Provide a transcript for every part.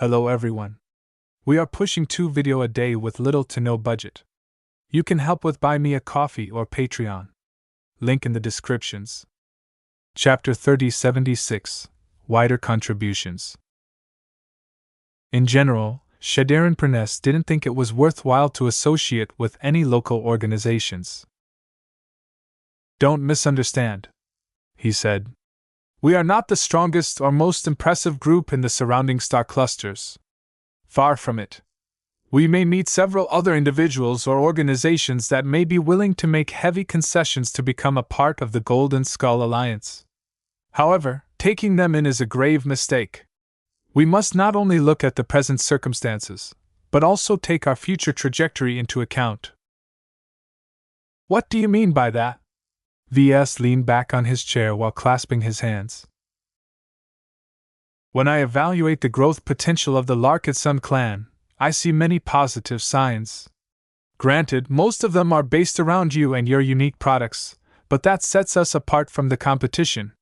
Hello everyone. We are pushing 2 videos a day with little to no budget. You can help with Buy Me a Coffee or Patreon. Link in the descriptions. Chapter 3076 Wider Contributions. In general, Shadarin Pernes didn't think it was worthwhile to associate with any local organizations. Don't misunderstand, he said. We are not the strongest or most impressive group in the surrounding star clusters. Far from it. We may meet several other individuals or organizations that may be willing to make heavy concessions to become a part of the Golden Skull Alliance. However, taking them in is a grave mistake. We must not only look at the present circumstances, but also take our future trajectory into account. What do you mean by that? Ves leaned back on his chair while clasping his hands. When I evaluate the growth potential of the Larkinson clan, I see many positive signs. Granted, most of them are based around you and your unique products, but that sets us apart from the competition.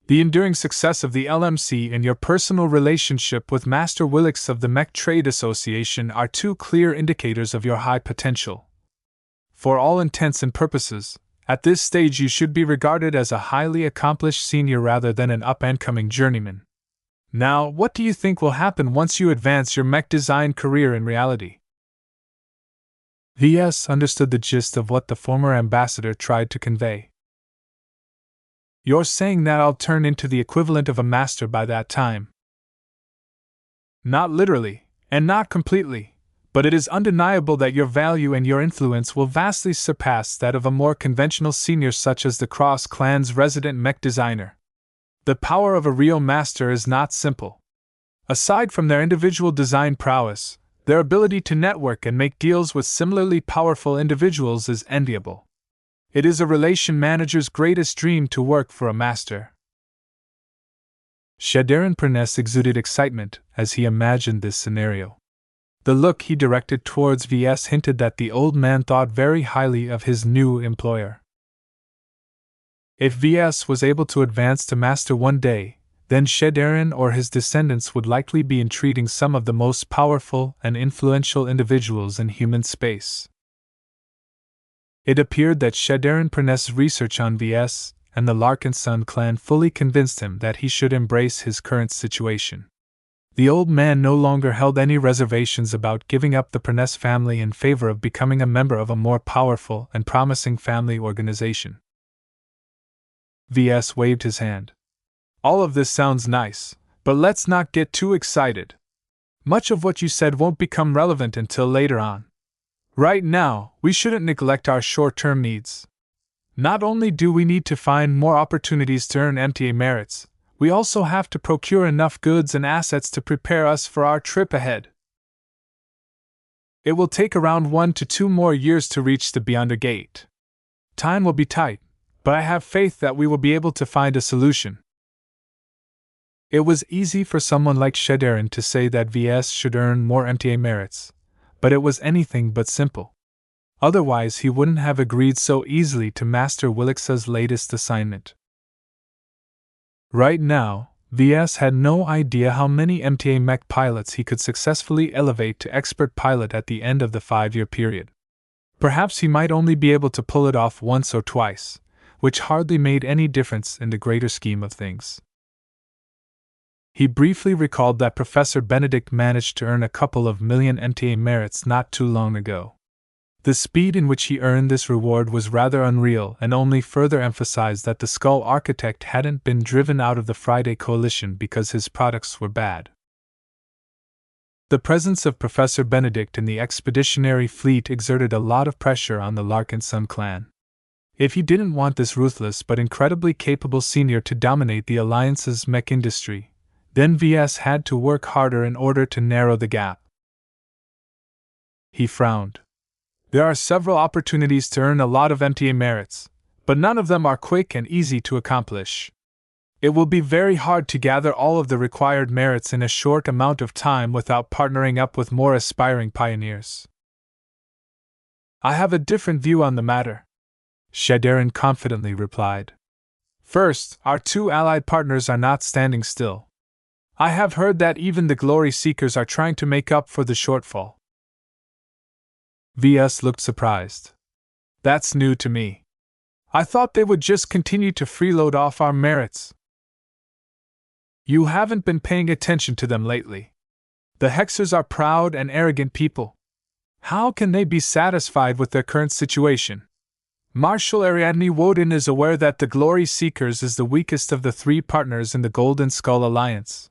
The enduring success of the LMC and your personal relationship with Master Willix of the Mech Trade Association are 2 clear indicators of your high potential. For all intents and purposes, at this stage you should be regarded as a highly accomplished senior rather than an up-and-coming journeyman. Now, what do you think will happen once you advance your mech design career in reality? Ves understood the gist of what the former ambassador tried to convey. You're saying that I'll turn into the equivalent of a master by that time? Not literally, and not completely, but it is undeniable that your value and your influence will vastly surpass that of a more conventional senior such as the Cross Clan's resident mech designer. The power of a real master is not simple. Aside from their individual design prowess, their ability to network and make deals with similarly powerful individuals is enviable. It is a relation manager's greatest dream to work for a master. Shadarin Pernes exuded excitement as he imagined this scenario. The look he directed towards Ves hinted that the old man thought very highly of his new employer. If Ves was able to advance to master one day, then Shadarin or his descendants would likely be entreating some of the most powerful and influential individuals in human space. It appeared that Shadarin Pernes' research on Ves and the Larkinson clan fully convinced him that he should embrace his current situation. The old man no longer held any reservations about giving up the Pernes family in favor of becoming a member of a more powerful and promising family organization. Ves waved his hand. All of this sounds nice, but let's not get too excited. Much of what you said won't become relevant until later on. Right now, we shouldn't neglect our short-term needs. Not only do we need to find more opportunities to earn MTA merits, we also have to procure enough goods and assets to prepare us for our trip ahead. It will take around 1 to 2 more years to reach the Beyonder Gate. Time will be tight, but I have faith that we will be able to find a solution. It was easy for someone like Shadarin to say that Ves should earn more MTA merits, but it was anything but simple. Otherwise he wouldn't have agreed so easily to Master Willix's latest assignment. Right now, Ves had no idea how many MTA mech pilots he could successfully elevate to expert pilot at the end of the 5-year period. Perhaps he might only be able to pull it off once or twice, which hardly made any difference in the greater scheme of things. He briefly recalled that Professor Benedict managed to earn a couple of million MTA merits not too long ago. The speed in which he earned this reward was rather unreal and only further emphasized that the Skull Architect hadn't been driven out of the Friday Coalition because his products were bad. The presence of Professor Benedict in the expeditionary fleet exerted a lot of pressure on the Larkinson clan. If he didn't want this ruthless but incredibly capable senior to dominate the Alliance's mech industry, then Ves had to work harder in order to narrow the gap. He frowned. There are several opportunities to earn a lot of MTA merits, but none of them are quick and easy to accomplish. It will be very hard to gather all of the required merits in a short amount of time without partnering up with more aspiring pioneers. I have a different view on the matter, Shadarin confidently replied. First, our 2 allied partners are not standing still. I have heard that even the glory seekers are trying to make up for the shortfall. Ves looked surprised. That's new to me. I thought they would just continue to freeload off our merits. You haven't been paying attention to them lately. The Hexers are proud and arrogant people. How can they be satisfied with their current situation? Marshal Ariadne Woden is aware that the Glory Seekers is the weakest of the three partners in the Golden Skull Alliance.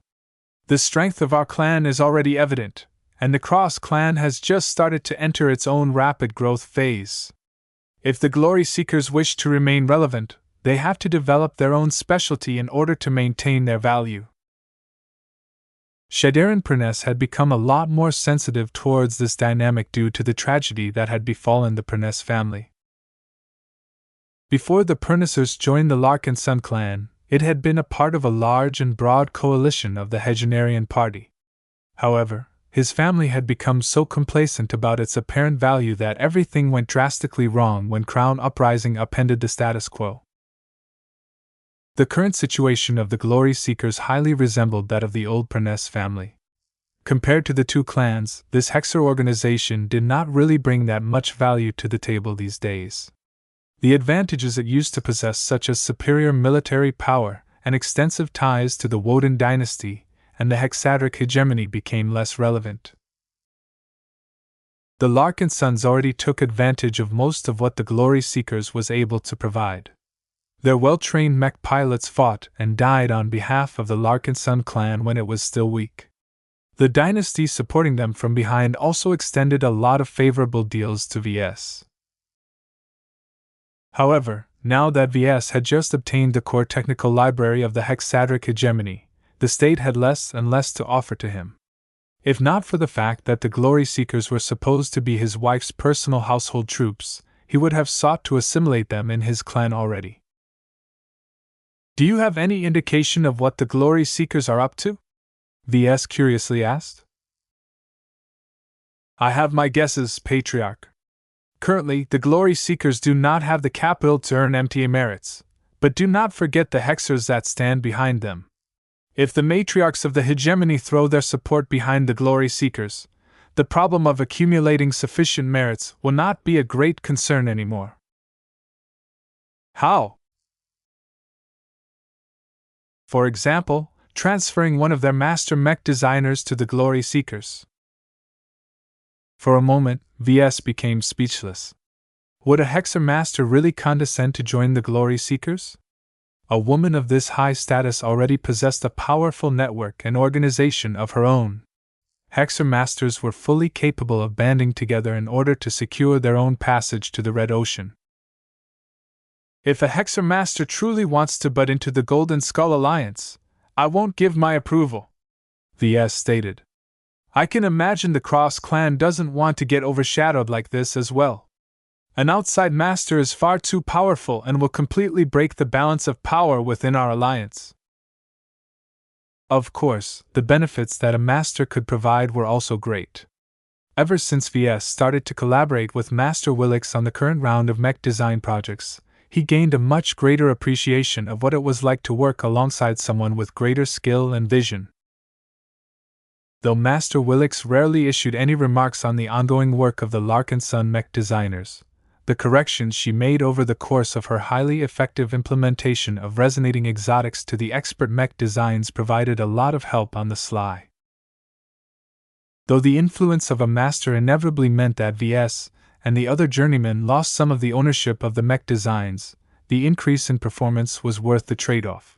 The strength of our clan is already evident, and the Cross clan has just started to enter its own rapid growth phase. If the Glory Seekers wish to remain relevant, they have to develop their own specialty in order to maintain their value. Shadirin Perness had become a lot more sensitive towards this dynamic due to the tragedy that had befallen the Perness family. Before the Pernessers joined the Larkinson clan, it had been a part of a large and broad coalition of the Hegenarian party. However, his family had become so complacent about its apparent value that everything went drastically wrong when Crown Uprising upended the status quo. The current situation of the Glory Seekers highly resembled that of the old Perness family. Compared to the two clans, this Hexer organization did not really bring that much value to the table these days. The advantages it used to possess, such as superior military power and extensive ties to the Woden dynasty and the Hexadric hegemony, became less relevant. The Larkinsons already took advantage of most of what the Glory Seekers was able to provide. Their well-trained mech pilots fought and died on behalf of the Larkinson clan when it was still weak. The dynasty supporting them from behind also extended a lot of favorable deals to Ves. However, now that Ves had just obtained the core technical library of the Hexadric hegemony, the state had less and less to offer to him. If not for the fact that the Glory Seekers were supposed to be his wife's personal household troops, he would have sought to assimilate them in his clan already. Do you have any indication of what the Glory Seekers are up to? Ves curiously asked. I have my guesses, Patriarch. Currently, the Glory Seekers do not have the capital to earn empty merits, but do not forget the Hexers that stand behind them. If the matriarchs of the hegemony throw their support behind the Glory Seekers, the problem of accumulating sufficient merits will not be a great concern anymore. How? For example, transferring one of their master mech designers to the Glory Seekers. For a moment, Ves became speechless. Would a Hexer master really condescend to join the Glory Seekers? A woman of this high status already possessed a powerful network and organization of her own. Hexer masters were fully capable of banding together in order to secure their own passage to the Red Ocean. If a Hexer master truly wants to butt into the Golden Skull Alliance, I won't give my approval, Ves stated. I can imagine the Cross clan doesn't want to get overshadowed like this as well. An outside master is far too powerful and will completely break the balance of power within our alliance. Of course, the benefits that a master could provide were also great. Ever since Ves started to collaborate with Master Willix on the current round of mech design projects, he gained a much greater appreciation of what it was like to work alongside someone with greater skill and vision. Though Master Willix rarely issued any remarks on the ongoing work of the Larkinson mech designers, the corrections she made over the course of her highly effective implementation of resonating exotics to the expert mech designs provided a lot of help on the sly. Though the influence of a master inevitably meant that Ves and the other journeymen lost some of the ownership of the mech designs, the increase in performance was worth the trade-off.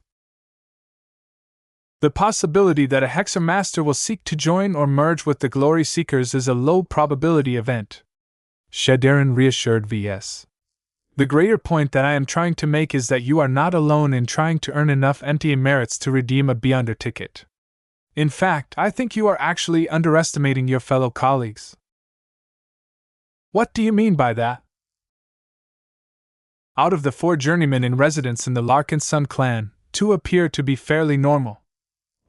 The possibility that a Hexer master will seek to join or merge with the Glory Seekers is a low-probability event, Shadirin reassured Ves. The greater point that I am trying to make is that you are not alone in trying to earn enough empty merits to redeem a Beyonder ticket. In fact, I think you are actually underestimating your fellow colleagues. What do you mean by that? Out of the 4 journeymen in residence in the Larkinson clan, 2 appear to be fairly normal.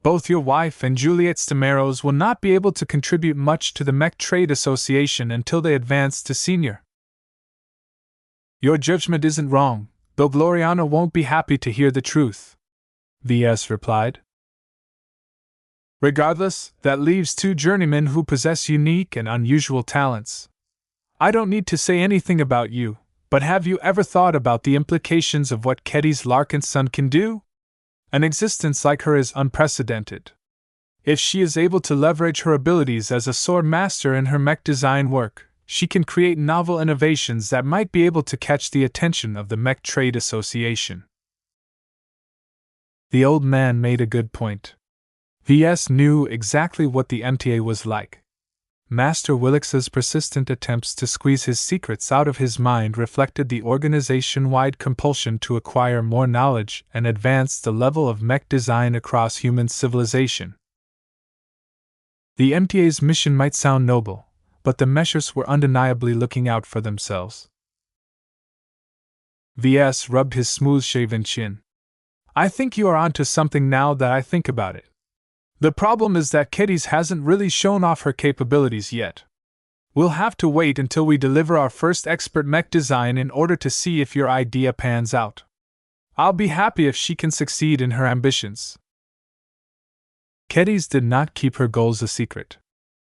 Both your wife and Juliet Stamaros will not be able to contribute much to the Mech Trade Association until they advance to senior. Your judgment isn't wrong, though Gloriana won't be happy to hear the truth, Ves replied. Regardless, that leaves two journeymen who possess unique and unusual talents. I don't need to say anything about you, but have you ever thought about the implications of what Ves Larkinson can do? An existence like her is unprecedented. If she is able to leverage her abilities as a sword master in her mech design work, she can create novel innovations that might be able to catch the attention of the Mech Trade Association. The old man made a good point. Ves knew exactly what the MTA was like. Master Willix's persistent attempts to squeeze his secrets out of his mind reflected the organization-wide compulsion to acquire more knowledge and advance the level of mech design across human civilization. The MTA's mission might sound noble, but the Meshers were undeniably looking out for themselves. Ves rubbed his smooth-shaven chin. I think you are onto something now that I think about it. The problem is that Ves hasn't really shown off her capabilities yet. We'll have to wait until we deliver our first expert mech design in order to see if your idea pans out. I'll be happy if she can succeed in her ambitions. Ves did not keep her goals a secret.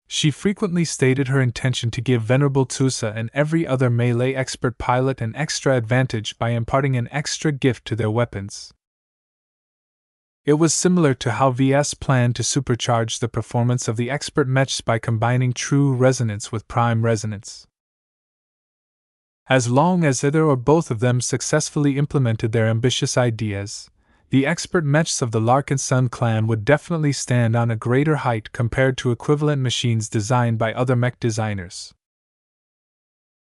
She frequently stated her intention to give Venerable Tusa and every other melee expert pilot an extra advantage by imparting an extra gift to their weapons. It was similar to how Ves planned to supercharge the performance of the expert mechs by combining true resonance with prime resonance. As long as either or both of them successfully implemented their ambitious ideas, the expert mechs of the Larkinson clan would definitely stand on a greater height compared to equivalent machines designed by other mech designers.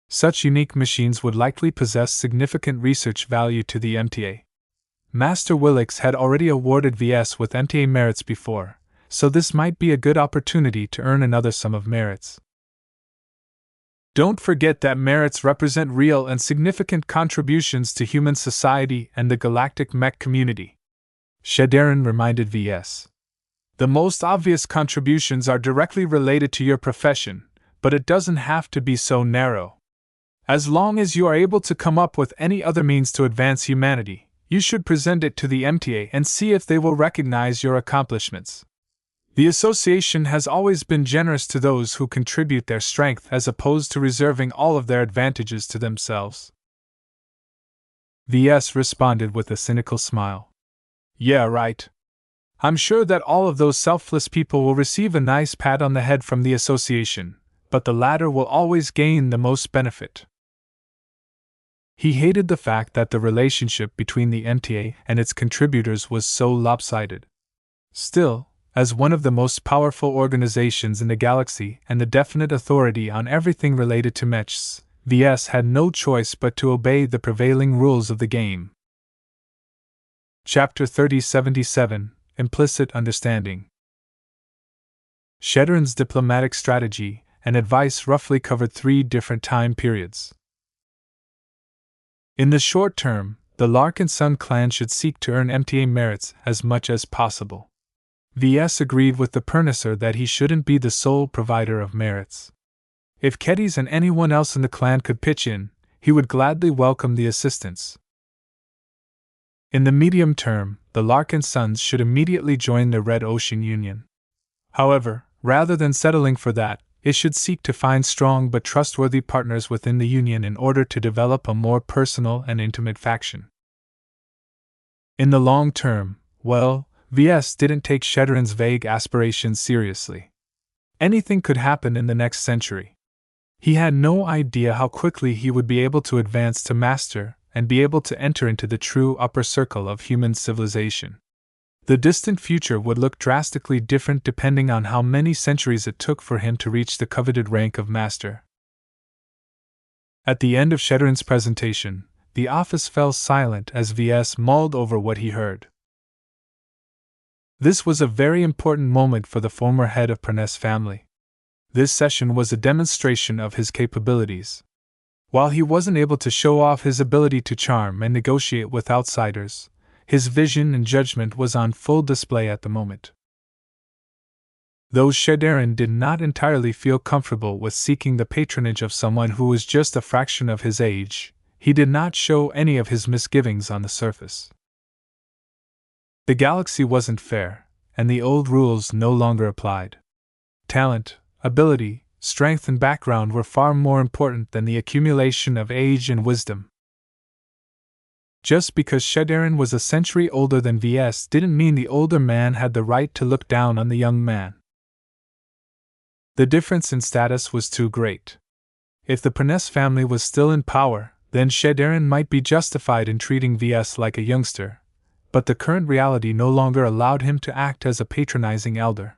Such unique machines would likely possess significant research value to the MTA. Master Willix had already awarded Ves with MTA merits before, so this might be a good opportunity to earn another sum of merits. Don't forget that merits represent real and significant contributions to human society and the galactic mech community. Shadarin reminded Ves. The most obvious contributions are directly related to your profession, but it doesn't have to be so narrow. As long as you are able to come up with any other means to advance humanity, you should present it to the MTA and see if they will recognize your accomplishments. The association has always been generous to those who contribute their strength as opposed to reserving all of their advantages to themselves. Ves responded with a cynical smile. Yeah, right. I'm sure that all of those selfless people will receive a nice pat on the head from the association, but the latter will always gain the most benefit. He hated the fact that the relationship between the MTA and its contributors was so lopsided. Still, as one of the most powerful organizations in the galaxy and the definite authority on everything related to mechs, Ves had no choice but to obey the prevailing rules of the game. Chapter 3077 Implicit Understanding. Shadarin's diplomatic strategy and advice roughly covered 3 different time periods. In the short term, the Larkinson clan should seek to earn MTA merits as much as possible. Ves agreed with the purchaser that he shouldn't be the sole provider of merits. If Ves and anyone else in the clan could pitch in, he would gladly welcome the assistance. In the medium term, the Larkinsons should immediately join the Red Ocean Union. However, rather than settling for that, it should seek to find strong but trustworthy partners within the Union in order to develop a more personal and intimate faction. In the long term, well, Ves didn't take Shadarin's vague aspirations seriously. Anything could happen in the next century. He had no idea how quickly he would be able to advance to master and be able to enter into the true upper circle of human civilization. The distant future would look drastically different depending on how many centuries it took for him to reach the coveted rank of master. At the end of Shadarin's presentation, the office fell silent as Ves mulled over what he heard. This was a very important moment for the former head of Pernes family. This session was a demonstration of his capabilities. While he wasn't able to show off his ability to charm and negotiate with outsiders, his vision and judgment was on full display at the moment. Though Shadarin did not entirely feel comfortable with seeking the patronage of someone who was just a fraction of his age, he did not show any of his misgivings on the surface. The galaxy wasn't fair, and the old rules no longer applied. Talent, ability, strength, and background were far more important than the accumulation of age and wisdom. Just because Shadarin was a century older than Ves didn't mean the older man had the right to look down on the young man. The difference in status was too great. If the Perness family was still in power, then Shadarin might be justified in treating Ves like a youngster, but the current reality no longer allowed him to act as a patronizing elder.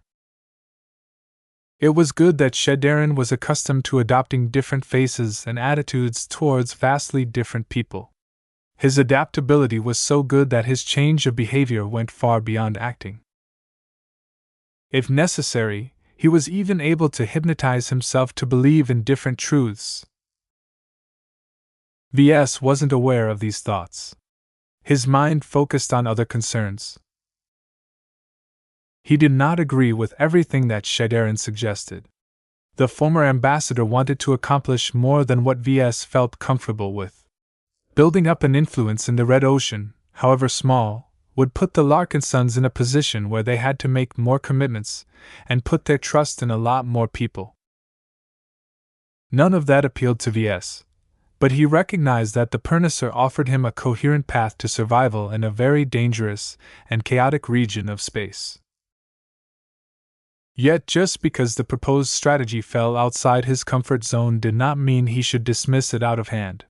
It was good that Shadarin was accustomed to adopting different faces and attitudes towards vastly different people. His adaptability was so good that his change of behavior went far beyond acting. If necessary, he was even able to hypnotize himself to believe in different truths. Ves wasn't aware of these thoughts. His mind focused on other concerns. He did not agree with everything that Shadarin suggested. The former ambassador wanted to accomplish more than what Ves felt comfortable with. Building up an influence in the Red Ocean, however small, would put the Larkinsons in a position where they had to make more commitments and put their trust in a lot more people. None of that appealed to Ves, but he recognized that the Pernisser offered him a coherent path to survival in a very dangerous and chaotic region of space. Yet just because the proposed strategy fell outside his comfort zone did not mean he should dismiss it out of hand.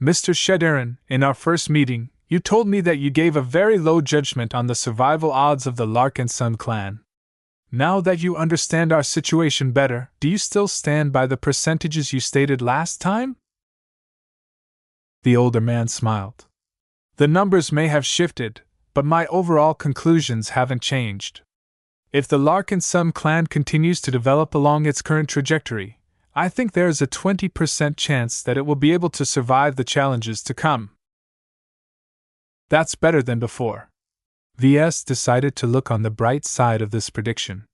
Mr. Shadarin, in our first meeting, you told me that you gave a very low judgment on the survival odds of the Larkinson clan. Now that you understand our situation better, do you still stand by the percentages you stated last time? The older man smiled. The numbers may have shifted, but my overall conclusions haven't changed. If the Larkinson clan continues to develop along its current trajectory, I think there is a 20% chance that it will be able to survive the challenges to come. That's better than before. Ves decided to look on the bright side of this prediction.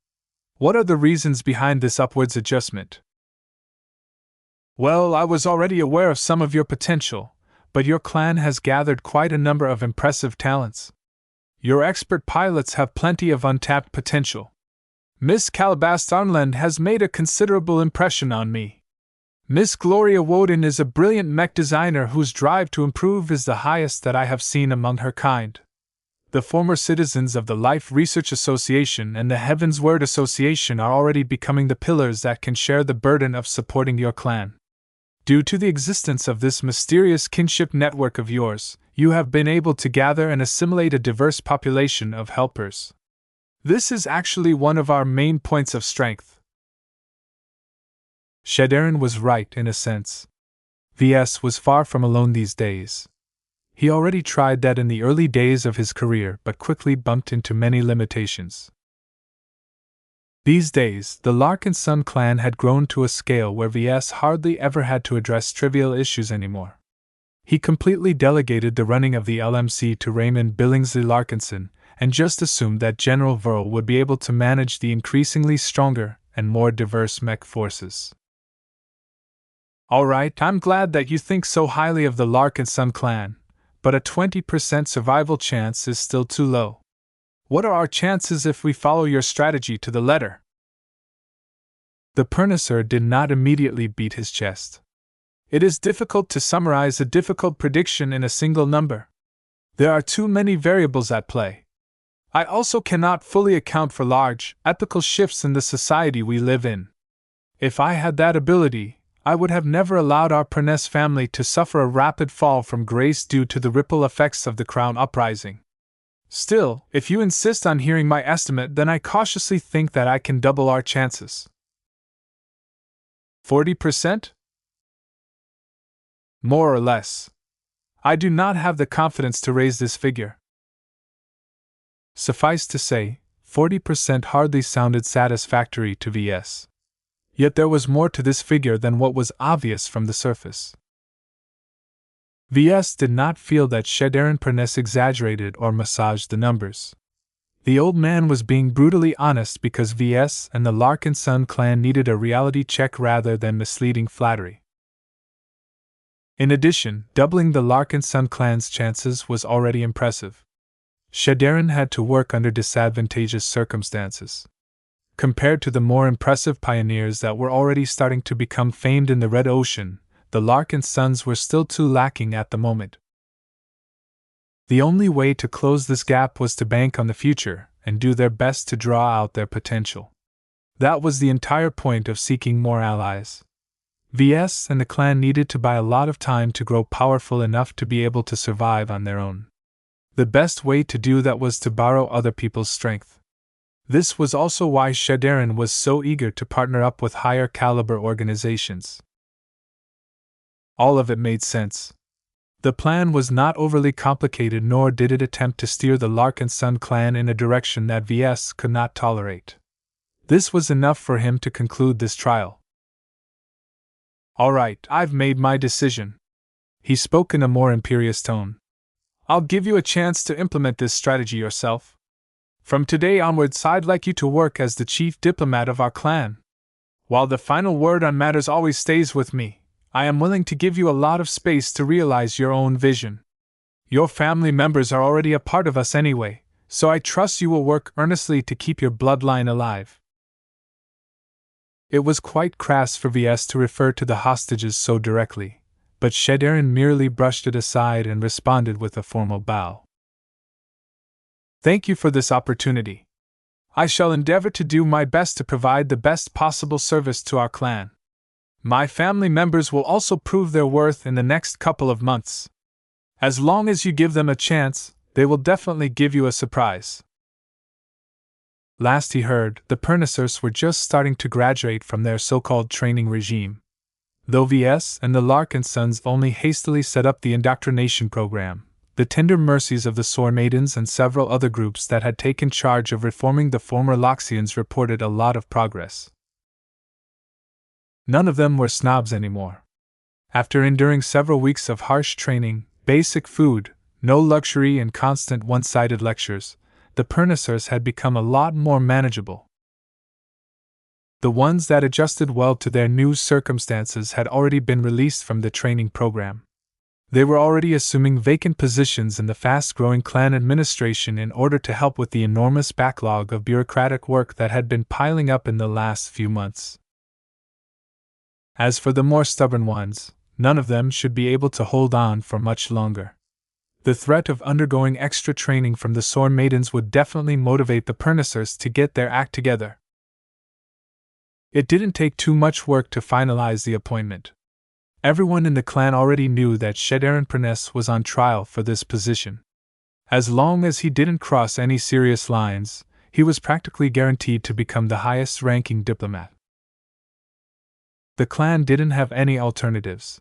What are the reasons behind this upwards adjustment? Well, I was already aware of some of your potential, but your clan has gathered quite a number of impressive talents. Your expert pilots have plenty of untapped potential. Miss Calabast Arnland has made a considerable impression on me. Miss Gloria Woden is a brilliant mech designer whose drive to improve is the highest that I have seen among her kind. The former citizens of the Life Research Association and the Heaven's Word Association are already becoming the pillars that can share the burden of supporting your clan. Due to the existence of this mysterious kinship network of yours, you have been able to gather and assimilate a diverse population of helpers. This is actually one of our main points of strength. Shadarin was right in a sense. Ves was far from alone these days. He already tried that in the early days of his career but quickly bumped into many limitations. These days, the Larkinson clan had grown to a scale where Ves hardly ever had to address trivial issues anymore. He completely delegated the running of the LMC to Raymond Billingsley Larkinson, and just assumed that General Verl would be able to manage the increasingly stronger and more diverse mech forces. All right, I'm glad that you think so highly of the Larkinson clan, but a 20% survival chance is still too low. What are our chances if we follow your strategy to the letter? The Pernisser did not immediately beat his chest. It is difficult to summarize a difficult prediction in a single number. There are too many variables at play. I also cannot fully account for large, epochal shifts in the society we live in. If I had that ability, I would have never allowed our Perness family to suffer a rapid fall from grace due to the ripple effects of the Crown uprising. Still, if you insist on hearing my estimate, then I cautiously think that I can double our chances. 40%? More or less. I do not have the confidence to raise this figure. Suffice to say, 40% hardly sounded satisfactory to Ves. Yet there was more to this figure than what was obvious from the surface. Ves did not feel that Shadarin Perness exaggerated or massaged the numbers. The old man was being brutally honest because Ves and the Larkinson clan needed a reality check rather than misleading flattery. In addition, doubling the Larkinson clan's chances was already impressive. Shadarin had to work under disadvantageous circumstances. Compared to the more impressive pioneers that were already starting to become famed in the Red Ocean, the Larkinsons were still too lacking at the moment. The only way to close this gap was to bank on the future and do their best to draw out their potential. That was the entire point of seeking more allies. Ves and the clan needed to buy a lot of time to grow powerful enough to be able to survive on their own. The best way to do that was to borrow other people's strength. This was also why Shadarin was so eager to partner up with higher caliber organizations. All of it made sense. The plan was not overly complicated, nor did it attempt to steer the Larkinson clan in a direction that Ves could not tolerate. This was enough for him to conclude this trial. "All right, I've made my decision." He spoke in a more imperious tone. "I'll give you a chance to implement this strategy yourself. From today onwards, I'd like you to work as the chief diplomat of our clan. While the final word on matters always stays with me, I am willing to give you a lot of space to realize your own vision. Your family members are already a part of us anyway, so I trust you will work earnestly to keep your bloodline alive." It was quite crass for Ves to refer to the hostages so directly, but Shadarin merely brushed it aside and responded with a formal bow. "Thank you for this opportunity. I shall endeavor to do my best to provide the best possible service to our clan. My family members will also prove their worth in the next couple of months. As long as you give them a chance, they will definitely give you a surprise." Last he heard, the Pernicers were just starting to graduate from their so-called training regime. Though Ves and the Larkinsons only hastily set up the indoctrination program, the tender mercies of the Sword Maidens and several other groups that had taken charge of reforming the former Loxians reported a lot of progress. None of them were snobs anymore. After enduring several weeks of harsh training, basic food, no luxury, and constant one-sided lectures, the Pernicers had become a lot more manageable. The ones that adjusted well to their new circumstances had already been released from the training program. They were already assuming vacant positions in the fast-growing clan administration in order to help with the enormous backlog of bureaucratic work that had been piling up in the last few months. As for the more stubborn ones, none of them should be able to hold on for much longer. The threat of undergoing extra training from the Sword Maidens would definitely motivate the Pernicers to get their act together. It didn't take too much work to finalize the appointment. Everyone in the clan already knew that Shadarin Perness was on trial for this position. As long as he didn't cross any serious lines, he was practically guaranteed to become the highest-ranking diplomat. The clan didn't have any alternatives.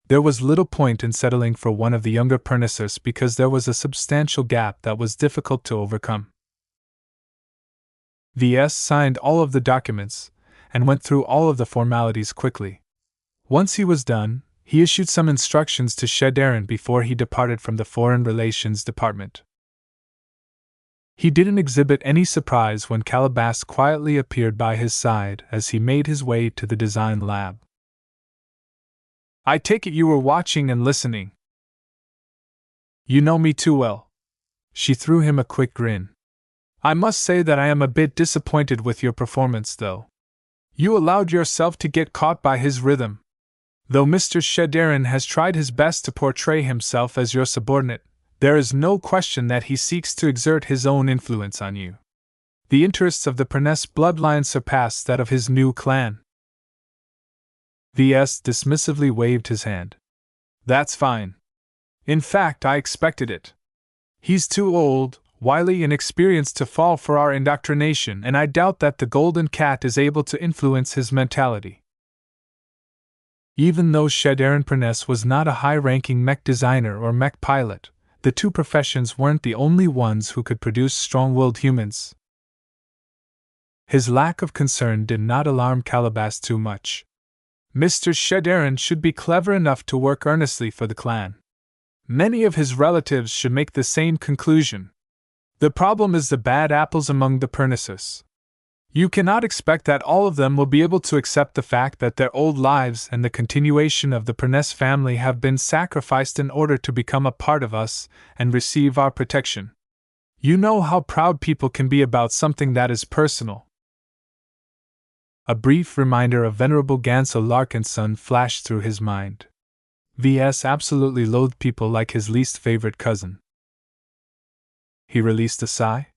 There was little point in settling for one of the younger Pernicers because there was a substantial gap that was difficult to overcome. Ves signed all of the documents and went through all of the formalities quickly. Once he was done, he issued some instructions to Shadarin before he departed from the Foreign Relations Department. He didn't exhibit any surprise when Calabas quietly appeared by his side as he made his way to the design lab. "I take it you were watching and listening. You know me too well." She threw him a quick grin. "I must say that I am a bit disappointed with your performance, though. You allowed yourself to get caught by his rhythm. Though Mr. Shadarin has tried his best to portray himself as your subordinate, there is no question that he seeks to exert his own influence on you. The interests of the Perness bloodline surpass that of his new clan." Ves dismissively waved his hand. "That's fine. In fact, I expected it. He's too old, wily, and experienced to fall for our indoctrination, and I doubt that the Golden Cat is able to influence his mentality." Even though Shadarin Perness was not a high-ranking mech designer or mech pilot, the two professions weren't the only ones who could produce strong-willed humans. His lack of concern did not alarm Calabas too much. Mr. Shadarin should be clever enough to work earnestly for the clan. Many of his relatives should make the same conclusion. The problem is the bad apples among the Pernicers. You cannot expect that all of them will be able to accept the fact that their old lives and the continuation of the Perness family have been sacrificed in order to become a part of us and receive our protection. You know how proud people can be about something that is personal. A brief reminder of Venerable Ves Larkinson flashed through his mind. Ves absolutely loathed people like his least favorite cousin. He released a sigh.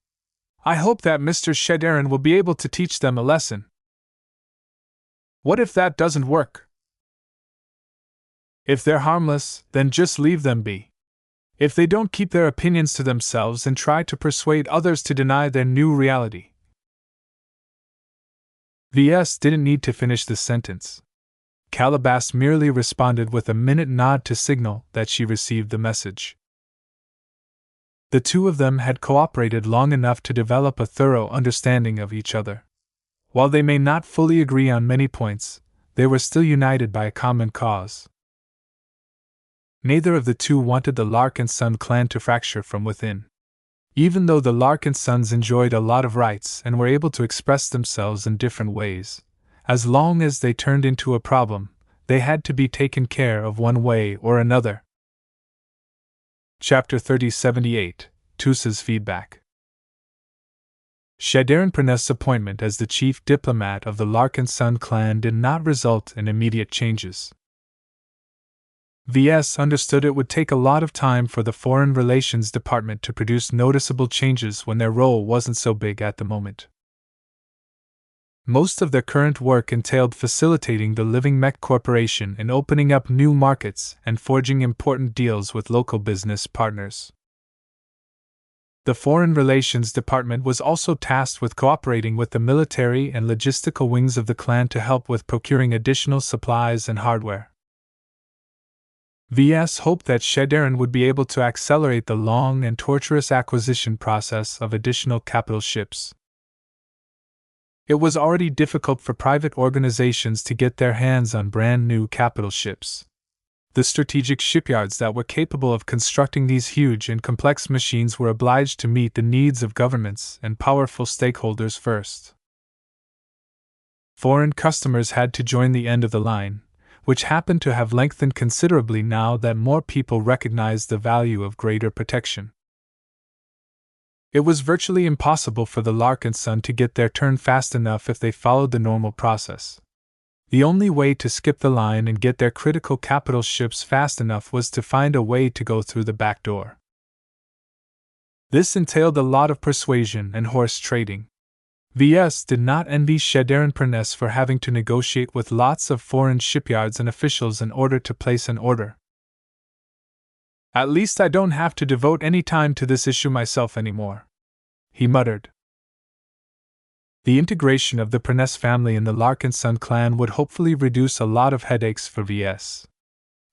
I hope that Mr. Shedaren will be able to teach them a lesson. What if that doesn't work? If they're harmless, then just leave them be. If they don't keep their opinions to themselves and try to persuade others to deny their new reality. Ves didn't need to finish the sentence. Calabash merely responded with a minute nod to signal that she received the message. The two of them had cooperated long enough to develop a thorough understanding of each other. While they may not fully agree on many points, they were still united by a common cause. Neither of the two wanted the Larkinson clan to fracture from within. Even though the Larkinsons enjoyed a lot of rights and were able to express themselves in different ways, as long as they turned into a problem, they had to be taken care of one way or another. Chapter 3078 Tusa's Feedback. Shedaren Preness's appointment as the chief diplomat of the Larkinson clan did not result in immediate changes. Ves understood it would take a lot of time for the Foreign Relations Department to produce noticeable changes when their role wasn't so big at the moment. Most of their current work entailed facilitating the Living Mech Corporation in opening up new markets and forging important deals with local business partners. The Foreign Relations Department was also tasked with cooperating with the military and logistical wings of the clan to help with procuring additional supplies and hardware. Ves hoped that Shedaren would be able to accelerate the long and torturous acquisition process of additional capital ships. It was already difficult for private organizations to get their hands on brand new capital ships. The strategic shipyards that were capable of constructing these huge and complex machines were obliged to meet the needs of governments and powerful stakeholders first. Foreign customers had to join the end of the line, which happened to have lengthened considerably now that more people recognized the value of greater protection. It was virtually impossible for the Larkinson to get their turn fast enough if they followed the normal process. The only way to skip the line and get their critical capital ships fast enough was to find a way to go through the back door. This entailed a lot of persuasion and horse trading. Ves did not envy Shedaren Preness for having to negotiate with lots of foreign shipyards and officials in order to place an order. At least I don't have to devote any time to this issue myself anymore, he muttered. The integration of the Preness family in the Larkinson clan would hopefully reduce a lot of headaches for Ves.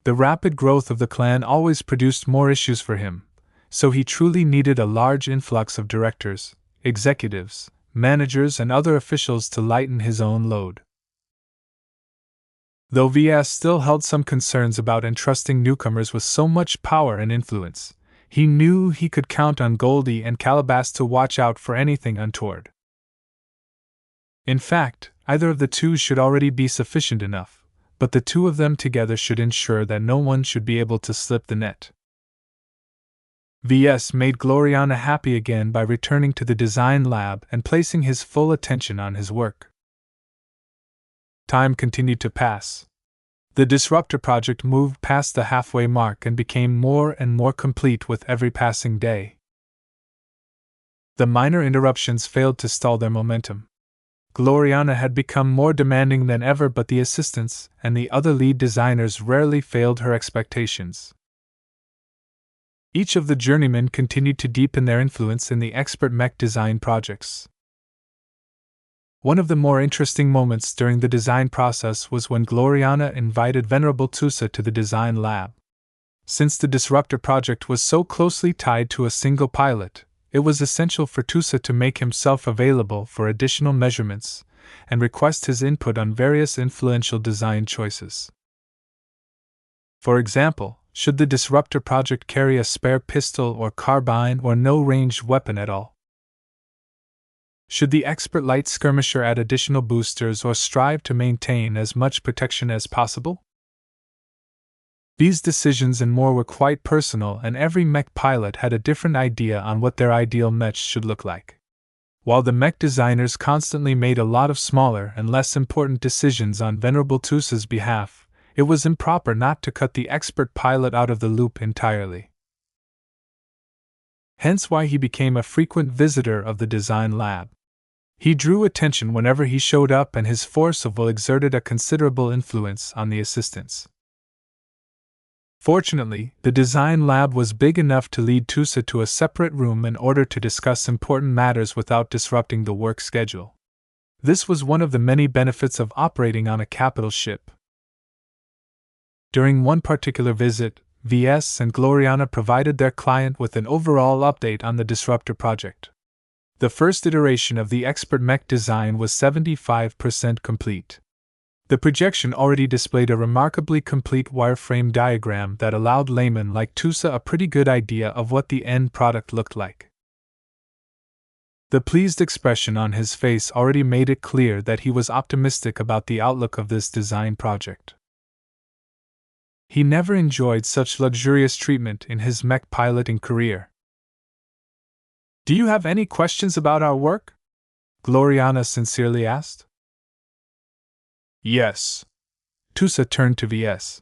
The rapid growth of the clan always produced more issues for him, so he truly needed a large influx of directors, executives, managers, and other officials to lighten his own load. Though Ves still held some concerns about entrusting newcomers with so much power and influence, he knew he could count on Goldie and Calabash to watch out for anything untoward. In fact, either of the two should already be sufficient enough, but the two of them together should ensure that no one should be able to slip the net. Ves made Gloriana happy again by returning to the design lab and placing his full attention on his work. Time continued to pass. The Disruptor project moved past the halfway mark and became more and more complete with every passing day. The minor interruptions failed to stall their momentum. Gloriana had become more demanding than ever, but the assistants and the other lead designers rarely failed her expectations. Each of the journeymen continued to deepen their influence in the expert mech design projects. One of the more interesting moments during the design process was when Gloriana invited Venerable Tusa to the design lab. Since the Disruptor project was so closely tied to a single pilot, it was essential for Tusa to make himself available for additional measurements and request his input on various influential design choices. For example, should the Disruptor project carry a spare pistol or carbine or no ranged weapon at all? Should the expert light skirmisher add additional boosters or strive to maintain as much protection as possible? These decisions and more were quite personal, and every mech pilot had a different idea on what their ideal mech should look like. While the mech designers constantly made a lot of smaller and less important decisions on Venerable Tusa's behalf, it was improper not to cut the expert pilot out of the loop entirely. Hence why he became a frequent visitor of the design lab. He drew attention whenever he showed up, and his force of will exerted a considerable influence on the assistants. Fortunately, the design lab was big enough to lead Tusa to a separate room in order to discuss important matters without disrupting the work schedule. This was one of the many benefits of operating on a capital ship. During one particular visit, Ves and Gloriana provided their client with an overall update on the Disruptor project. The first iteration of the expert mech design was 75% complete. The projection already displayed a remarkably complete wireframe diagram that allowed laymen like Tusa a pretty good idea of what the end product looked like. The pleased expression on his face already made it clear that he was optimistic about the outlook of this design project. He never enjoyed such luxurious treatment in his mech piloting career. "Do you have any questions about our work?" Gloriana sincerely asked. "Yes." Tusa turned to Ves.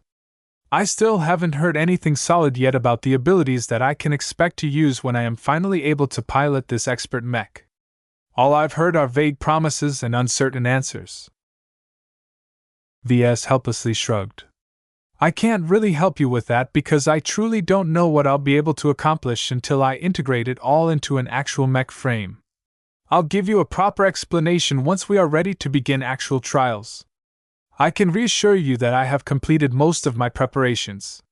"I still haven't heard anything solid yet about the abilities that I can expect to use when I am finally able to pilot this expert mech. All I've heard are vague promises and uncertain answers." Ves helplessly shrugged. "I can't really help you with that because I truly don't know what I'll be able to accomplish until I integrate it all into an actual mech frame. I'll give you a proper explanation once we are ready to begin actual trials. I can reassure you that I have completed most of my preparations."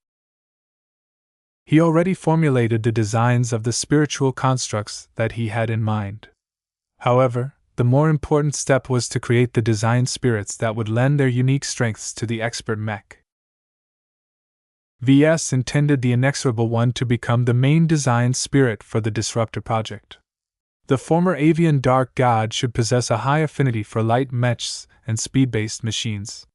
He already formulated the designs of the spiritual constructs that he had in mind. However, the more important step was to create the design spirits that would lend their unique strengths to the expert mech. Ves intended the inexorable one to become the main design spirit for the Disruptor project. The former avian dark god should possess a high affinity for light mechs and speed-based machines.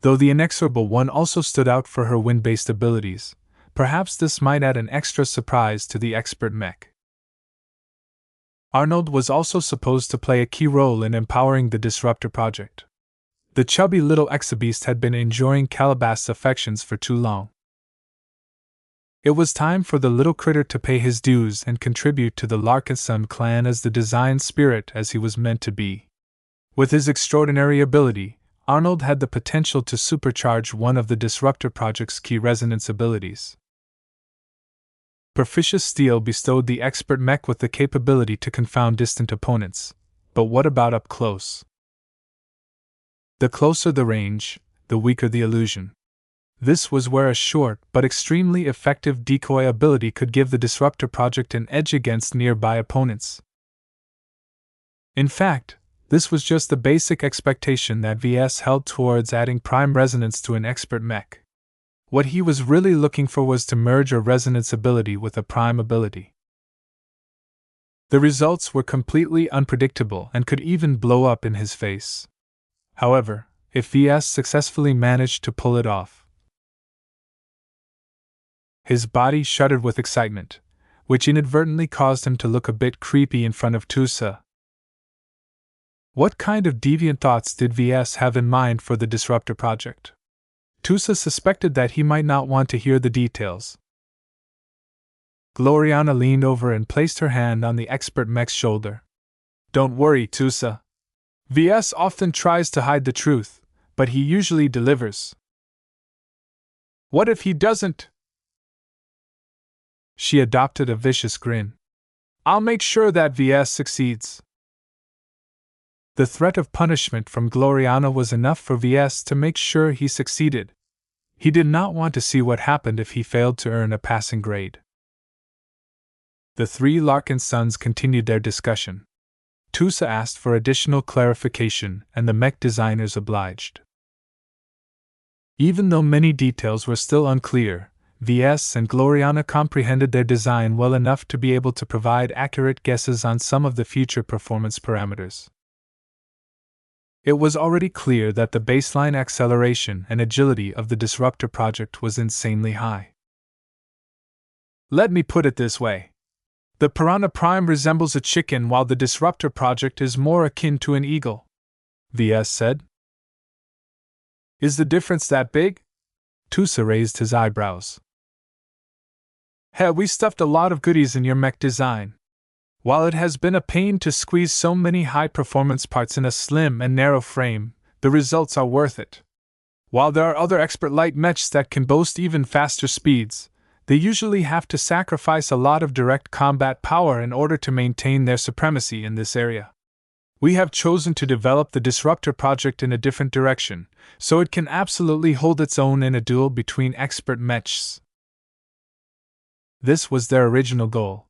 Though the inexorable one also stood out for her wind-based abilities, perhaps this might add an extra surprise to the expert mech. Arnold was also supposed to play a key role in empowering the Disruptor project. The chubby little exabeast had been enjoying Calabas's affections for too long. It was time for the little critter to pay his dues and contribute to the Larkinson clan as the design spirit as he was meant to be. With his extraordinary ability, Arnold had the potential to supercharge one of the Disruptor project's key resonance abilities. Perficious steel bestowed the expert mech with the capability to confound distant opponents, but what about up close? The closer the range, the weaker the illusion. This was where a short but extremely effective decoy ability could give the Disruptor project an edge against nearby opponents. In fact, this was just the basic expectation that Ves held towards adding prime resonance to an expert mech. What he was really looking for was to merge a resonance ability with a prime ability. The results were completely unpredictable and could even blow up in his face. However, if Ves successfully managed to pull it off, his body shuddered with excitement, which inadvertently caused him to look a bit creepy in front of Tusa. What kind of deviant thoughts did Ves have in mind for the Disruptor project? Tusa suspected that he might not want to hear the details. Gloriana leaned over and placed her hand on the expert mech's shoulder. "Don't worry, Tusa. Ves often tries to hide the truth, but he usually delivers." "What if he doesn't?" She adopted a vicious grin. "I'll make sure that Ves succeeds." The threat of punishment from Gloriana was enough for Ves to make sure he succeeded. He did not want to see what happened if he failed to earn a passing grade. The three Larkinsons continued their discussion. Tusa asked for additional clarification, and the mech designers obliged. Even though many details were still unclear, Ves and Gloriana comprehended their design well enough to be able to provide accurate guesses on some of the future performance parameters. It was already clear that the baseline acceleration and agility of the Disruptor project was insanely high. Let me put it this way. The Piranha Prime resembles a chicken while the Disruptor project is more akin to an eagle, Ves said. Is the difference that big? Tusa raised his eyebrows. Hey, we stuffed a lot of goodies in your mech design. While it has been a pain to squeeze so many high-performance parts in a slim and narrow frame, the results are worth it. While there are other expert light mechs that can boast even faster speeds, they usually have to sacrifice a lot of direct combat power in order to maintain their supremacy in this area. We have chosen to develop the Disruptor project in a different direction, so it can absolutely hold its own in a duel between expert mechs. This was their original goal.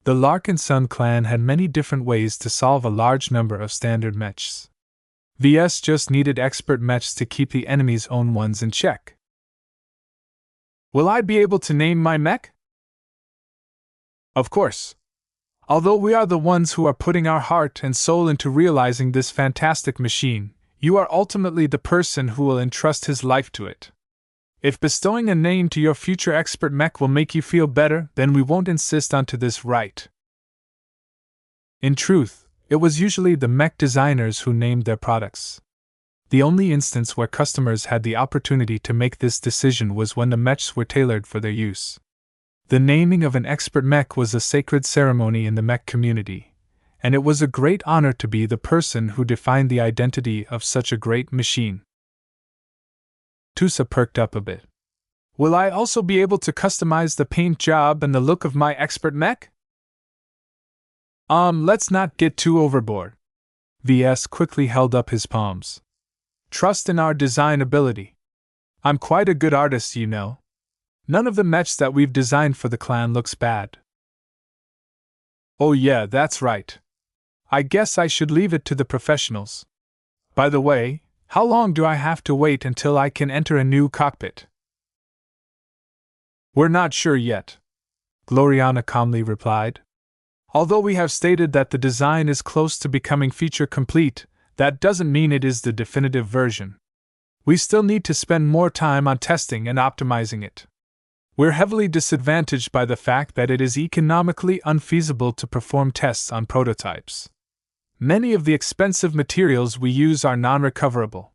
The Larkinson clan had many different ways to solve a large number of standard mechs. Ves just needed expert mechs to keep the enemy's own ones in check. Will I be able to name my mech? Of course. Although we are the ones who are putting our heart and soul into realizing this fantastic machine, you are ultimately the person who will entrust his life to it. If bestowing a name to your future expert mech will make you feel better, then we won't insist onto this right. In truth, it was usually the mech designers who named their products. The only instance where customers had the opportunity to make this decision was when the mechs were tailored for their use. The naming of an expert mech was a sacred ceremony in the mech community, and it was a great honor to be the person who defined the identity of such a great machine. Tusa perked up a bit. Will I also be able to customize the paint job and the look of my expert mech? Let's not get too overboard. Ves quickly held up his palms. Trust in our design ability. I'm quite a good artist, you know. None of the mechs that we've designed for the clan looks bad. Oh yeah, that's right. I guess I should leave it to the professionals. By the way, how long do I have to wait until I can enter a new cockpit? We're not sure yet, Gloriana calmly replied. Although we have stated that the design is close to becoming feature complete, that doesn't mean it is the definitive version. We still need to spend more time on testing and optimizing it. We're heavily disadvantaged by the fact that it is economically unfeasible to perform tests on prototypes. Many of the expensive materials we use are non-recoverable.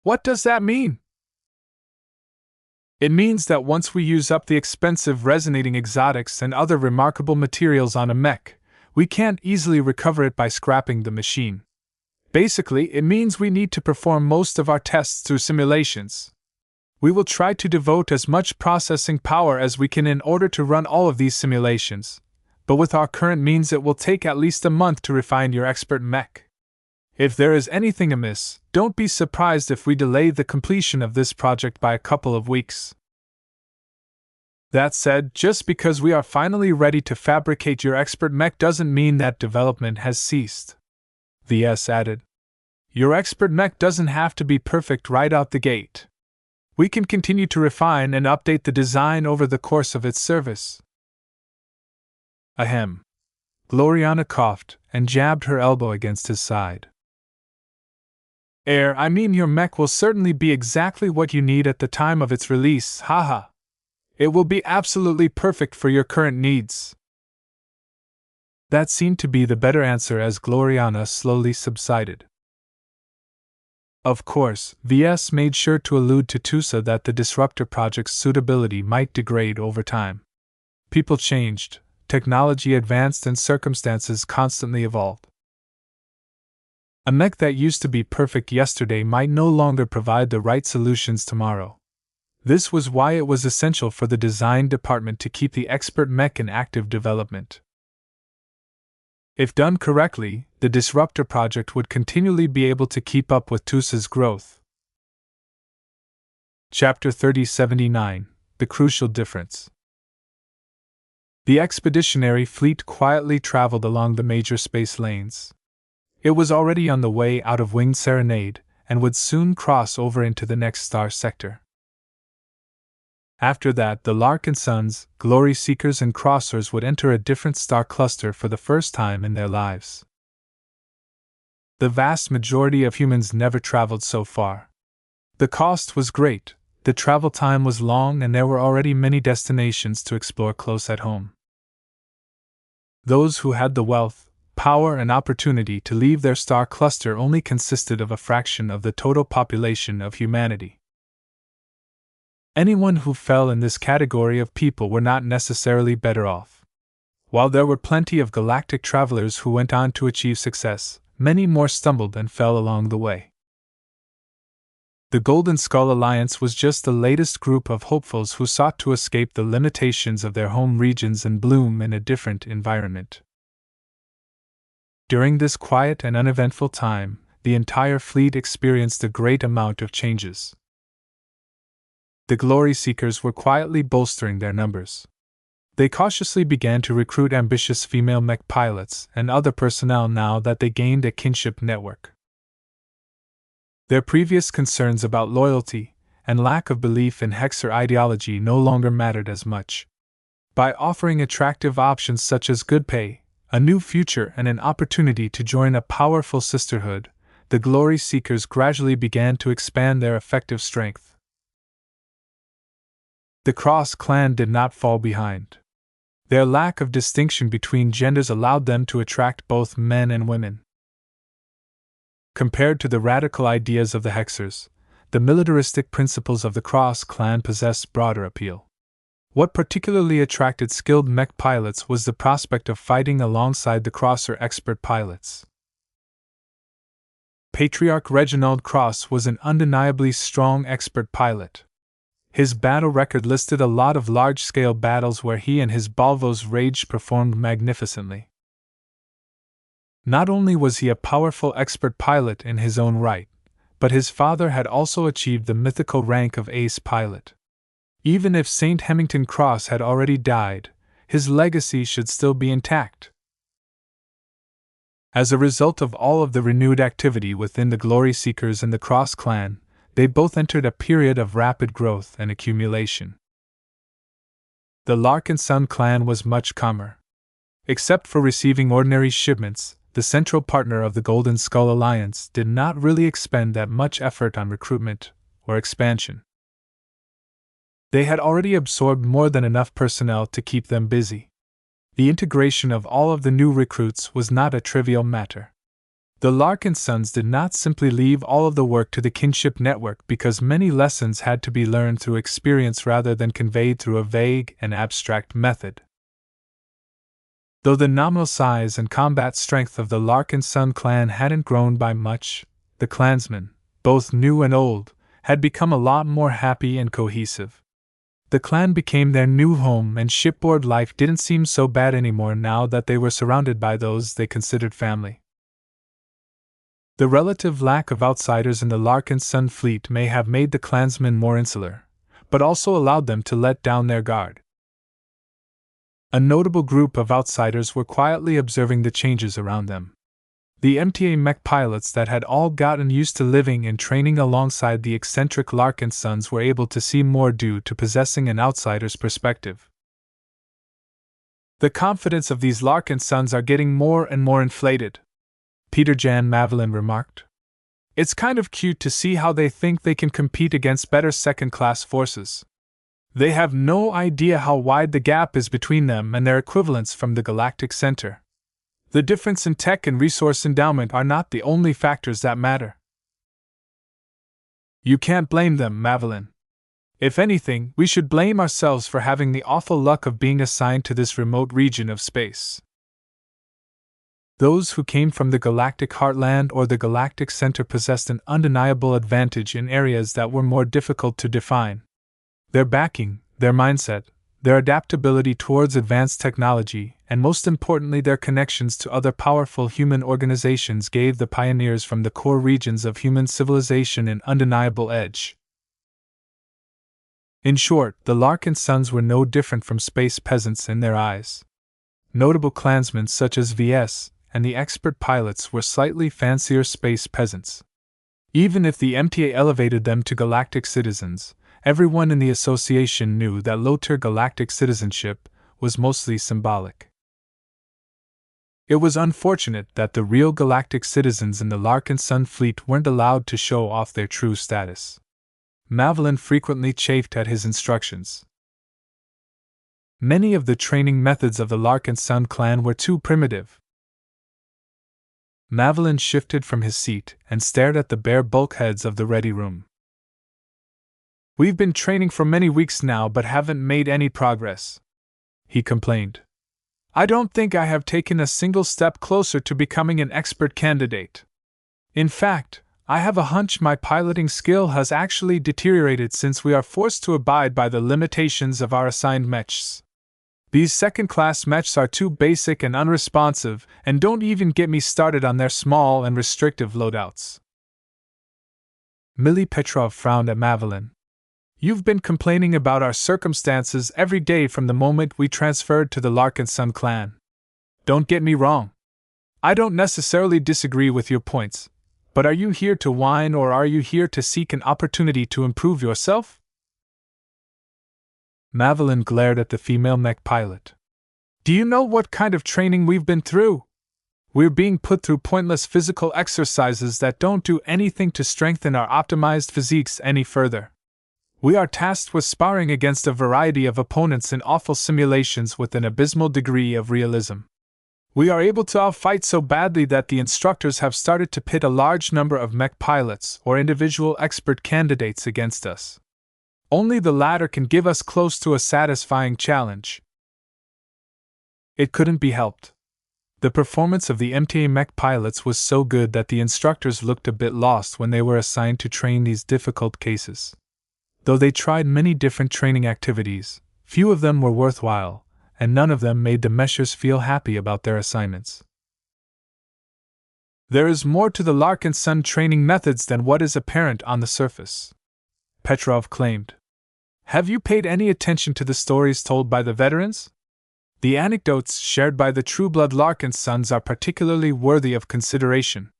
What does that mean? It means that once we use up the expensive resonating exotics and other remarkable materials on a mech, we can't easily recover it by scrapping the machine. Basically, it means we need to perform most of our tests through simulations. We will try to devote as much processing power as we can in order to run all of these simulations, but with our current means it will take at least a month to refine your expert mech. If there is anything amiss, don't be surprised if we delay the completion of this project by a couple of weeks. That said, just because we are finally ready to fabricate your expert mech doesn't mean that development has ceased. Ves added. Your expert mech doesn't have to be perfect right out the gate. We can continue to refine and update the design over the course of its service. Ahem. Gloriana coughed and jabbed her elbow against his side. I mean your mech will certainly be exactly what you need at the time of its release, haha. It will be absolutely perfect for your current needs. That seemed to be the better answer as Gloriana slowly subsided. Of course, Ves made sure to allude to Tusa that the Disruptor project's suitability might degrade over time. People changed, technology advanced, and circumstances constantly evolved. A mech that used to be perfect yesterday might no longer provide the right solutions tomorrow. This was why it was essential for the design department to keep the expert mech in active development. If done correctly, the Disruptor project would continually be able to keep up with Tusa's growth. Chapter 3079 The Crucial Difference. The expeditionary fleet quietly traveled along the major space lanes. It was already on the way out of Winged Serenade, and would soon cross over into the next star sector. After that, the Larkinsons, Glory Seekers, and Crossers would enter a different star cluster for the first time in their lives. the vast majority of humans never traveled so far. The cost was great, the travel time was long, and there were already many destinations to explore close at home. Those who had the wealth, power, and opportunity to leave their star cluster only consisted of a fraction of the total population of humanity. Anyone who fell in this category of people were not necessarily better off. While there were plenty of galactic travelers who went on to achieve success, many more stumbled and fell along the way. The Golden Skull Alliance was just the latest group of hopefuls who sought to escape the limitations of their home regions and bloom in a different environment. During this quiet and uneventful time, the entire fleet experienced a great amount of changes. The glory seekers were quietly bolstering their numbers. They cautiously began to recruit ambitious female mech pilots and other personnel now that they gained a kinship network. Their previous concerns about loyalty and lack of belief in Hexer ideology no longer mattered as much. By offering attractive options such as good pay, a new future, and an opportunity to join a powerful sisterhood, the glory seekers gradually began to expand their effective strength. The Cross clan did not fall behind. Their lack of distinction between genders allowed them to attract both men and women. Compared to the radical ideas of the Hexers, the militaristic principles of the Cross clan possessed broader appeal. What particularly attracted skilled mech pilots was the prospect of fighting alongside the Crosser expert pilots. Patriarch Reginald Cross was an undeniably strong expert pilot. His battle record listed a lot of large-scale battles where he and his Balvos Rage performed magnificently. Not only was he a powerful expert pilot in his own right, but his father had also achieved the mythical rank of ace pilot. Even if St. Hemington Cross had already died, his legacy should still be intact. As a result of all of the renewed activity within the Glory Seekers and the Cross clan, they both entered a period of rapid growth and accumulation. The Larkinson clan was much calmer. Except for receiving ordinary shipments, the central partner of the Golden Skull Alliance did not really expend that much effort on recruitment or expansion. They had already absorbed more than enough personnel to keep them busy. The integration of all of the new recruits was not a trivial matter. The Larkinsons did not simply leave all of the work to the kinship network because many lessons had to be learned through experience rather than conveyed through a vague and abstract method. Though the nominal size and combat strength of the Larkinson clan hadn't grown by much, the clansmen, both new and old, had become a lot more happy and cohesive. The clan became their new home, and shipboard life didn't seem so bad anymore now that they were surrounded by those they considered family. The relative lack of outsiders in the Larkinson fleet may have made the clansmen more insular, but also allowed them to let down their guard. A notable group of outsiders were quietly observing the changes around them. The MTA mech pilots that had all gotten used to living and training alongside the eccentric Larkinsons were able to see more due to possessing an outsider's perspective. The confidence of these Larkinsons are getting more and more inflated, Peter Jan Mavelin remarked. It's kind of cute to see how they think they can compete against better second-class forces. They have no idea how wide the gap is between them and their equivalents from the Galactic Center. The difference in tech and resource endowment are not the only factors that matter. You can't blame them, Mavelin. If anything, we should blame ourselves for having the awful luck of being assigned to this remote region of space. Those who came from the Galactic Heartland or the Galactic Center possessed an undeniable advantage in areas that were more difficult to define. Their backing, their mindset, their adaptability towards advanced technology, and most importantly their connections to other powerful human organizations gave the pioneers from the core regions of human civilization an undeniable edge. In short, the Larkinsons were no different from space peasants in their eyes. Notable clansmen such as Ves and the expert pilots were slightly fancier space peasants. Even if the MTA elevated them to galactic citizens, everyone in the association knew that low-tier galactic citizenship was mostly symbolic. It was unfortunate that the real galactic citizens in the Larkinson fleet weren't allowed to show off their true status. Mavelin frequently chafed at his instructions. Many of the training methods of the Larkinson clan were too primitive. Mavelin shifted from his seat and stared at the bare bulkheads of the ready room. "We've been training for many weeks now but haven't made any progress," he complained. "I don't think I have taken a single step closer to becoming an expert candidate. In fact, I have a hunch my piloting skill has actually deteriorated since we are forced to abide by the limitations of our assigned mechs. These second-class mechs are too basic and unresponsive, and don't even get me started on their small and restrictive loadouts." Millie Petrov frowned at Mavelin. "You've been complaining about our circumstances every day from the moment we transferred to the Larkinson clan. Don't get me wrong. I don't necessarily disagree with your points, but are you here to whine or are you here to seek an opportunity to improve yourself?" Mavelin glared at the female mech pilot. "Do you know what kind of training we've been through? We're being put through pointless physical exercises that don't do anything to strengthen our optimized physiques any further. We are tasked with sparring against a variety of opponents in awful simulations with an abysmal degree of realism. We are able to outfight so badly that the instructors have started to pit a large number of mech pilots or individual expert candidates against us. Only the latter can give us close to a satisfying challenge." It couldn't be helped. The performance of the MTA mech pilots was so good that the instructors looked a bit lost when they were assigned to train these difficult cases. Though they tried many different training activities, few of them were worthwhile, and none of them made the meshers feel happy about their assignments. "There is more to the Larkinson training methods than what is apparent on the surface," Petrov claimed. "Have you paid any attention to the stories told by the veterans? The anecdotes shared by the true-blood Larkinsons are particularly worthy of consideration.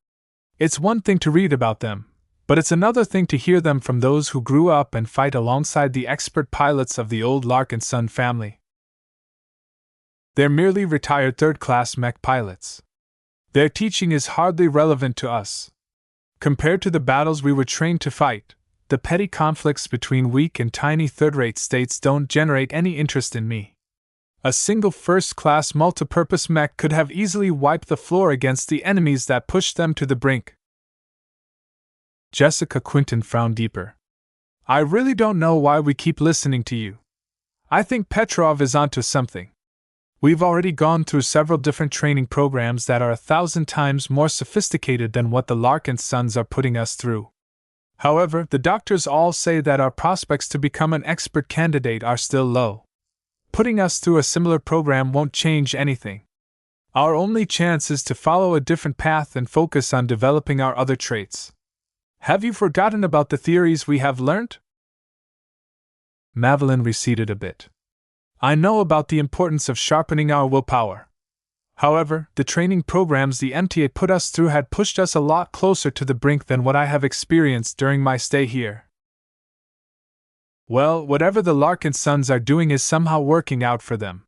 It's one thing to read about them, but it's another thing to hear them from those who grew up and fight alongside the expert pilots of the old Larkinson family. They're merely retired third-class mech pilots. Their teaching is hardly relevant to us. Compared to the battles we were trained to fight, the petty conflicts between weak and tiny third-rate states don't generate any interest in me. A single first-class multipurpose mech could have easily wiped the floor against the enemies that pushed them to the brink." Jessica Quinton frowned deeper. "I really don't know why we keep listening to you. I think Petrov is onto something. We've already gone through several different training programs that are 1,000 times more sophisticated than what the Larkinsons are putting us through. However, the doctors all say that our prospects to become an expert candidate are still low. Putting us through a similar program won't change anything. Our only chance is to follow a different path and focus on developing our other traits. Have you forgotten about the theories we have learned?" Mavelin receded a bit. "I know about the importance of sharpening our willpower. However, the training programs the MTA put us through had pushed us a lot closer to the brink than what I have experienced during my stay here." "Well, whatever the Larkinsons are doing is somehow working out for them.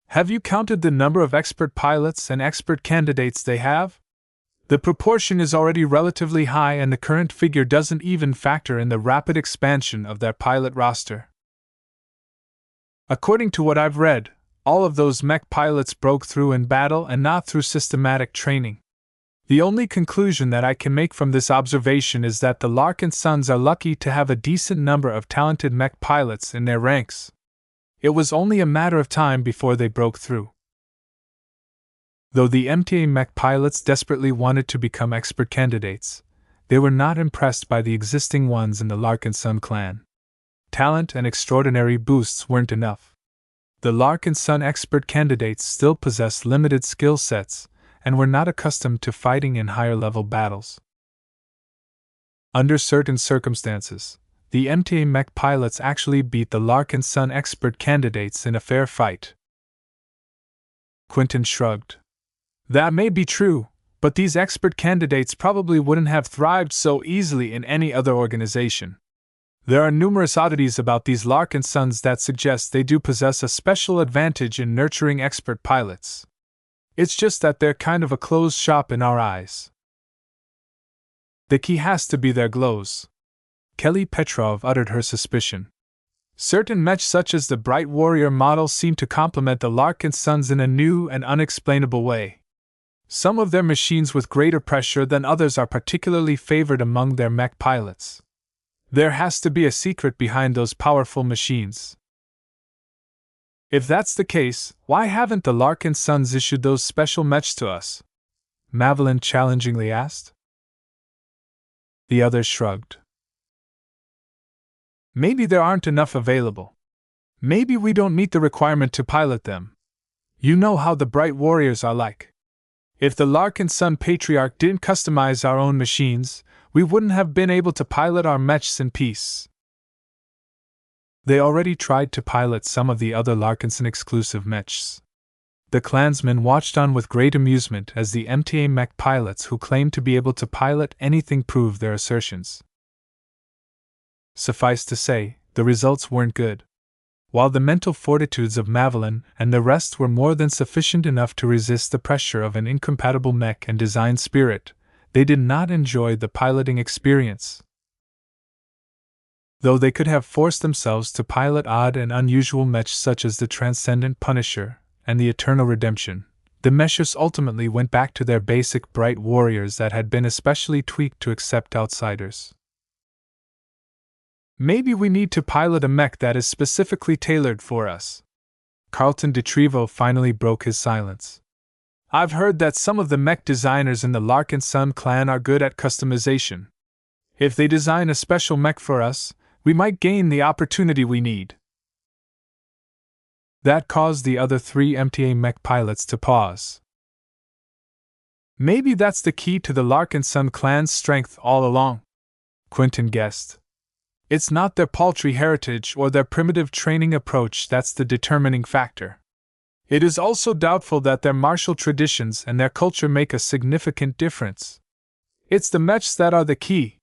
Have you counted the number of expert pilots and expert candidates they have? The proportion is already relatively high, and the current figure doesn't even factor in the rapid expansion of their pilot roster. According to what I've read, all of those mech pilots broke through in battle and not through systematic training. The only conclusion that I can make from this observation is that the Larkinsons are lucky to have a decent number of talented mech pilots in their ranks. It was only a matter of time before they broke through." Though the MTA mech pilots desperately wanted to become expert candidates, they were not impressed by the existing ones in the Larkinson clan. Talent and extraordinary boosts weren't enough. The Larkinson expert candidates still possessed limited skill sets and were not accustomed to fighting in higher-level battles. Under certain circumstances, the MTA mech pilots actually beat the Larkinson expert candidates in a fair fight. Quinton shrugged. "That may be true, but these expert candidates probably wouldn't have thrived so easily in any other organization. There are numerous oddities about these Larkinsons that suggest they do possess a special advantage in nurturing expert pilots. It's just that they're kind of a closed shop in our eyes. The key has to be their glows. Kelly Petrov uttered her suspicion. Certain mechs such as the Bright Warrior model seem to complement the Larkinsons in a new and unexplainable way. Some of their machines with greater pressure than others are particularly favored among their mech pilots. There has to be a secret behind those powerful machines. If that's the case, why haven't the Larkinsons issued those special mechs to us? Mavelin challengingly asked. The others shrugged. Maybe there aren't enough available. Maybe we don't meet the requirement to pilot them. You know how the Bright Warriors are like. If the Larkinson Patriarch didn't customize our own machines, we wouldn't have been able to pilot our mechs in peace. They already tried to pilot some of the other Larkinson-exclusive mechs. The clansmen watched on with great amusement as the MTA mech pilots who claimed to be able to pilot anything proved their assertions. Suffice to say, the results weren't good. While the mental fortitudes of Mavelin and the rest were more than sufficient enough to resist the pressure of an incompatible mech and design spirit, they did not enjoy the piloting experience. Though they could have forced themselves to pilot odd and unusual mechs such as the Transcendent Punisher and the Eternal Redemption, the mechers ultimately went back to their basic Bright Warriors that had been especially tweaked to accept outsiders. Maybe we need to pilot a mech that is specifically tailored for us. Carlton de Trevo finally broke his silence. I've heard that some of the mech designers in the Larkinson clan are good at customization. If they design a special mech for us, we might gain the opportunity we need. That caused the other three MTA mech pilots to pause. Maybe that's the key to the Larkinson clan's strength all along, Quentin guessed. It's not their paltry heritage or their primitive training approach that's the determining factor. It is also doubtful that their martial traditions and their culture make a significant difference. It's the mechs that are the key.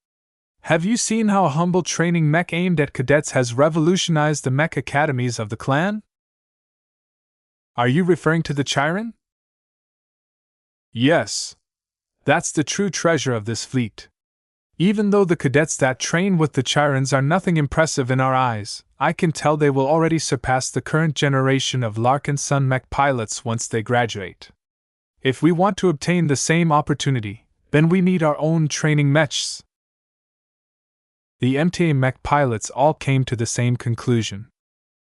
Have you seen how a humble training mech aimed at cadets has revolutionized the mech academies of the clan? Are you referring to the Chiron? Yes. That's the true treasure of this fleet. Even though the cadets that train with the Chirons are nothing impressive in our eyes, I can tell they will already surpass the current generation of Larkinson mech pilots once they graduate. If we want to obtain the same opportunity, then we need our own training mechs. The MTA mech pilots all came to the same conclusion.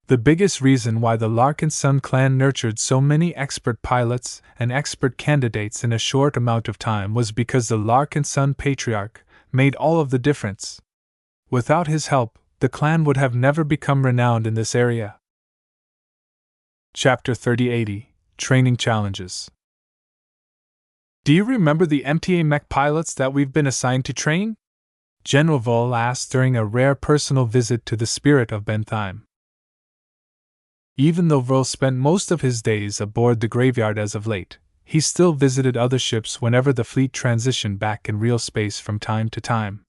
The biggest reason why the Larkinson clan nurtured so many expert pilots and expert candidates in a short amount of time was because the Larkinson Patriarch made all of the difference. Without his help, the clan would have never become renowned in this area. Chapter 3080 Training Challenges. Do you remember the MTA mech pilots that we've been assigned to train? General Vol asked during a rare personal visit to the Spirit of Bentheim. Even though Vol spent most of his days aboard the graveyard as of late, he still visited other ships whenever the fleet transitioned back in real space from time to time.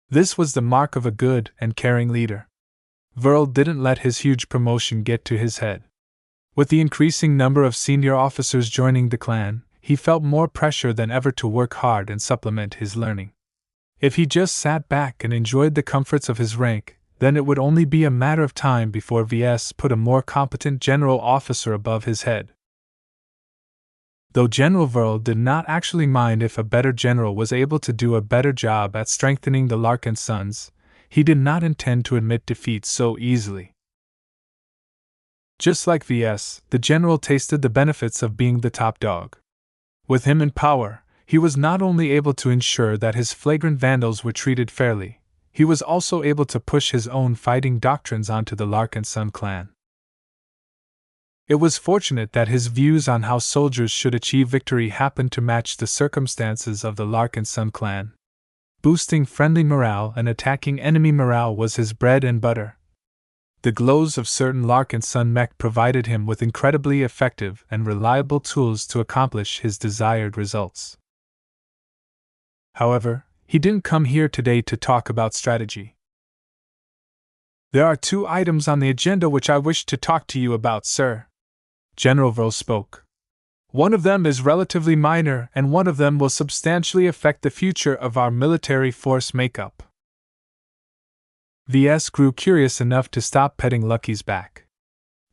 This was the mark of a good and caring leader. Verl didn't let his huge promotion get to his head. With the increasing number of senior officers joining the clan, he felt more pressure than ever to work hard and supplement his learning. If he just sat back and enjoyed the comforts of his rank, then it would only be a matter of time before Ves put a more competent general officer above his head. Though General Verl did not actually mind if a better general was able to do a better job at strengthening the Larkinsons, he did not intend to admit defeat so easily. Just like Ves, the general tasted the benefits of being the top dog. With him in power, he was not only able to ensure that his flagrant vandals were treated fairly, he was also able to push his own fighting doctrines onto the Larkinson clan. It was fortunate that his views on how soldiers should achieve victory happened to match the circumstances of the Larkinson clan. Boosting friendly morale and attacking enemy morale was his bread and butter. The glows of certain Larkinson mech provided him with incredibly effective and reliable tools to accomplish his desired results. However, he didn't come here today to talk about strategy. There are 2 items on the agenda which I wish to talk to you about, sir. General Ves spoke. One of them is relatively minor, and one of them will substantially affect the future of our military force makeup. Ves grew curious enough to stop petting Lucky's back.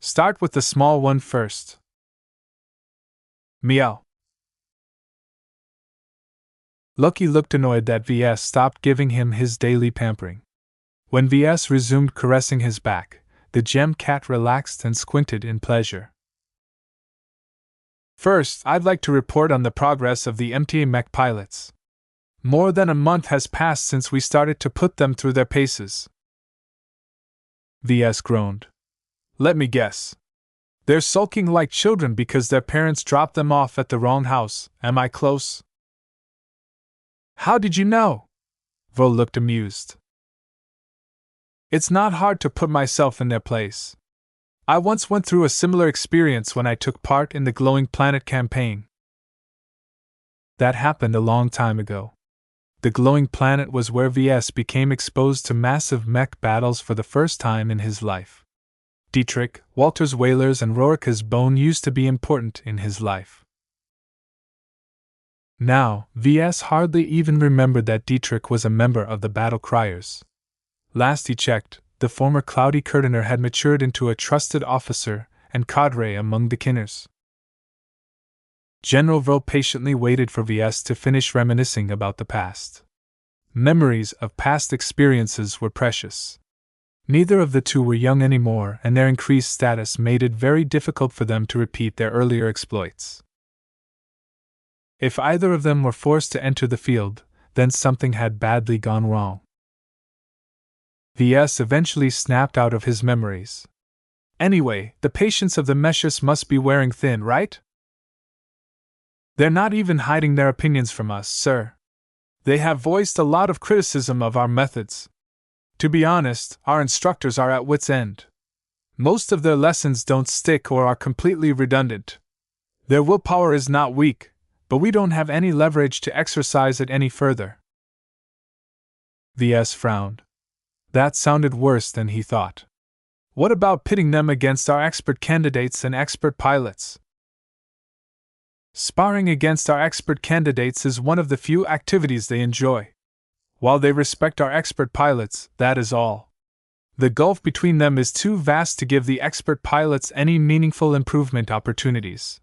Start with the small one first. Meow. Lucky looked annoyed that Ves stopped giving him his daily pampering. When Ves resumed caressing his back, the gem cat relaxed and squinted in pleasure. First, I'd like to report on the progress of the MTA mech pilots. More than a month has passed since we started to put them through their paces. Ves groaned. Let me guess. They're sulking like children because their parents dropped them off at the wrong house. Am I close? How did you know? Vo looked amused. It's not hard to put myself in their place. I once went through a similar experience when I took part in the Glowing Planet campaign. That happened a long time ago. The Glowing Planet was where Ves became exposed to massive mech battles for the first time in his life. Dietrich, Walter's Whalers, and Rorica's Bone used to be important in his life. Now, Ves hardly even remembered that Dietrich was a member of the Battle Criers. Last he checked, the former Cloudy Curtainer had matured into a trusted officer and cadre among the Kinners. General Vo patiently waited for Ves to finish reminiscing about the past. Memories of past experiences were precious. Neither of the two were young anymore, and their increased status made it very difficult for them to repeat their earlier exploits. If either of them were forced to enter the field, then something had badly gone wrong. Ves eventually snapped out of his memories. Anyway, the patience of the Meshers must be wearing thin, right? They're not even hiding their opinions from us, sir. They have voiced a lot of criticism of our methods. To be honest, our instructors are at wit's end. Most of their lessons don't stick or are completely redundant. Their willpower is not weak, but we don't have any leverage to exercise it any further. Ves frowned. That sounded worse than he thought. What about pitting them against our expert candidates and expert pilots? Sparring against our expert candidates is one of the few activities they enjoy. While they respect our expert pilots, that is all. The gulf between them is too vast to give the expert pilots any meaningful improvement opportunities.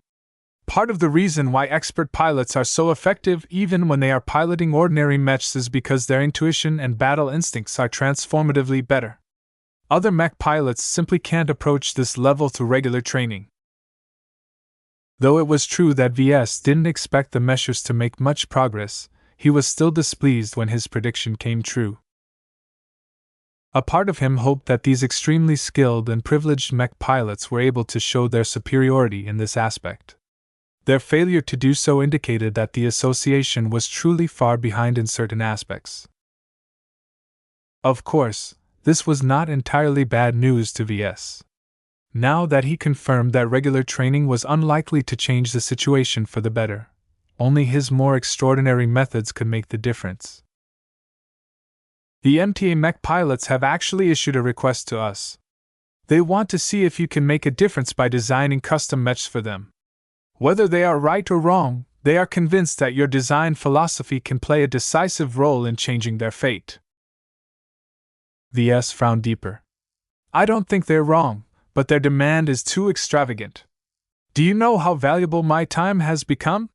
Part of the reason why expert pilots are so effective even when they are piloting ordinary mechs is because their intuition and battle instincts are transformatively better. Other mech pilots simply can't approach this level through regular training. Though it was true that Ves didn't expect the Meshers to make much progress, he was still displeased when his prediction came true. A part of him hoped that these extremely skilled and privileged mech pilots were able to show their superiority in this aspect. Their failure to do so indicated that the association was truly far behind in certain aspects. Of course, this was not entirely bad news to Ves. Now that he confirmed that regular training was unlikely to change the situation for the better, only his more extraordinary methods could make the difference. The MTA mech pilots have actually issued a request to us. They want to see if you can make a difference by designing custom mechs for them. Whether they are right or wrong, they are convinced that your design philosophy can play a decisive role in changing their fate. Ves frowned deeper. I don't think they're wrong, but their demand is too extravagant. Do you know how valuable my time has become?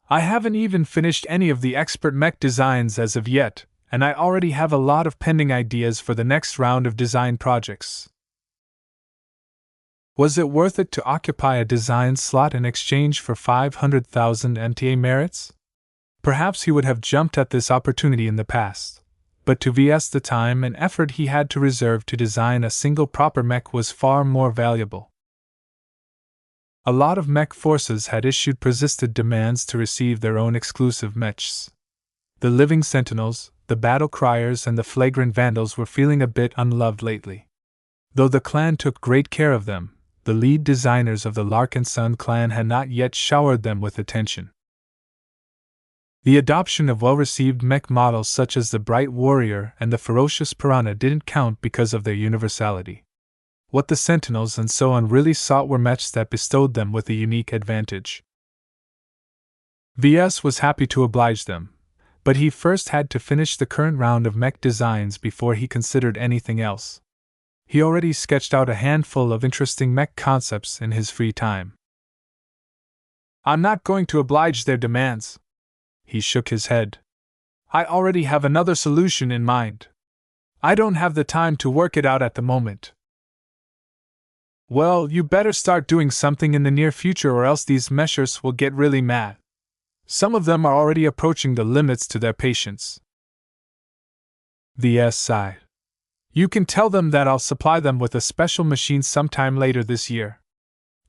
I haven't even finished any of the expert mech designs as of yet, and I already have a lot of pending ideas for the next round of design projects. Was it worth it to occupy a design slot in exchange for 500,000 MTA merits? Perhaps he would have jumped at this opportunity in the past, but to Ves the time and effort he had to reserve to design a single proper mech was far more valuable. A lot of mech forces had issued persistent demands to receive their own exclusive mechs. The Living Sentinels, the Battle Criers, and the Flagrant Vandals were feeling a bit unloved lately. Though the clan took great care of them, the lead designers of the Larkinson clan had not yet showered them with attention. The adoption of well-received mech models such as the Bright Warrior and the Ferocious Piranha didn't count because of their universality. What the Sentinels and so on really sought were mechs that bestowed them with a unique advantage. VS was happy to oblige them, but he first had to finish the current round of mech designs before he considered anything else. He already sketched out a handful of interesting mech concepts in his free time. I'm not going to oblige their demands. He shook his head. I already have another solution in mind. I don't have the time to work it out at the moment. Well, you better start doing something in the near future or else these meshers will get really mad. Some of them are already approaching the limits to their patience. VS sighed. You can tell them that I'll supply them with a special machine sometime later this year.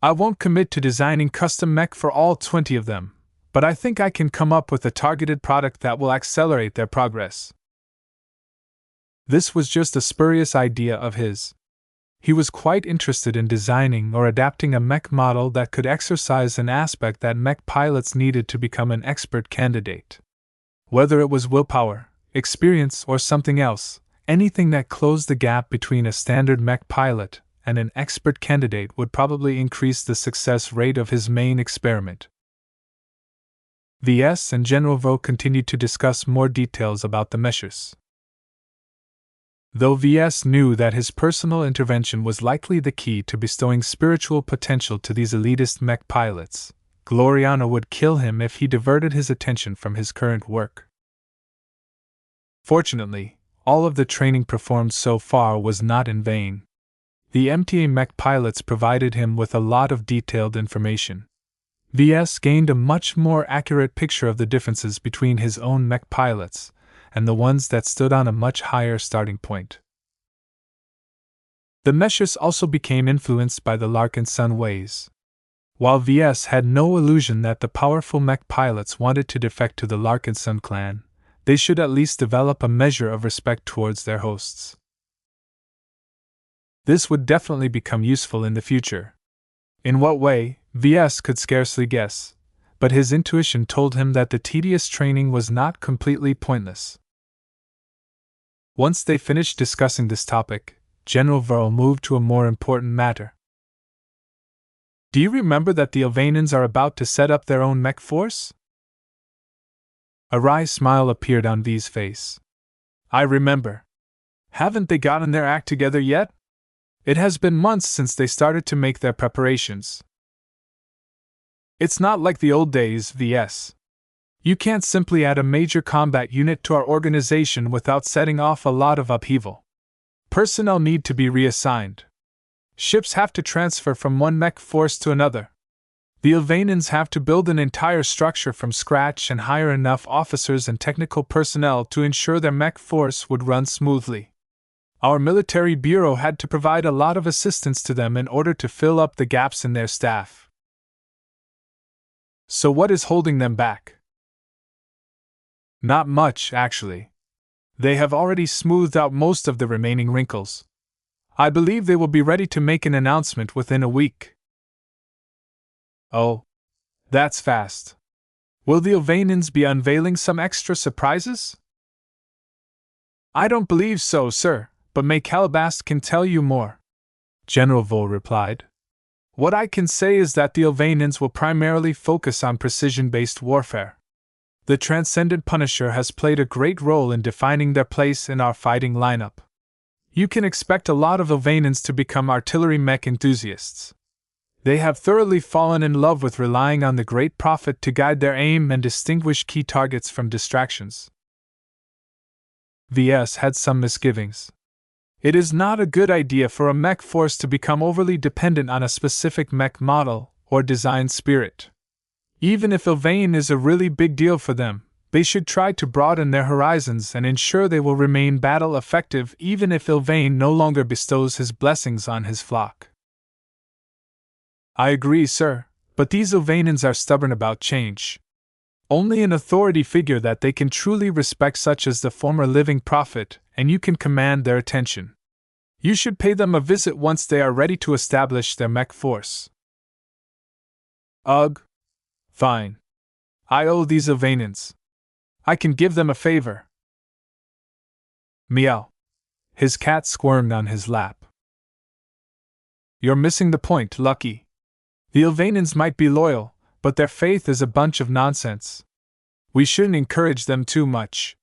I won't commit to designing custom mech for all 20 of them, but I think I can come up with a targeted product that will accelerate their progress. This was just a spurious idea of his. He was quite interested in designing or adapting a mech model that could exercise an aspect that mech pilots needed to become an expert candidate. Whether it was willpower, experience, or something else, anything that closed the gap between a standard mech pilot and an expert candidate would probably increase the success rate of his main experiment. VS and General Vo continued to discuss more details about the meshers. Though VS knew that his personal intervention was likely the key to bestowing spiritual potential to these elitist mech pilots, Gloriana would kill him if he diverted his attention from his current work. Fortunately, all of the training performed so far was not in vain. The MTA mech pilots provided him with a lot of detailed information. VS gained a much more accurate picture of the differences between his own mech pilots and the ones that stood on a much higher starting point. The meshers also became influenced by the Larkinson ways. While VS had no illusion that the powerful mech pilots wanted to defect to the Larkinson clan, they should at least develop a measure of respect towards their hosts. This would definitely become useful in the future. In what way, VS could scarcely guess, but his intuition told him that the tedious training was not completely pointless. Once they finished discussing this topic, General Verl moved to a more important matter. Do you remember that the Ilvanans are about to set up their own mech force? A wry smile appeared on V's face. I remember. Haven't they gotten their act together yet? It has been months since they started to make their preparations. It's not like the old days, VS. You can't simply add a major combat unit to our organization without setting off a lot of upheaval. Personnel need to be reassigned. Ships have to transfer from one mech force to another. The Ilvanans have to build an entire structure from scratch and hire enough officers and technical personnel to ensure their mech force would run smoothly. Our military bureau had to provide a lot of assistance to them in order to fill up the gaps in their staff. So what is holding them back? Not much, actually. They have already smoothed out most of the remaining wrinkles. I believe they will be ready to make an announcement within a week. Oh, that's fast. Will the Ilvanans be unveiling some extra surprises? I don't believe so, sir, but May Calabast can tell you more. General Vo replied. What I can say is that the Ilvanans will primarily focus on precision-based warfare. The Transcendent Punisher has played a great role in defining their place in our fighting lineup. You can expect a lot of Ilvanans to become artillery mech enthusiasts. They have thoroughly fallen in love with relying on the Great Prophet to guide their aim and distinguish key targets from distractions. VS had some misgivings. It is not a good idea for a mech force to become overly dependent on a specific mech model or design spirit. Even if Ilvain is a really big deal for them, they should try to broaden their horizons and ensure they will remain battle effective even if Ilvain no longer bestows his blessings on his flock. I agree, sir, but these Ilvanans are stubborn about change. Only an authority figure that they can truly respect, such as the former living prophet, and you can command their attention. You should pay them a visit once they are ready to establish their mech force. Ugh. Fine. I owe these Ilvanans. I can give them a favor. Meow. His cat squirmed on his lap. You're missing the point, Lucky. The Ilvanans might be loyal, but their faith is a bunch of nonsense. We shouldn't encourage them too much.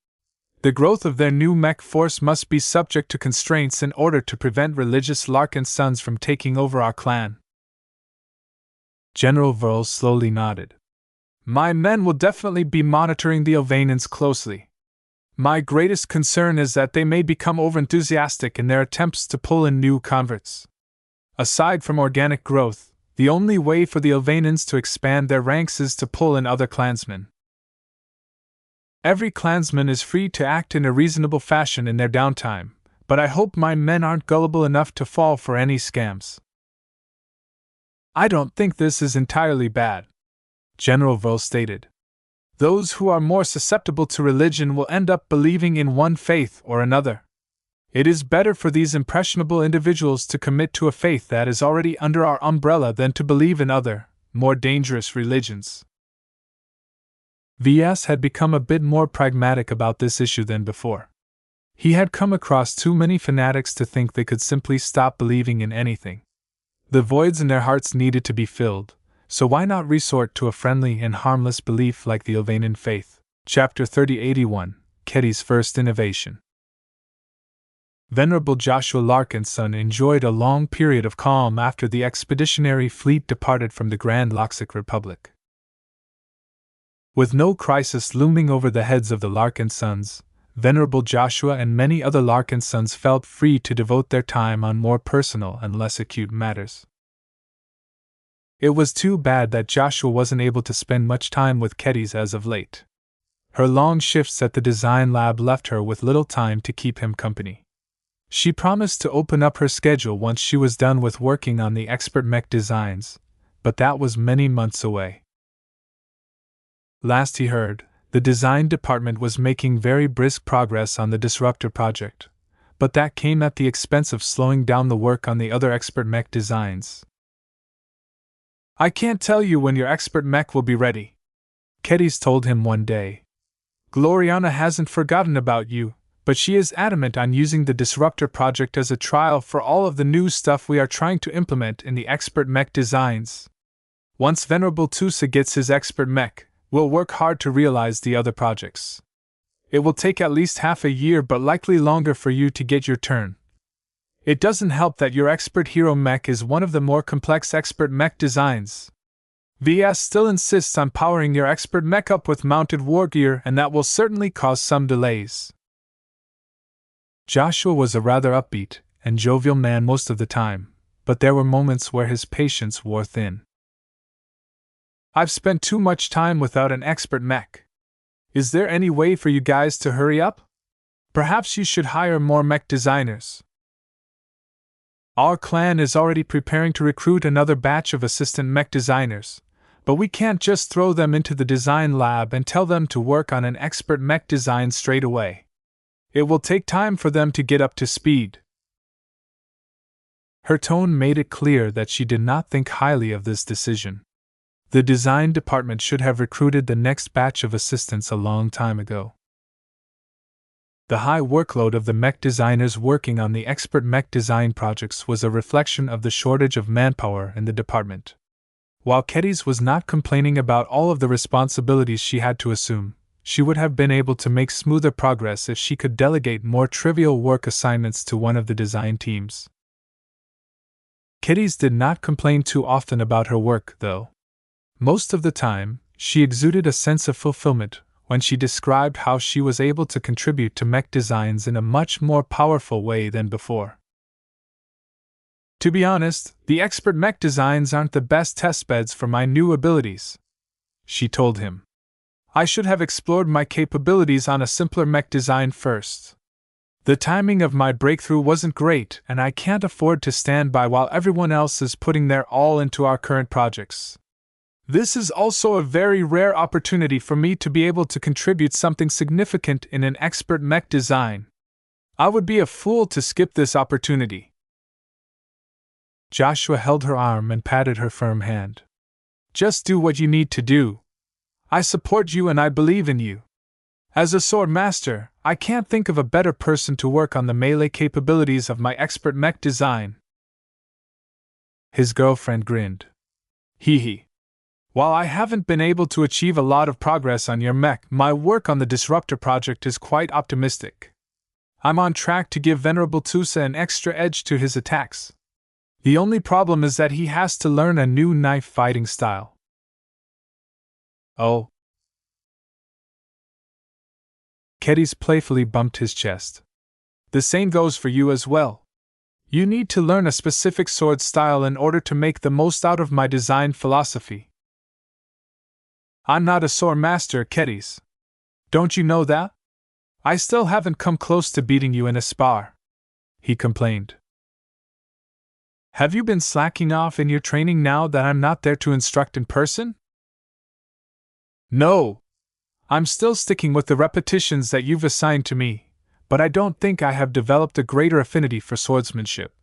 The growth of their new mech force must be subject to constraints in order to prevent religious Larkinsons from taking over our clan. General Verl slowly nodded. My men will definitely be monitoring the Ilvanans closely. My greatest concern is that they may become overenthusiastic in their attempts to pull in new converts. Aside from organic growth, the only way for the Ilvanans to expand their ranks is to pull in other clansmen. Every clansman is free to act in a reasonable fashion in their downtime, but I hope my men aren't gullible enough to fall for any scams. I don't think this is entirely bad, General Verl stated. Those who are more susceptible to religion will end up believing in one faith or another. It is better for these impressionable individuals to commit to a faith that is already under our umbrella than to believe in other, more dangerous religions. Ves had become a bit more pragmatic about this issue than before. He had come across too many fanatics to think they could simply stop believing in anything. The voids in their hearts needed to be filled, so why not resort to a friendly and harmless belief like the Ilvanan faith? Chapter 3081, Ketty's First Innovation. Venerable Joshua Larkinson enjoyed a long period of calm after the expeditionary fleet departed from the Grand Loxic Republic. With no crisis looming over the heads of the Larkinsons, Venerable Joshua and many other Larkinsons felt free to devote their time on more personal and less acute matters. It was too bad that Joshua wasn't able to spend much time with Ketty's as of late. Her long shifts at the design lab left her with little time to keep him company. She promised to open up her schedule once she was done with working on the expert mech designs, but that was many months away. Last he heard, the design department was making very brisk progress on the Disruptor project, but that came at the expense of slowing down the work on the other expert mech designs. I can't tell you when your expert mech will be ready, Ketty's told him one day. Gloriana hasn't forgotten about you, but she is adamant on using the Disruptor project as a trial for all of the new stuff we are trying to implement in the expert mech designs. Once Venerable Tusa gets his expert mech, we'll work hard to realize the other projects. It will take at least half a year but likely longer for you to get your turn. It doesn't help that your expert hero mech is one of the more complex expert mech designs. Ves still insists on powering your expert mech up with mounted war gear, and that will certainly cause some delays. Joshua was a rather upbeat and jovial man most of the time, but there were moments where his patience wore thin. I've spent too much time without an expert mech. Is there any way for you guys to hurry up? Perhaps you should hire more mech designers. Our clan is already preparing to recruit another batch of assistant mech designers, but we can't just throw them into the design lab and tell them to work on an expert mech design straight away. It will take time for them to get up to speed. Her tone made it clear that she did not think highly of this decision. The design department should have recruited the next batch of assistants a long time ago. The high workload of the mech designers working on the expert mech design projects was a reflection of the shortage of manpower in the department. While Ketty's was not complaining about all of the responsibilities she had to assume, she would have been able to make smoother progress if she could delegate more trivial work assignments to one of the design teams. Ketty's did not complain too often about her work, though. Most of the time, she exuded a sense of fulfillment when she described how she was able to contribute to mech designs in a much more powerful way than before. To be honest, the expert mech designs aren't the best testbeds for my new abilities, she told him. I should have explored my capabilities on a simpler mech design first. The timing of my breakthrough wasn't great, and I can't afford to stand by while everyone else is putting their all into our current projects. This is also a very rare opportunity for me to be able to contribute something significant in an expert mech design. I would be a fool to skip this opportunity. Joshua held her arm and patted her firm hand. Just do what you need to do. I support you and I believe in you. As a sword master, I can't think of a better person to work on the melee capabilities of my expert mech design. His girlfriend grinned. Hee hee. While I haven't been able to achieve a lot of progress on your mech, my work on the Disruptor project is quite optimistic. I'm on track to give Venerable Tusa an extra edge to his attacks. The only problem is that he has to learn a new knife fighting style. Oh. Kedis playfully bumped his chest. The same goes for you as well. You need to learn a specific sword style in order to make the most out of my design philosophy. I'm not a sword master, Kedis. Don't you know that? I still haven't come close to beating you in a spar, he complained. Have you been slacking off in your training now that I'm not there to instruct in person? No. I'm still sticking with the repetitions that you've assigned to me, but I don't think I have developed a greater affinity for swordsmanship.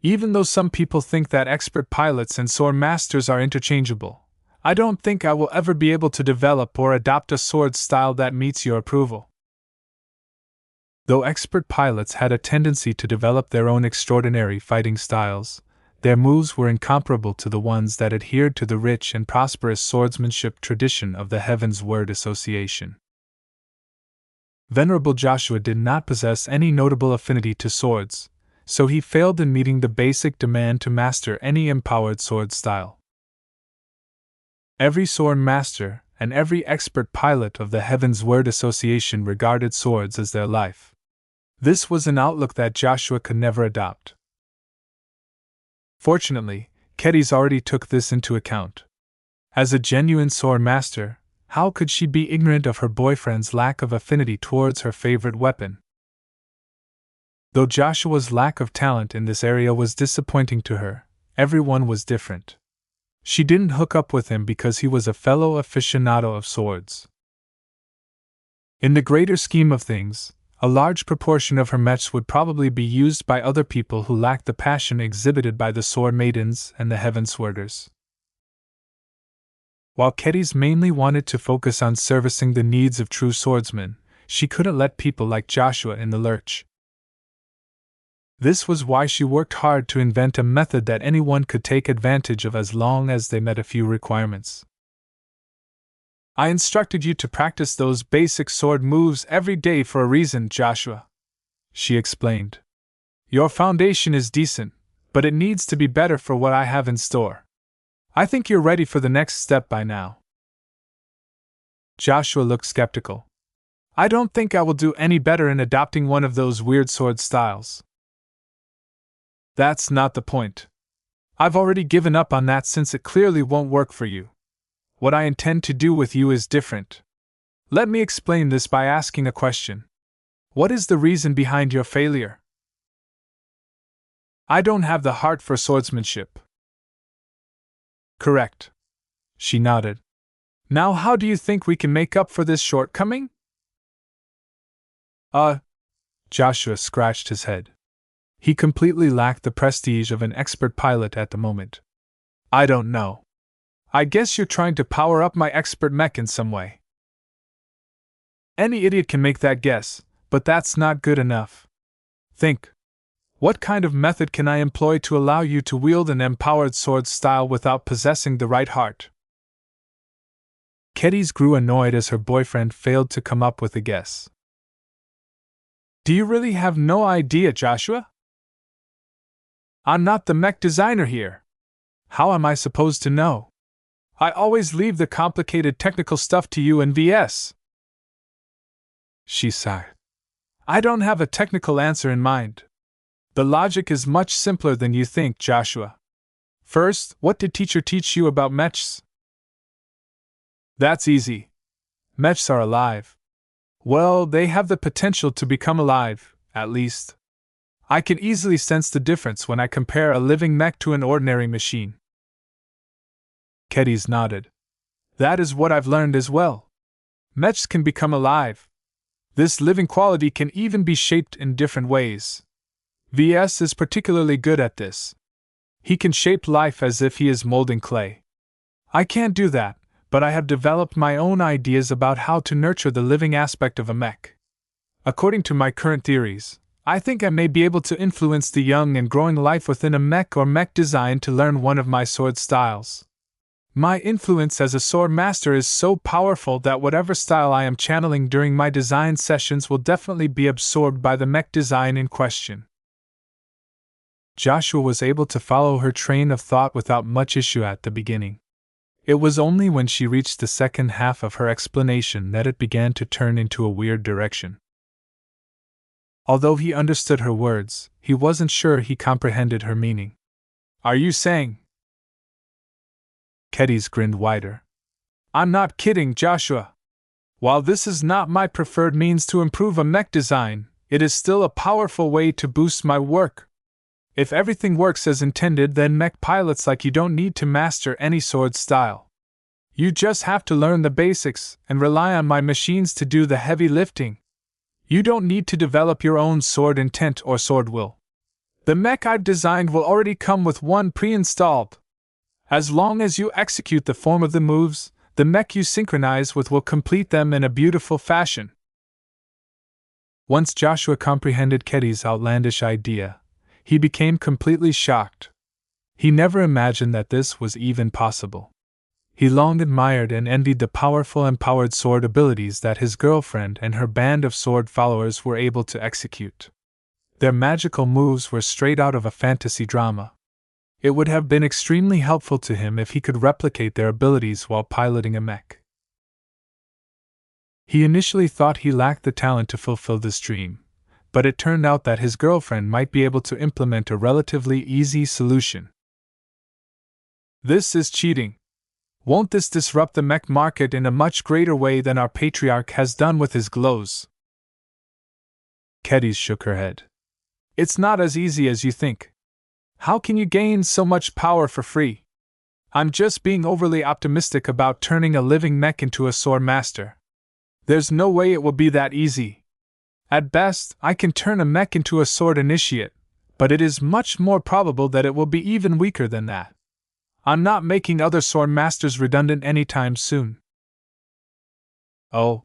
Even though some people think that expert pilots and sword masters are interchangeable, I don't think I will ever be able to develop or adopt a sword style that meets your approval. Though expert pilots had a tendency to develop their own extraordinary fighting styles, their moves were incomparable to the ones that adhered to the rich and prosperous swordsmanship tradition of the Heaven's Word Association. Venerable Joshua did not possess any notable affinity to swords, so he failed in meeting the basic demand to master any empowered sword style. Every sword master and every expert pilot of the Heaven's Word Association regarded swords as their life. This was an outlook that Joshua could never adopt. Fortunately, Kedis already took this into account. As a genuine sword master, how could she be ignorant of her boyfriend's lack of affinity towards her favorite weapon? Though Joshua's lack of talent in this area was disappointing to her, everyone was different. She didn't hook up with him because he was a fellow aficionado of swords. In the greater scheme of things, a large proportion of her mechs would probably be used by other people who lacked the passion exhibited by the sword maidens and the Heavensworders. While Kedis mainly wanted to focus on servicing the needs of true swordsmen, she couldn't let people like Joshua in the lurch. This was why she worked hard to invent a method that anyone could take advantage of as long as they met a few requirements. I instructed you to practice those basic sword moves every day for a reason, Joshua, she explained. Your foundation is decent, but it needs to be better for what I have in store. I think you're ready for the next step by now. Joshua looked skeptical. I don't think I will do any better in adopting one of those weird sword styles. That's not the point. I've already given up on that since it clearly won't work for you. What I intend to do with you is different. Let me explain this by asking a question. What is the reason behind your failure? I don't have the heart for swordsmanship. Correct. She nodded. Now how do you think we can make up for this shortcoming? Joshua scratched his head. He completely lacked the prestige of an expert pilot at the moment. I don't know. I guess you're trying to power up my expert mech in some way. Any idiot can make that guess, but that's not good enough. Think. What kind of method can I employ to allow you to wield an empowered sword style without possessing the right heart? Kedis grew annoyed as her boyfriend failed to come up with a guess. Do you really have no idea, Joshua? I'm not the mech designer here. How am I supposed to know? I always leave the complicated technical stuff to you and Ves. She sighed. I don't have a technical answer in mind. The logic is much simpler than you think, Joshua. First, what did teacher teach you about mechs? That's easy. Mechs are alive. Well, they have the potential to become alive, at least. I can easily sense the difference when I compare a living mech to an ordinary machine. Kedis nodded. That is what I've learned as well. Mechs can become alive. This living quality can even be shaped in different ways. Ves is particularly good at this. He can shape life as if he is molding clay. I can't do that, but I have developed my own ideas about how to nurture the living aspect of a mech. According to my current theories, I think I may be able to influence the young and growing life within a mech or mech design to learn one of my sword styles. My influence as a sword master is so powerful that whatever style I am channeling during my design sessions will definitely be absorbed by the mech design in question. Joshua was able to follow her train of thought without much issue at the beginning. It was only when she reached the second half of her explanation that it began to turn into a weird direction. Although he understood her words, he wasn't sure he comprehended her meaning. Are you saying? Kedis grinned wider. I'm not kidding, Joshua. While this is not my preferred means to improve a mech design, it is still a powerful way to boost my work. If everything works as intended, then mech pilots like you don't need to master any sword style. You just have to learn the basics and rely on my machines to do the heavy lifting. You don't need to develop your own sword intent or sword will. The mech I've designed will already come with one pre-installed. As long as you execute the form of the moves, the mech you synchronize with will complete them in a beautiful fashion. Once Joshua comprehended Kedis' outlandish idea, he became completely shocked. He never imagined that this was even possible. He long admired and envied the powerful empowered sword abilities that his girlfriend and her band of sword followers were able to execute. Their magical moves were straight out of a fantasy drama. It would have been extremely helpful to him if he could replicate their abilities while piloting a mech. He initially thought he lacked the talent to fulfill this dream, but it turned out that his girlfriend might be able to implement a relatively easy solution. This is cheating. Won't this disrupt the mech market in a much greater way than our patriarch has done with his glows? Kedis shook her head. It's not as easy as you think. How can you gain so much power for free? I'm just being overly optimistic about turning a living mech into a sword master. There's no way it will be that easy. At best, I can turn a mech into a sword initiate, but it is much more probable that it will be even weaker than that. I'm not making other sword masters redundant anytime soon. Oh,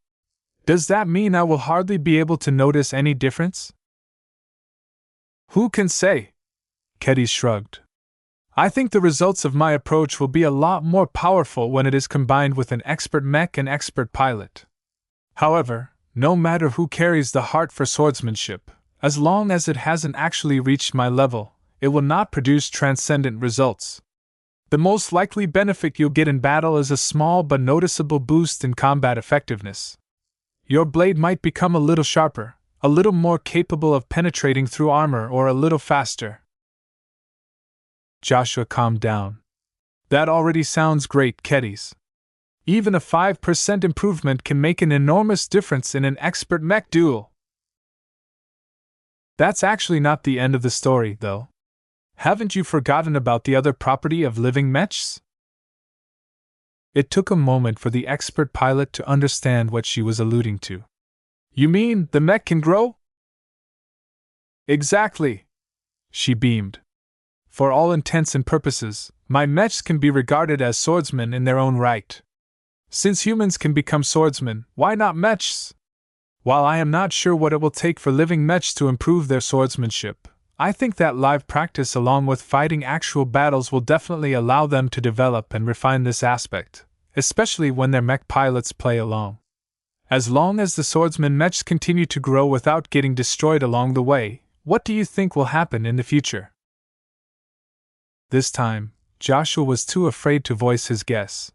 does that mean I will hardly be able to notice any difference? Who can say? Kedis shrugged. I think the results of my approach will be a lot more powerful when it is combined with an expert mech and expert pilot. However, no matter who carries the heart for swordsmanship, as long as it hasn't actually reached my level, it will not produce transcendent results. The most likely benefit you'll get in battle is a small but noticeable boost in combat effectiveness. Your blade might become a little sharper, a little more capable of penetrating through armor, or a little faster. Joshua calmed down. That already sounds great, Kedis. Even a 5% improvement can make an enormous difference in an expert mech duel. That's actually not the end of the story, though. Haven't you forgotten about the other property of living mechs? It took a moment for the expert pilot to understand what she was alluding to. You mean the mech can grow? Exactly. She beamed. For all intents and purposes, my mechs can be regarded as swordsmen in their own right. Since humans can become swordsmen, why not mechs? While I am not sure what it will take for living mechs to improve their swordsmanship, I think that live practice along with fighting actual battles will definitely allow them to develop and refine this aspect, especially when their mech pilots play along. As long as the swordsman mechs continue to grow without getting destroyed along the way, what do you think will happen in the future? This time, Joshua was too afraid to voice his guess.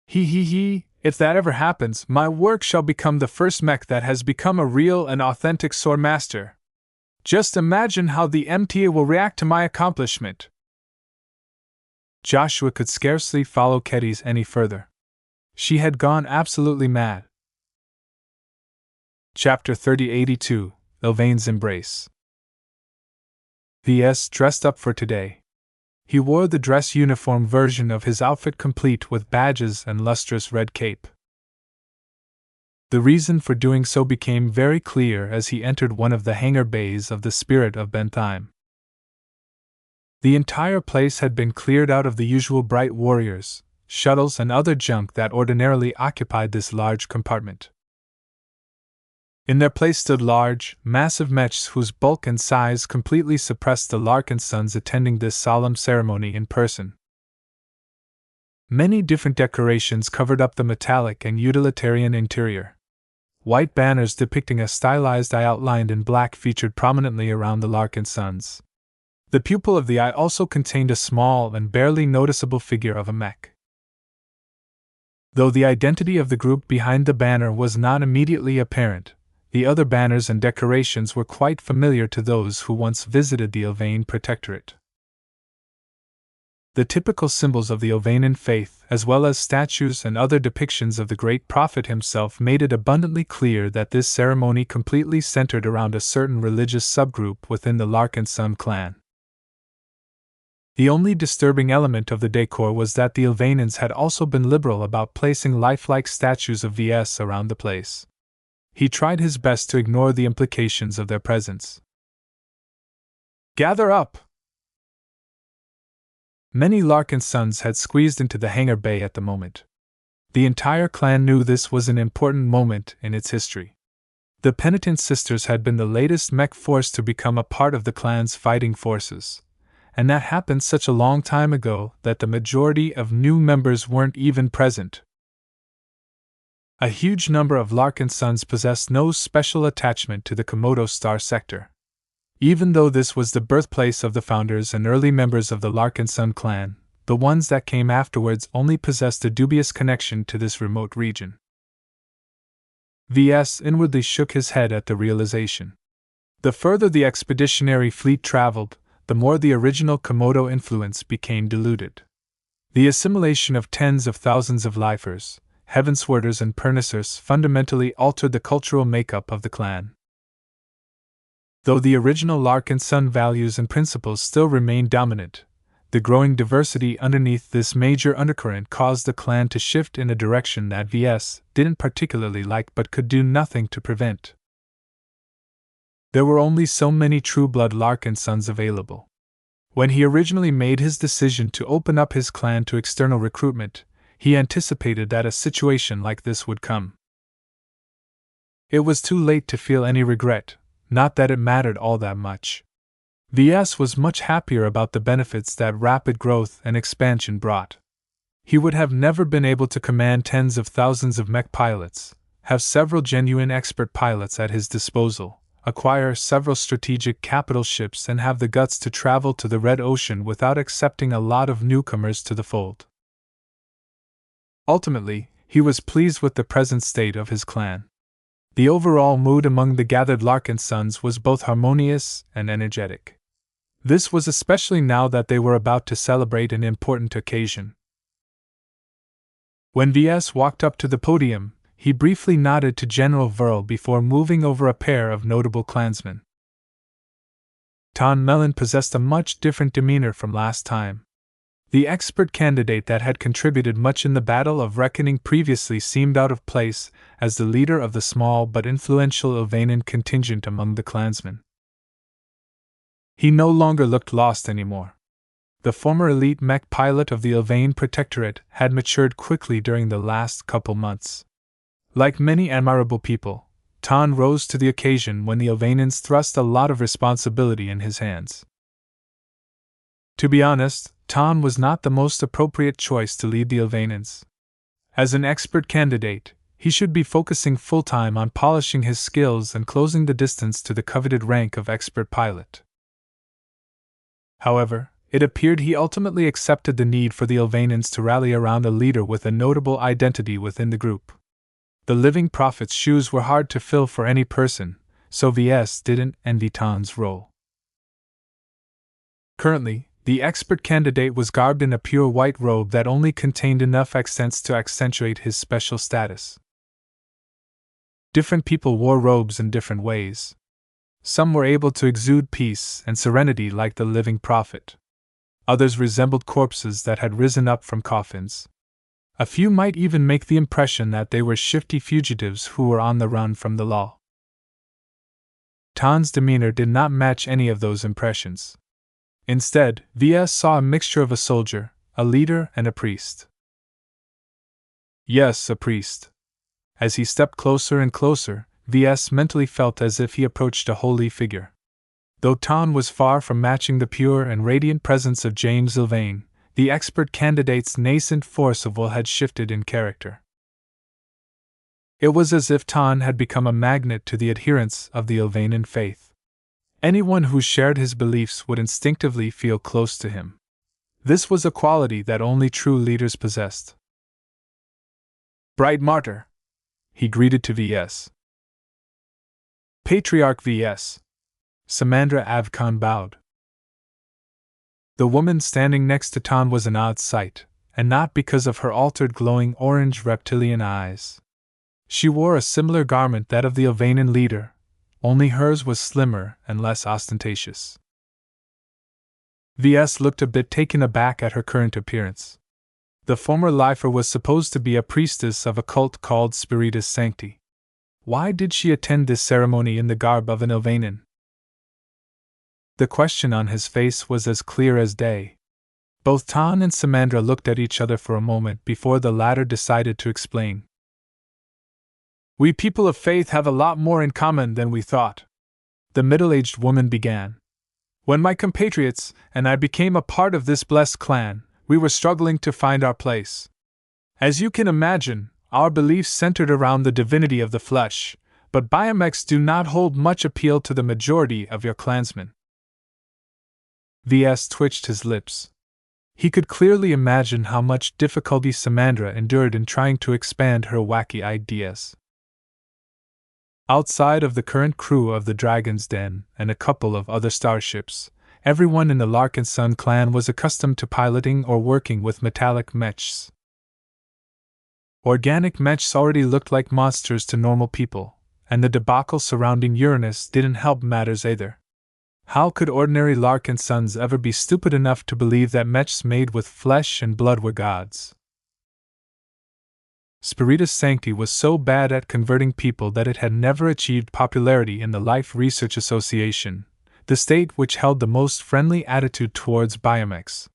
If that ever happens, my work shall become the first mech that has become a real and authentic sword master. Just imagine how the MTA will react to my accomplishment. Joshua could scarcely follow Kedis any further. She had gone absolutely mad. Chapter 3082, Ylvain's Embrace. Ves dressed up for today. He wore the dress uniform version of his outfit complete with badges and lustrous red cape. The reason for doing so became very clear as he entered one of the hangar bays of the Spirit of Bentheim. The entire place had been cleared out of the usual bright warriors, shuttles, and other junk that ordinarily occupied this large compartment. In their place stood large, massive mechs whose bulk and size completely suppressed the Larkinsons attending this solemn ceremony in person. Many different decorations covered up the metallic and utilitarian interior. White banners depicting a stylized eye outlined in black featured prominently around the Larkinsons. The pupil of the eye also contained a small and barely noticeable figure of a mech. Though the identity of the group behind the banner was not immediately apparent, the other banners and decorations were quite familiar to those who once visited the Ilvain Protectorate. The typical symbols of the Ilvainin faith, as well as statues and other depictions of the great prophet himself, made it abundantly clear that this ceremony completely centered around a certain religious subgroup within the Larkinson clan. The only disturbing element of the decor was that the Ilvainins had also been liberal about placing lifelike statues of Ves around the place. He tried his best to ignore the implications of their presence. "Gather up!" Many Larkinsons had squeezed into the hangar bay at the moment. The entire clan knew this was an important moment in its history. The Penitent Sisters had been the latest mech force to become a part of the clan's fighting forces, and that happened such a long time ago that the majority of new members weren't even present. A huge number of Larkinsons possessed no special attachment to the Komodo Star sector. Even though this was the birthplace of the founders and early members of the Larkinson clan, the ones that came afterwards only possessed a dubious connection to this remote region. Ves inwardly shook his head at the realization. The further the expeditionary fleet traveled, the more the original Komodo influence became diluted. The assimilation of tens of thousands of lifers, Heavenswarders and Pernicers fundamentally altered the cultural makeup of the clan. Though the original Larkinson values and principles still remained dominant, the growing diversity underneath this major undercurrent caused the clan to shift in a direction that Ves didn't particularly like but could do nothing to prevent. There were only so many true-blood Larkinsons available. When he originally made his decision to open up his clan to external recruitment, he anticipated that a situation like this would come. It was too late to feel any regret, not that it mattered all that much. Ves was much happier about the benefits that rapid growth and expansion brought. He would have never been able to command tens of thousands of mech pilots, have several genuine expert pilots at his disposal, acquire several strategic capital ships, and have the guts to travel to the Red Ocean without accepting a lot of newcomers to the fold. Ultimately, he was pleased with the present state of his clan. The overall mood among the gathered Larkinsons was both harmonious and energetic. This was especially now that they were about to celebrate an important occasion. When Ves walked up to the podium, he briefly nodded to General Verl before moving over a pair of notable clansmen. Ton Mellon possessed a much different demeanor from last time. The expert candidate that had contributed much in the Battle of Reckoning previously seemed out of place as the leader of the small but influential Ilvainin contingent among the clansmen. He no longer looked lost anymore. The former elite mech pilot of the Ilvain Protectorate had matured quickly during the last couple months. Like many admirable people, Ton rose to the occasion when the Ilvainins thrust a lot of responsibility in his hands. To be honest, Ton was not the most appropriate choice to lead the Ilvainins. As an expert candidate, he should be focusing full-time on polishing his skills and closing the distance to the coveted rank of expert pilot. However, it appeared he ultimately accepted the need for the Ilvainins to rally around a leader with a notable identity within the group. The living prophet's shoes were hard to fill for any person, so Ves didn't envy Ton's role. Currently, the expert candidate was garbed in a pure white robe that only contained enough accents to accentuate his special status. Different people wore robes in different ways. Some were able to exude peace and serenity like the living prophet. Others resembled corpses that had risen up from coffins. A few might even make the impression that they were shifty fugitives who were on the run from the law. Ton's demeanor did not match any of those impressions. Instead, Ves saw a mixture of a soldier, a leader, and a priest. Yes, a priest. As he stepped closer and closer, Ves mentally felt as if he approached a holy figure. Though Tan was far from matching the pure and radiant presence of James Ilvain, the expert candidate's nascent force of will had shifted in character. It was as if Tan had become a magnet to the adherents of the Ilvainian faith. Anyone who shared his beliefs would instinctively feel close to him. This was a quality that only true leaders possessed. "Bright martyr," he greeted to Ves. "Patriarch Ves." Samandra Avcon bowed. The woman standing next to Tan was an odd sight, and not because of her altered glowing orange reptilian eyes. She wore a similar garment that of the Ilvainian leader, only hers was slimmer and less ostentatious. Ves looked a bit taken aback at her current appearance. The former lifer was supposed to be a priestess of a cult called Spiritus Sancti. Why did she attend this ceremony in the garb of an Ilvainian? The question on his face was as clear as day. Both Tan and Samandra looked at each other for a moment before the latter decided to explain. "We people of faith have a lot more in common than we thought," the middle-aged woman began. "When my compatriots and I became a part of this blessed clan, we were struggling to find our place. As you can imagine, our beliefs centered around the divinity of the flesh, but biomechs do not hold much appeal to the majority of your clansmen." Ves twitched his lips. He could clearly imagine how much difficulty Samandra endured in trying to expand her wacky ideas. Outside of the current crew of the Dragon's Den and a couple of other starships, everyone in the Larkinson clan was accustomed to piloting or working with metallic mechs. Organic mechs already looked like monsters to normal people, and the debacle surrounding Uranus didn't help matters either. How could ordinary Larkinsons ever be stupid enough to believe that mechs made with flesh and blood were gods? Spiritus Sancti was so bad at converting people that it had never achieved popularity in the Life Research Association, the state which held the most friendly attitude towards biomechs.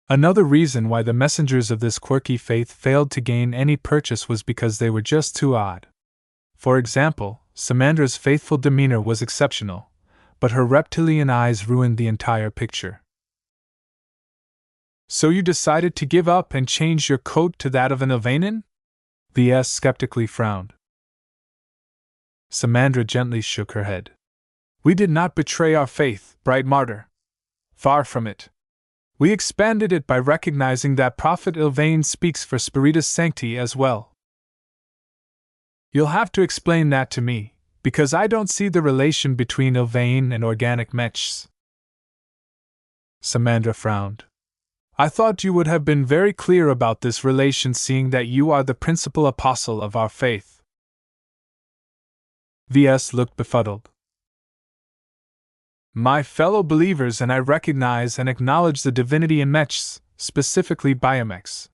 Another reason why the messengers of this quirky faith failed to gain any purchase was because they were just too odd. For example, Samandra's faithful demeanor was exceptional, but her reptilian eyes ruined the entire picture. "So you decided to give up and change your coat to that of an Ilvainian?" Ves skeptically frowned. Samandra gently shook her head. "We did not betray our faith, bright martyr. Far from it. We expanded it by recognizing that Prophet Ilvain speaks for Spiritus Sancti as well." "You'll have to explain that to me, because I don't see the relation between Ilvain and organic mechs." Samandra frowned. "I thought you would have been very clear about this relation, seeing that you are the principal apostle of our faith." Ves looked befuddled. "My fellow believers and I recognize and acknowledge the divinity in mechs, specifically biomechs.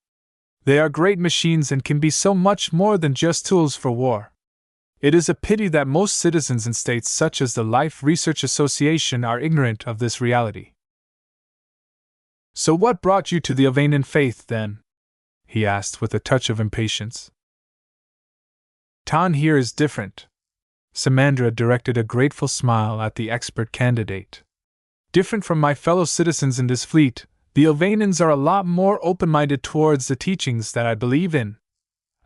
They are great machines and can be so much more than just tools for war. It is a pity that most citizens in states such as the Life Research Association are ignorant of this reality." "So what brought you to the Ilvainian faith, then?" he asked with a touch of impatience. "Tan here is different." Samandra directed a grateful smile at the expert candidate. "Different from my fellow citizens in this fleet, the Ilvainians are a lot more open-minded towards the teachings that I believe in.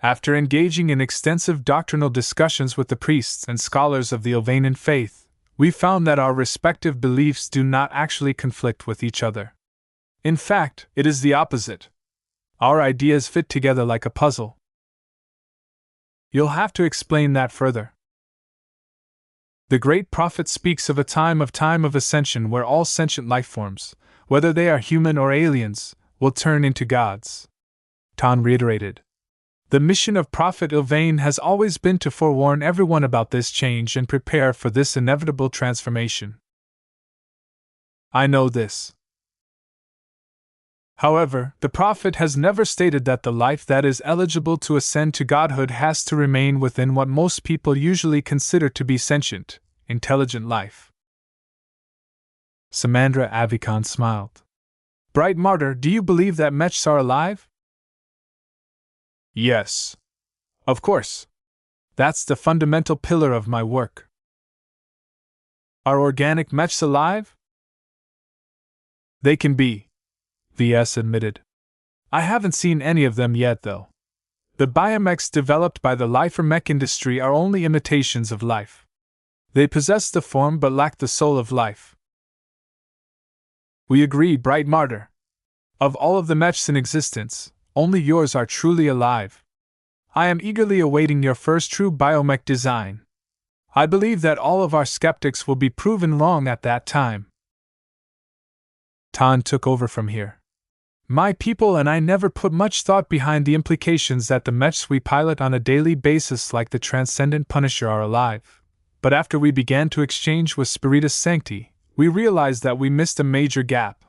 After engaging in extensive doctrinal discussions with the priests and scholars of the Ilvainian faith, we found that our respective beliefs do not actually conflict with each other. In fact, it is the opposite. Our ideas fit together like a puzzle." "You'll have to explain that further." "The great prophet speaks of a time of ascension where all sentient lifeforms, whether they are human or aliens, will turn into gods," Tan reiterated. "The mission of Prophet Ilvain has always been to forewarn everyone about this change and prepare for this inevitable transformation." "I know this. However, the prophet has never stated that the life that is eligible to ascend to godhood has to remain within what most people usually consider to be sentient, intelligent life." Samandra Avcon smiled. "Bright martyr, do you believe that mechs are alive?" "Yes. Of course. That's the fundamental pillar of my work. Are organic mechs alive? They can be, Ves admitted. I haven't seen any of them yet, though. The biomechs developed by the lifer mech industry are only imitations of life. They possess the form but lack the soul of life. We agree, Bright Martyr. Of all of the mechs in existence, only yours are truly alive. I am eagerly awaiting your first true biomech design. I believe that all of our skeptics will be proven wrong at that time. Tan took over from here. My people and I never put much thought behind the implications that the mechs we pilot on a daily basis like the Transcendent Punisher are alive, but after we began to exchange with Spiritus Sancti, we realized that we missed a major gap.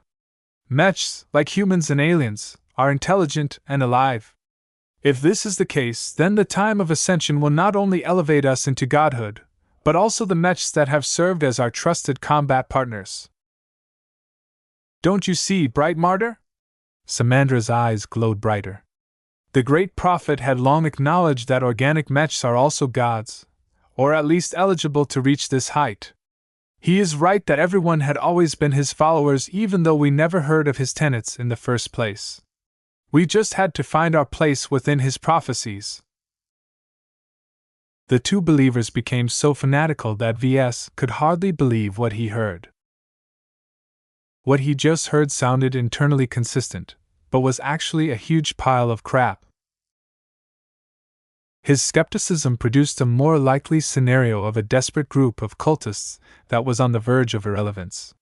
Mechs, like humans and aliens, are intelligent and alive. If this is the case, then the time of ascension will not only elevate us into godhood, but also the mechs that have served as our trusted combat partners. Don't you see, Bright Martyr? Samandra's eyes glowed brighter. The great prophet had long acknowledged that organic mechs are also gods, or at least eligible to reach this height. He is right that everyone had always been his followers even though we never heard of his tenets in the first place. We just had to find our place within his prophecies. The two believers became so fanatical that Ves could hardly believe what he heard. What he just heard sounded internally consistent, but was actually a huge pile of crap. His skepticism produced a more likely scenario of a desperate group of cultists that was on the verge of irrelevance.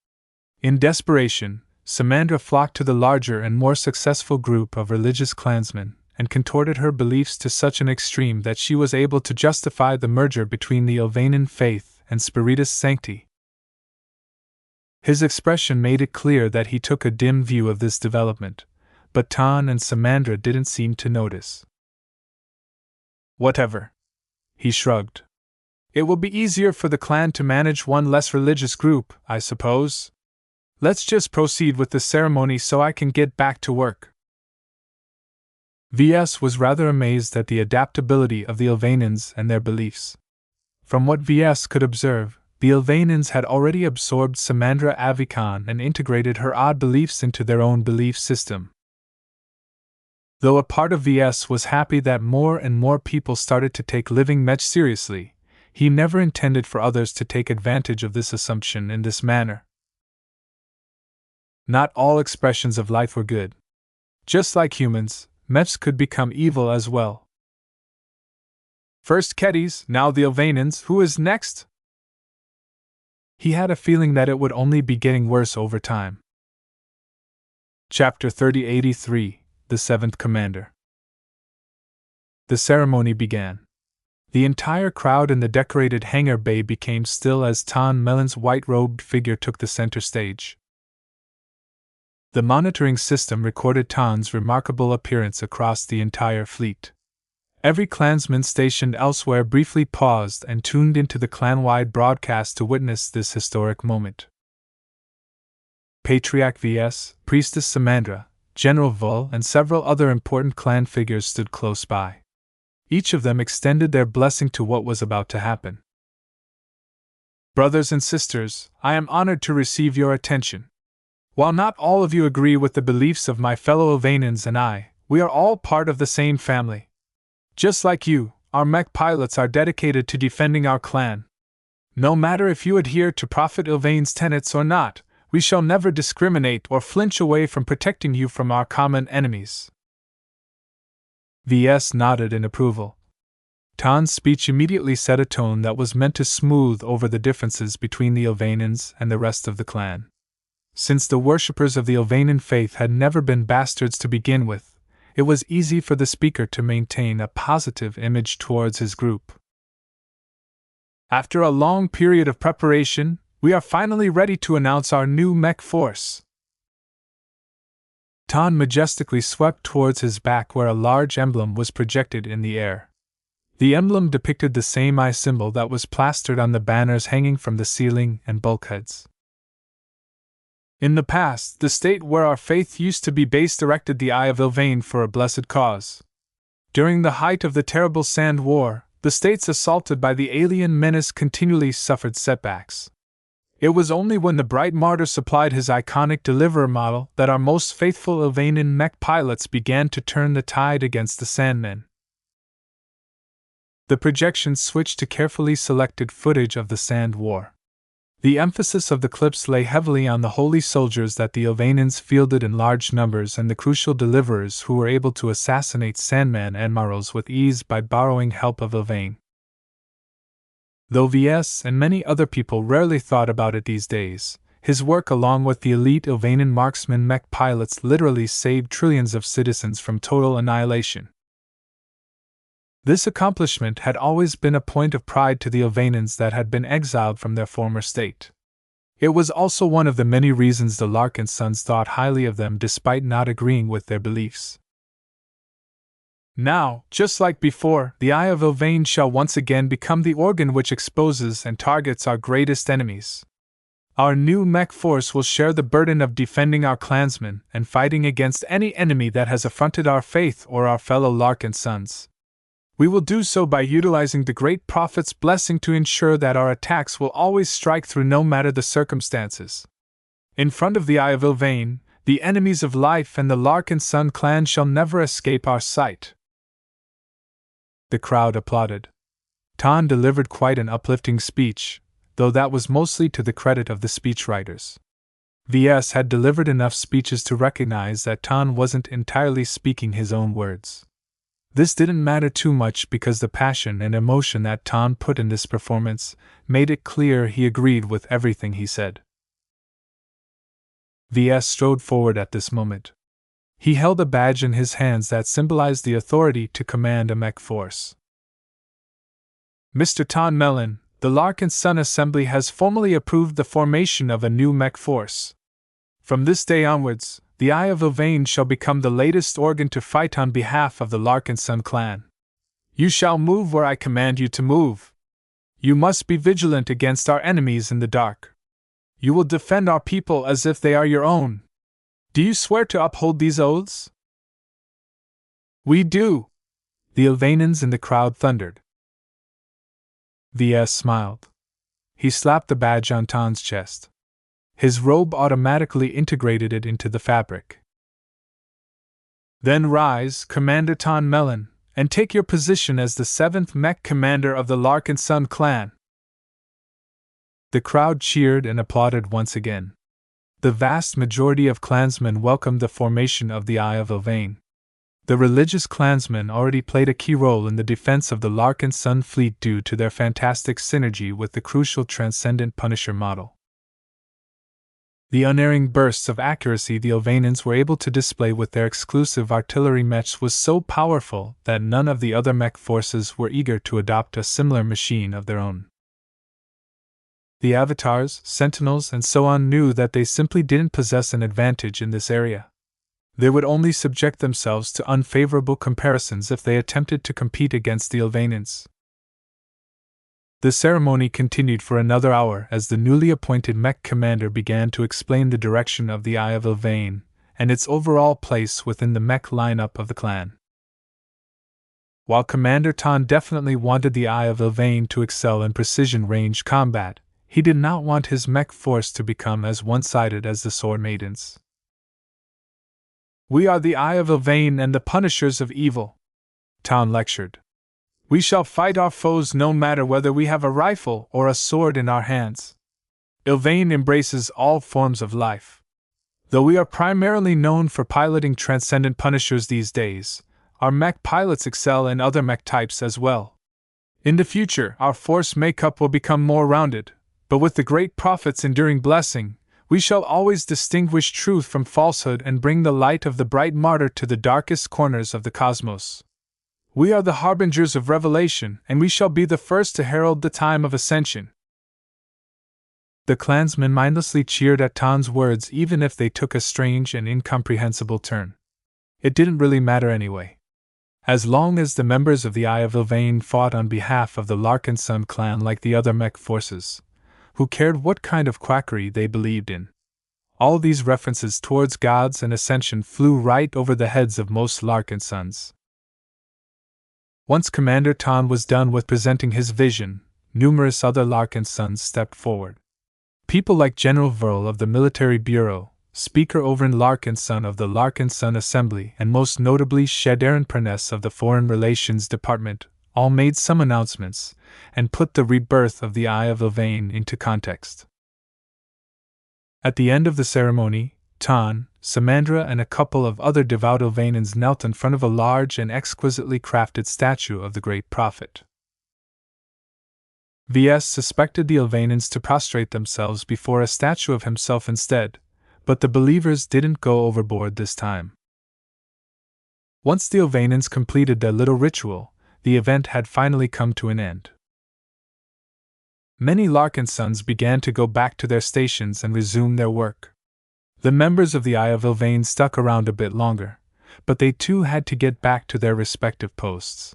In desperation, Samandra flocked to the larger and more successful group of religious clansmen and contorted her beliefs to such an extreme that she was able to justify the merger between the Ilvanan faith and Spiritus Sancti. His expression made it clear that he took a dim view of this development, but Tan and Samandra didn't seem to notice. Whatever. He shrugged. It will be easier for the clan to manage one less religious group, I suppose. Let's just proceed with the ceremony so I can get back to work. Ves was rather amazed at the adaptability of the Ilvanans and their beliefs. From what Ves could observe, the Ilvanans had already absorbed Samandra Avikan and integrated her odd beliefs into their own belief system. Though a part of Ves was happy that more and more people started to take living mech seriously, he never intended for others to take advantage of this assumption in this manner. Not all expressions of life were good. Just like humans, mechs could become evil as well. First Kedis, now the Ilvanans, who is next? He had a feeling that it would only be getting worse over time. Chapter 3083, The Seventh Commander. The ceremony began. The entire crowd in the decorated hangar bay became still as Tan Melon's white-robed figure took the center stage. The monitoring system recorded Tan's remarkable appearance across the entire fleet. Every clansman stationed elsewhere briefly paused and tuned into the clan-wide broadcast to witness this historic moment. Patriarch Ves, Priestess Samandra, General Vul, and several other important clan figures stood close by. Each of them extended their blessing to what was about to happen. Brothers and sisters, I am honored to receive your attention. While not all of you agree with the beliefs of my fellow Ilvanans and I, we are all part of the same family. Just like you, our mech pilots are dedicated to defending our clan. No matter if you adhere to Prophet Ilvain's tenets or not, we shall never discriminate or flinch away from protecting you from our common enemies. Ves nodded in approval. Tan's speech immediately set a tone that was meant to smooth over the differences between the Ilvanans and the rest of the clan. Since the worshippers of the Ilvanan faith had never been bastards to begin with, it was easy for the speaker to maintain a positive image towards his group. After a long period of preparation, we are finally ready to announce our new mech force. Tan majestically swept towards his back where a large emblem was projected in the air. The emblem depicted the same eye symbol that was plastered on the banners hanging from the ceiling and bulkheads. In the past, the state where our faith used to be based erected the Eye of Ilvain for a blessed cause. During the height of the terrible Sand War, the states assaulted by the alien menace continually suffered setbacks. It was only when the Bright Martyr supplied his iconic Deliverer model that our most faithful Ilvanian mech pilots began to turn the tide against the Sandmen. The projections switched to carefully selected footage of the Sand War. The emphasis of the clips lay heavily on the holy soldiers that the Ilvanians fielded in large numbers and the crucial deliverers who were able to assassinate Sandman admirals with ease by borrowing help of Ilvane. Though Ves and many other people rarely thought about it these days, his work along with the elite Ilvanian marksman mech pilots literally saved trillions of citizens from total annihilation. This accomplishment had always been a point of pride to the Ilvanians that had been exiled from their former state. It was also one of the many reasons the Larkinsons thought highly of them despite not agreeing with their beliefs. Now, just like before, the Eye of Ilvane shall once again become the organ which exposes and targets our greatest enemies. Our new mech force will share the burden of defending our clansmen and fighting against any enemy that has affronted our faith or our fellow Larkinsons. We will do so by utilizing the Great Prophet's blessing to ensure that our attacks will always strike through no matter the circumstances. In front of the Eye of Ilvane, the enemies of life and the Larkinson clan shall never escape our sight. The crowd applauded. Tan delivered quite an uplifting speech, though that was mostly to the credit of the speechwriters. Ves had delivered enough speeches to recognize that Tan wasn't entirely speaking his own words. This didn't matter too much because the passion and emotion that Tan put in this performance made it clear he agreed with everything he said. Ves strode forward at this moment. He held a badge in his hands that symbolized the authority to command a mech force. Mr. Tan Mellon, the Larkinson Assembly has formally approved the formation of a new mech force. From this day onwards, the Eye of Ilvane shall become the latest organ to fight on behalf of the Larkinson clan. You shall move where I command you to move. You must be vigilant against our enemies in the dark. You will defend our people as if they are your own. Do you swear to uphold these oaths? We do, the Ilvanians in the crowd thundered. Ves smiled. He slapped the badge on Tan's chest. His robe automatically integrated it into the fabric. Then rise, Commander Tan Mellon, and take your position as the 7th mech commander of the Larkinson clan. The crowd cheered and applauded once again. The vast majority of clansmen welcomed the formation of the Eye of Ilvane. The religious clansmen already played a key role in the defense of the Larkinson fleet due to their fantastic synergy with the crucial Transcendent Punisher model. The unerring bursts of accuracy the Ilvanians were able to display with their exclusive artillery mechs was so powerful that none of the other mech forces were eager to adopt a similar machine of their own. The avatars, sentinels, and so on knew that they simply didn't possess an advantage in this area. They would only subject themselves to unfavorable comparisons if they attempted to compete against the Ilvanians. The ceremony continued for another hour as the newly appointed mech commander began to explain the direction of the Eye of Ilvane and its overall place within the mech lineup of the clan. While Commander Tan definitely wanted the Eye of Ilvane to excel in precision range combat, he did not want his mech force to become as one-sided as the Sword Maidens. We are the Eye of Ilvane and the punishers of evil, Tan lectured. We shall fight our foes no matter whether we have a rifle or a sword in our hands. Ilvane embraces all forms of life. Though we are primarily known for piloting Transcendent Punishers these days, our mech pilots excel in other mech types as well. In the future, our force makeup will become more rounded, but with the Great Prophet's enduring blessing, we shall always distinguish truth from falsehood and bring the light of the bright martyr to the darkest corners of the cosmos. We are the harbingers of revelation, and we shall be the first to herald the time of ascension. The clansmen mindlessly cheered at Tan's words even if they took a strange and incomprehensible turn. It didn't really matter anyway. As long as the members of the Eye of Ilvane fought on behalf of the Larkinson clan like the other mech forces, who cared what kind of quackery they believed in? All these references towards gods and ascension flew right over the heads of most Larkinsons. Once Commander Tan was done with presenting his vision, numerous other Larkinsons stepped forward. People like General Verl of the Military Bureau, Speaker Overin Larkinson of the Larkinson Assembly, and most notably Shadarin Perness of the Foreign Relations Department, all made some announcements, and put the rebirth of the Eye of Ilvain into context. At the end of the ceremony, Tan, Samandra, and a couple of other devout Ilvainans knelt in front of a large and exquisitely crafted statue of the Great Prophet. Ves suspected the Ilvainans to prostrate themselves before a statue of himself instead, but the believers didn't go overboard this time. Once the Ilvainans completed their little ritual, the event had finally come to an end. Many Larkinsons began to go back to their stations and resume their work. The members of the Eye of Ilvain stuck around a bit longer, but they too had to get back to their respective posts.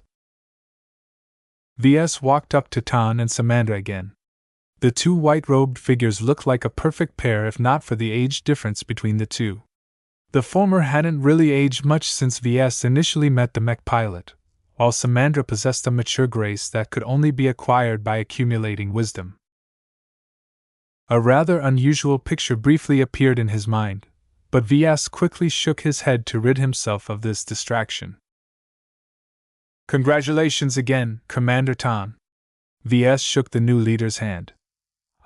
Ves walked up to Tan and Samandra again. The two white-robed figures looked like a perfect pair if not for the age difference between the two. The former hadn't really aged much since Ves initially met the mech pilot, while Samandra possessed a mature grace that could only be acquired by accumulating wisdom. A rather unusual picture briefly appeared in his mind, but Ves quickly shook his head to rid himself of this distraction. "Congratulations again, Commander Tan." Ves shook the new leader's hand.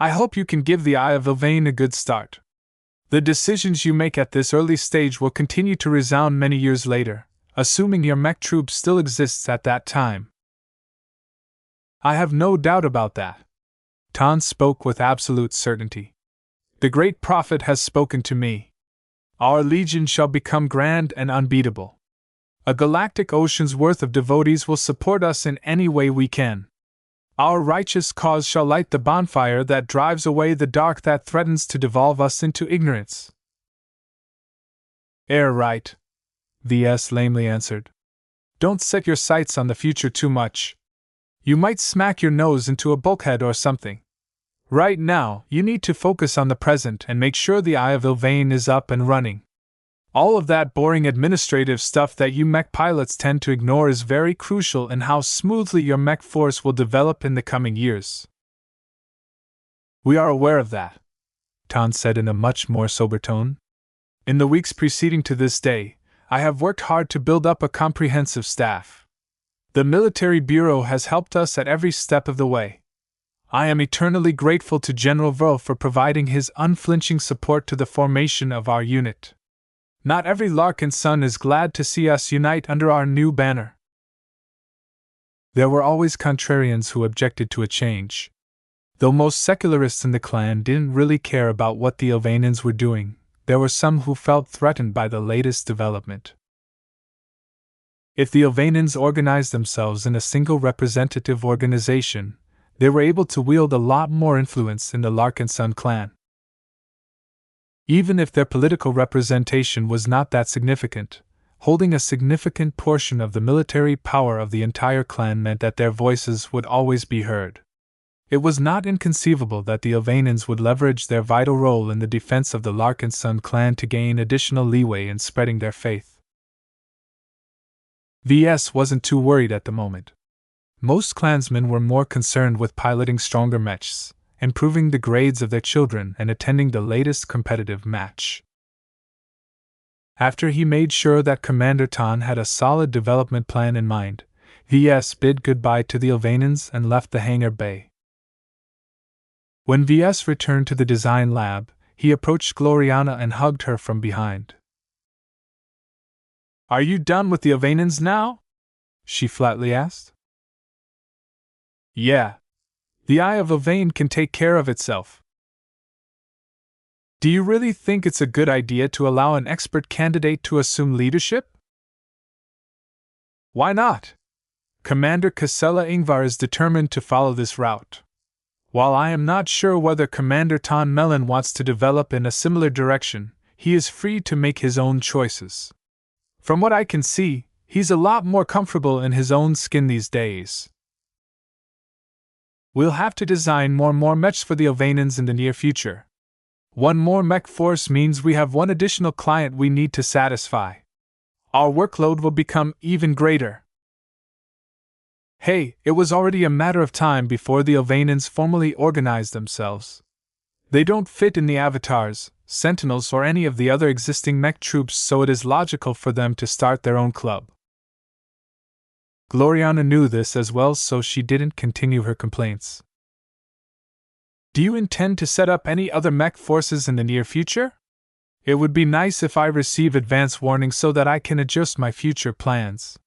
"I hope you can give the Eye of Ilvain a good start. The decisions you make at this early stage will continue to resound many years later, assuming your mech troop still exists at that time." "I have no doubt about that." Tan spoke with absolute certainty. "The Great Prophet has spoken to me. Our legion shall become grand and unbeatable. A galactic ocean's worth of devotees will support us in any way we can. Our righteous cause shall light the bonfire that drives away the dark that threatens to devolve us into ignorance." Right," Ves lamely answered. "Don't set your sights on the future too much. You might smack your nose into a bulkhead or something. Right now, you need to focus on the present and make sure the Eye of Ilvain is up and running. All of that boring administrative stuff that you mech pilots tend to ignore is very crucial in how smoothly your mech force will develop in the coming years." "We are aware of that," Tan said in a much more sober tone. "In the weeks preceding to this day, I have worked hard to build up a comprehensive staff. The Military Bureau has helped us at every step of the way. I am eternally grateful to General Verl for providing his unflinching support to the formation of our unit. Not every Larkinson is glad to see us unite under our new banner." There were always contrarians who objected to a change. Though most secularists in the clan didn't really care about what the Ilvainans were doing, there were some who felt threatened by the latest development. If the Ilvainans organized themselves in a single representative organization, they were able to wield a lot more influence in the Larkinson clan. Even if their political representation was not that significant, holding a significant portion of the military power of the entire clan meant that their voices would always be heard. It was not inconceivable that the Ilvainans would leverage their vital role in the defense of the Larkinson clan to gain additional leeway in spreading their faith. Ves wasn't too worried at the moment. Most clansmen were more concerned with piloting stronger mechs, improving the grades of their children, and attending the latest competitive match. After he made sure that Commander Tan had a solid development plan in mind, Ves bid goodbye to the Ilvainans and left the hangar bay. When Ves returned to the design lab, he approached Gloriana and hugged her from behind. "Are you done with the Ilvainans now?" she flatly asked. "Yeah. The Eye of Ilvain can take care of itself." "Do you really think it's a good idea to allow an expert candidate to assume leadership?" "Why not? Commander Casella Ingvar is determined to follow this route. While I am not sure whether Commander Tan Melon wants to develop in a similar direction, he is free to make his own choices. From what I can see, he's a lot more comfortable in his own skin these days. We'll have to design more mechs for the Ilvainans in the near future. One more mech force means we have one additional client we need to satisfy. Our workload will become even greater." Hey, it was already a matter of time before the Ilvanans formally organized themselves. They don't fit in the Avatars, Sentinels, or any of the other existing mech troops, so it is logical for them to start their own club. Gloriana knew this as well, so she didn't continue her complaints. Do you intend to set up any other mech forces in the near future? It would be nice if I receive advance warning so that I can adjust my future plans.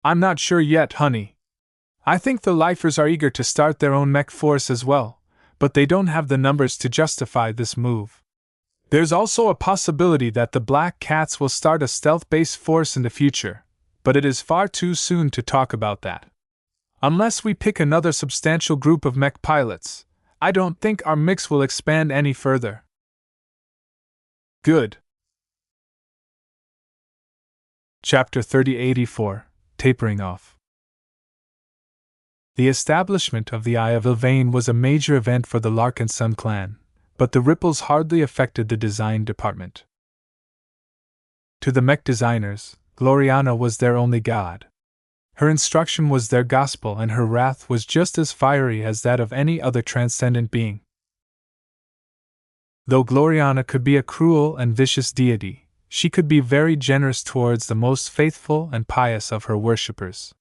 I'm not sure yet, honey. I think the Lifers are eager to start their own mech force as well, but they don't have the numbers to justify this move. There's also a possibility that the Black Cats will start a stealth-based force in the future, but it is far too soon to talk about that. Unless we pick another substantial group of mech pilots, I don't think our mix will expand any further. Good. Chapter 3084, Tapering Off. The establishment of the Eye of Ilvain was a major event for the Larkinson clan, but the ripples hardly affected the design department. To the mech designers, Gloriana was their only god. Her instruction was their gospel, and her wrath was just as fiery as that of any other transcendent being. Though Gloriana could be a cruel and vicious deity, she could be very generous towards the most faithful and pious of her worshippers.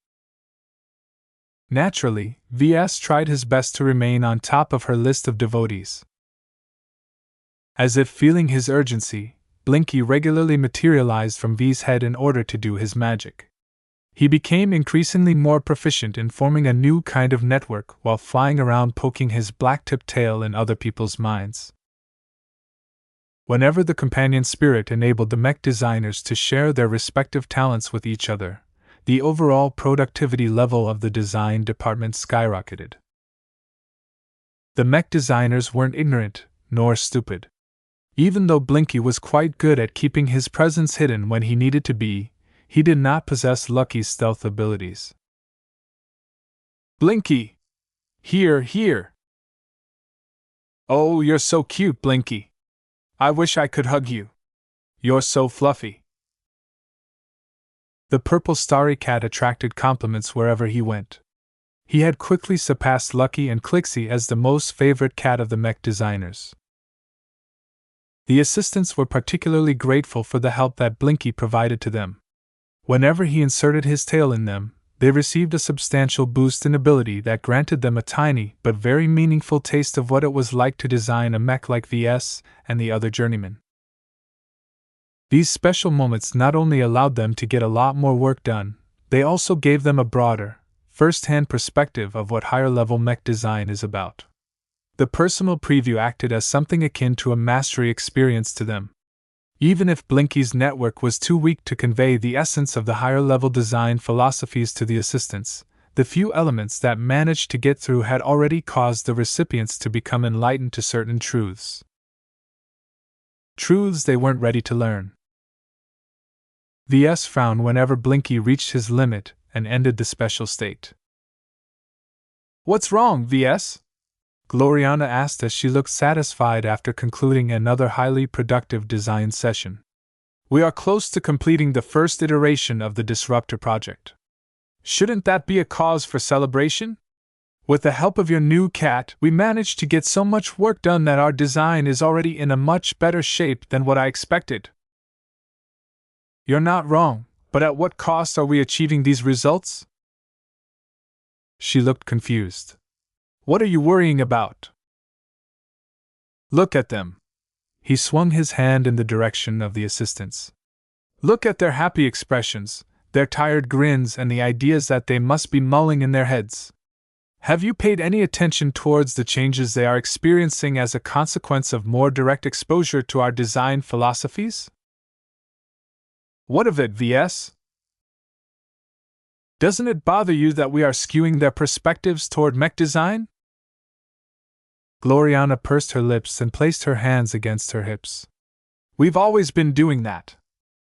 Naturally, Ves tried his best to remain on top of her list of devotees. As if feeling his urgency, Blinky regularly materialized from V's head in order to do his magic. He became increasingly more proficient in forming a new kind of network while flying around poking his black-tipped tail in other people's minds. Whenever the companion spirit enabled the mech designers to share their respective talents with each other, the overall productivity level of the design department skyrocketed. The mech designers weren't ignorant, nor stupid. Even though Blinky was quite good at keeping his presence hidden when he needed to be, he did not possess Lucky's stealth abilities. Blinky! Here! Oh, you're so cute, Blinky! I wish I could hug you. You're so fluffy. The purple starry cat attracted compliments wherever he went. He had quickly surpassed Lucky and Clixie as the most favorite cat of the mech designers. The assistants were particularly grateful for the help that Blinky provided to them. Whenever he inserted his tail in them, they received a substantial boost in ability that granted them a tiny but very meaningful taste of what it was like to design a mech like Ves and the other journeymen. These special moments not only allowed them to get a lot more work done, they also gave them a broader, first-hand perspective of what higher-level mech design is about. The personal preview acted as something akin to a mastery experience to them. Even if Blinky's network was too weak to convey the essence of the higher-level design philosophies to the assistants, the few elements that managed to get through had already caused the recipients to become enlightened to certain truths. Truths they weren't ready to learn. Ves frowned whenever Blinky reached his limit and ended the special state. "What's wrong, Ves?" Gloriana asked as she looked satisfied after concluding another highly productive design session. "We are close to completing the first iteration of the Disruptor project. Shouldn't that be a cause for celebration? With the help of your new cat, we managed to get so much work done that our design is already in a much better shape than what I expected." "You're not wrong, but at what cost are we achieving these results?" She looked confused. "What are you worrying about?" "Look at them." He swung his hand in the direction of the assistants. "Look at their happy expressions, their tired grins, and the ideas that they must be mulling in their heads. Have you paid any attention towards the changes they are experiencing as a consequence of more direct exposure to our design philosophies?" "What of it, Ves? Doesn't it bother you that we are skewing their perspectives toward mech design?" Gloriana pursed her lips and placed her hands against her hips. "We've always been doing that.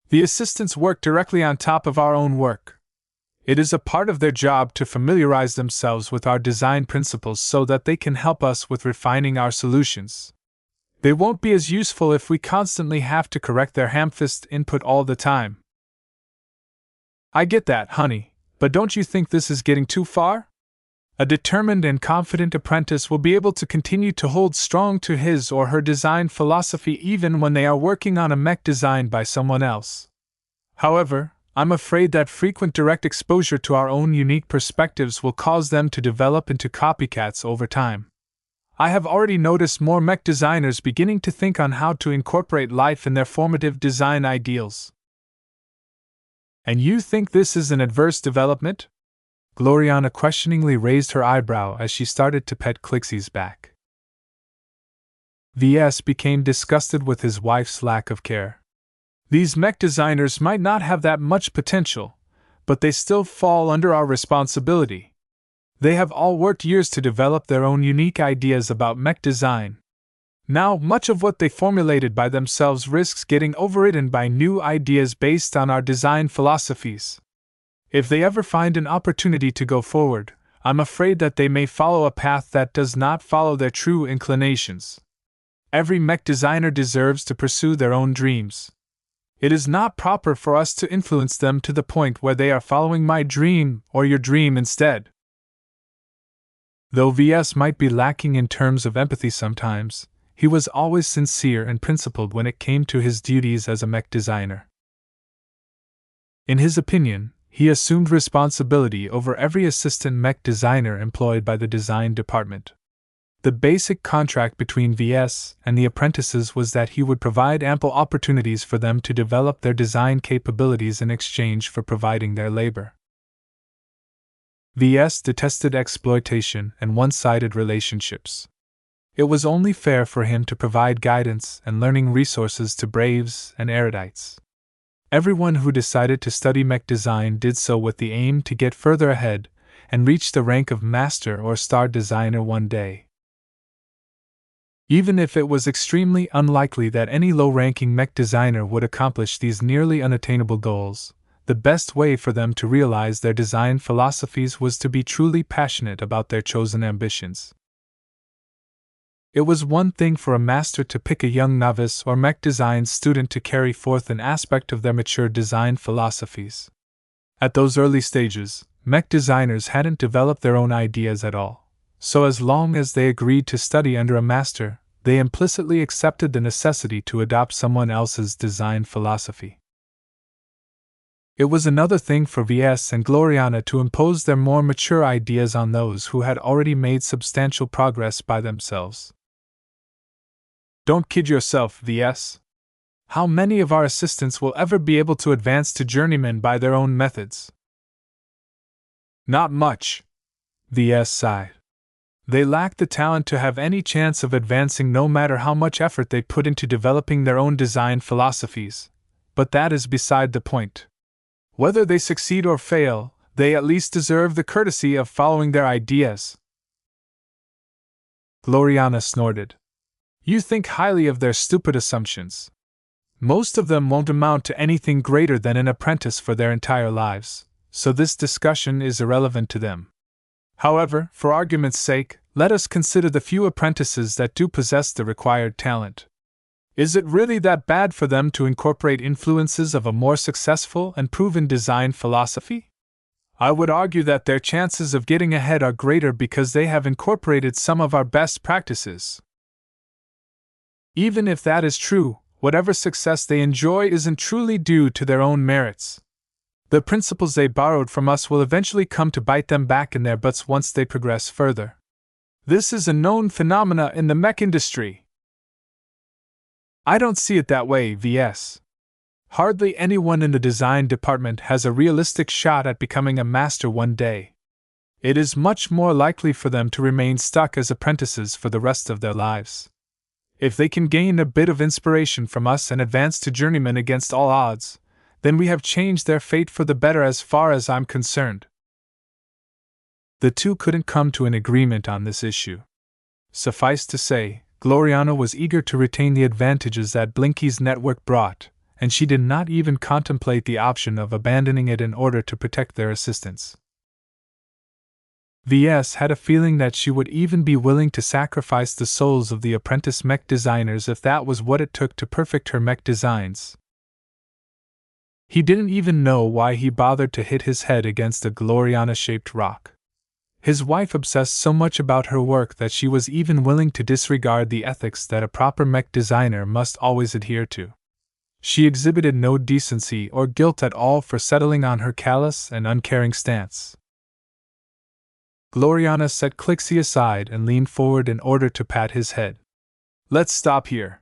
The assistants work directly on top of our own work. It is a part of their job to familiarize themselves with our design principles so that they can help us with refining our solutions. They won't be as useful if we constantly have to correct their ham-fist input all the time." "I get that, honey, But don't you think this is getting too far? A determined and confident apprentice will be able to continue to hold strong to his or her design philosophy even when they are working on a mech designed by someone else. However, I'm afraid that frequent direct exposure to our own unique perspectives will cause them to develop into copycats over time. I have already noticed more mech designers beginning to think on how to incorporate life in their formative design ideals. And you think this is an adverse development? Gloriana questioningly raised her eyebrow as she started to pet Clixie's back. Ves became disgusted with his wife's lack of care. These mech designers might not have that much potential, but they still fall under our responsibility. They have all worked years to develop their own unique ideas about mech design. Now, much of what they formulated by themselves risks getting overridden by new ideas based on our design philosophies. If they ever find an opportunity to go forward, I'm afraid that they may follow a path that does not follow their true inclinations. Every mech designer deserves to pursue their own dreams. It is not proper for us to influence them to the point where they are following my dream or your dream instead. Though Ves might be lacking in terms of empathy sometimes, he was always sincere and principled when it came to his duties as a mech designer. In his opinion, he assumed responsibility over every assistant mech designer employed by the design department. The basic contract between Ves and the apprentices was that he would provide ample opportunities for them to develop their design capabilities in exchange for providing their labor. Ves detested exploitation and one-sided relationships. It was only fair for him to provide guidance and learning resources to braves and erudites. Everyone who decided to study mech design did so with the aim to get further ahead and reach the rank of master or star designer one day. Even if it was extremely unlikely that any low-ranking mech designer would accomplish these nearly unattainable goals, the best way for them to realize their design philosophies was to be truly passionate about their chosen ambitions. It was one thing for a master to pick a young novice or mech design student to carry forth an aspect of their mature design philosophies. At those early stages, mech designers hadn't developed their own ideas at all, so as long as they agreed to study under a master, they implicitly accepted the necessity to adopt someone else's design philosophy. It was another thing for Ves and Gloriana to impose their more mature ideas on those who had already made substantial progress by themselves. Don't kid yourself, Ves. How many of our assistants will ever be able to advance to journeymen by their own methods? Not much, Ves sighed. They lack the talent to have any chance of advancing no matter how much effort they put into developing their own design philosophies, but that is beside the point. Whether they succeed or fail, they at least deserve the courtesy of following their ideas. Gloriana snorted. You think highly of their stupid assumptions. Most of them won't amount to anything greater than an apprentice for their entire lives, so this discussion is irrelevant to them. However, for argument's sake, let us consider the few apprentices that do possess the required talent. Is it really that bad for them to incorporate influences of a more successful and proven design philosophy? I would argue that their chances of getting ahead are greater because they have incorporated some of our best practices. Even if that is true, whatever success they enjoy isn't truly due to their own merits. The principles they borrowed from us will eventually come to bite them back in their butts once they progress further. This is a known phenomena in the mech industry. I don't see it that way, Ves. Hardly anyone in the design department has a realistic shot at becoming a master one day. It is much more likely for them to remain stuck as apprentices for the rest of their lives. If they can gain a bit of inspiration from us and advance to journeymen against all odds, then we have changed their fate for the better as far as I'm concerned. The two couldn't come to an agreement on this issue. Suffice to say, Gloriana was eager to retain the advantages that Blinky's network brought, and she did not even contemplate the option of abandoning it in order to protect their assistants. Ves had a feeling that she would even be willing to sacrifice the souls of the apprentice mech designers if that was what it took to perfect her mech designs. He didn't even know why he bothered to hit his head against a Gloriana-shaped rock. His wife obsessed so much about her work that she was even willing to disregard the ethics that a proper mech designer must always adhere to. She exhibited no decency or guilt at all for settling on her callous and uncaring stance. Gloriana set Clixie aside and leaned forward in order to pat his head. "Let's stop here.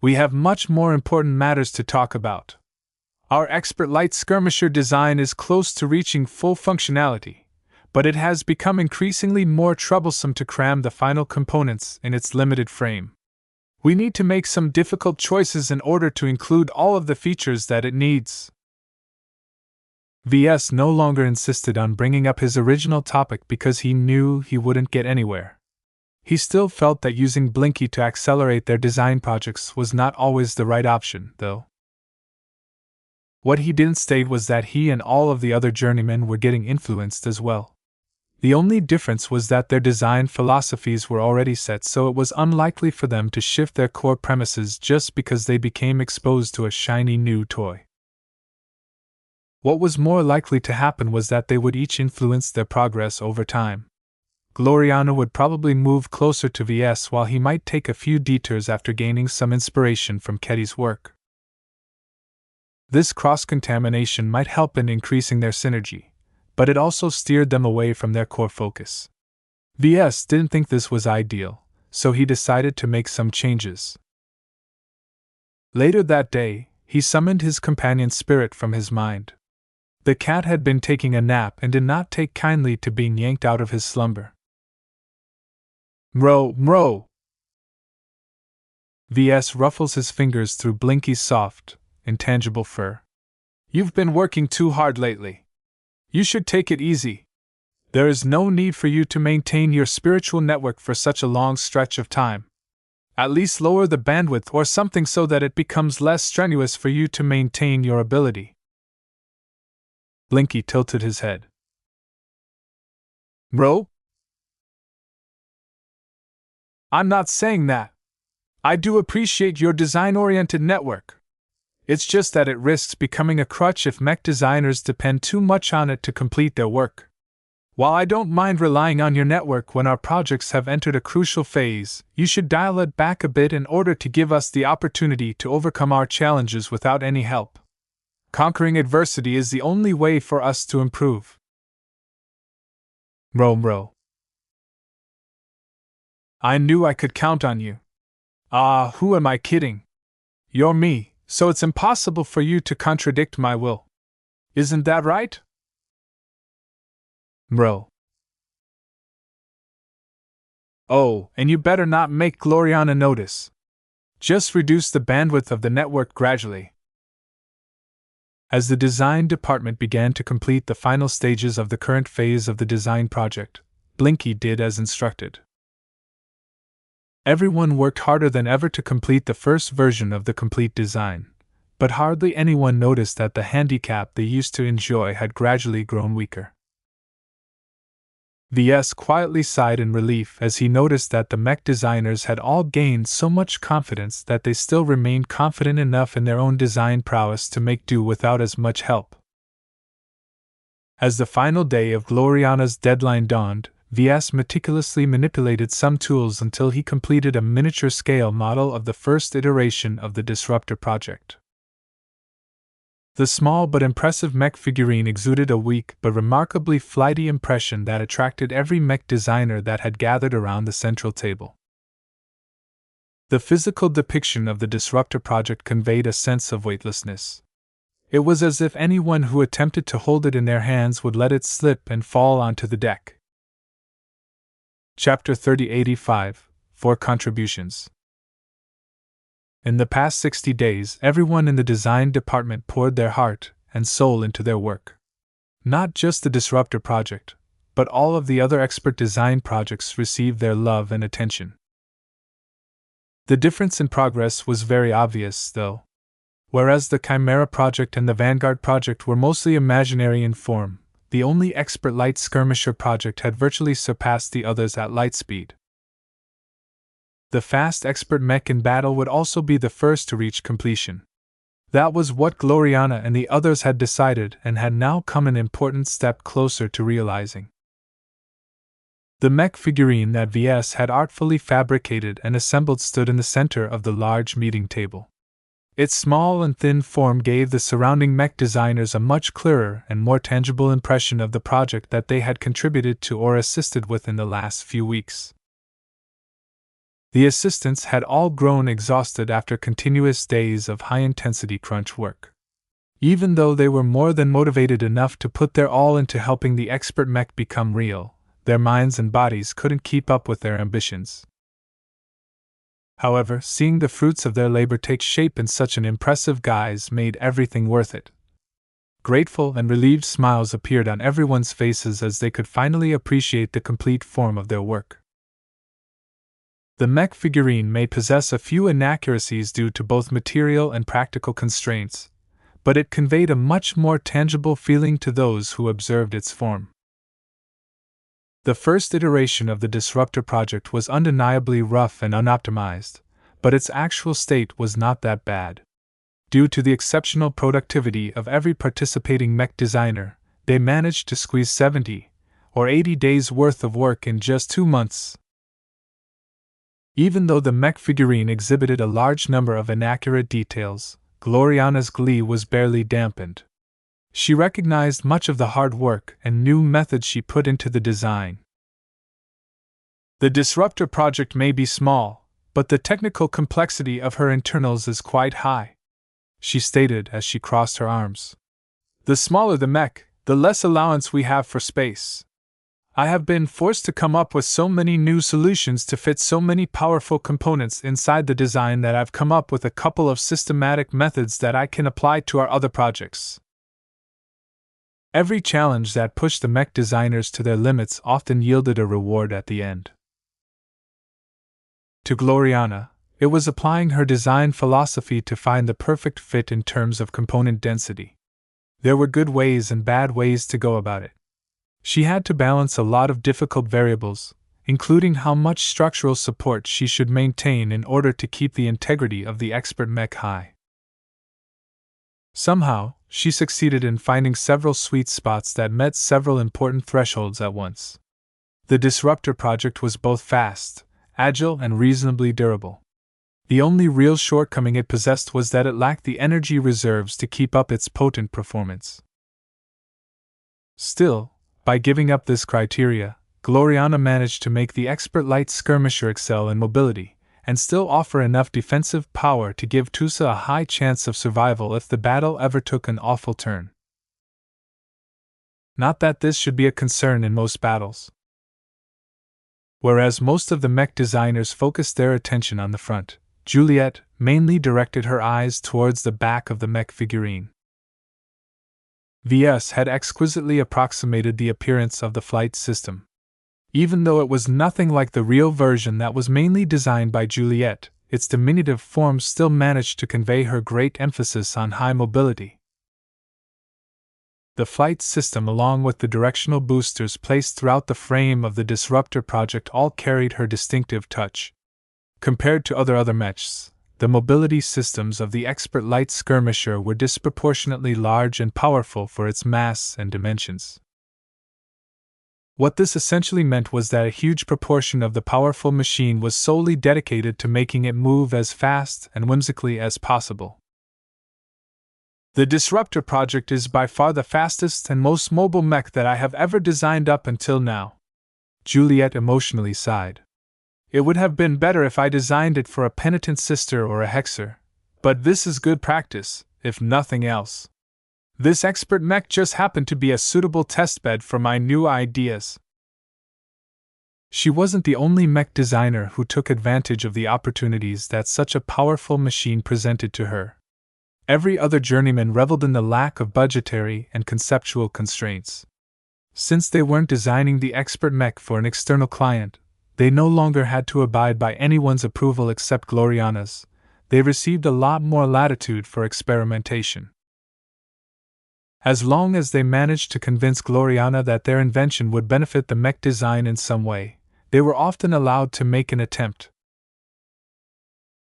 We have much more important matters to talk about. Our expert light skirmisher design is close to reaching full functionality, but it has become increasingly more troublesome to cram the final components in its limited frame. We need to make some difficult choices in order to include all of the features that it needs." Ves no longer insisted on bringing up his original topic because he knew he wouldn't get anywhere. He still felt that using Blinky to accelerate their design projects was not always the right option, though. What he didn't state was that he and all of the other journeymen were getting influenced as well. The only difference was that their design philosophies were already set, so it was unlikely for them to shift their core premises just because they became exposed to a shiny new toy. What was more likely to happen was that they would each influence their progress over time. Gloriana would probably move closer to Ves while he might take a few detours after gaining some inspiration from Ketty's work. This cross-contamination might help in increasing their synergy, but it also steered them away from their core focus. Ves didn't think this was ideal, so he decided to make some changes. Later that day, he summoned his companion spirit from his mind. The cat had been taking a nap and did not take kindly to being yanked out of his slumber. "Mro, mro!" Ves ruffles his fingers through Blinky's soft, intangible fur. "You've been working too hard lately. You should take it easy. There is no need for you to maintain your spiritual network for such a long stretch of time. At least lower the bandwidth or something so that it becomes less strenuous for you to maintain your ability." Blinky tilted his head. "Mro? I'm not saying that. I do appreciate your design-oriented network. It's just that it risks becoming a crutch if mech designers depend too much on it to complete their work. While I don't mind relying on your network when our projects have entered a crucial phase, you should dial it back a bit in order to give us the opportunity to overcome our challenges without any help. Conquering adversity is the only way for us to improve." Mro. "I knew I could count on you. Ah, who am I kidding? You're me, so it's impossible for you to contradict my will. Isn't that right?" Mro. "Oh, and you better not make Gloriana notice. Just reduce the bandwidth of the network gradually." As the design department began to complete the final stages of the current phase of the design project, Blinky did as instructed. Everyone worked harder than ever to complete the first version of the complete design, but hardly anyone noticed that the handicap they used to enjoy had gradually grown weaker. Ves quietly sighed in relief as he noticed that the mech designers had all gained so much confidence that they still remained confident enough in their own design prowess to make do without as much help. As the final day of Gloriana's deadline dawned, Ves meticulously manipulated some tools until he completed a miniature-scale model of the first iteration of the Disruptor project. The small but impressive mech figurine exuded a weak but remarkably flighty impression that attracted every mech designer that had gathered around the central table. The physical depiction of the Disruptor project conveyed a sense of weightlessness. It was as if anyone who attempted to hold it in their hands would let it slip and fall onto the deck. Chapter 3085 4 Contributions. In the past 60 days, everyone in the design department poured their heart and soul into their work. Not just the Disruptor project, but all of the other expert design projects received their love and attention. The difference in progress was very obvious, though. Whereas the Chimera project and the Vanguard project were mostly imaginary in form, the only expert light skirmisher project had virtually surpassed the others at light speed. The fast expert mech in battle would also be the first to reach completion. That was what Gloriana and the others had decided and had now come an important step closer to realizing. The mech figurine that Ves had artfully fabricated and assembled stood in the center of the large meeting table. Its small and thin form gave the surrounding mech designers a much clearer and more tangible impression of the project that they had contributed to or assisted with in the last few weeks. The assistants had all grown exhausted after continuous days of high-intensity crunch work. Even though they were more than motivated enough to put their all into helping the expert mech become real, their minds and bodies couldn't keep up with their ambitions. However, seeing the fruits of their labor take shape in such an impressive guise made everything worth it. Grateful and relieved smiles appeared on everyone's faces as they could finally appreciate the complete form of their work. The mech figurine may possess a few inaccuracies due to both material and practical constraints, but it conveyed a much more tangible feeling to those who observed its form. The first iteration of the Disruptor project was undeniably rough and unoptimized, but its actual state was not that bad. Due to the exceptional productivity of every participating mech designer, they managed to squeeze 70 or 80 days' worth of work in just 2 months. Even though the mech figurine exhibited a large number of inaccurate details, Gloriana's glee was barely dampened. She recognized much of the hard work and new methods she put into the design. The Disruptor project may be small, but the technical complexity of her internals is quite high, she stated as she crossed her arms. The smaller the mech, the less allowance we have for space. I have been forced to come up with so many new solutions to fit so many powerful components inside the design that I've come up with a couple of systematic methods that I can apply to our other projects. Every challenge that pushed the mech designers to their limits often yielded a reward at the end. To Gloriana, it was applying her design philosophy to find the perfect fit in terms of component density. There were good ways and bad ways to go about it. She had to balance a lot of difficult variables, including how much structural support she should maintain in order to keep the integrity of the expert mech high. Somehow, she succeeded in finding several sweet spots that met several important thresholds at once. The Disruptor project was both fast, agile, and reasonably durable. The only real shortcoming it possessed was that it lacked the energy reserves to keep up its potent performance. Still, by giving up this criteria, Gloriana managed to make the expert light skirmisher excel in mobility, and still offer enough defensive power to give Tusa a high chance of survival if the battle ever took an awful turn. Not that this should be a concern in most battles. Whereas most of the mech designers focused their attention on the front, Juliet mainly directed her eyes towards the back of the mech figurine. Ves had exquisitely approximated the appearance of the flight system. Even though it was nothing like the real version that was mainly designed by Juliet, its diminutive form still managed to convey her great emphasis on high mobility. The flight system, along with the directional boosters placed throughout the frame of the Disruptor project, all carried her distinctive touch. Compared to other mechs, the mobility systems of the expert light skirmisher were disproportionately large and powerful for its mass and dimensions. What this essentially meant was that a huge proportion of the powerful machine was solely dedicated to making it move as fast and whimsically as possible. The Disruptor project is by far the fastest and most mobile mech that I have ever designed up until now. Juliet emotionally sighed. It would have been better if I designed it for a penitent sister or a hexer, but this is good practice, if nothing else. This expert mech just happened to be a suitable testbed for my new ideas. She wasn't the only mech designer who took advantage of the opportunities that such a powerful machine presented to her. Every other journeyman reveled in the lack of budgetary and conceptual constraints. Since they weren't designing the expert mech for an external client, they no longer had to abide by anyone's approval except Gloriana's. They received a lot more latitude for experimentation. As long as they managed to convince Gloriana that their invention would benefit the mech design in some way, they were often allowed to make an attempt.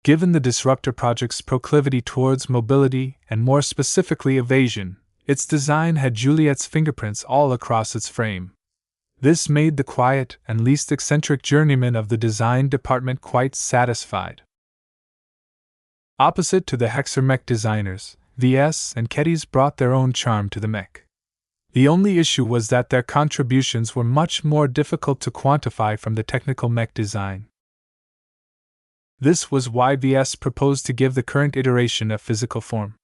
Given the Disruptor project's proclivity towards mobility and more specifically evasion, its design had Juliet's fingerprints all across its frame. This made the quiet and least eccentric journeyman of the design department quite satisfied. Opposite to the Hexer mech designers, Ves and Kedis brought their own charm to the mech. The only issue was that their contributions were much more difficult to quantify from the technical mech design. This was why Ves proposed to give the current iteration a physical form.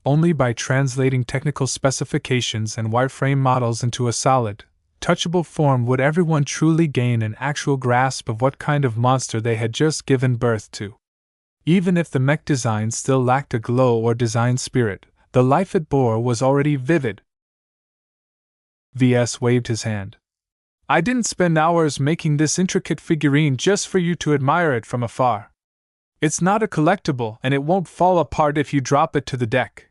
Only by translating technical specifications and wireframe models into a solid, touchable form would everyone truly gain an actual grasp of what kind of monster they had just given birth to. Even if the mech design still lacked a glow or design spirit, the life it bore was already vivid. Ves waved his hand. I didn't spend hours making this intricate figurine just for you to admire it from afar. It's not a collectible and it won't fall apart if you drop it to the deck.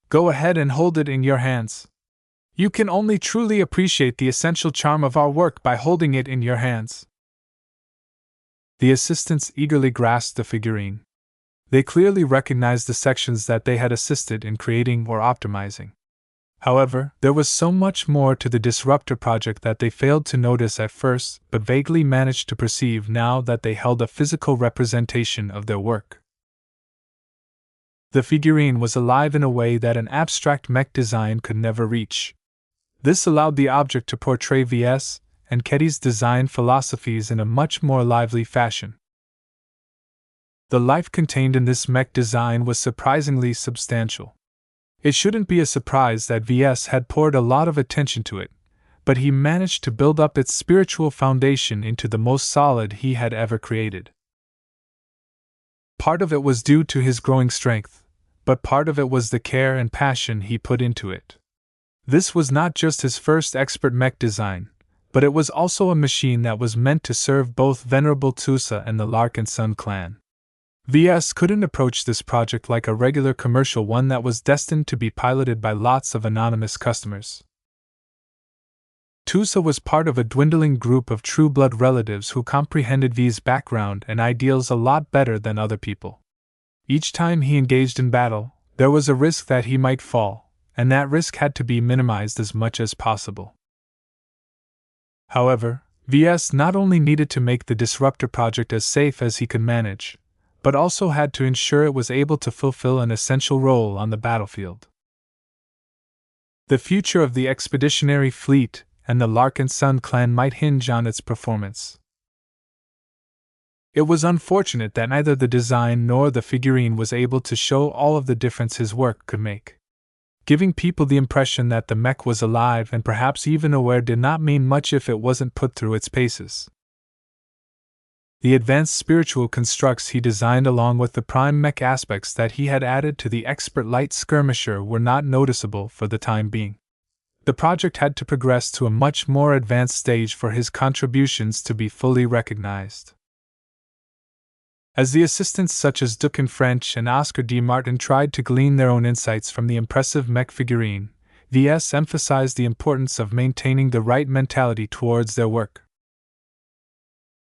Go ahead and hold it in your hands. You can only truly appreciate the essential charm of our work by holding it in your hands. The assistants eagerly grasped the figurine. They clearly recognized the sections that they had assisted in creating or optimizing. However, there was so much more to the Disruptor project that they failed to notice at first, but vaguely managed to perceive now that they held a physical representation of their work. The figurine was alive in a way that an abstract mech design could never reach. This allowed the object to portray Ves and Kedis' design philosophies in a much more lively fashion. The life contained in this mech design was surprisingly substantial. It shouldn't be a surprise that Ves had poured a lot of attention to it, but he managed to build up its spiritual foundation into the most solid he had ever created. Part of it was due to his growing strength, but part of it was the care and passion he put into it. This was not just his first expert mech design, but it was also a machine that was meant to serve both Venerable Tusa and the Larkinson clan. Ves couldn't approach this project like a regular commercial one that was destined to be piloted by lots of anonymous customers. Tusa was part of a dwindling group of true-blood relatives who comprehended V's background and ideals a lot better than other people. Each time he engaged in battle, there was a risk that he might fall, and that risk had to be minimized as much as possible. However, Ves not only needed to make the Disruptor project as safe as he could manage, but also had to ensure it was able to fulfill an essential role on the battlefield. The future of the expeditionary fleet and the Larkinson clan might hinge on its performance. It was unfortunate that neither the design nor the figurine was able to show all of the difference his work could make. Giving people the impression that the mech was alive and perhaps even aware did not mean much if it wasn't put through its paces. The advanced spiritual constructs he designed along with the prime mech aspects that he had added to the expert light skirmisher were not noticeable for the time being. The project had to progress to a much more advanced stage for his contributions to be fully recognized. As the assistants such as Ducan French and Oscar D. Martin tried to glean their own insights from the impressive mech figurine, Ves emphasized the importance of maintaining the right mentality towards their work.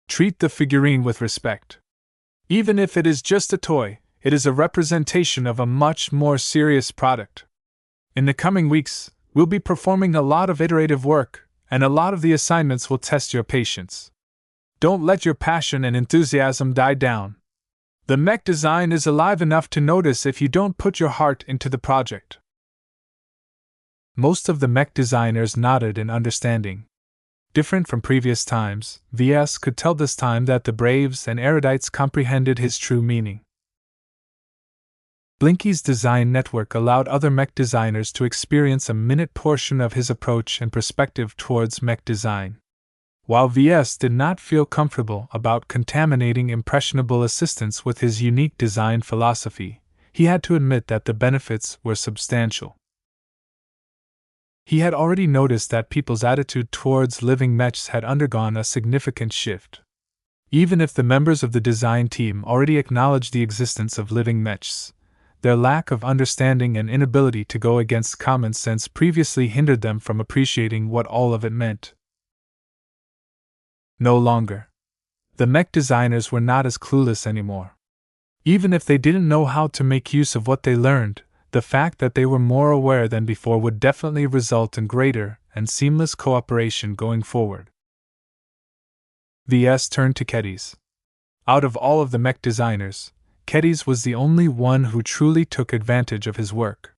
Treat the figurine with respect. Even if it is just a toy, it is a representation of a much more serious product. In the coming weeks, we'll be performing a lot of iterative work, and a lot of the assignments will test your patience. Don't let your passion and enthusiasm die down. The mech design is alive enough to notice if you don't put your heart into the project. Most of the mech designers nodded in understanding. Different from previous times, Ves could tell this time that the braves and erudites comprehended his true meaning. Blinky's design network allowed other mech designers to experience a minute portion of his approach and perspective towards mech design. While Ves did not feel comfortable about contaminating impressionable assistants with his unique design philosophy, he had to admit that the benefits were substantial. He had already noticed that people's attitude towards living mechs had undergone a significant shift. Even if the members of the design team already acknowledged the existence of living mechs, their lack of understanding and inability to go against common sense previously hindered them from appreciating what all of it meant. No longer. The mech designers were not as clueless anymore. Even if they didn't know how to make use of what they learned, the fact that they were more aware than before would definitely result in greater and seamless cooperation going forward. Ves turned to Kedis. Out of all of the mech designers, Kedis was the only one who truly took advantage of his work.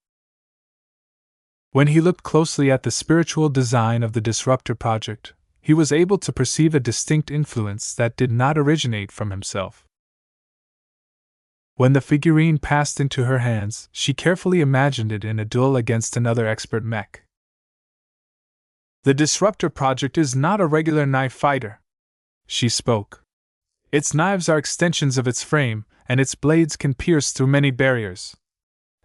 When he looked closely at the spiritual design of the Disruptor project, he was able to perceive a distinct influence that did not originate from himself. When the figurine passed into her hands, she carefully imagined it in a duel against another expert mech. The Disruptor project is not a regular knife fighter, she spoke. Its knives are extensions of its frame, and its blades can pierce through many barriers.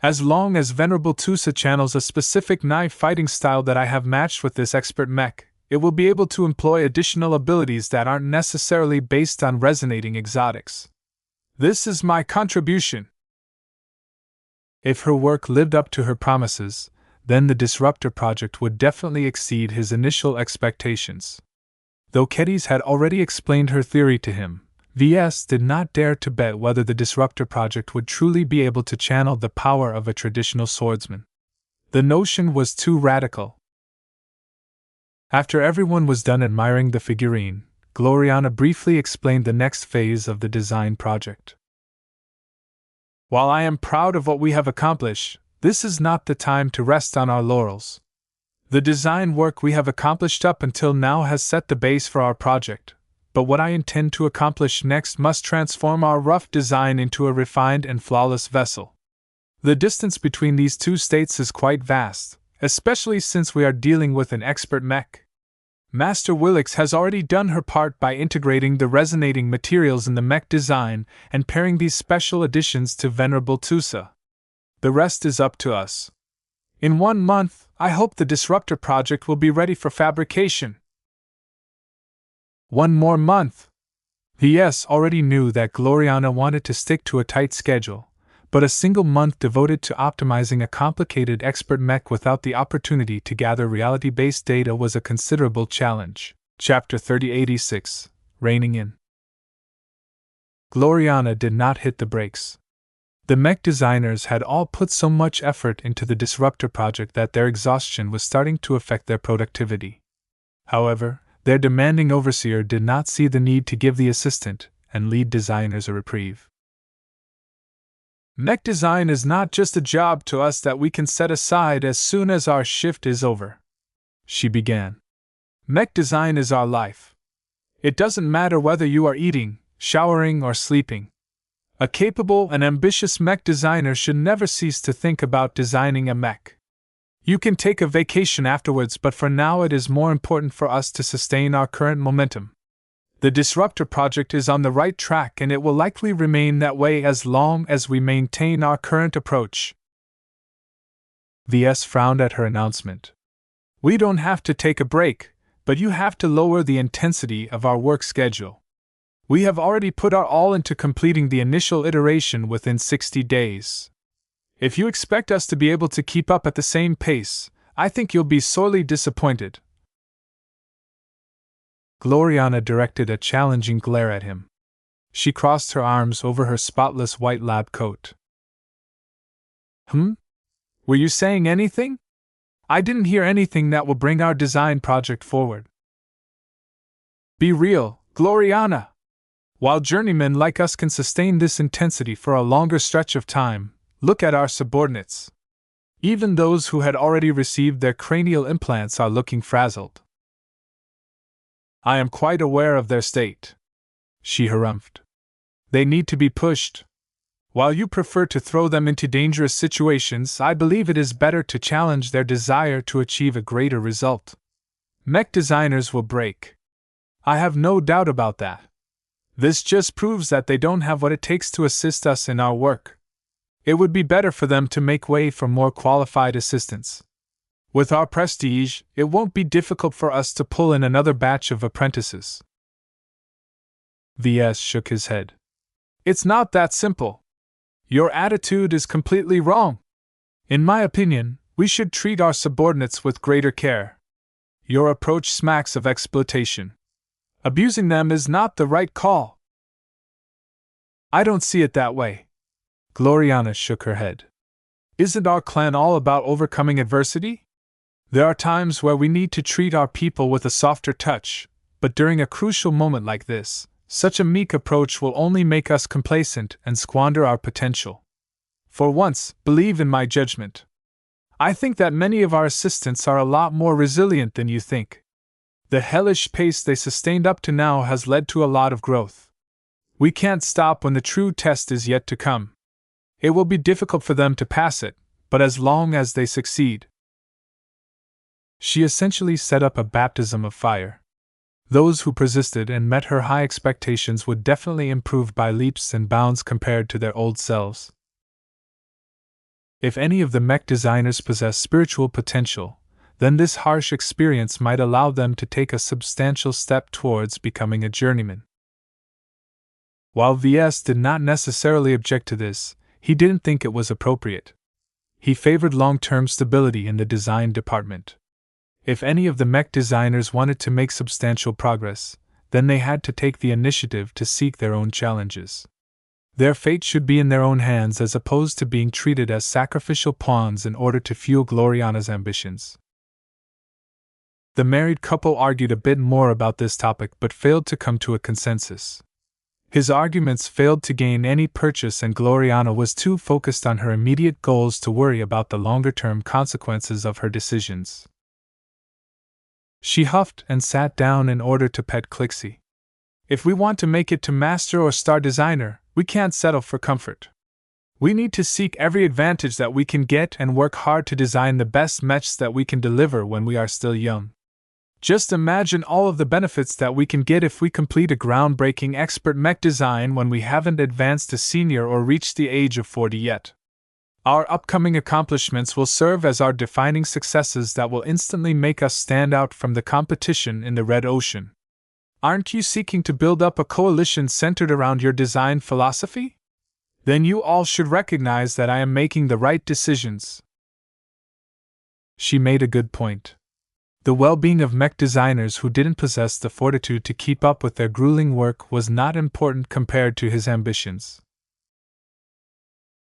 As long as Venerable Tusa channels a specific knife fighting style that I have matched with this expert mech, it will be able to employ additional abilities that aren't necessarily based on resonating exotics. This is my contribution. If her work lived up to her promises, then the Disruptor project would definitely exceed his initial expectations. Though Kedis had already explained her theory to him, Ves did not dare to bet whether the Disruptor project would truly be able to channel the power of a traditional swordsman. The notion was too radical. After everyone was done admiring the figurine, Gloriana briefly explained the next phase of the design project. While I am proud of what we have accomplished, this is not the time to rest on our laurels. The design work we have accomplished up until now has set the base for our project, but what I intend to accomplish next must transform our rough design into a refined and flawless vessel. The distance between these two states is quite vast, especially since we are dealing with an expert mech. Master Willix has already done her part by integrating the resonating materials in the mech design and pairing these special additions to Venerable Tusa. The rest is up to us. In 1 month, I hope the Disruptor project will be ready for fabrication. 1 more month. Ves already knew that Gloriana wanted to stick to a tight schedule, but a single month devoted to optimizing a complicated expert mech without the opportunity to gather reality-based data was a considerable challenge. Chapter 3086, Reining In. Gloriana did not hit the brakes. The mech designers had all put so much effort into the Disruptor project that their exhaustion was starting to affect their productivity. However, their demanding overseer did not see the need to give the assistant and lead designers a reprieve. Mech design is not just a job to us that we can set aside as soon as our shift is over, she began. Mech design is our life. It doesn't matter whether you are eating, showering, or sleeping. A capable and ambitious mech designer should never cease to think about designing a mech. You can take a vacation afterwards, but for now it is more important for us to sustain our current momentum. The Disruptor project is on the right track and it will likely remain that way as long as we maintain our current approach. Ves frowned at her announcement. We don't have to take a break, but you have to lower the intensity of our work schedule. We have already put our all into completing the initial iteration within 60 days. If you expect us to be able to keep up at the same pace, I think you'll be sorely disappointed. Gloriana directed a challenging glare at him. She crossed her arms over her spotless white lab coat. Were you saying anything? I didn't hear anything that will bring our design project forward. Be real, Gloriana. While journeymen like us can sustain this intensity for a longer stretch of time, look at our subordinates. Even those who had already received their cranial implants are looking frazzled. I am quite aware of their state, she harumphed. They need to be pushed. While you prefer to throw them into dangerous situations, I believe it is better to challenge their desire to achieve a greater result. Mech designers will break. I have no doubt about that. This just proves that they don't have what it takes to assist us in our work. It would be better for them to make way for more qualified assistants. With our prestige, it won't be difficult for us to pull in another batch of apprentices. Ves shook his head. It's not that simple. Your attitude is completely wrong. In my opinion, we should treat our subordinates with greater care. Your approach smacks of exploitation. Abusing them is not the right call. I don't see it that way, Gloriana shook her head. Isn't our clan all about overcoming adversity? There are times where we need to treat our people with a softer touch, but during a crucial moment like this, such a meek approach will only make us complacent and squander our potential. For once, believe in my judgment. I think that many of our assistants are a lot more resilient than you think. The hellish pace they sustained up to now has led to a lot of growth. We can't stop when the true test is yet to come. It will be difficult for them to pass it, but as long as they succeed. She essentially set up a baptism of fire. Those who persisted and met her high expectations would definitely improve by leaps and bounds compared to their old selves. If any of the mech designers possess spiritual potential, then this harsh experience might allow them to take a substantial step towards becoming a journeyman. While Ves did not necessarily object to this, he didn't think it was appropriate. He favored long-term stability in the design department. If any of the mech designers wanted to make substantial progress, then they had to take the initiative to seek their own challenges. Their fate should be in their own hands as opposed to being treated as sacrificial pawns in order to fuel Gloriana's ambitions. The married couple argued a bit more about this topic but failed to come to a consensus. His arguments failed to gain any purchase and Gloriana was too focused on her immediate goals to worry about the longer-term consequences of her decisions. She huffed and sat down in order to pet Clixie. If we want to make it to Master or Star Designer, we can't settle for comfort. We need to seek every advantage that we can get and work hard to design the best mechs that we can deliver when we are still young. Just imagine all of the benefits that we can get if we complete a groundbreaking expert mech design when we haven't advanced to senior or reached the age of 40 yet. Our upcoming accomplishments will serve as our defining successes that will instantly make us stand out from the competition in the Red Ocean. Aren't you seeking to build up a coalition centered around your design philosophy? Then you all should recognize that I am making the right decisions. She made a good point. The well-being of mech designers who didn't possess the fortitude to keep up with their grueling work was not important compared to his ambitions.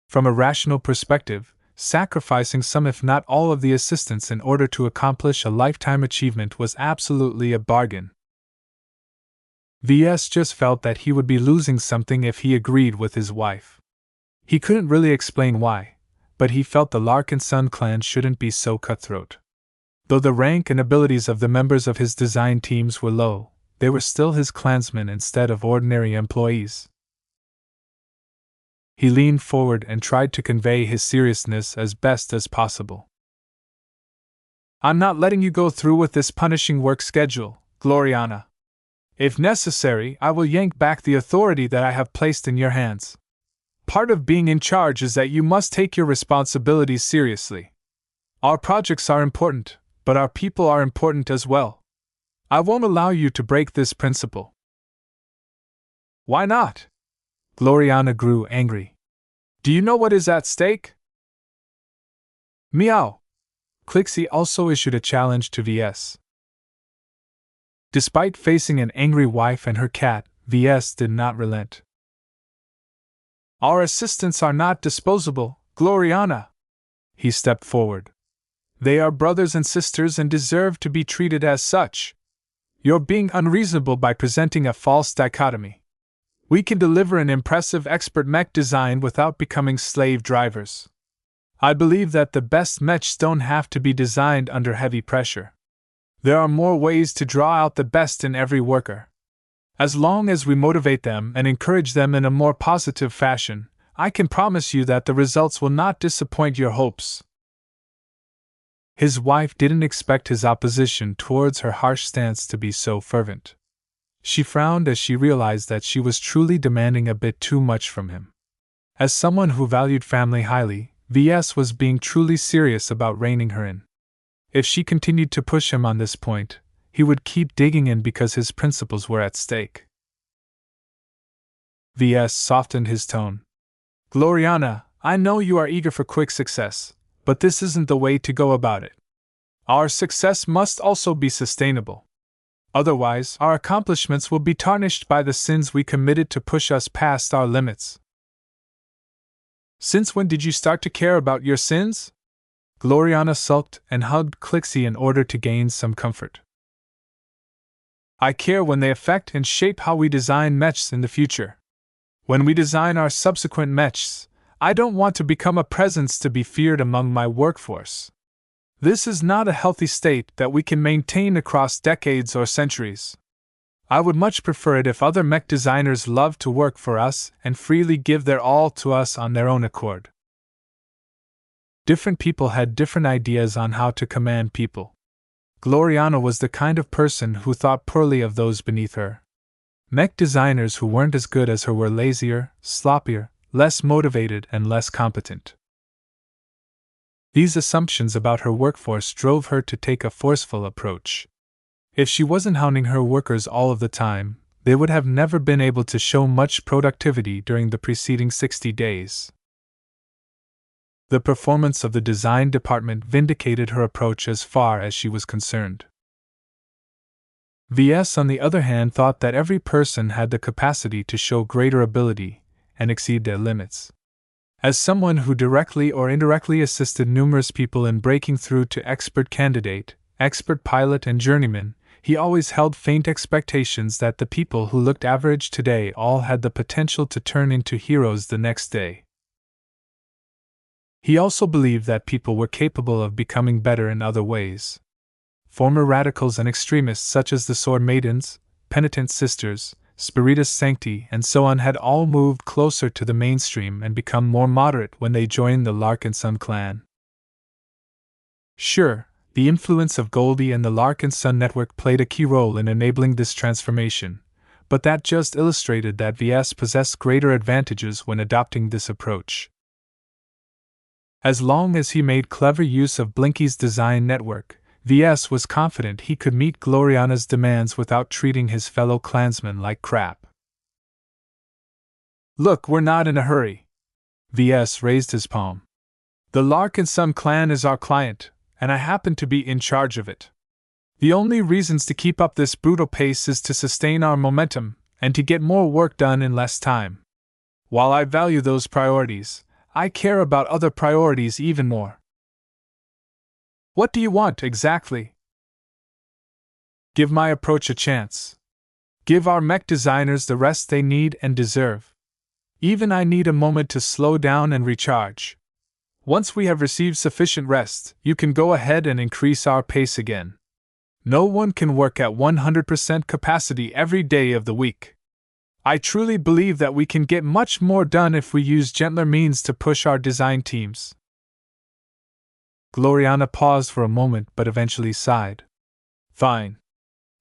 From a rational perspective, sacrificing some if not all of the assistants in order to accomplish a lifetime achievement was absolutely a bargain. Ves just felt that he would be losing something if he agreed with his wife. He couldn't really explain why, but he felt the Larkinson clan shouldn't be so cutthroat. Though the rank and abilities of the members of his design teams were low, they were still his clansmen instead of ordinary employees. He leaned forward and tried to convey his seriousness as best as possible. I'm not letting you go through with this punishing work schedule, Gloriana. If necessary, I will yank back the authority that I have placed in your hands. Part of being in charge is that you must take your responsibilities seriously. Our projects are important, but our people are important as well. I won't allow you to break this principle. Why not? Gloriana grew angry. Do you know what is at stake? Meow. Clixie also issued a challenge to Ves. Despite facing an angry wife and her cat, Ves did not relent. Our assistants are not disposable, Gloriana. He stepped forward. They are brothers and sisters and deserve to be treated as such. You're being unreasonable by presenting a false dichotomy. We can deliver an impressive expert mech design without becoming slave drivers. I believe that the best mechs don't have to be designed under heavy pressure. There are more ways to draw out the best in every worker. As long as we motivate them and encourage them in a more positive fashion, I can promise you that the results will not disappoint your hopes. His wife didn't expect his opposition towards her harsh stance to be so fervent. She frowned as she realized that she was truly demanding a bit too much from him. As someone who valued family highly, Ves was being truly serious about reining her in. If she continued to push him on this point, he would keep digging in because his principles were at stake. Ves softened his tone. Gloriana, I know you are eager for quick success, but this isn't the way to go about it. Our success must also be sustainable. Otherwise, our accomplishments will be tarnished by the sins we committed to push us past our limits. Since when did you start to care about your sins? Gloriana sulked and hugged Clixie in order to gain some comfort. I care when they affect and shape how we design mechs in the future. When we design our subsequent mechs, I don't want to become a presence to be feared among my workforce. This is not a healthy state that we can maintain across decades or centuries. I would much prefer it if other mech designers loved to work for us and freely give their all to us on their own accord. Different people had different ideas on how to command people. Gloriana was the kind of person who thought poorly of those beneath her. Mech designers who weren't as good as her were lazier, sloppier, less motivated, and less competent. These assumptions about her workforce drove her to take a forceful approach. If she wasn't hounding her workers all of the time, they would have never been able to show much productivity during the preceding 60 days. The performance of the design department vindicated her approach as far as she was concerned. Ves, on the other hand, thought that every person had the capacity to show greater ability and exceed their limits. As someone who directly or indirectly assisted numerous people in breaking through to expert candidate, expert pilot, and journeyman, he always held faint expectations that the people who looked average today all had the potential to turn into heroes the next day. He also believed that people were capable of becoming better in other ways. Former radicals and extremists such as the Sword Maidens, Penitent Sisters, Spiritus Sancti, and so on had all moved closer to the mainstream and become more moderate when they joined the Larkinson clan. Sure, the influence of Goldie and the Larkinson network played a key role in enabling this transformation, but that just illustrated that Ves possessed greater advantages when adopting this approach. As long as he made clever use of Blinky's design network, Ves was confident he could meet Gloriana's demands without treating his fellow clansmen like crap. Look, we're not in a hurry. Ves raised his palm. The Larkinson clan is our client, and I happen to be in charge of it. The only reasons to keep up this brutal pace is to sustain our momentum and to get more work done in less time. While I value those priorities, I care about other priorities even more. What do you want exactly? Give my approach a chance. Give our mech designers the rest they need and deserve. Even I need a moment to slow down and recharge. Once we have received sufficient rest, you can go ahead and increase our pace again. No one can work at 100% capacity every day of the week. I truly believe that we can get much more done if we use gentler means to push our design teams. Gloriana paused for a moment but eventually sighed. Fine.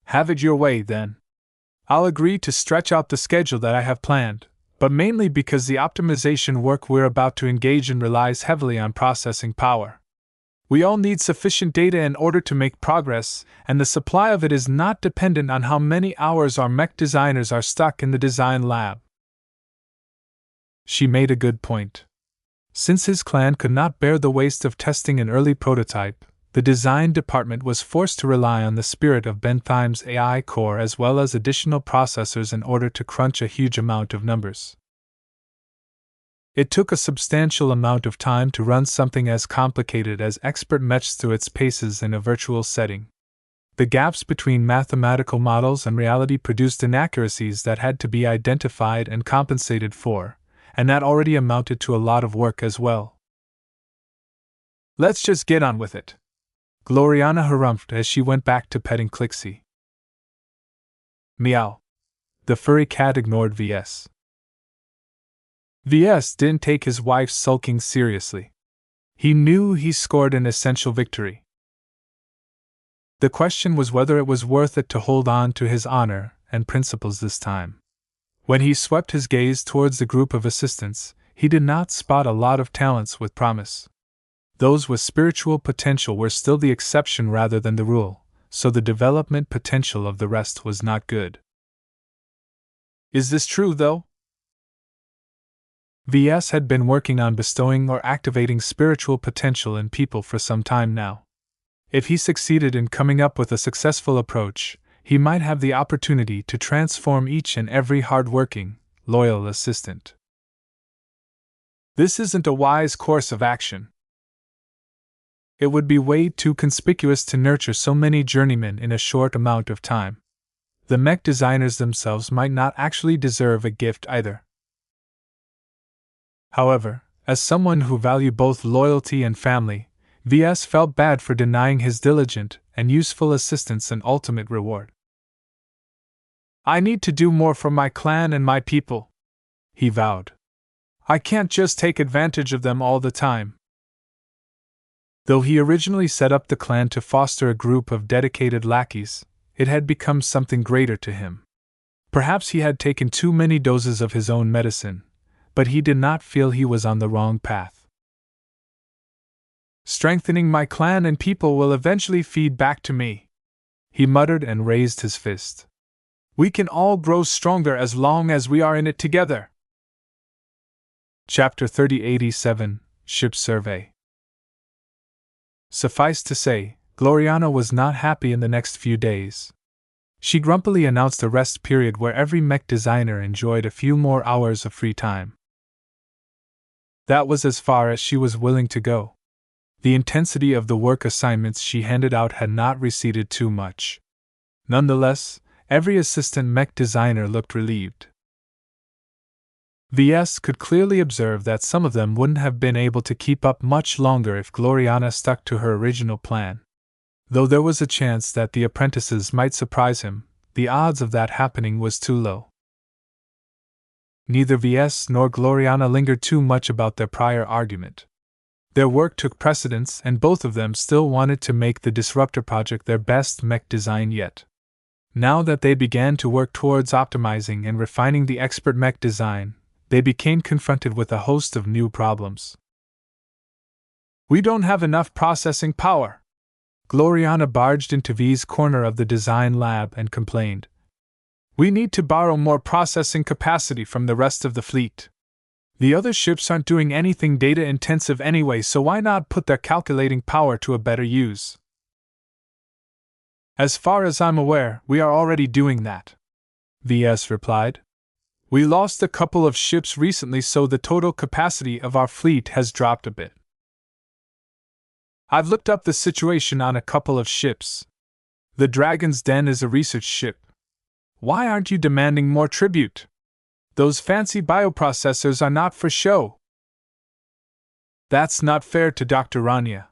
Have it your way, then. I'll agree to stretch out the schedule that I have planned, but mainly because the optimization work we're about to engage in relies heavily on processing power. We all need sufficient data in order to make progress, and the supply of it is not dependent on how many hours our mech designers are stuck in the design lab. She made a good point. Since his clan could not bear the waste of testing an early prototype, the design department was forced to rely on the spirit of Benthime's AI core as well as additional processors in order to crunch a huge amount of numbers. It took a substantial amount of time to run something as complicated as expert mechs through its paces in a virtual setting. The gaps between mathematical models and reality produced inaccuracies that had to be identified and compensated for, and that already amounted to a lot of work as well. Let's just get on with it. Gloriana harumphed as she went back to petting Clixie. Meow. The furry cat ignored Ves. Ves didn't take his wife's sulking seriously. He knew he scored an essential victory. The question was whether it was worth it to hold on to his honor and principles this time. When he swept his gaze towards the group of assistants, he did not spot a lot of talents with promise. Those with spiritual potential were still the exception rather than the rule, so the development potential of the rest was not good. Is this true, though? Ves had been working on bestowing or activating spiritual potential in people for some time now. If he succeeded in coming up with a successful approach, he might have the opportunity to transform each and every hard-working, loyal assistant. This isn't a wise course of action. It would be way too conspicuous to nurture so many journeymen in a short amount of time. The mech designers themselves might not actually deserve a gift either. However, as someone who valued both loyalty and family, Ves felt bad for denying his diligent and useful assistants an ultimate reward. I need to do more for my clan and my people, he vowed. I can't just take advantage of them all the time. Though he originally set up the clan to foster a group of dedicated lackeys, it had become something greater to him. Perhaps he had taken too many doses of his own medicine, but he did not feel he was on the wrong path. Strengthening my clan and people will eventually feed back to me, he muttered and raised his fist. We can all grow stronger as long as we are in it together. Chapter 3087, Ship Survey. Suffice to say, Gloriana was not happy in the next few days. She grumpily announced a rest period where every mech designer enjoyed a few more hours of free time. That was as far as she was willing to go. The intensity of the work assignments she handed out had not receded too much. Nonetheless, every assistant mech designer looked relieved. Ves could clearly observe that some of them wouldn't have been able to keep up much longer if Gloriana stuck to her original plan. Though there was a chance that the apprentices might surprise him, the odds of that happening was too low. Neither Ves nor Gloriana lingered too much about their prior argument. Their work took precedence, and both of them still wanted to make the Disruptor project their best mech design yet. Now that they began to work towards optimizing and refining the expert mech design, they became confronted with a host of new problems. We don't have enough processing power. Gloriana barged into V's corner of the design lab and complained. We need to borrow more processing capacity from the rest of the fleet. The other ships aren't doing anything data-intensive anyway, so why not put their calculating power to a better use? As far as I'm aware, we are already doing that, Ves replied. We lost a couple of ships recently, so the total capacity of our fleet has dropped a bit. I've looked up the situation on a couple of ships. The Dragon's Den is a research ship. Why aren't you demanding more tribute? Those fancy bioprocessors are not for show. That's not fair to Dr. Rania.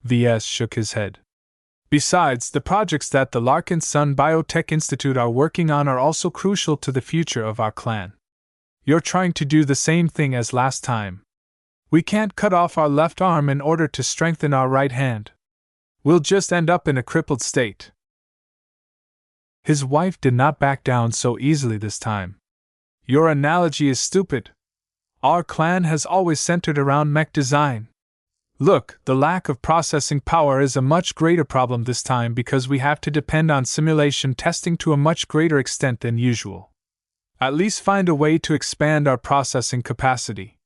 Ves shook his head. Besides, the projects that the Larkinson Biotech Institute are working on are also crucial to the future of our clan. You're trying to do the same thing as last time. We can't cut off our left arm in order to strengthen our right hand. We'll just end up in a crippled state. His wife did not back down so easily this time. Your analogy is stupid. Our clan has always centered around mech design. Look, the lack of processing power is a much greater problem this time because we have to depend on simulation testing to a much greater extent than usual. At least find a way to expand our processing capacity.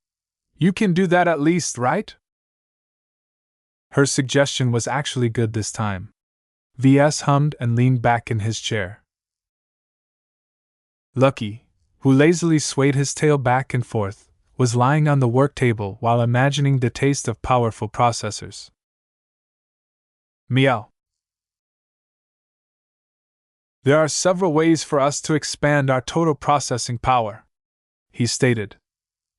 You can do that at least, right? Her suggestion was actually good this time. Ves hummed and leaned back in his chair. Lucky, who lazily swayed his tail back and forth, was lying on the work table while imagining the taste of powerful processors. Meow. There are several ways for us to expand our total processing power, he stated.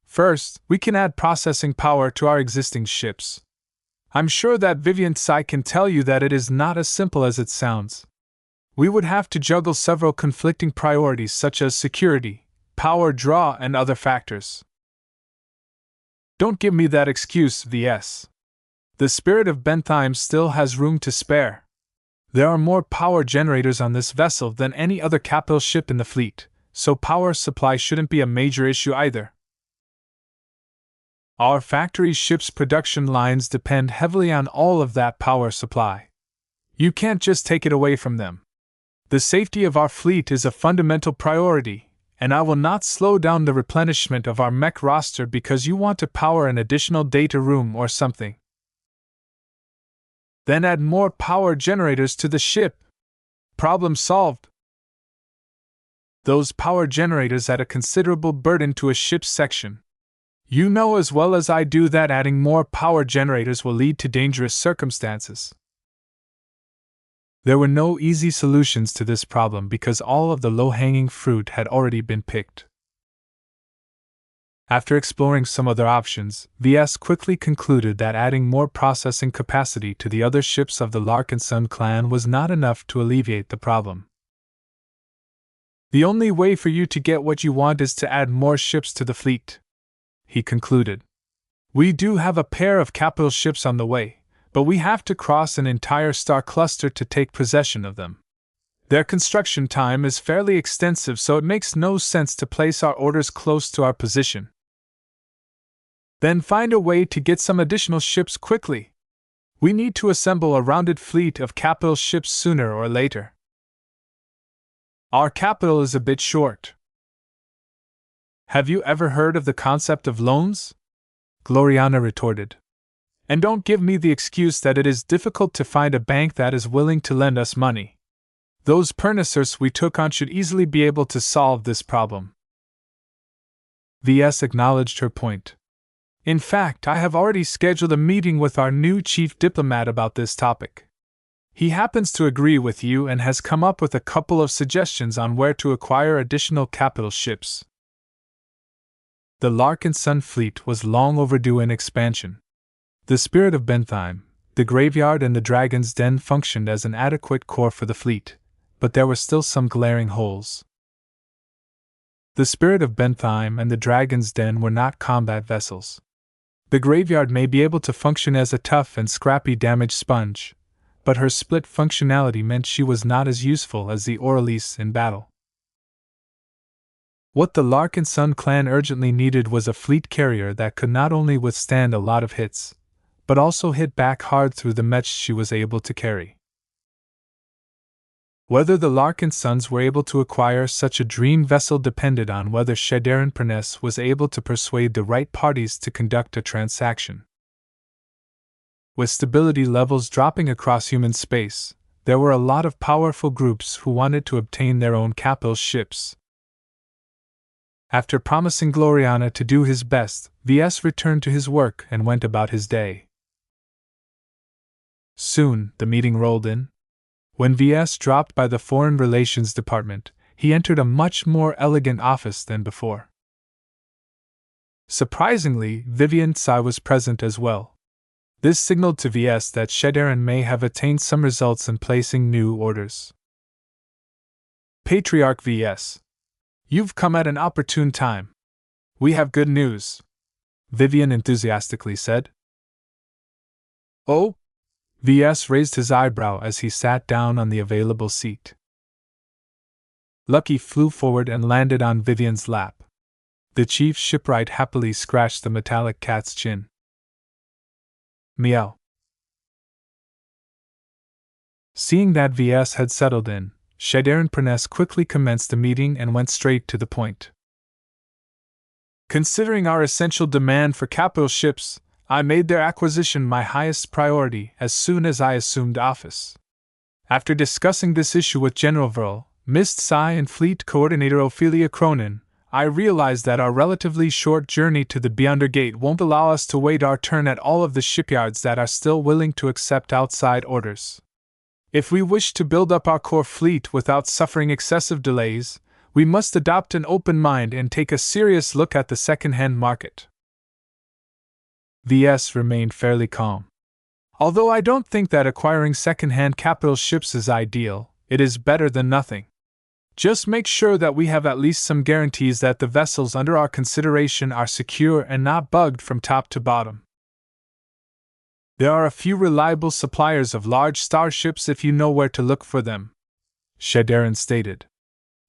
First, we can add processing power to our existing ships. I'm sure that Vivian Tsai can tell you that it is not as simple as it sounds. We would have to juggle several conflicting priorities such as security, power draw, and other factors. Don't give me that excuse, Ves. The Spirit of Bentheim still has room to spare. There are more power generators on this vessel than any other capital ship in the fleet, so power supply shouldn't be a major issue either. Our factory ship's production lines depend heavily on all of that power supply. You can't just take it away from them. The safety of our fleet is a fundamental priority, and I will not slow down the replenishment of our mech roster because you want to power an additional data room or something. Then add more power generators to the ship. Problem solved. Those power generators add a considerable burden to a ship's section. You know as well as I do that adding more power generators will lead to dangerous circumstances. There were no easy solutions to this problem because all of the low-hanging fruit had already been picked. After exploring some other options, Ves quickly concluded that adding more processing capacity to the other ships of the Larkinson clan was not enough to alleviate the problem. The only way for you to get what you want is to add more ships to the fleet, he concluded. We do have a pair of capital ships on the way, but we have to cross an entire star cluster to take possession of them. Their construction time is fairly extensive, so it makes no sense to place our orders close to our position. Then find a way to get some additional ships quickly. We need to assemble a rounded fleet of capital ships sooner or later. Our capital is a bit short. Have you ever heard of the concept of loans? Gloriana retorted. And don't give me the excuse that it is difficult to find a bank that is willing to lend us money. Those perniciers we took on should easily be able to solve this problem. Ves acknowledged her point. In fact, I have already scheduled a meeting with our new chief diplomat about this topic. He happens to agree with you and has come up with a couple of suggestions on where to acquire additional capital ships. The Larkinson fleet was long overdue in expansion. The Spirit of Bentheim, the Graveyard and the Dragon's Den functioned as an adequate core for the fleet, but there were still some glaring holes. The Spirit of Bentheim and the Dragon's Den were not combat vessels. The Graveyard may be able to function as a tough and scrappy damage sponge, but her split functionality meant she was not as useful as the Aurelice in battle. What the Larkinson clan urgently needed was a fleet carrier that could not only withstand a lot of hits, but also hit back hard through the mechs she was able to carry. Whether the Larkinsons were able to acquire such a dream vessel depended on whether Shadarin Pernes was able to persuade the right parties to conduct a transaction. With stability levels dropping across human space, there were a lot of powerful groups who wanted to obtain their own capital ships. After promising Gloriana to do his best, Ves returned to his work and went about his day. Soon, the meeting rolled in. When Ves dropped by the Foreign Relations Department, he entered a much more elegant office than before. Surprisingly, Vivian Tsai was present as well. This signaled to Ves that Shadarin may have attained some results in placing new orders. Patriarch Ves, you've come at an opportune time. We have good news, Vivian enthusiastically said. Oh? Ves raised his eyebrow as he sat down on the available seat. Lucky flew forward and landed on Vivian's lap. The chief shipwright happily scratched the metallic cat's chin. Meow. Seeing that Ves had settled in, Shadarin Pernes quickly commenced the meeting and went straight to the point. Considering our essential demand for capital ships, I made their acquisition my highest priority as soon as I assumed office. After discussing this issue with General Vril, Mist Sai and Fleet Coordinator Ophelia Cronin, I realized that our relatively short journey to the Beyonder Gate won't allow us to wait our turn at all of the shipyards that are still willing to accept outside orders. If we wish to build up our core fleet without suffering excessive delays, we must adopt an open mind and take a serious look at the second-hand market. Ves remained fairly calm. Although I don't think that acquiring second-hand capital ships is ideal, it is better than nothing. Just make sure that we have at least some guarantees that the vessels under our consideration are secure and not bugged from top to bottom. There are a few reliable suppliers of large starships if you know where to look for them, Shadarin stated.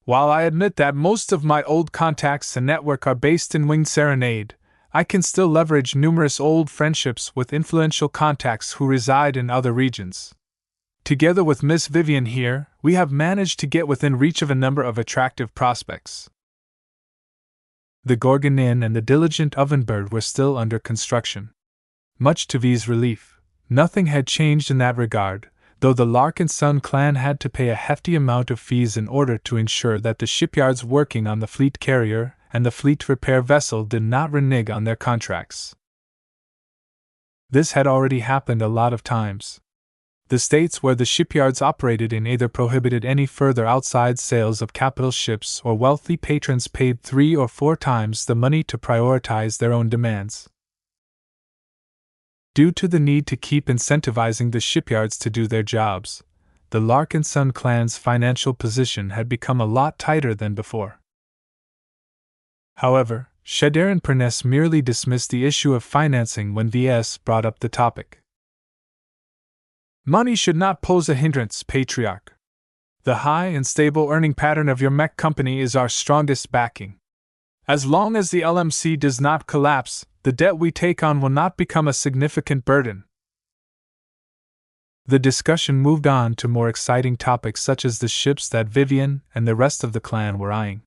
While I admit that most of my old contacts and network are based in Winged Serenade, I can still leverage numerous old friendships with influential contacts who reside in other regions. Together with Miss Vivian here, we have managed to get within reach of a number of attractive prospects. The Gorgon Inn and the Diligent Ovenbird were still under construction. Much to V's relief, nothing had changed in that regard, though the Larkinson clan had to pay a hefty amount of fees in order to ensure that the shipyards working on the fleet carrier and the fleet repair vessel did not renege on their contracts. This had already happened a lot of times. The states where the shipyards operated in either prohibited any further outside sales of capital ships, or wealthy patrons paid 3 or 4 times the money to prioritize their own demands. Due to the need to keep incentivizing the shipyards to do their jobs, the Larkinson clan's financial position had become a lot tighter than before. However, Shader and Pernes merely dismissed the issue of financing when Ves brought up the topic. Money should not pose a hindrance, Patriarch. The high and stable earning pattern of your mech company is our strongest backing. As long as the LMC does not collapse, the debt we take on will not become a significant burden. The discussion moved on to more exciting topics such as the ships that Vivian and the rest of the clan were eyeing.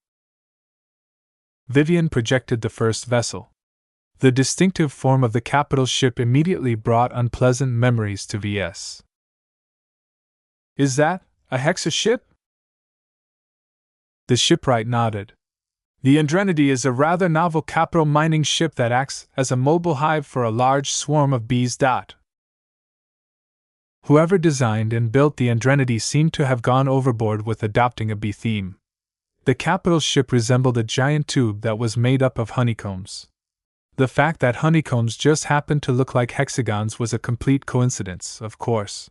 Vivian projected the first vessel. The distinctive form of the capital ship immediately brought unpleasant memories to Ves. Is that a hexa ship? The shipwright nodded. The Andrenity is a rather novel capital mining ship that acts as a mobile hive for a large swarm of bees. Whoever designed and built the Andrenity seemed to have gone overboard with adopting a bee theme. The capital ship resembled a giant tube that was made up of honeycombs. The fact that honeycombs just happened to look like hexagons was a complete coincidence, of course.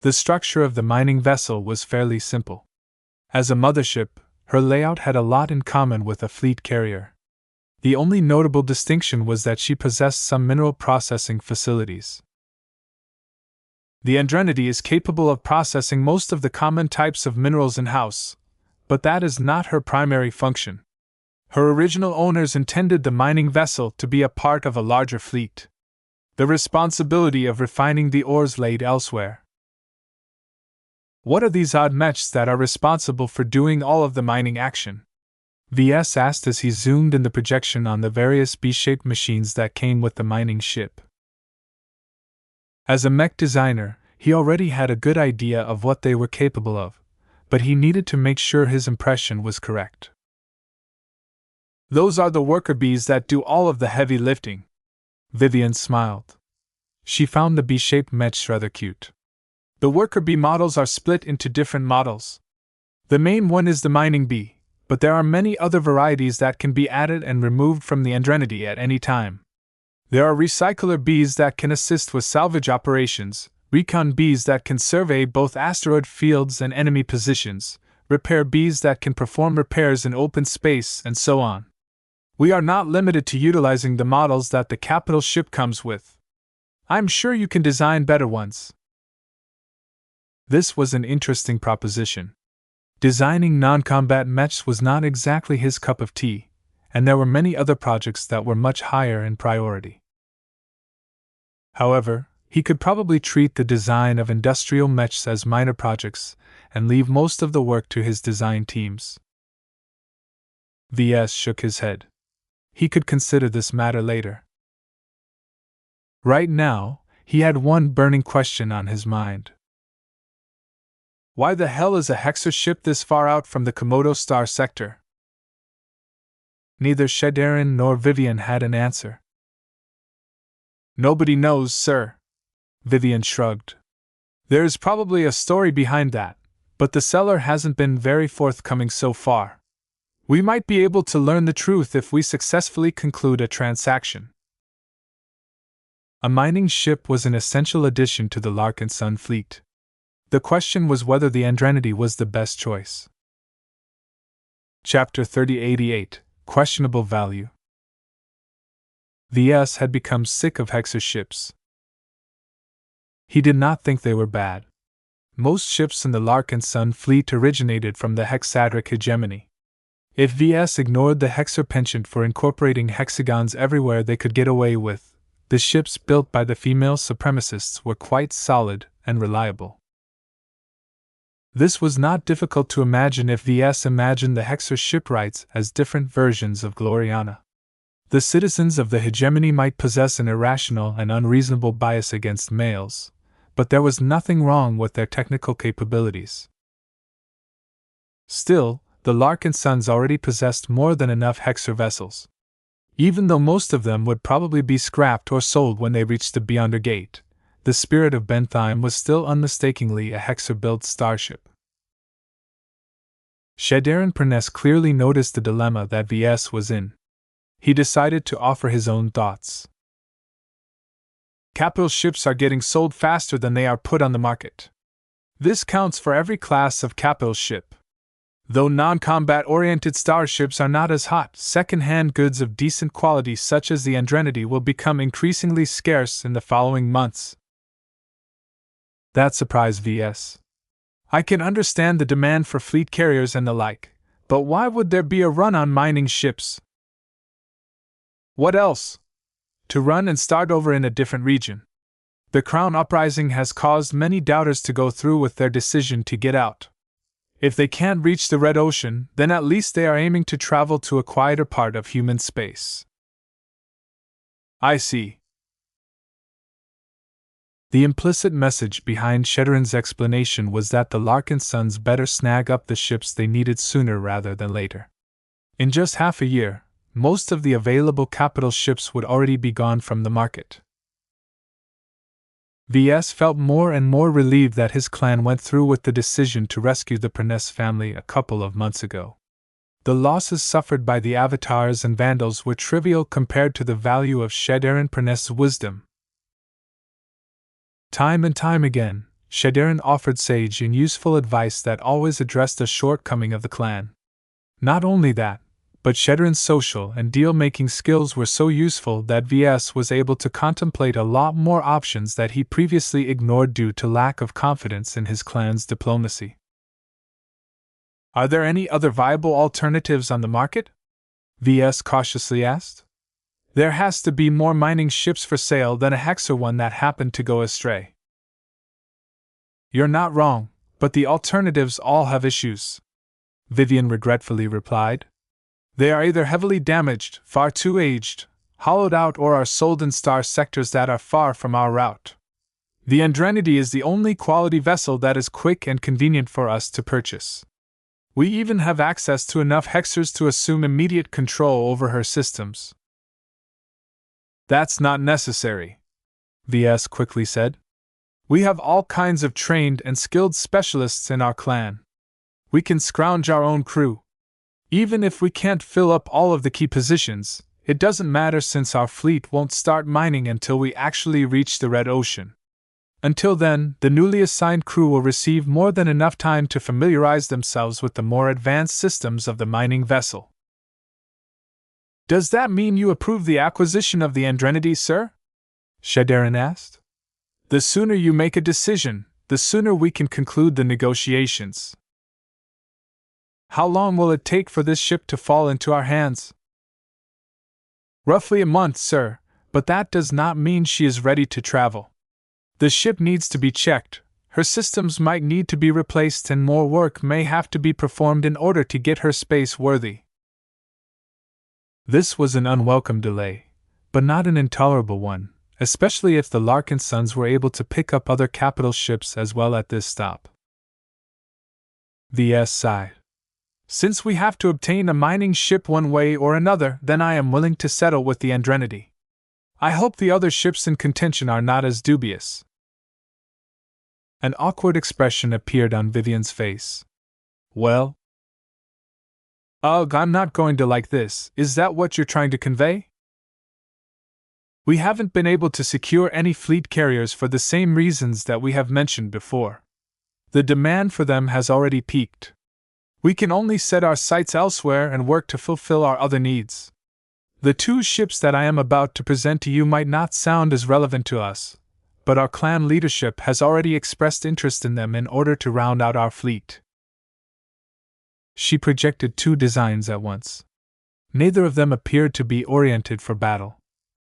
The structure of the mining vessel was fairly simple. As a mothership, her layout had a lot in common with a fleet carrier. The only notable distinction was that she possessed some mineral processing facilities. The Andrenity is capable of processing most of the common types of minerals in-house, but that is not her primary function. Her original owners intended the mining vessel to be a part of a larger fleet. The responsibility of refining the ores laid elsewhere. What are these odd mechs that are responsible for doing all of the mining action? Ves asked as he zoomed in the projection on the various B-shaped machines that came with the mining ship. As a mech designer, he already had a good idea of what they were capable of, but he needed to make sure his impression was correct. Those are the worker bees that do all of the heavy lifting. Vivian smiled. She found the B-shaped mechs rather cute. The worker bee models are split into different models. The main one is the mining bee, but there are many other varieties that can be added and removed from the Andrenity at any time. There are recycler bees that can assist with salvage operations, recon bees that can survey both asteroid fields and enemy positions, repair bees that can perform repairs in open space, and so on. We are not limited to utilizing the models that the capital ship comes with. I'm sure you can design better ones. This was an interesting proposition. Designing non-combat mechs was not exactly his cup of tea, and there were many other projects that were much higher in priority. However, he could probably treat the design of industrial mechs as minor projects and leave most of the work to his design teams. Ves shook his head. He could consider this matter later. Right now, he had one burning question on his mind. Why the hell is a hexa ship this far out from the Komodo star sector? Neither Shaderin nor Vivian had an answer. Nobody knows, sir. Vivian shrugged. There is probably a story behind that, but the seller hasn't been very forthcoming so far. We might be able to learn the truth if we successfully conclude a transaction. A mining ship was an essential addition to the Larkinson fleet. The question was whether the Andrenity was the best choice. Chapter 3088, Questionable Value. Ves had become sick of hexa ships. He did not think they were bad. Most ships in the Larkinson fleet originated from the hexadric hegemony. If Ves ignored the hexer penchant for incorporating hexagons everywhere they could get away with, the ships built by the female supremacists were quite solid and reliable. This was not difficult to imagine if Ves imagined the hexer shipwrights as different versions of Gloriana. The citizens of the hegemony might possess an irrational and unreasonable bias against males, but there was nothing wrong with their technical capabilities. Still, the Larkinsons already possessed more than enough Hexer vessels. Even though most of them would probably be scrapped or sold when they reached the Beyonder Gate, the Spirit of Bentheim was still unmistakably a Hexer-built starship. Shadarin Perness clearly noticed the dilemma that Ves was in. He decided to offer his own thoughts. Capital ships are getting sold faster than they are put on the market. This counts for every class of capital ship. Though non-combat-oriented starships are not as hot, second-hand goods of decent quality such as the Andrenity will become increasingly scarce in the following months. That surprised Ves. I can understand the demand for fleet carriers and the like, but why would there be a run on mining ships? What else? To run and start over in a different region. The Crown Uprising has caused many doubters to go through with their decision to get out. If they can't reach the Red Ocean, then at least they are aiming to travel to a quieter part of human space. I see. The implicit message behind Shadarin's explanation was that the Larkinsons better snag up the ships they needed sooner rather than later. In just half a year, most of the available capital ships would already be gone from the market. Ves felt more and more relieved that his clan went through with the decision to rescue the Perness family a couple of months ago. The losses suffered by the Avatars and Vandals were trivial compared to the value of Shadarin Perness's wisdom. Time and time again, Shadarin offered sage and useful advice that always addressed a shortcoming of the clan. Not only that, but Shadarin's social and deal-making skills were so useful that Ves was able to contemplate a lot more options that he previously ignored due to lack of confidence in his clan's diplomacy. Are there any other viable alternatives on the market? Ves cautiously asked. There has to be more mining ships for sale than a Hexer one that happened to go astray. You're not wrong, but the alternatives all have issues, Vivian regretfully replied. They are either heavily damaged, far too aged, hollowed out, or are sold in star sectors that are far from our route. The Andrenity is the only quality vessel that is quick and convenient for us to purchase. We even have access to enough Hexers to assume immediate control over her systems. That's not necessary, Ves quickly said. We have all kinds of trained and skilled specialists in our clan. We can scrounge our own crew. Even if we can't fill up all of the key positions, it doesn't matter since our fleet won't start mining until we actually reach the Red Ocean. Until then, the newly assigned crew will receive more than enough time to familiarize themselves with the more advanced systems of the mining vessel. Does that mean you approve the acquisition of the Andrenity, sir? Shadarin asked. The sooner you make a decision, the sooner we can conclude the negotiations. How long will it take for this ship to fall into our hands? Roughly a month, sir, but that does not mean she is ready to travel. The ship needs to be checked, her systems might need to be replaced, and more work may have to be performed in order to get her space-worthy. This was an unwelcome delay, but not an intolerable one, especially if the Larkinsons were able to pick up other capital ships as well at this stop. Ves sighed. Since we have to obtain a mining ship one way or another, then I am willing to settle with the Andrenity. I hope the other ships in contention are not as dubious. An awkward expression appeared on Vivian's face. Well? Ugh, I'm not going to like this. Is that what you're trying to convey? We haven't been able to secure any fleet carriers for the same reasons that we have mentioned before. The demand for them has already peaked. We can only set our sights elsewhere and work to fulfill our other needs. The two ships that I am about to present to you might not sound as relevant to us, but our clan leadership has already expressed interest in them in order to round out our fleet. She projected two designs at once. Neither of them appeared to be oriented for battle.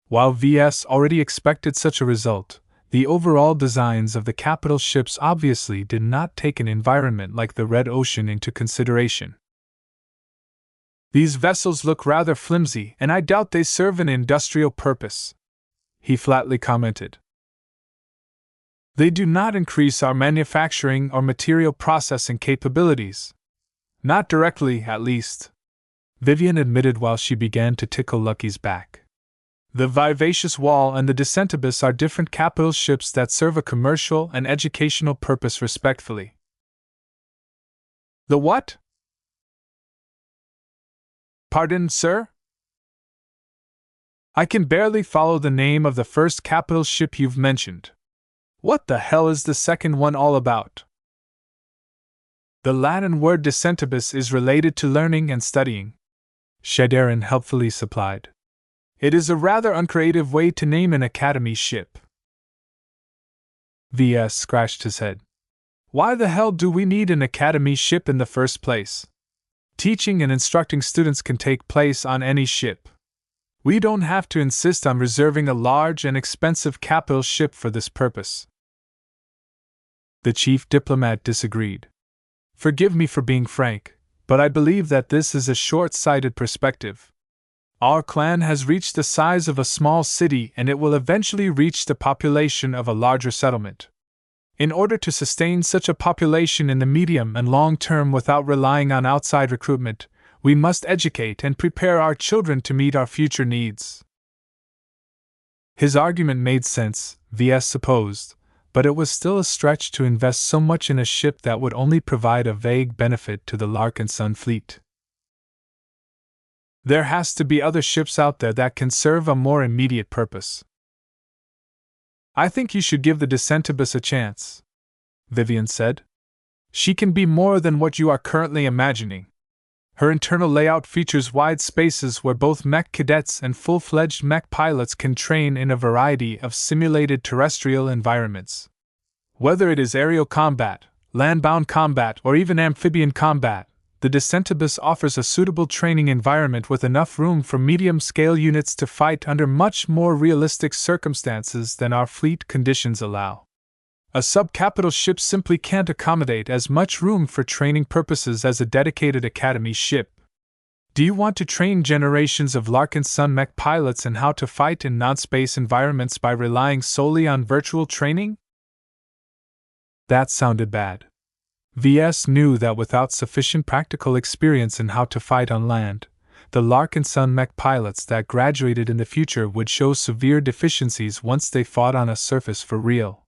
While Ves already expected such a result, the overall designs of the capital ships obviously did not take an environment like the Red Ocean into consideration. These vessels look rather flimsy, and I doubt they serve an industrial purpose, he flatly commented. They do not increase our manufacturing or material processing capabilities. Not directly, at least, Vivian admitted while she began to tickle Lucky's back. The Vivacious Wall and the Descentibus are different capital ships that serve a commercial and educational purpose respectively. The what? Pardon, sir? I can barely follow the name of the first capital ship you've mentioned. What the hell is the second one all about? The Latin word descentibus is related to learning and studying, Shadarin helpfully supplied. It is a rather uncreative way to name an academy ship. VS scratched his head. Why the hell do we need an academy ship in the first place? Teaching and instructing students can take place on any ship. We don't have to insist on reserving a large and expensive capital ship for this purpose. The chief diplomat disagreed. Forgive me for being frank, but I believe that this is a short-sighted perspective. Our clan has reached the size of a small city and it will eventually reach the population of a larger settlement. In order to sustain such a population in the medium and long term without relying on outside recruitment, we must educate and prepare our children to meet our future needs. His argument made sense, VS supposed, but it was still a stretch to invest so much in a ship that would only provide a vague benefit to the Larkinson fleet. There has to be other ships out there that can serve a more immediate purpose. I think you should give the Descentibus a chance, Vivian said. She can be more than what you are currently imagining. Her internal layout features wide spaces where both mech cadets and full-fledged mech pilots can train in a variety of simulated terrestrial environments. Whether it is aerial combat, land-bound combat, or even amphibian combat, the Descentibus offers a suitable training environment with enough room for medium-scale units to fight under much more realistic circumstances than our fleet conditions allow. A sub-capital ship simply can't accommodate as much room for training purposes as a dedicated academy ship. Do you want to train generations of Larkinson mech pilots in how to fight in non-space environments by relying solely on virtual training? That sounded bad. VS knew that without sufficient practical experience in how to fight on land, the Larkinson mech pilots that graduated in the future would show severe deficiencies once they fought on a surface for real.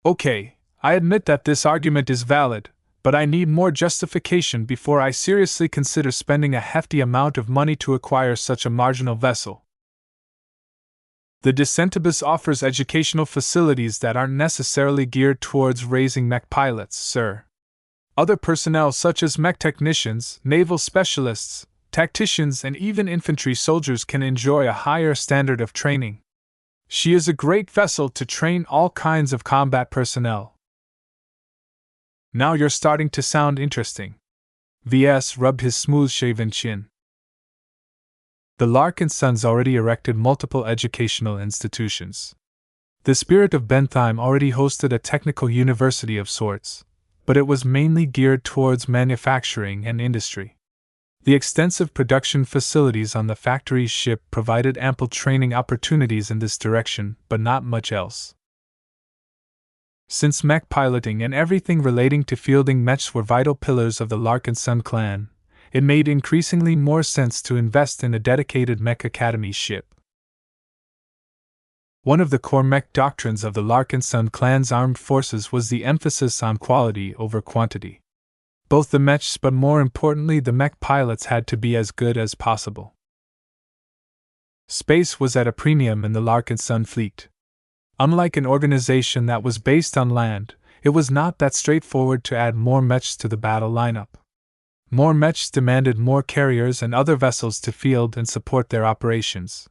Okay, I admit that this argument is valid, but I need more justification before I seriously consider spending a hefty amount of money to acquire such a marginal vessel. The Descentibus offers educational facilities that aren't necessarily geared towards raising mech pilots, sir. Other personnel such as mech technicians, naval specialists, tacticians, and even infantry soldiers can enjoy a higher standard of training. She is a great vessel to train all kinds of combat personnel. Now you're starting to sound interesting. VS rubbed his smooth-shaven chin. The Larkinsons already erected multiple educational institutions. The Spirit of Bentheim already hosted a technical university of sorts, but it was mainly geared towards manufacturing and industry. The extensive production facilities on the factory's ship provided ample training opportunities in this direction, but not much else. Since mech piloting and everything relating to fielding mechs were vital pillars of the Larkinson clan, it made increasingly more sense to invest in a dedicated mech academy ship. One of the core mech doctrines of the Larkinson clan's armed forces was the emphasis on quality over quantity. Both the mechs, but more importantly the mech pilots, had to be as good as possible. Space was at a premium in the Larkinson fleet. Unlike an organization that was based on land, it was not that straightforward to add more mechs to the battle lineup. More mechs demanded more carriers and other vessels to field and support their operations.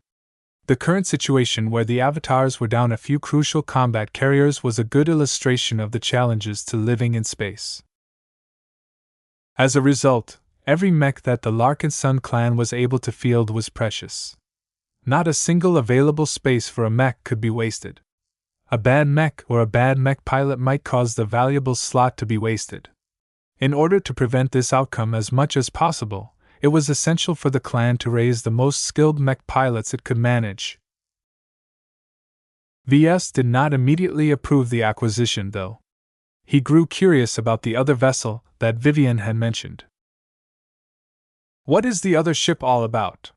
The current situation, where the avatars were down a few crucial combat carriers, was a good illustration of the challenges to living in space. As a result, every mech that the Larkinson clan was able to field was precious. Not a single available space for a mech could be wasted. A bad mech or a bad mech pilot might cause the valuable slot to be wasted. In order to prevent this outcome as much as possible, it was essential for the clan to raise the most skilled mech pilots it could manage. VS did not immediately approve the acquisition, though. He grew curious about the other vessel that Vivian had mentioned. What is the other ship all about?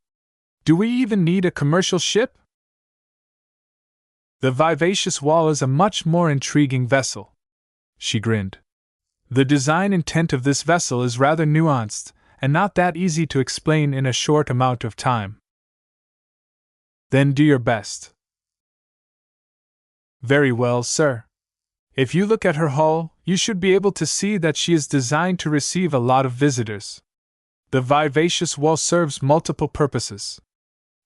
Do we even need a commercial ship? The Vivacious Wall is a much more intriguing vessel. She grinned. The design intent of this vessel is rather nuanced, and not that easy to explain in a short amount of time. Then do your best. Very well, sir. If you look at her hull, you should be able to see that she is designed to receive a lot of visitors. The Vivacious Wall serves multiple purposes.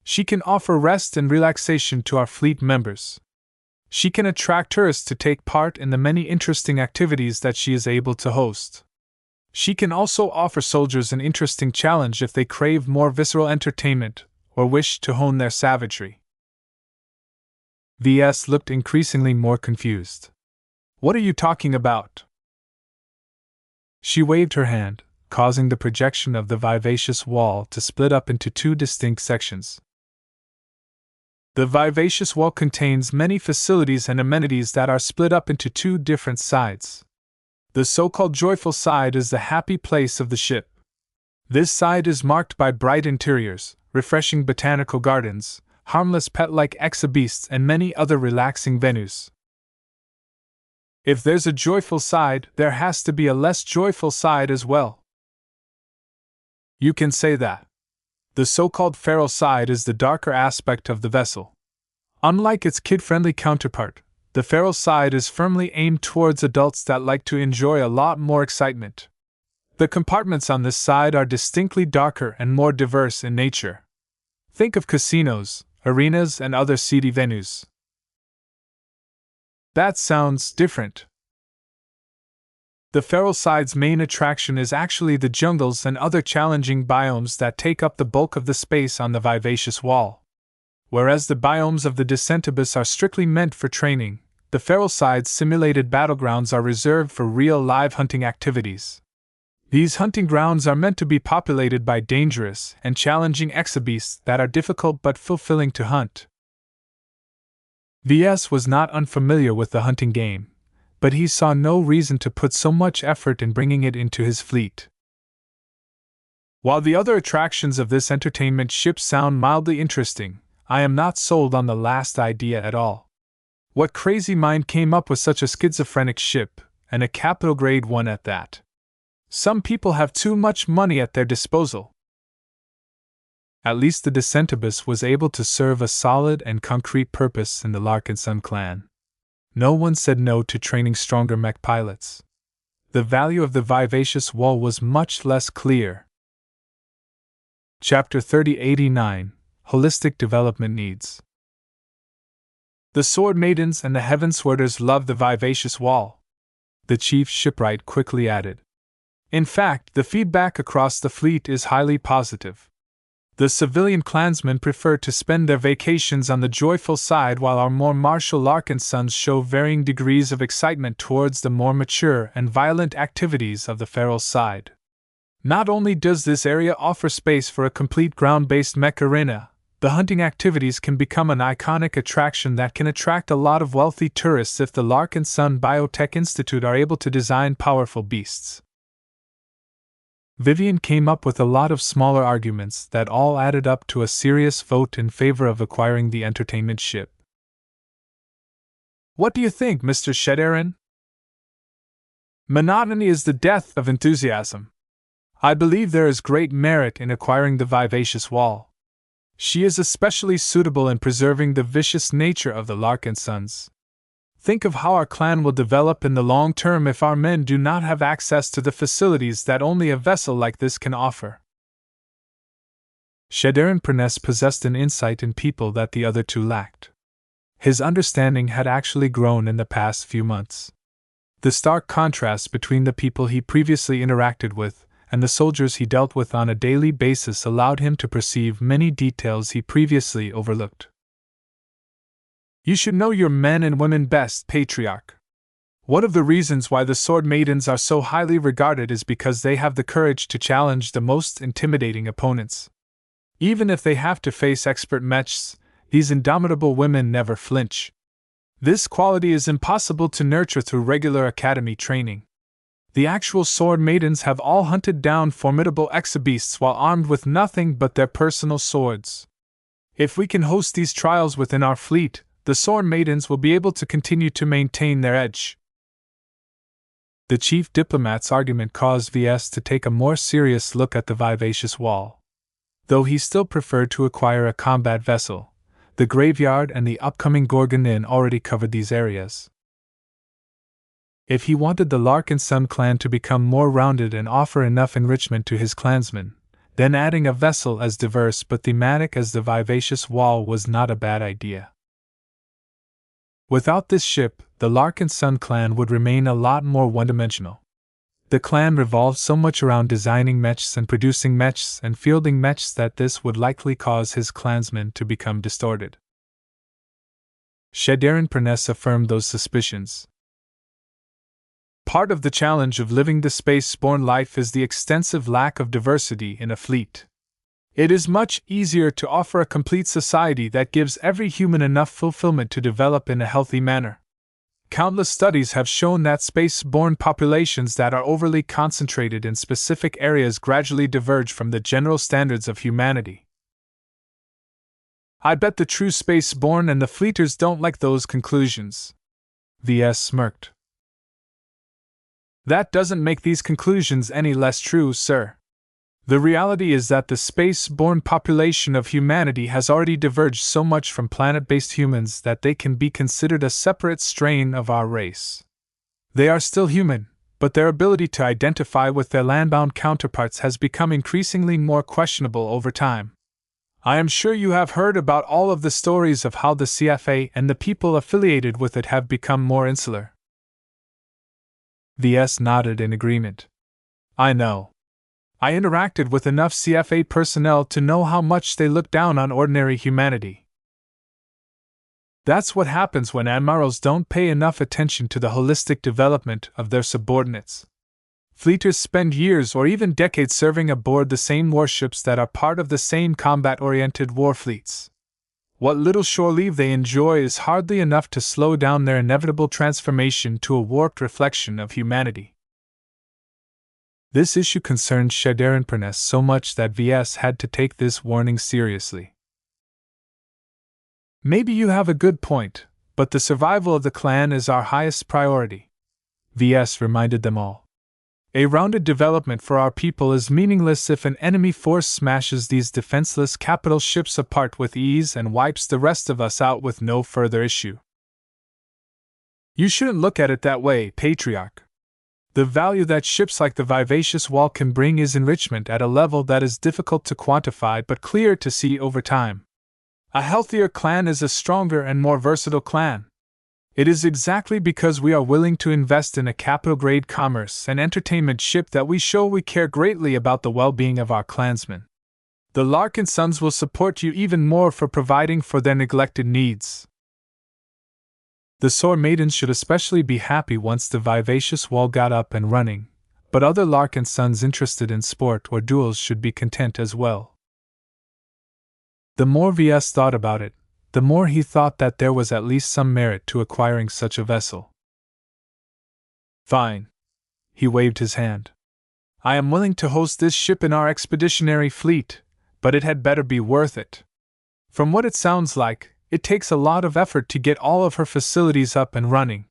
She can offer rest and relaxation to our fleet members. She can attract tourists to take part in the many interesting activities that she is able to host. She can also offer soldiers an interesting challenge if they crave more visceral entertainment or wish to hone their savagery. VS looked increasingly more confused. What are you talking about? She waved her hand, causing the projection of the Vivacious Wall to split up into two distinct sections. The Vivacious Wall contains many facilities and amenities that are split up into two different sides. The so-called joyful side is the happy place of the ship. This side is marked by bright interiors, refreshing botanical gardens, harmless pet-like exhibitions, and many other relaxing venues. If there's a joyful side, there has to be a less joyful side as well. You can say that. The so-called feral side is the darker aspect of the vessel. Unlike its kid-friendly counterpart, the feral side is firmly aimed towards adults that like to enjoy a lot more excitement. The compartments on this side are distinctly darker and more diverse in nature. Think of casinos, arenas, and other seedy venues. That sounds different. The feral side's main attraction is actually the jungles and other challenging biomes that take up the bulk of the space on the Vivacious Wall. Whereas the biomes of the descent abyss are strictly meant for training, the feral side's simulated battlegrounds are reserved for real live hunting activities. These hunting grounds are meant to be populated by dangerous and challenging exhibitions that are difficult but fulfilling to hunt. VS was not unfamiliar with the hunting game, but he saw no reason to put so much effort in bringing it into his fleet. While the other attractions of this entertainment ship sound mildly interesting, I am not sold on the last idea at all. What crazy mind came up with such a schizophrenic ship, and a capital grade one at that? Some people have too much money at their disposal. At least the Descentibus was able to serve a solid and concrete purpose in the Larkinson clan. No one said no to training stronger mech pilots. The value of the Vivacious Wall was much less clear. Chapter 3089 Holistic Development Needs. The Sword Maidens and the Heaven Sworders love the Vivacious Wall, the chief shipwright quickly added. In fact, the feedback across the fleet is highly positive. The civilian clansmen prefer to spend their vacations on the joyful side, while our more martial Larkinsons show varying degrees of excitement towards the more mature and violent activities of the feral side. Not only does this area offer space for a complete ground-based mech arena, the hunting activities can become an iconic attraction that can attract a lot of wealthy tourists if the Larkinson Biotech Institute are able to design powerful beasts. Vivian came up with a lot of smaller arguments that all added up to a serious vote in favor of acquiring the entertainment ship. What do you think, Mr. Shedaren? Monotony is the death of enthusiasm. I believe there is great merit in acquiring the Vivacious Wall. She is especially suitable in preserving the vicious nature of the Larkinsons. Think of how our clan will develop in the long term if our men do not have access to the facilities that only a vessel like this can offer. Shedaren Pruness possessed an insight in people that the other two lacked. His understanding had actually grown in the past few months. The stark contrast between the people he previously interacted with and the soldiers he dealt with on a daily basis allowed him to perceive many details he previously overlooked. You should know your men and women best, Patriarch. One of the reasons why the Sword Maidens are so highly regarded is because they have the courage to challenge the most intimidating opponents. Even if they have to face expert mechs, these indomitable women never flinch. This quality is impossible to nurture through regular academy training. The actual sword maidens have all hunted down formidable exhibeasts while armed with nothing but their personal swords. If we can host these trials within our fleet, the sword maidens will be able to continue to maintain their edge. The chief diplomat's argument caused Ves to take a more serious look at the vivacious wall. Though he still preferred to acquire a combat vessel, the graveyard and the upcoming Gorgon Inn already covered these areas. If he wanted the Larkinson clan to become more rounded and offer enough enrichment to his clansmen, then adding a vessel as diverse but thematic as the vivacious wall was not a bad idea. Without this ship, the Larkinson clan would remain a lot more one-dimensional. The clan revolved so much around designing mechs and producing mechs and fielding mechs that this would likely cause his clansmen to become distorted. Shadarin Perness affirmed those suspicions. Part of the challenge of living the space-borne life is the extensive lack of diversity in a fleet. It is much easier to offer a complete society that gives every human enough fulfillment to develop in a healthy manner. Countless studies have shown that space-borne populations that are overly concentrated in specific areas gradually diverge from the general standards of humanity. I bet the true space-borne and the fleeters don't like those conclusions. Ves smirked. That doesn't make these conclusions any less true, sir. The reality is that the space-borne population of humanity has already diverged so much from planet-based humans that they can be considered a separate strain of our race. They are still human, but their ability to identify with their landbound counterparts has become increasingly more questionable over time. I am sure you have heard about all of the stories of how the CFA and the people affiliated with it have become more insular. Ves nodded in agreement. I know. I interacted with enough CFA personnel to know how much they look down on ordinary humanity. That's what happens when admirals don't pay enough attention to the holistic development of their subordinates. Fleeters spend years or even decades serving aboard the same warships that are part of the same combat-oriented war fleets. What little shore leave they enjoy is hardly enough to slow down their inevitable transformation to a warped reflection of humanity. This issue concerned Shadarin Perness so much that Ves had to take this warning seriously. Maybe you have a good point, but the survival of the clan is our highest priority. Ves reminded them all. A rounded development for our people is meaningless if an enemy force smashes these defenseless capital ships apart with ease and wipes the rest of us out with no further issue. You shouldn't look at it that way, Patriarch. The value that ships like the Vivacious Wall can bring is enrichment at a level that is difficult to quantify but clear to see over time. A healthier clan is a stronger and more versatile clan. It is exactly because we are willing to invest in a capital-grade commerce and entertainment ship that we show we care greatly about the well-being of our clansmen. The Larkinsons will support you even more for providing for their neglected needs. The Sword Maidens should especially be happy once the Vivacious Wall got up and running, but other Larkinsons interested in sport or duels should be content as well. The more Ves thought about it, the more he thought that there was at least some merit to acquiring such a vessel. Fine. He waved his hand. I am willing to host this ship in our expeditionary fleet, but it had better be worth it. From what it sounds like, it takes a lot of effort to get all of her facilities up and running.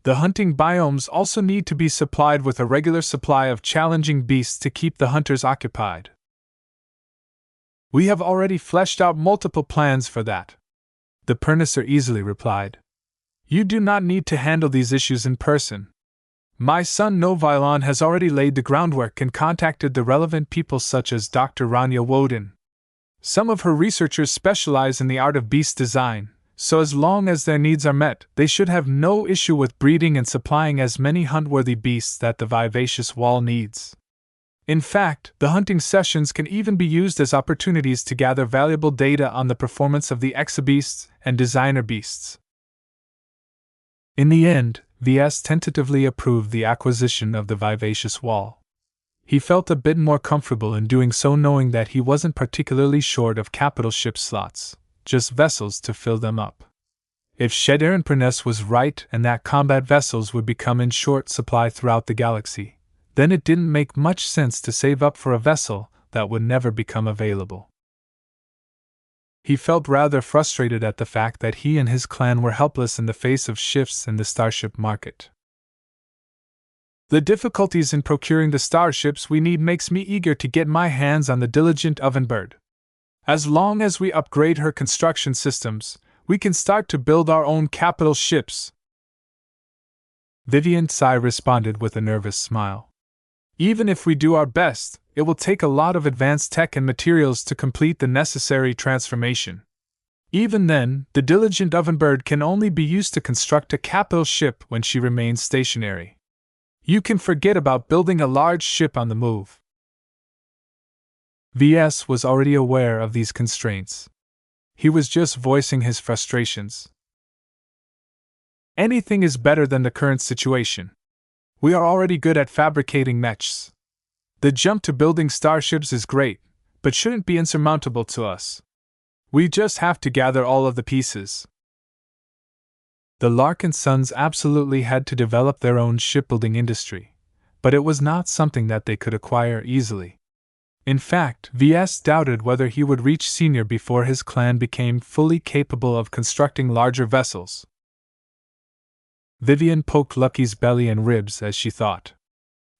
The hunting biomes also need to be supplied with a regular supply of challenging beasts to keep the hunters occupied. We have already fleshed out multiple plans for that. The Pernisser easily replied. You do not need to handle these issues in person. My son Novilon has already laid the groundwork and contacted the relevant people such as Dr. Rania Woden. Some of her researchers specialize in the art of beast design, so as long as their needs are met, they should have no issue with breeding and supplying as many hunt-worthy beasts that the Vivacious Wall needs. In fact, the hunting sessions can even be used as opportunities to gather valuable data on the performance of the exobeasts and designer beasts. In the end, Ves tentatively approved the acquisition of the Vivacious Wall. He felt a bit more comfortable in doing so knowing that he wasn't particularly short of capital ship slots, just vessels to fill them up. If Shederinperness was right and that combat vessels would become in short supply throughout the galaxy, then it didn't make much sense to save up for a vessel that would never become available. He felt rather frustrated at the fact that he and his clan were helpless in the face of shifts in the starship market. The difficulties in procuring the starships we need makes me eager to get my hands on the diligent Ovenbird. As long as we upgrade her construction systems, we can start to build our own capital ships. Vivian Tsai responded with a nervous smile. Even if we do our best, it will take a lot of advanced tech and materials to complete the necessary transformation. Even then, the diligent Ovenbird can only be used to construct a capital ship when she remains stationary. You can forget about building a large ship on the move. VS was already aware of these constraints. He was just voicing his frustrations. Anything is better than the current situation. We are already good at fabricating mechs. The jump to building starships is great, but shouldn't be insurmountable to us. We just have to gather all of the pieces. The Larkinsons absolutely had to develop their own shipbuilding industry, but it was not something that they could acquire easily. In fact, VS doubted whether he would reach senior before his clan became fully capable of constructing larger vessels. Vivian poked Lucky's belly and ribs as she thought.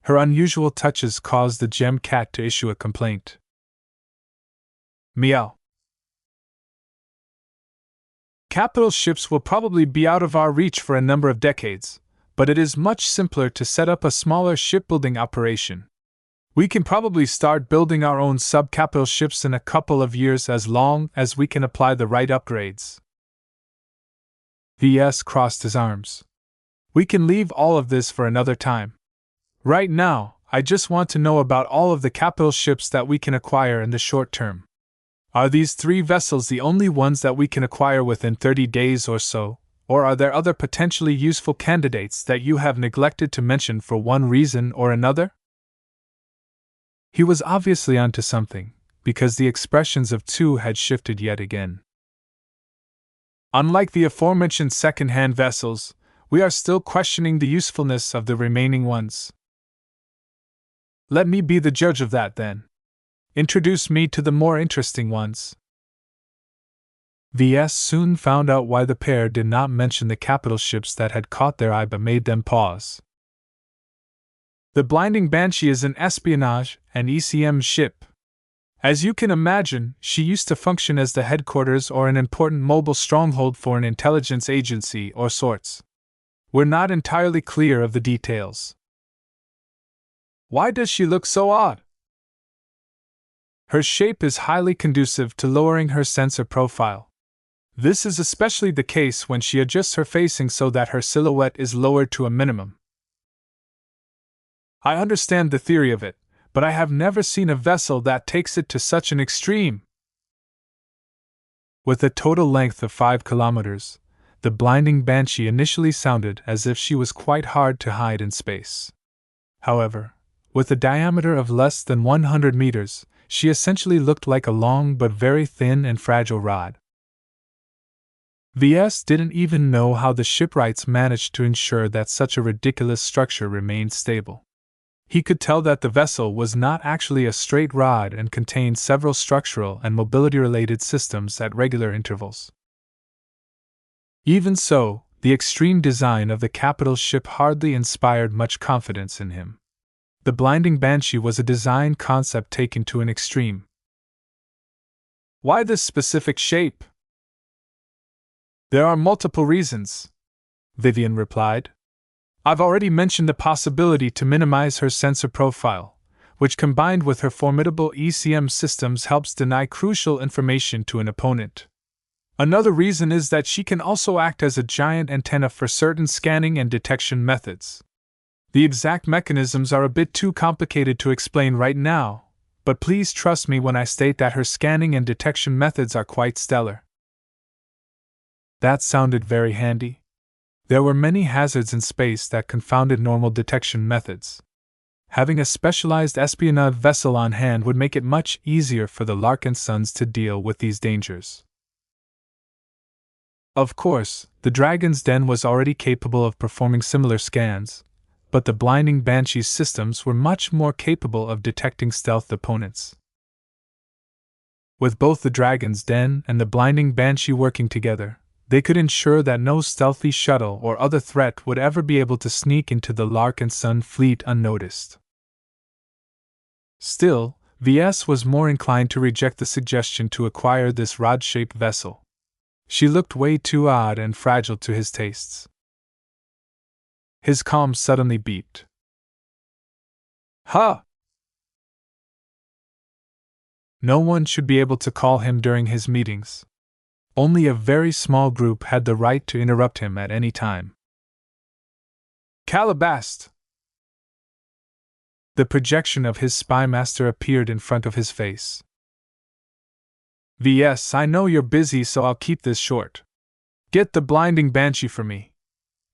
Her unusual touches caused the gem cat to issue a complaint. Meow. Capital ships will probably be out of our reach for a number of decades, but it is much simpler to set up a smaller shipbuilding operation. We can probably start building our own sub-capital ships in a couple of years as long as we can apply the right upgrades. VS crossed his arms. We can leave all of this for another time. Right now, I just want to know about all of the capital ships that we can acquire in the short term. Are these 3 vessels the only ones that we can acquire within 30 days or so, or are there other potentially useful candidates that you have neglected to mention for one reason or another? He was obviously onto something, because the expressions of two had shifted yet again. Unlike the aforementioned second-hand vessels, we are still questioning the usefulness of the remaining ones. Let me be the judge of that, then. Introduce me to the more interesting ones. VS soon found out why the pair did not mention the capital ships that had caught their eye but made them pause. The Blinding Banshee is an espionage and ECM ship. As you can imagine, she used to function as the headquarters or an important mobile stronghold for an intelligence agency or sorts. We're not entirely clear of the details. Why does she look so odd? Her shape is highly conducive to lowering her sensor profile. This is especially the case when she adjusts her facing so that her silhouette is lowered to a minimum. I understand the theory of it, but I have never seen a vessel that takes it to such an extreme. With a total length of 5 kilometers, the Blinding Banshee initially sounded as if she was quite hard to hide in space. However, with a diameter of less than 100 meters, she essentially looked like a long but very thin and fragile rod. VS didn't even know how the shipwrights managed to ensure that such a ridiculous structure remained stable. He could tell that the vessel was not actually a straight rod and contained several structural and mobility-related systems at regular intervals. Even so, the extreme design of the capital ship hardly inspired much confidence in him. The Blinding Banshee was a design concept taken to an extreme. Why this specific shape? There are multiple reasons, Vivian replied. I've already mentioned the possibility to minimize her sensor profile, which combined with her formidable ECM systems helps deny crucial information to an opponent. Another reason is that she can also act as a giant antenna for certain scanning and detection methods. The exact mechanisms are a bit too complicated to explain right now, but please trust me when I state that her scanning and detection methods are quite stellar. That sounded very handy. There were many hazards in space that confounded normal detection methods. Having a specialized espionage vessel on hand would make it much easier for the Larkinsons to deal with these dangers. Of course, The Dragon's Den was already capable of performing similar scans, but the blinding Banshee's systems were much more capable of detecting stealth opponents. With both the Dragon's Den and the blinding Banshee working together, they could ensure that no stealthy shuttle or other threat would ever be able to sneak into the Larkinson fleet unnoticed. Still, Ves was more inclined to reject the suggestion to acquire this rod-shaped vessel. She looked way too odd and fragile to his tastes. His calm suddenly beeped. Huh! No one should be able to call him during his meetings. Only a very small group had the right to interrupt him at any time. Calabast! The projection of his spymaster appeared in front of his face. Ves, I know you're busy, so I'll keep this short. Get the blinding Banshee for me.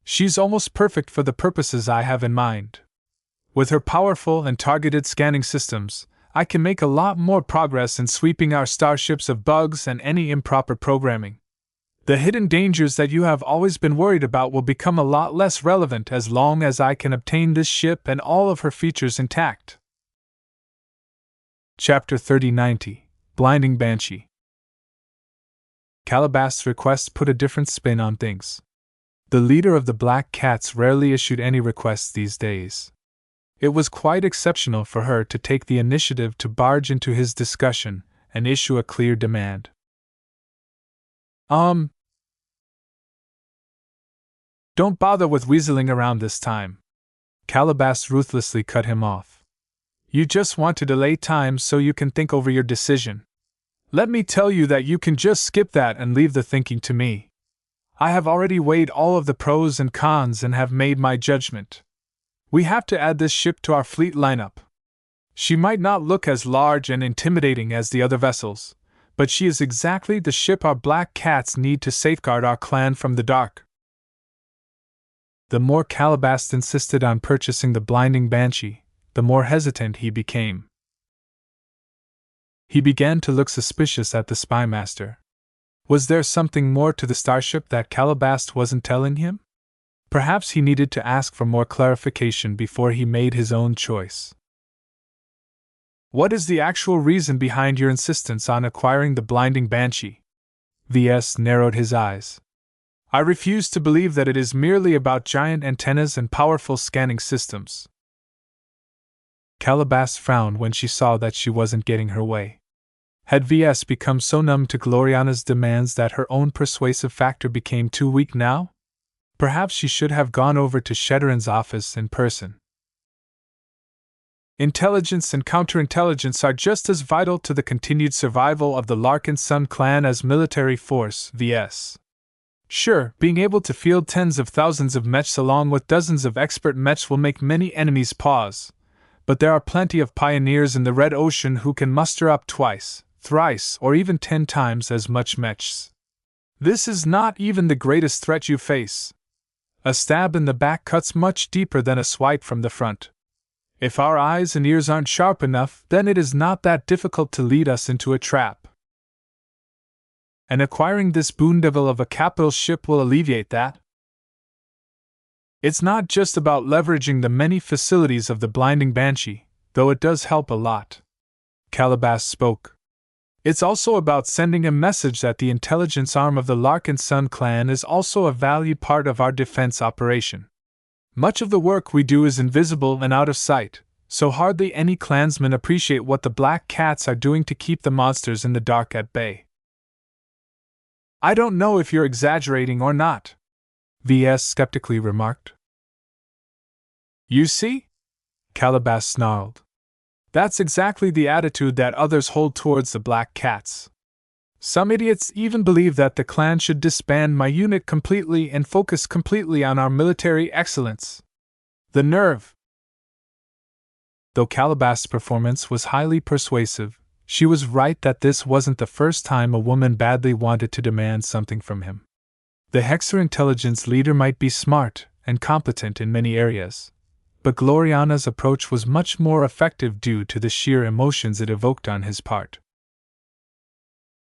She's almost perfect for the purposes I have in mind. With her powerful and targeted scanning systems, I can make a lot more progress in sweeping our starships of bugs and any improper programming. The hidden dangers that you have always been worried about will become a lot less relevant as long as I can obtain this ship and all of her features intact. Chapter 3090 Blinding Banshee. Calabast's request put a different spin on things. The leader of the Black Cats rarely issued any requests these days. It was quite exceptional for her to take the initiative to barge into his discussion and issue a clear demand. Don't bother with weaseling around this time. Calabast ruthlessly cut him off. You just want to delay time so you can think over your decision. Let me tell you that you can just skip that and leave the thinking to me. I have already weighed all of the pros and cons and have made my judgment. We have to add this ship to our fleet lineup. She might not look as large and intimidating as the other vessels, but she is exactly the ship our Black Cats need to safeguard our clan from the dark. The more Calabast insisted on purchasing the blinding Banshee, the more hesitant he became. He began to look suspicious at the spymaster. Was there something more to the starship that Calabast wasn't telling him? Perhaps he needed to ask for more clarification before he made his own choice. What is the actual reason behind your insistence on acquiring the blinding Banshee? Ves narrowed his eyes. I refuse to believe that it is merely about giant antennas and powerful scanning systems. Calabast frowned when she saw that she wasn't getting her way. Had Ves become so numb to Gloriana's demands that her own persuasive factor became too weak now? Perhaps she should have gone over to Shederin's office in person. Intelligence and counterintelligence are just as vital to the continued survival of the Larkinson clan as military force, Ves. Sure, being able to field tens of thousands of mechs along with dozens of expert mechs will make many enemies pause, but there are plenty of pioneers in the Red Ocean who can muster up twice, thrice, or even 10 times as much mechs. This is not even the greatest threat you face. A stab in the back cuts much deeper than a swipe from the front. If our eyes and ears aren't sharp enough, then it is not that difficult to lead us into a trap. And acquiring this boondevil of a capital ship will alleviate that. It's not just about leveraging the many facilities of the blinding Banshee, though it does help a lot. Calabast spoke. It's also about sending a message that the intelligence arm of the Larkinson clan is also a valued part of our defense operation. Much of the work we do is invisible and out of sight, so hardly any clansmen appreciate what the Black Cats are doing to keep the monsters in the dark at bay. I don't know if you're exaggerating or not, Ves skeptically remarked. You see? Calabast snarled. That's exactly the attitude that others hold towards the Black Cats. Some idiots even believe that the clan should disband my unit completely and focus completely on our military excellence. The nerve! Though Calabast's performance was highly persuasive, she was right that this wasn't the first time a woman badly wanted to demand something from him. The Hexer intelligence leader might be smart and competent in many areas, but Gloriana's approach was much more effective due to the sheer emotions it evoked on his part.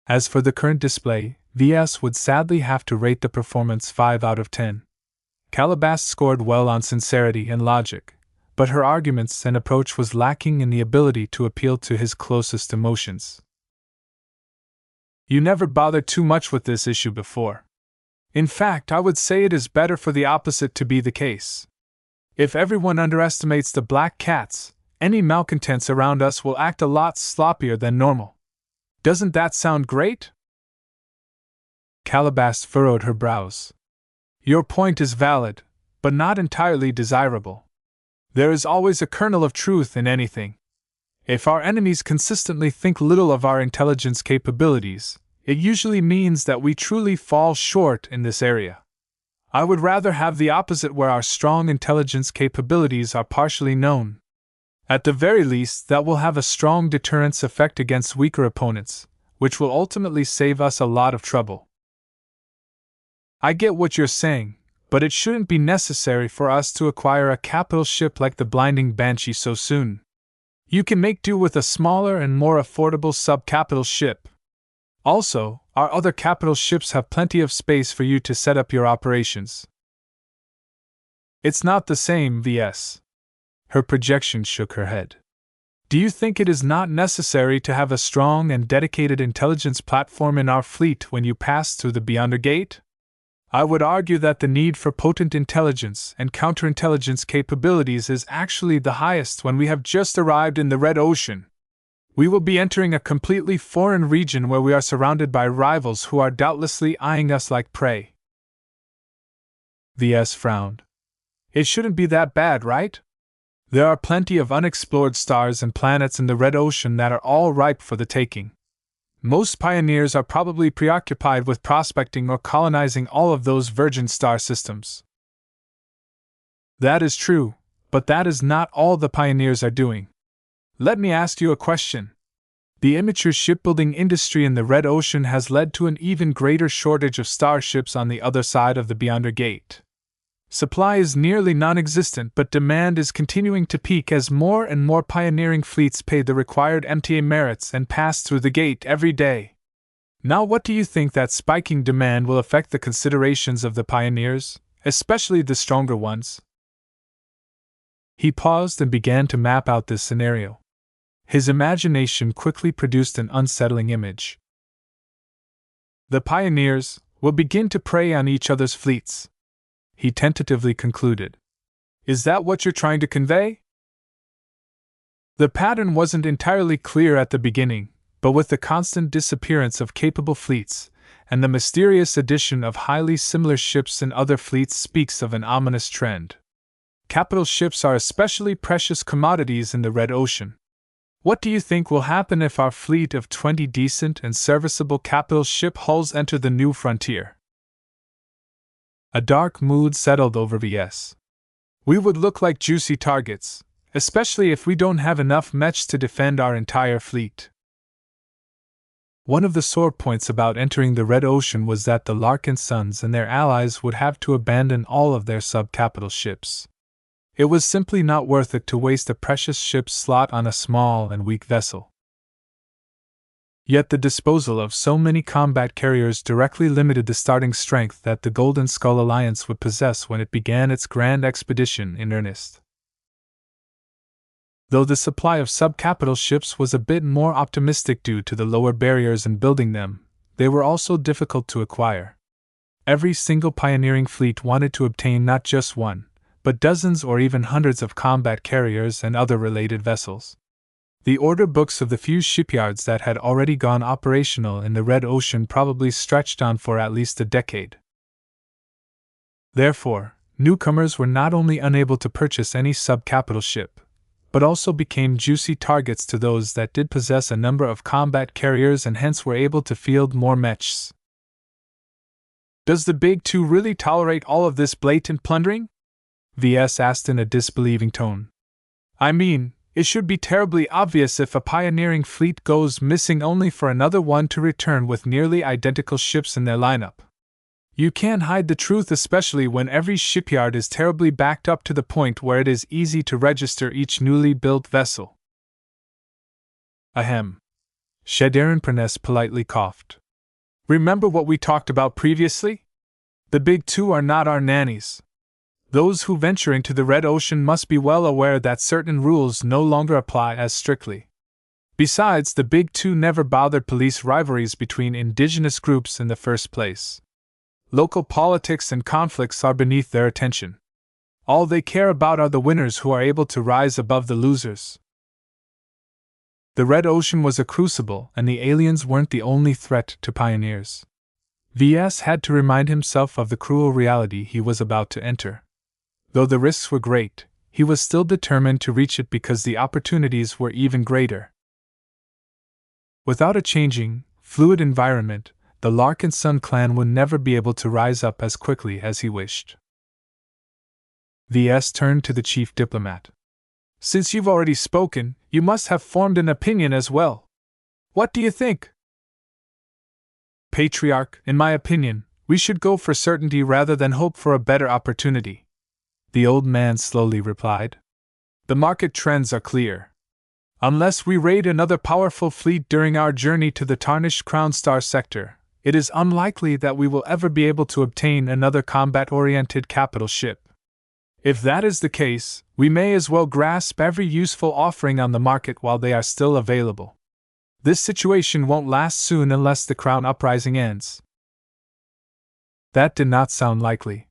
As for the current display, VS would sadly have to rate the performance 5 out of 10. Calabas scored well on sincerity and logic, but her arguments and approach was lacking in the ability to appeal to his closest emotions. You never bothered too much with this issue before. In fact, I would say it is better for the opposite to be the case. If everyone underestimates the black cats, any malcontents around us will act a lot sloppier than normal. Doesn't that sound great? Calabas furrowed her brows. Your point is valid, but not entirely desirable. There is always a kernel of truth in anything. If our enemies consistently think little of our intelligence capabilities, it usually means that we truly fall short in this area. I would rather have the opposite, where our strong intelligence capabilities are partially known. At the very least, that will have a strong deterrence effect against weaker opponents, which will ultimately save us a lot of trouble. I get what you're saying, but it shouldn't be necessary for us to acquire a capital ship like the Blinding Banshee so soon. You can make do with a smaller and more affordable sub-capital ship. Also, our other capital ships have plenty of space for you to set up your operations. It's not the same, VS. Her projection shook her head. Do you think it is not necessary to have a strong and dedicated intelligence platform in our fleet when you pass through the Beyonder Gate? I would argue that the need for potent intelligence and counterintelligence capabilities is actually the highest when we have just arrived in the Red Ocean. We will be entering a completely foreign region where we are surrounded by rivals who are doubtlessly eyeing us like prey. VS frowned. It shouldn't be that bad, right? There are plenty of unexplored stars and planets in the Red Ocean that are all ripe for the taking. Most pioneers are probably preoccupied with prospecting or colonizing all of those virgin star systems. That is true, but that is not all the pioneers are doing. Let me ask you a question. The immature shipbuilding industry in the Red Ocean has led to an even greater shortage of starships on the other side of the Beyonder Gate. Supply is nearly non-existent, but demand is continuing to peak as more and more pioneering fleets pay the required MTA merits and pass through the gate every day. Now, what do you think that spiking demand will affect the considerations of the pioneers, especially the stronger ones? He paused and began to map out this scenario. His imagination quickly produced an unsettling image. The pioneers will begin to prey on each other's fleets, he tentatively concluded. Is that what you're trying to convey? The pattern wasn't entirely clear at the beginning, but with the constant disappearance of capable fleets, and the mysterious addition of highly similar ships in other fleets speaks of an ominous trend. Capital ships are especially precious commodities in the Red Ocean. What do you think will happen if our fleet of 20 decent and serviceable capital ship hulls enter the new frontier? A dark mood settled over VS. We would look like juicy targets, especially if we don't have enough mechs to defend our entire fleet. One of the sore points about entering the Red Ocean was that the Larkinsons and their allies would have to abandon all of their sub-capital ships. It was simply not worth it to waste a precious ship's slot on a small and weak vessel. Yet the disposal of so many combat carriers directly limited the starting strength that the Golden Skull Alliance would possess when it began its grand expedition in earnest. Though the supply of sub-capital ships was a bit more optimistic due to the lower barriers in building them, they were also difficult to acquire. Every single pioneering fleet wanted to obtain not just one, but dozens or even hundreds of combat carriers and other related vessels. The order books of the few shipyards that had already gone operational in the Red Ocean probably stretched on for at least a decade. Therefore, newcomers were not only unable to purchase any sub-capital ship, but also became juicy targets to those that did possess a number of combat carriers and hence were able to field more mechs. Does the Big Two really tolerate all of this blatant plundering? VS asked in a disbelieving tone. I mean, it should be terribly obvious if a pioneering fleet goes missing only for another one to return with nearly identical ships in their lineup. You can't hide the truth, especially when every shipyard is terribly backed up to the point where it is easy to register each newly built vessel. Ahem. Shadarin Pranes politely coughed. Remember what we talked about previously? The big two are not our nannies. Those who venture into the Red Ocean must be well aware that certain rules no longer apply as strictly. Besides, the big two never bothered police rivalries between indigenous groups in the first place. Local politics and conflicts are beneath their attention. All they care about are the winners who are able to rise above the losers. The Red Ocean was a crucible, and the aliens weren't the only threat to pioneers. Ves had to remind himself of the cruel reality he was about to enter. Though the risks were great, he was still determined to reach it because the opportunities were even greater. Without a changing, fluid environment, the Larkinson clan would never be able to rise up as quickly as he wished. Ves turned to the chief diplomat. Since you've already spoken, you must have formed an opinion as well. What do you think? Patriarch, in my opinion, we should go for certainty rather than hope for a better opportunity, the old man slowly replied. The market trends are clear. Unless we raid another powerful fleet during our journey to the tarnished Crown Star sector, it is unlikely that we will ever be able to obtain another combat-oriented capital ship. If that is the case, we may as well grasp every useful offering on the market while they are still available. This situation won't last soon unless the Crown Uprising ends. That did not sound likely.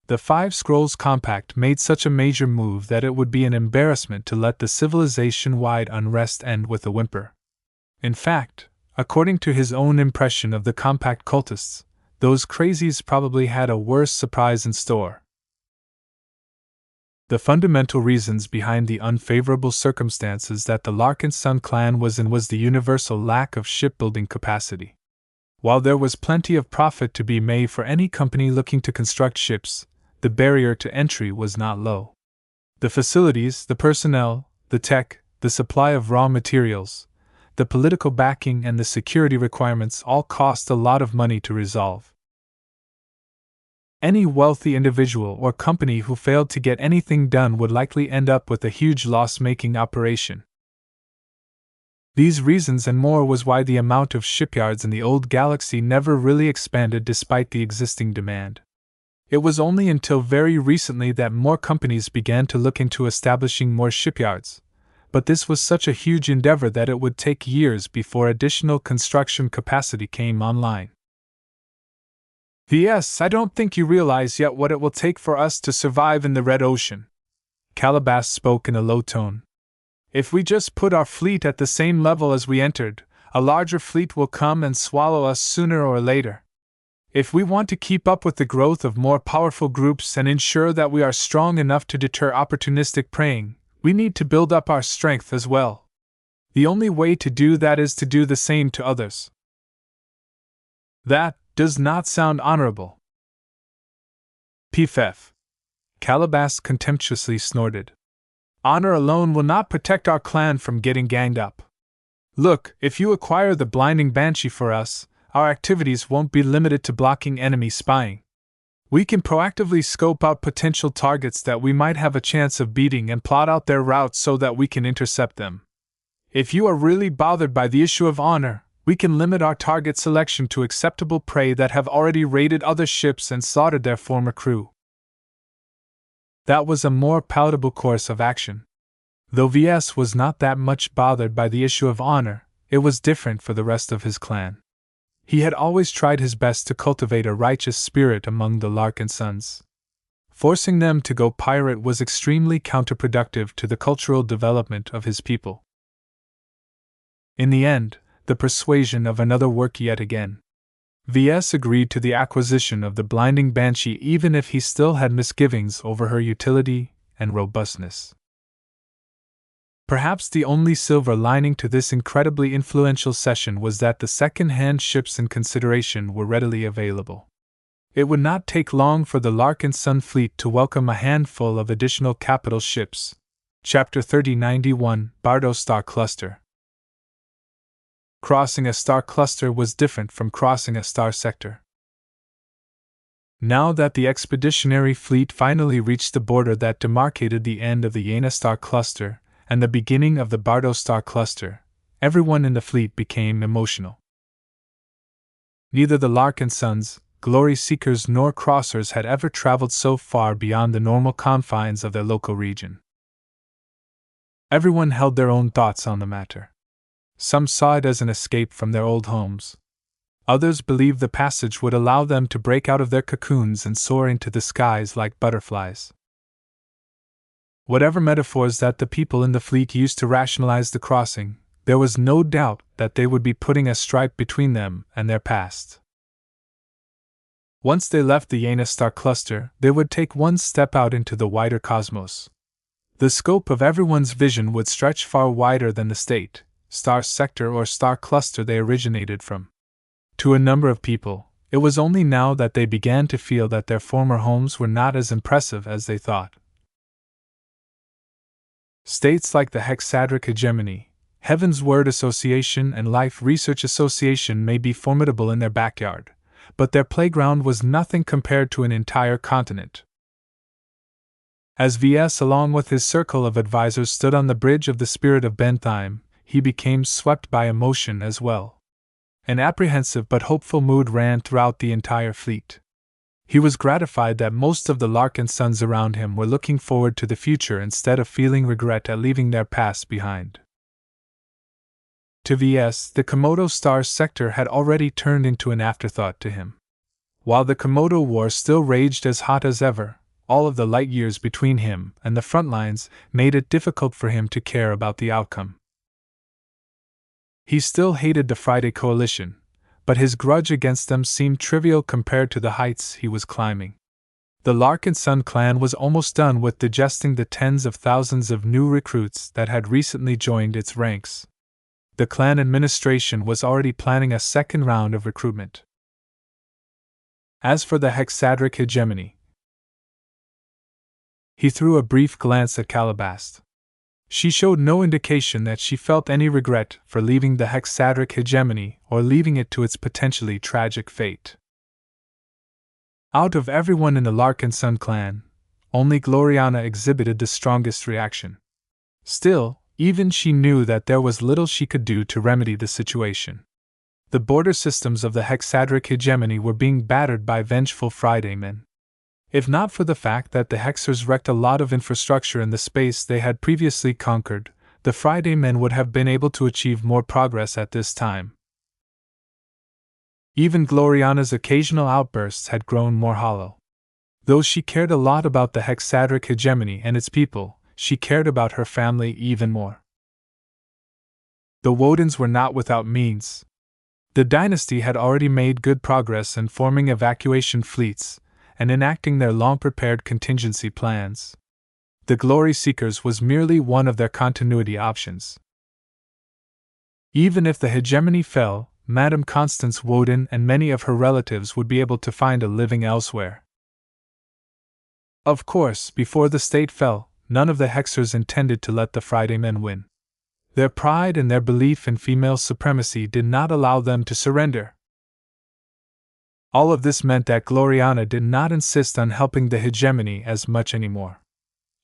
The Five Scrolls Compact made such a major move that it would be an embarrassment to let the civilization-wide unrest end with a whimper. In fact, according to his own impression of the Compact cultists, those crazies probably had a worse surprise in store. The fundamental reasons behind the unfavorable circumstances that the Larkinson clan was in was the universal lack of shipbuilding capacity. While there was plenty of profit to be made for any company looking to construct ships, the barrier to entry was not low. The facilities, the personnel, the tech, the supply of raw materials, the political backing, and the security requirements all cost a lot of money to resolve. Any wealthy individual or company who failed to get anything done would likely end up with a huge loss-making operation. These reasons and more was why the amount of shipyards in the old galaxy never really expanded despite the existing demand. It was only until very recently that more companies began to look into establishing more shipyards, but this was such a huge endeavor that it would take years before additional construction capacity came online. Yes, I don't think you realize yet what it will take for us to survive in the Red Ocean. Calabas spoke in a low tone. If we just put our fleet at the same level as we entered, a larger fleet will come and swallow us sooner or later. If we want to keep up with the growth of more powerful groups and ensure that we are strong enough to deter opportunistic preying, we need to build up our strength as well. The only way to do that is to do the same to others. That does not sound honorable. Pff. Calabas contemptuously snorted. Honor alone will not protect our clan from getting ganged up. Look, if you acquire the blinding banshee for us, our activities won't be limited to blocking enemy spying. We can proactively scope out potential targets that we might have a chance of beating and plot out their routes so that we can intercept them. If you are really bothered by the issue of honor, we can limit our target selection to acceptable prey that have already raided other ships and slaughtered their former crew. That was a more palatable course of action. Though Ves was not that much bothered by the issue of honor, it was different for the rest of his clan. He had always tried his best to cultivate a righteous spirit among the Larkinsons. Forcing them to go pirate was extremely counterproductive to the cultural development of his people. In the end, the persuasion of another worked yet again. Ves agreed to the acquisition of the blinding banshee even if he still had misgivings over her utility and robustness. Perhaps the only silver lining to this incredibly influential session was that the second-hand ships in consideration were readily available. It would not take long for the Larkinson fleet to welcome a handful of additional capital ships. Chapter 3091, Bardo Star Cluster. Crossing a star cluster was different from crossing a star sector. Now that the expeditionary fleet finally reached the border that demarcated the end of the Yena star cluster and the beginning of the Bardo star cluster, everyone in the fleet became emotional. Neither the Larkinsons, glory seekers nor crossers had ever traveled so far beyond the normal confines of their local region. Everyone held their own thoughts on the matter. Some saw it as an escape from their old homes. Others believed the passage would allow them to break out of their cocoons and soar into the skies like butterflies. Whatever metaphors that the people in the fleet used to rationalize the crossing, there was no doubt that they would be putting a stripe between them and their past. Once they left the Yana star cluster, they would take one step out into the wider cosmos. The scope of everyone's vision would stretch far wider than the state, star sector or star cluster they originated from. To a number of people, it was only now that they began to feel that their former homes were not as impressive as they thought. States like the Hexadric Hegemony, Heaven's Word Association and Life Research Association may be formidable in their backyard, but their playground was nothing compared to an entire continent. As Ves, along with his circle of advisors, stood on the bridge of the Spirit of Bentheim, he became swept by emotion as well. An apprehensive but hopeful mood ran throughout the entire fleet. He was gratified that most of the Larkinsons around him were looking forward to the future instead of feeling regret at leaving their past behind. To Ves, the Komodo star sector had already turned into an afterthought to him. While the Komodo War still raged as hot as ever, all of the light years between him and the front lines made it difficult for him to care about the outcome. He still hated the Friday Coalition, but his grudge against them seemed trivial compared to the heights he was climbing. The Larkinson clan was almost done with digesting the tens of thousands of new recruits that had recently joined its ranks. The clan administration was already planning a second round of recruitment. As for the Hexadric Hegemony, he threw a brief glance at Calabast. She showed no indication that she felt any regret for leaving the Hexadric Hegemony or leaving it to its potentially tragic fate. Out of everyone in the Larkinson clan, only Gloriana exhibited the strongest reaction. Still, even she knew that there was little she could do to remedy the situation. The border systems of the Hexadric Hegemony were being battered by vengeful Friday men. If not for the fact that the Hexers wrecked a lot of infrastructure in the space they had previously conquered, the Friday men would have been able to achieve more progress at this time. Even Gloriana's occasional outbursts had grown more hollow. Though she cared a lot about the Hexadric Hegemony and its people, she cared about her family even more. The Wodens were not without means. The dynasty had already made good progress in forming evacuation fleets and enacting their long-prepared contingency plans. The Glory Seekers was merely one of their continuity options. Even if the hegemony fell, Madame Constance Woden and many of her relatives would be able to find a living elsewhere. Of course, before the state fell, none of the Hexers intended to let the Friday men win. Their pride and their belief in female supremacy did not allow them to surrender. All of this meant that Gloriana did not insist on helping the hegemony as much anymore.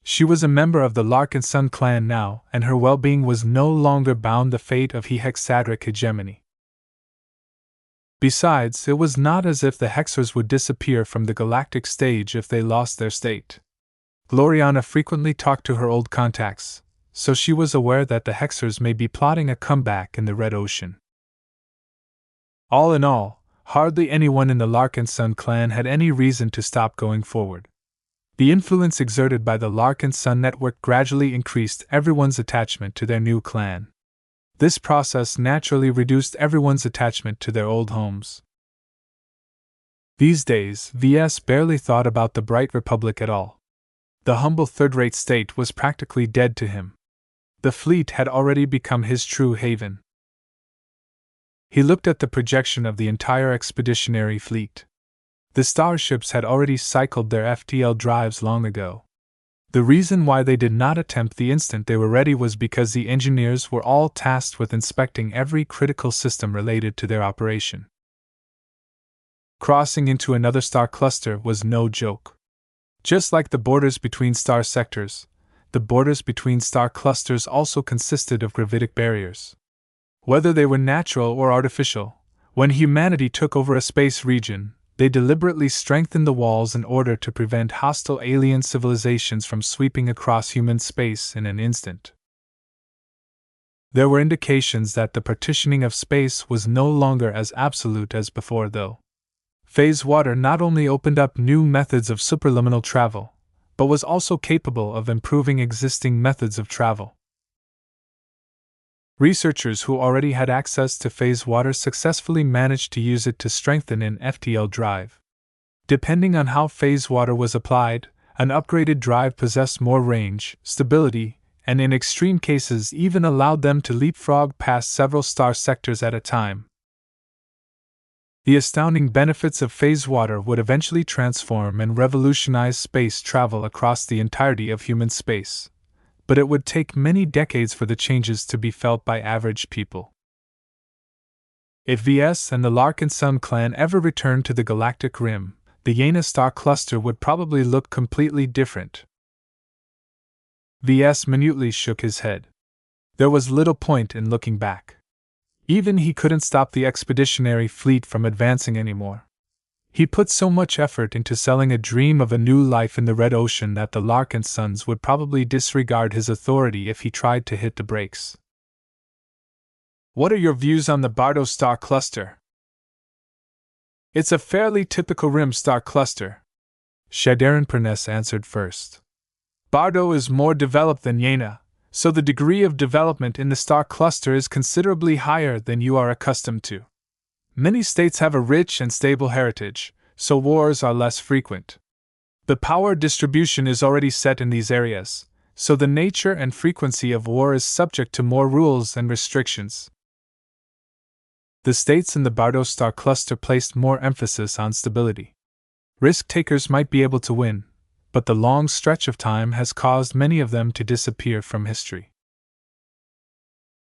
She was a member of the Larkinson clan now, and her well-being was no longer bound the fate of the Hexadric hegemony. Besides, it was not as if the Hexers would disappear from the galactic stage if they lost their state. Gloriana frequently talked to her old contacts, so she was aware that the Hexers may be plotting a comeback in the Red Ocean. All in all, hardly anyone in the Larkinson clan had any reason to stop going forward. The influence exerted by the Larkinson network gradually increased everyone's attachment to their new clan. This process naturally reduced everyone's attachment to their old homes. These days, Ves barely thought about the Bright Republic at all. The humble third-rate state was practically dead to him. The fleet had already become his true haven. He looked at the projection of the entire expeditionary fleet. The starships had already cycled their FTL drives long ago. The reason why they did not attempt the instant they were ready was because the engineers were all tasked with inspecting every critical system related to their operation. Crossing into another star cluster was no joke. Just like the borders between star sectors, the borders between star clusters also consisted of gravitic barriers. Whether they were natural or artificial, When humanity took over a space region, they deliberately strengthened the walls in order to prevent hostile alien civilizations from sweeping across human space in an instant. There were indications that the partitioning of space was no longer as absolute as before, though. Phase water not only opened up new methods of superliminal travel, but was also capable of improving existing methods of travel. Researchers who already had access to phase water successfully managed to use it to strengthen an FTL drive. Depending on how phase water was applied, an upgraded drive possessed more range, stability, and in extreme cases even allowed them to leapfrog past several star sectors at a time. The astounding benefits of phase water would eventually transform and revolutionize space travel across the entirety of human space, but it would take many decades for the changes to be felt by average people. If Ves and the Larkinson clan ever returned to the galactic rim, the Yena star cluster would probably look completely different. Ves minutely shook his head. There was little point in looking back. Even he couldn't stop the expeditionary fleet from advancing anymore. He put so much effort into selling a dream of a new life in the Red Ocean that the Larkinsons would probably disregard his authority if he tried to hit the brakes. What are your views on the Bardo star cluster? It's a fairly typical rim star cluster. Shadarin Pernes answered first. Bardo is more developed than Yena, so the degree of development in the star cluster is considerably higher than you are accustomed to. Many states have a rich and stable heritage, so wars are less frequent. The power distribution is already set in these areas, so the nature and frequency of war is subject to more rules and restrictions. The states in the Bardo star cluster placed more emphasis on stability. Risk-takers might be able to win, but the long stretch of time has caused many of them to disappear from history.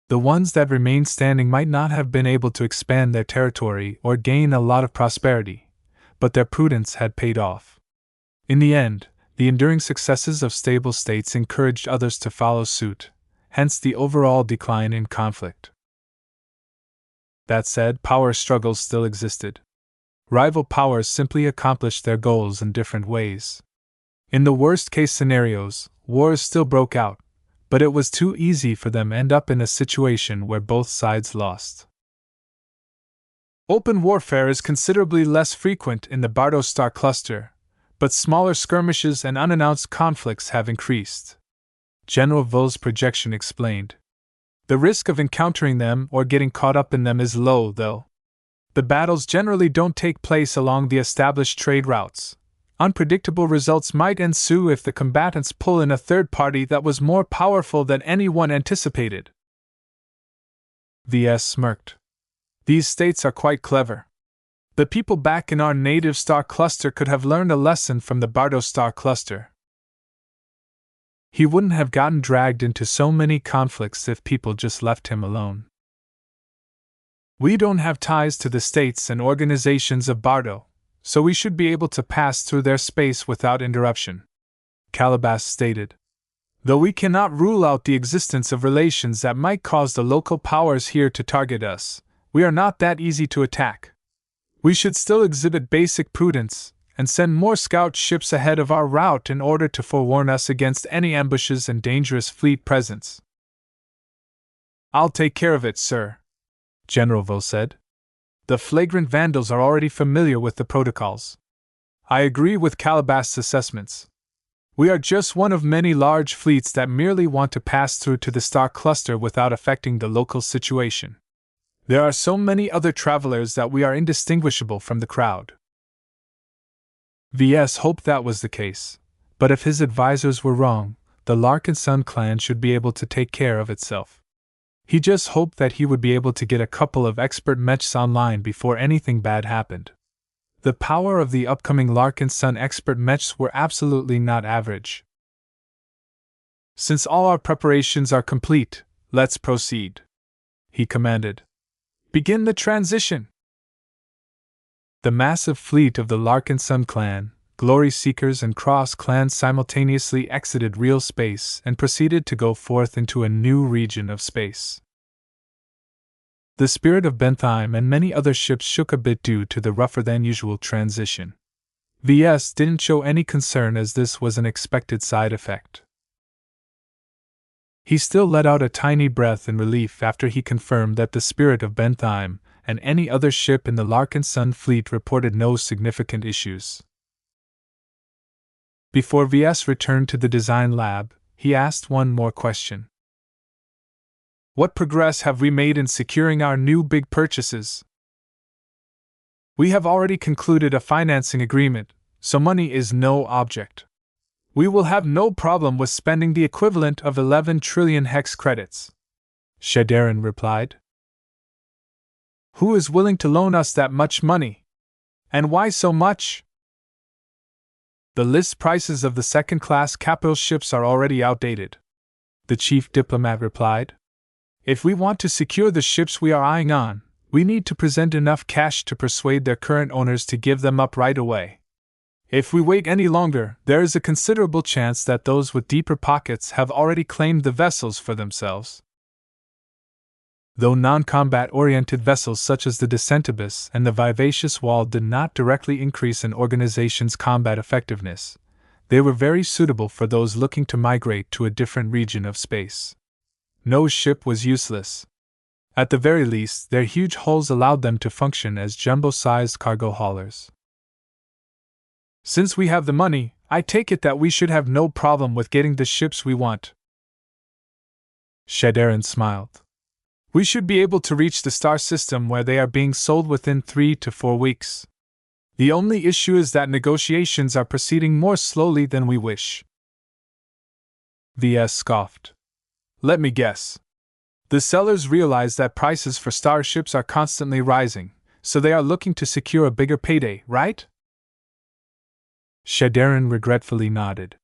The ones that remained standing might not have been able to expand their territory or gain a lot of prosperity, but their prudence had paid off. In the end, the enduring successes of stable states encouraged others to follow suit, hence the overall decline in conflict. That said, power struggles still existed. Rival powers simply accomplished their goals in different ways. In the worst-case scenarios, wars still broke out, but it was too easy for them to end up in a situation where both sides lost. Open warfare is considerably less frequent in the Bardo star cluster, but smaller skirmishes and unannounced conflicts have increased. General Vull's projection explained. The risk of encountering them or getting caught up in them is low, though. The battles generally don't take place along the established trade routes. Unpredictable results might ensue if the combatants pull in a third party that was more powerful than anyone anticipated. Ves smirked. These states are quite clever. The people back in our native star cluster could have learned a lesson from the Bardo star cluster. He wouldn't have gotten dragged into so many conflicts if people just left him alone. We don't have ties to the states and organizations of Bardo, so we should be able to pass through their space without interruption, Calabas stated. Though we cannot rule out the existence of relations that might cause the local powers here to target us, we are not that easy to attack. We should still exhibit basic prudence and send more scout ships ahead of our route in order to forewarn us against any ambushes and dangerous fleet presence. I'll take care of it, sir, General Vull said. The flagrant vandals are already familiar with the protocols. I agree with Calabas' assessments. We are just one of many large fleets that merely want to pass through to the star cluster without affecting the local situation. There are so many other travelers that we are indistinguishable from the crowd. Ves hoped that was the case, but if his advisors were wrong, the Larkinson clan should be able to take care of itself. He just hoped that he would be able to get a couple of expert mechs online before anything bad happened. The power of the upcoming Larkinson expert mechs were absolutely not average. Since all our preparations are complete, let's proceed, he commanded. Begin the transition! The massive fleet of the Larkinson clan, Glory Seekers and Cross clans simultaneously exited real space and proceeded to go forth into a new region of space. The Spirit of Bentheim and many other ships shook a bit due to the rougher-than-usual transition. Ves didn't show any concern as this was an expected side effect. He still let out a tiny breath in relief after he confirmed that the Spirit of Bentheim and any other ship in the Larkinson fleet reported no significant issues. Before Ves returned to the design lab, he asked one more question. What progress have we made in securing our new big purchases? We have already concluded a financing agreement, so money is no object. We will have no problem with spending the equivalent of 11 trillion hex credits, Shadarin replied. Who is willing to loan us that much money? And why so much? The list prices of the second-class capital ships are already outdated, the chief diplomat replied. If we want to secure the ships we are eyeing on, we need to present enough cash to persuade their current owners to give them up right away. If we wait any longer, there is a considerable chance that those with deeper pockets have already claimed the vessels for themselves. Though non-combat-oriented vessels such as the Descentibus and the Vivacious Wall did not directly increase an organization's combat effectiveness, they were very suitable for those looking to migrate to a different region of space. No ship was useless. At the very least, their huge hulls allowed them to function as jumbo-sized cargo haulers. Since we have the money, I take it that we should have no problem with getting the ships we want. Shadarin smiled. We should be able to reach the star system where they are being sold within 3 to 4 weeks. The only issue is that negotiations are proceeding more slowly than we wish. Ves scoffed. Let me guess. The sellers realize that prices for starships are constantly rising, so they are looking to secure a bigger payday, right? Shadarin regretfully nodded.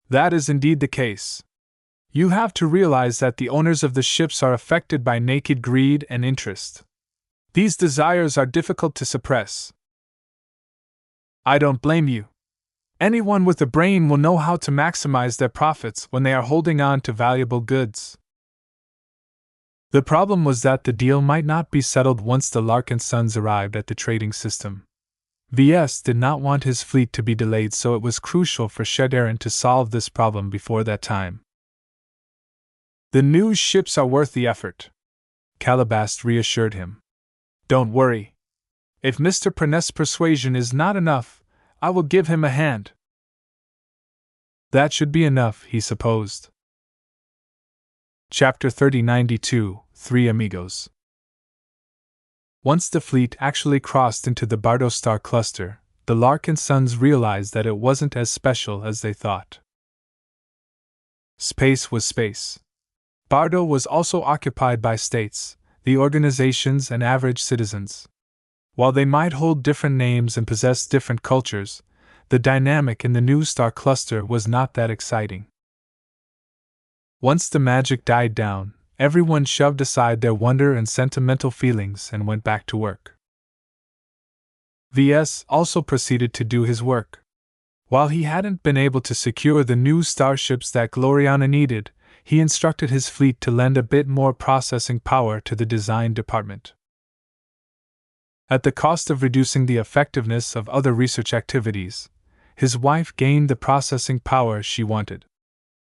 That is indeed the case. You have to realize that the owners of the ships are affected by naked greed and interest. These desires are difficult to suppress. I don't blame you. Anyone with a brain will know how to maximize their profits when they are holding on to valuable goods. The problem was that the deal might not be settled once the Larkinsons arrived at the trading system. Ves did not want his fleet to be delayed, so it was crucial for Shadarin to solve this problem before that time. The new ships are worth the effort, Calabast reassured him. Don't worry. If Mr. Pernest's persuasion is not enough, I will give him a hand. That should be enough, he supposed. Chapter 3092, Three Amigos. Once the fleet actually crossed into the Bardo star cluster, the Larkinsons realized that it wasn't as special as they thought. Space was space. Bardo was also occupied by states, the organizations, and average citizens. While they might hold different names and possess different cultures, the dynamic in the new star cluster was not that exciting. Once the magic died down, everyone shoved aside their wonder and sentimental feelings and went back to work. Ves also proceeded to do his work. While he hadn't been able to secure the new starships that Gloriana needed, he instructed his fleet to lend a bit more processing power to the design department. At the cost of reducing the effectiveness of other research activities, his wife gained the processing power she wanted.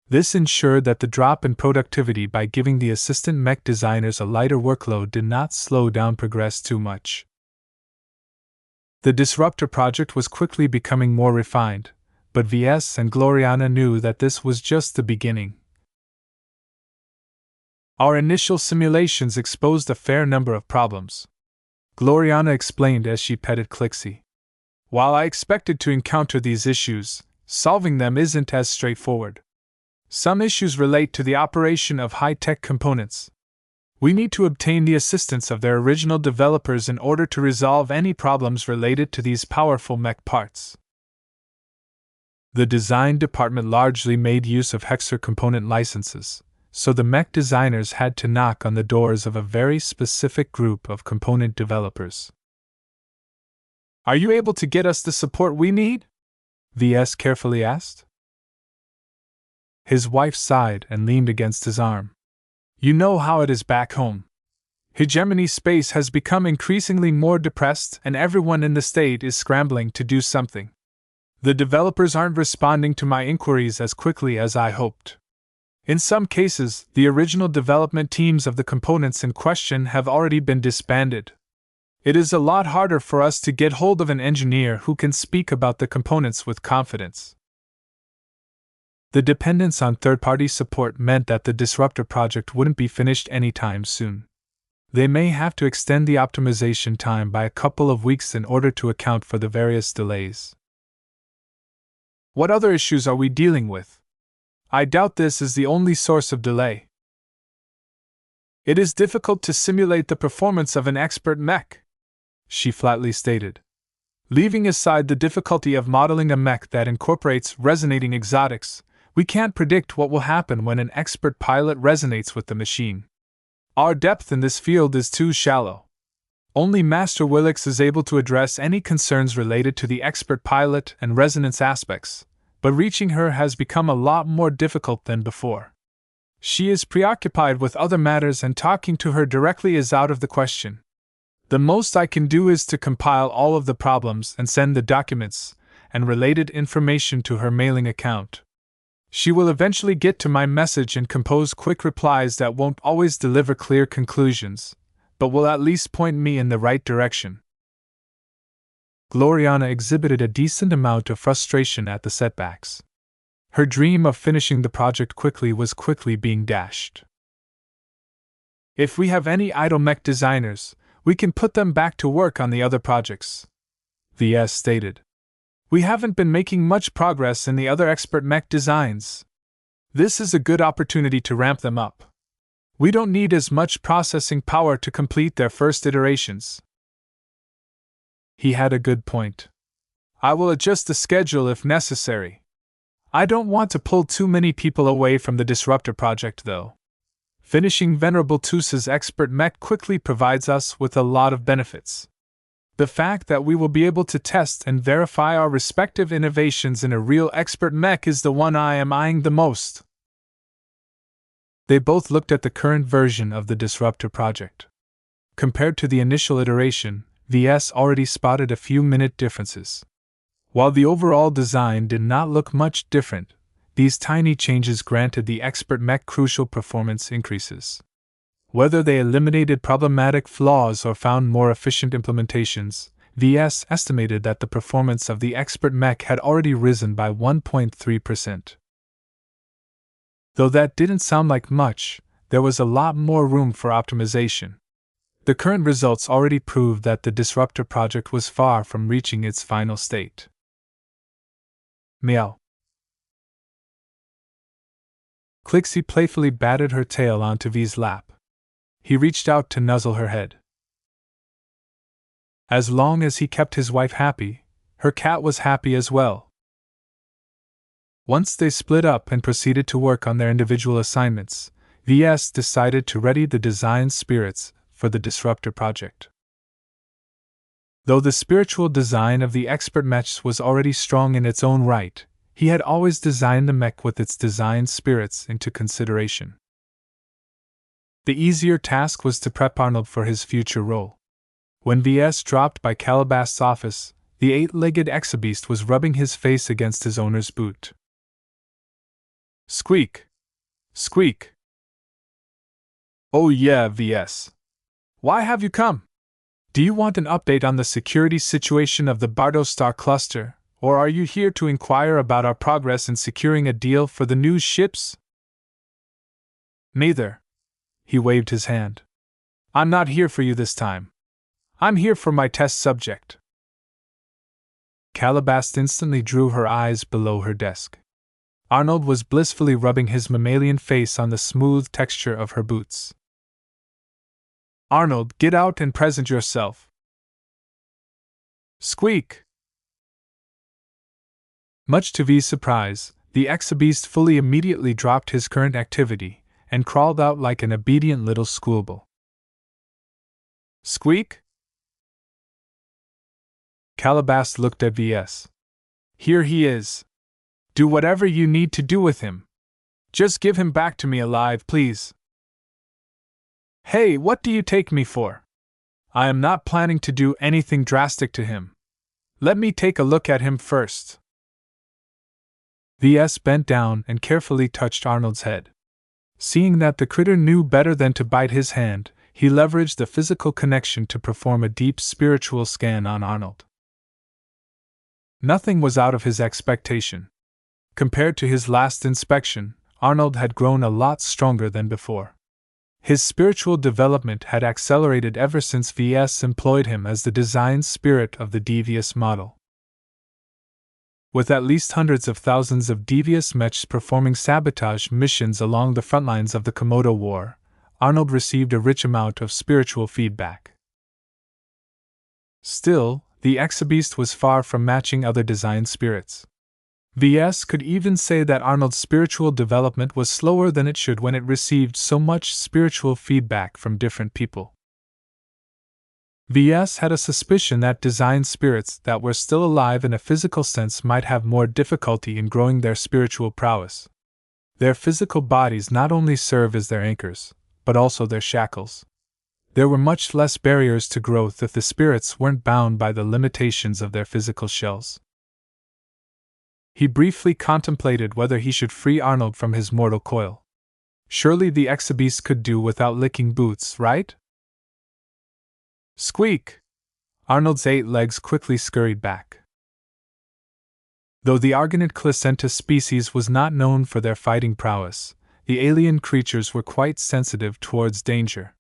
This ensured that the drop in productivity by giving the assistant mech designers a lighter workload did not slow down progress too much. The Disruptor project was quickly becoming more refined, but Ves and Gloriana knew that this was just the beginning. Our initial simulations exposed a fair number of problems, Gloriana explained as she petted Clixie. While I expected to encounter these issues, solving them isn't as straightforward. Some issues relate to the operation of high-tech components. We need to obtain the assistance of their original developers in order to resolve any problems related to these powerful mech parts. The design department largely made use of Hexer component licenses, so the mech designers had to knock on the doors of a very specific group of component developers. Are you able to get us the support we need? Ves carefully asked. His wife sighed and leaned against his arm. You know how it is back home. Hegemony space has become increasingly more depressed, and everyone in the state is scrambling to do something. The developers aren't responding to my inquiries as quickly as I hoped. In some cases, the original development teams of the components in question have already been disbanded. It is a lot harder for us to get hold of an engineer who can speak about the components with confidence. The dependence on third-party support meant that the Disruptor project wouldn't be finished anytime soon. They may have to extend the optimization time by a couple of weeks in order to account for the various delays. What other issues are we dealing with? I doubt this is the only source of delay. It is difficult to simulate the performance of an expert mech, she flatly stated. Leaving aside the difficulty of modeling a mech that incorporates resonating exotics, we can't predict what will happen when an expert pilot resonates with the machine. Our depth in this field is too shallow. Only Master Willix is able to address any concerns related to the expert pilot and resonance aspects, but reaching her has become a lot more difficult than before. She is preoccupied with other matters, and talking to her directly is out of the question. The most I can do is to compile all of the problems and send the documents and related information to her mailing account. She will eventually get to my message and compose quick replies that won't always deliver clear conclusions, but will at least point me in the right direction. Gloriana exhibited a decent amount of frustration at the setbacks. Her dream of finishing the project quickly was quickly being dashed. If we have any idle mech designers, we can put them back to work on the other projects, Ves stated. We haven't been making much progress in the other expert mech designs. This is a good opportunity to ramp them up. We don't need as much processing power to complete their first iterations. He had a good point. I will adjust the schedule if necessary. I don't want to pull too many people away from the Disruptor project, though. Finishing Venerable Tus's expert mech quickly provides us with a lot of benefits. The fact that we will be able to test and verify our respective innovations in a real expert mech is the one I am eyeing the most. They both looked at the current version of the Disruptor project. Compared to the initial iteration, Ves already spotted a few minute differences. While the overall design did not look much different, these tiny changes granted the expert mech crucial performance increases. Whether they eliminated problematic flaws or found more efficient implementations, Ves estimated that the performance of the expert mech had already risen by 1.3%. Though that didn't sound like much, there was a lot more room for optimization. The current results already proved that the Disruptor project was far from reaching its final state. Meow. Clixie playfully batted her tail onto V's lap. He reached out to nuzzle her head. As long as he kept his wife happy, her cat was happy as well. Once they split up and proceeded to work on their individual assignments, Ves decided to ready the design spirits for the Disruptor project. Though the spiritual design of the expert mechs was already strong in its own right, he had always designed the mech with its design spirits into consideration. The easier task was to prep Arnold for his future role. When Ves dropped by Calabast's office, the eight-legged exabeast was rubbing his face against his owner's boot. Squeak! Squeak! Oh yeah, Ves. Why have you come? Do you want an update on the security situation of the Bardo Star cluster, or are you here to inquire about our progress in securing a deal for the new ships? Neither. He waved his hand. I'm not here for you this time. I'm here for my test subject. Calabast instantly drew her eyes below her desk. Arnold was blissfully rubbing his mammalian face on the smooth texture of her boots. Arnold, get out and present yourself. Squeak! Much to V's surprise, the exabeast fully immediately dropped his current activity and crawled out like an obedient little schoolboy. Squeak? Calabast looked at Ves. Here he is. Do whatever you need to do with him. Just give him back to me alive, please. Hey, what do you take me for? I am not planning to do anything drastic to him. Let me take a look at him first. VS bent down and carefully touched Arnold's head. Seeing that the critter knew better than to bite his hand, he leveraged the physical connection to perform a deep spiritual scan on Arnold. Nothing was out of his expectation. Compared to his last inspection, Arnold had grown a lot stronger than before. His spiritual development had accelerated ever since VS employed him as the design spirit of the devious model. With at least hundreds of thousands of devious mechs performing sabotage missions along the front lines of the Komodo War, Arnold received a rich amount of spiritual feedback. Still, the Exabeast was far from matching other design spirits. VS could even say that Arnold's spiritual development was slower than it should when it received so much spiritual feedback from different people. VS had a suspicion that design spirits that were still alive in a physical sense might have more difficulty in growing their spiritual prowess. Their physical bodies not only serve as their anchors, but also their shackles. There were much less barriers to growth if the spirits weren't bound by the limitations of their physical shells. He briefly contemplated whether he should free Arnold from his mortal coil. Surely the Exabeast could do without licking boots, right? Squeak! Arnold's 8 legs quickly scurried back. Though the Argonid Clicentus species was not known for their fighting prowess, the alien creatures were quite sensitive towards danger.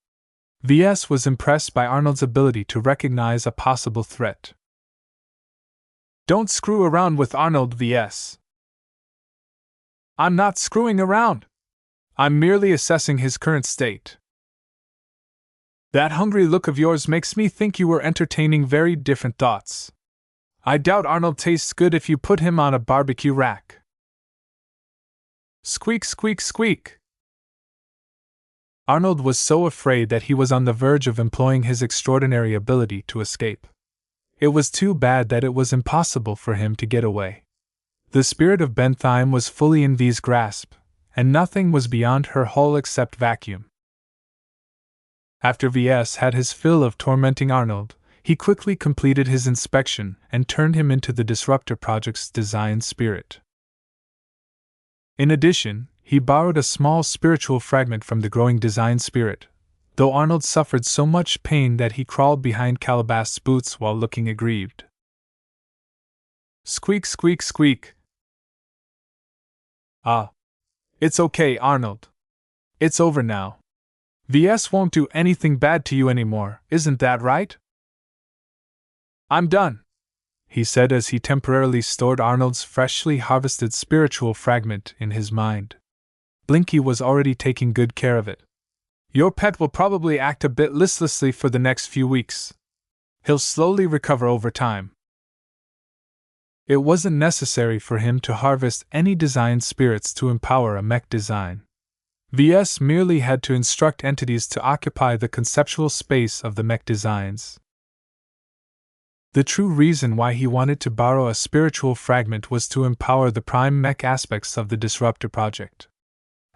VS was impressed by Arnold's ability to recognize a possible threat. Don't screw around with Arnold, VS. I'm not screwing around. I'm merely assessing his current state. That hungry look of yours makes me think you were entertaining very different thoughts. I doubt Arnold tastes good if you put him on a barbecue rack. Squeak, squeak, squeak. Arnold was so afraid that he was on the verge of employing his extraordinary ability to escape. It was too bad that it was impossible for him to get away. The spirit of Bentheim was fully in V's grasp, and nothing was beyond her hull except vacuum. After VS had his fill of tormenting Arnold, he quickly completed his inspection and turned him into the Disruptor Project's design spirit. In addition, he borrowed a small spiritual fragment from the growing design spirit, though Arnold suffered so much pain that he crawled behind Calabas's boots while looking aggrieved. Squeak, squeak, squeak. Ah. It's okay, Arnold. It's over now. VS won't do anything bad to you anymore, isn't that right? I'm done, he said as he temporarily stored Arnold's freshly harvested spiritual fragment in his mind. Blinky was already taking good care of it. Your pet will probably act a bit listlessly for the next few weeks. He'll slowly recover over time. It wasn't necessary for him to harvest any design spirits to empower a mech design. VS merely had to instruct entities to occupy the conceptual space of the mech designs. The true reason why he wanted to borrow a spiritual fragment was to empower the prime mech aspects of the Disruptor Project.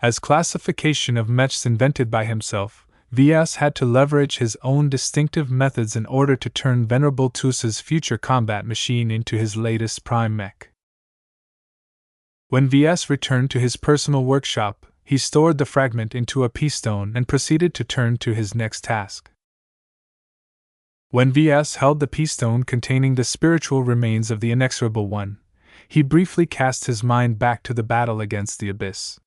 As classification of mechs invented by himself, VS had to leverage his own distinctive methods in order to turn Venerable Tus's future combat machine into his latest prime mech. When VS returned to his personal workshop, he stored the fragment into a P-stone and proceeded to turn to his next task. When VS held the P-stone containing the spiritual remains of the Inexorable One, he briefly cast his mind back to the battle against the Abyss.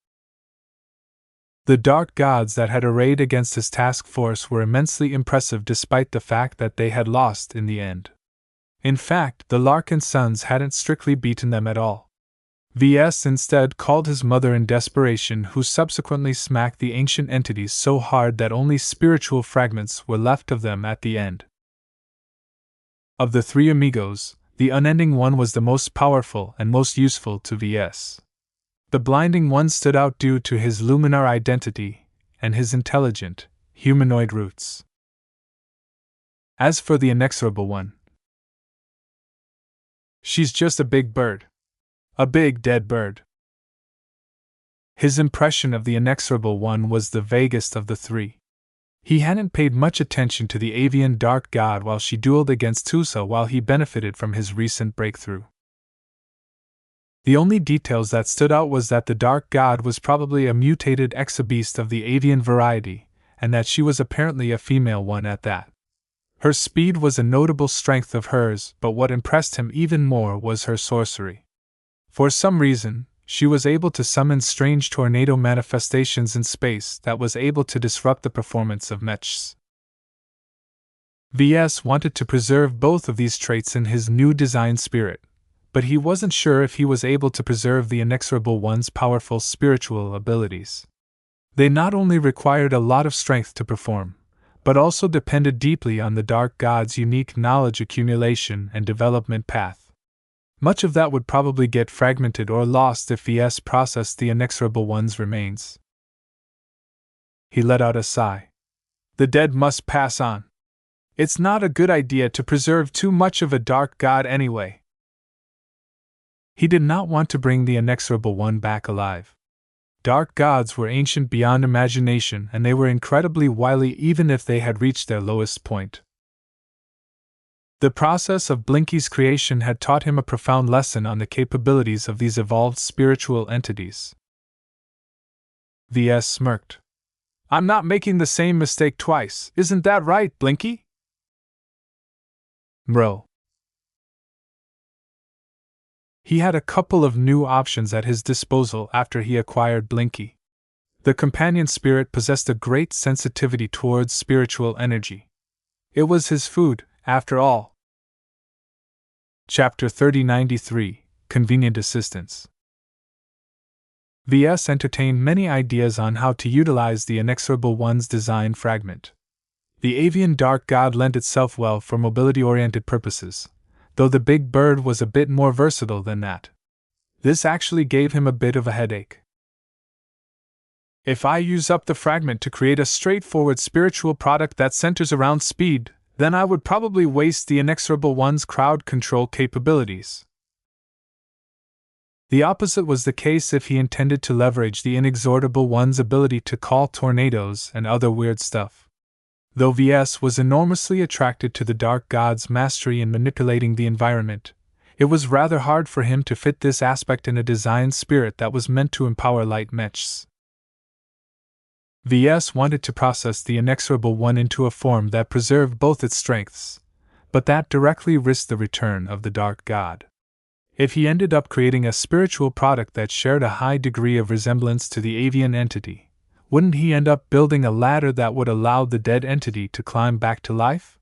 The dark gods that had arrayed against his task force were immensely impressive despite the fact that they had lost in the end. In fact, the Larkinsons hadn't strictly beaten them at all. VS instead called his mother in desperation, who subsequently smacked the ancient entities so hard that only spiritual fragments were left of them at the end. Of the three amigos, the Unending One was the most powerful and most useful to VS. The Blinding One stood out due to his luminar identity and his intelligent, humanoid roots. As for the Inexorable One, she's just a big bird. A big dead bird. His impression of the Inexorable One was the vaguest of the three. He hadn't paid much attention to the avian dark god while she dueled against Tusa while he benefited from his recent breakthrough. The only details that stood out was that the dark god was probably a mutated exabeast of the avian variety, and that she was apparently a female one at that. Her speed was a notable strength of hers, but what impressed him even more was her sorcery. For some reason, she was able to summon strange tornado manifestations in space that was able to disrupt the performance of mechs. Ves wanted to preserve both of these traits in his new design spirit, but he wasn't sure if he was able to preserve the inexorable one's powerful spiritual abilities. They not only required a lot of strength to perform, but also depended deeply on the dark god's unique knowledge accumulation and development path. Much of that would probably get fragmented or lost if Ves processed the inexorable one's remains. He let out a sigh. The dead must pass on. It's not a good idea to preserve too much of a dark god anyway. He did not want to bring the inexorable one back alive. Dark gods were ancient beyond imagination, and they were incredibly wily even if they had reached their lowest point. The process of Blinky's creation had taught him a profound lesson on the capabilities of these evolved spiritual entities. Ves smirked. I'm not making the same mistake twice, isn't that right, Blinky? Bro. He had a couple of new options at his disposal after he acquired Blinky. The companion spirit possessed a great sensitivity towards spiritual energy. It was his food, after all. Chapter 3093 Convenient Assistance. Ves entertained many ideas on how to utilize the inexorable one's design fragment. The avian dark god lent itself well for mobility-oriented purposes, though the big bird was a bit more versatile than that. This actually gave him a bit of a headache. If I use up the fragment to create a straightforward spiritual product that centers around speed, then I would probably waste the inexorable one's crowd control capabilities. The opposite was the case if he intended to leverage the inexorable one's ability to call tornadoes and other weird stuff. Though Ves was enormously attracted to the dark god's mastery in manipulating the environment, it was rather hard for him to fit this aspect in a design spirit that was meant to empower light mechs. Ves wanted to process the inexorable one into a form that preserved both its strengths, but that directly risked the return of the dark god. If he ended up creating a spiritual product that shared a high degree of resemblance to the avian entity, wouldn't he end up building a ladder that would allow the dead entity to climb back to life?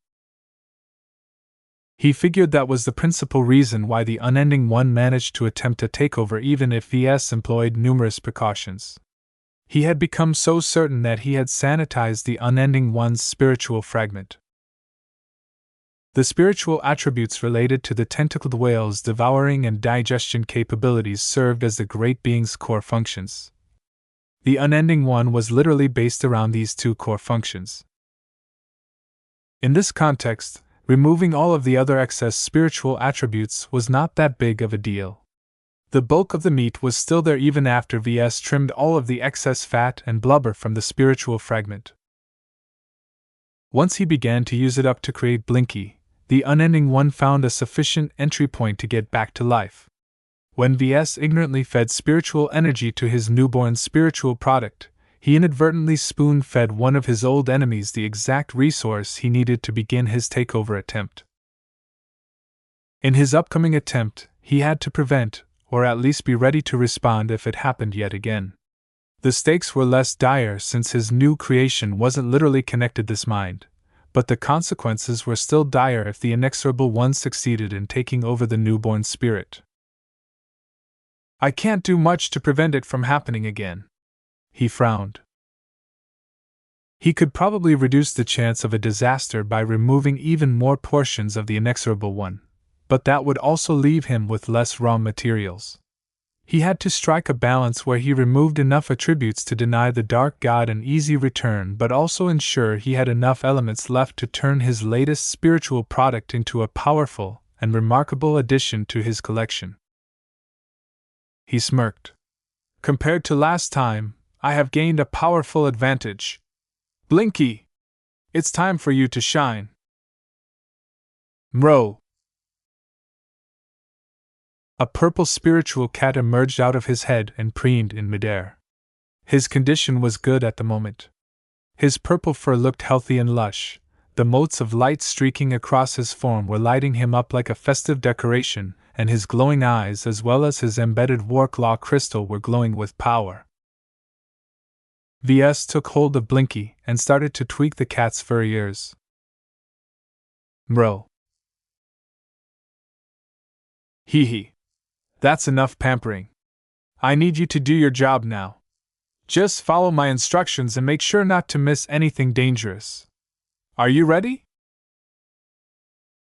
He figured that was the principal reason why the unending one managed to attempt a takeover even if Ves employed numerous precautions. He had become so certain that he had sanitized the unending one's spiritual fragment. The spiritual attributes related to the tentacled whale's devouring and digestion capabilities served as the great being's core functions. The unending one was literally based around these two core functions. In this context, removing all of the other excess spiritual attributes was not that big of a deal. The bulk of the meat was still there even after Ves trimmed all of the excess fat and blubber from the spiritual fragment. Once he began to use it up to create Blinky, the unending one found a sufficient entry point to get back to life. When Ves ignorantly fed spiritual energy to his newborn spiritual product, he inadvertently spoon-fed one of his old enemies the exact resource he needed to begin his takeover attempt. In his upcoming attempt, he had to prevent, or at least be ready to respond if it happened yet again. The stakes were less dire since his new creation wasn't literally connected this mind, but the consequences were still dire if the inexorable one succeeded in taking over the newborn spirit. I can't do much to prevent it from happening again. He frowned. He could probably reduce the chance of a disaster by removing even more portions of the inexorable one, but that would also leave him with less raw materials. He had to strike a balance where he removed enough attributes to deny the dark god an easy return but also ensure he had enough elements left to turn his latest spiritual product into a powerful and remarkable addition to his collection. He smirked. Compared to last time, I have gained a powerful advantage. Blinky! It's time for you to shine. Mro. A purple spiritual cat emerged out of his head and preened in midair. His condition was good at the moment. His purple fur looked healthy and lush. The motes of light streaking across his form were lighting him up like a festive decoration, and his glowing eyes as well as his embedded warclaw crystal were glowing with power. Ves took hold of Blinky and started to tweak the cat's furry ears. Mro. Hee hee. That's enough pampering. I need you to do your job now. Just follow my instructions and make sure not to miss anything dangerous. Are you ready?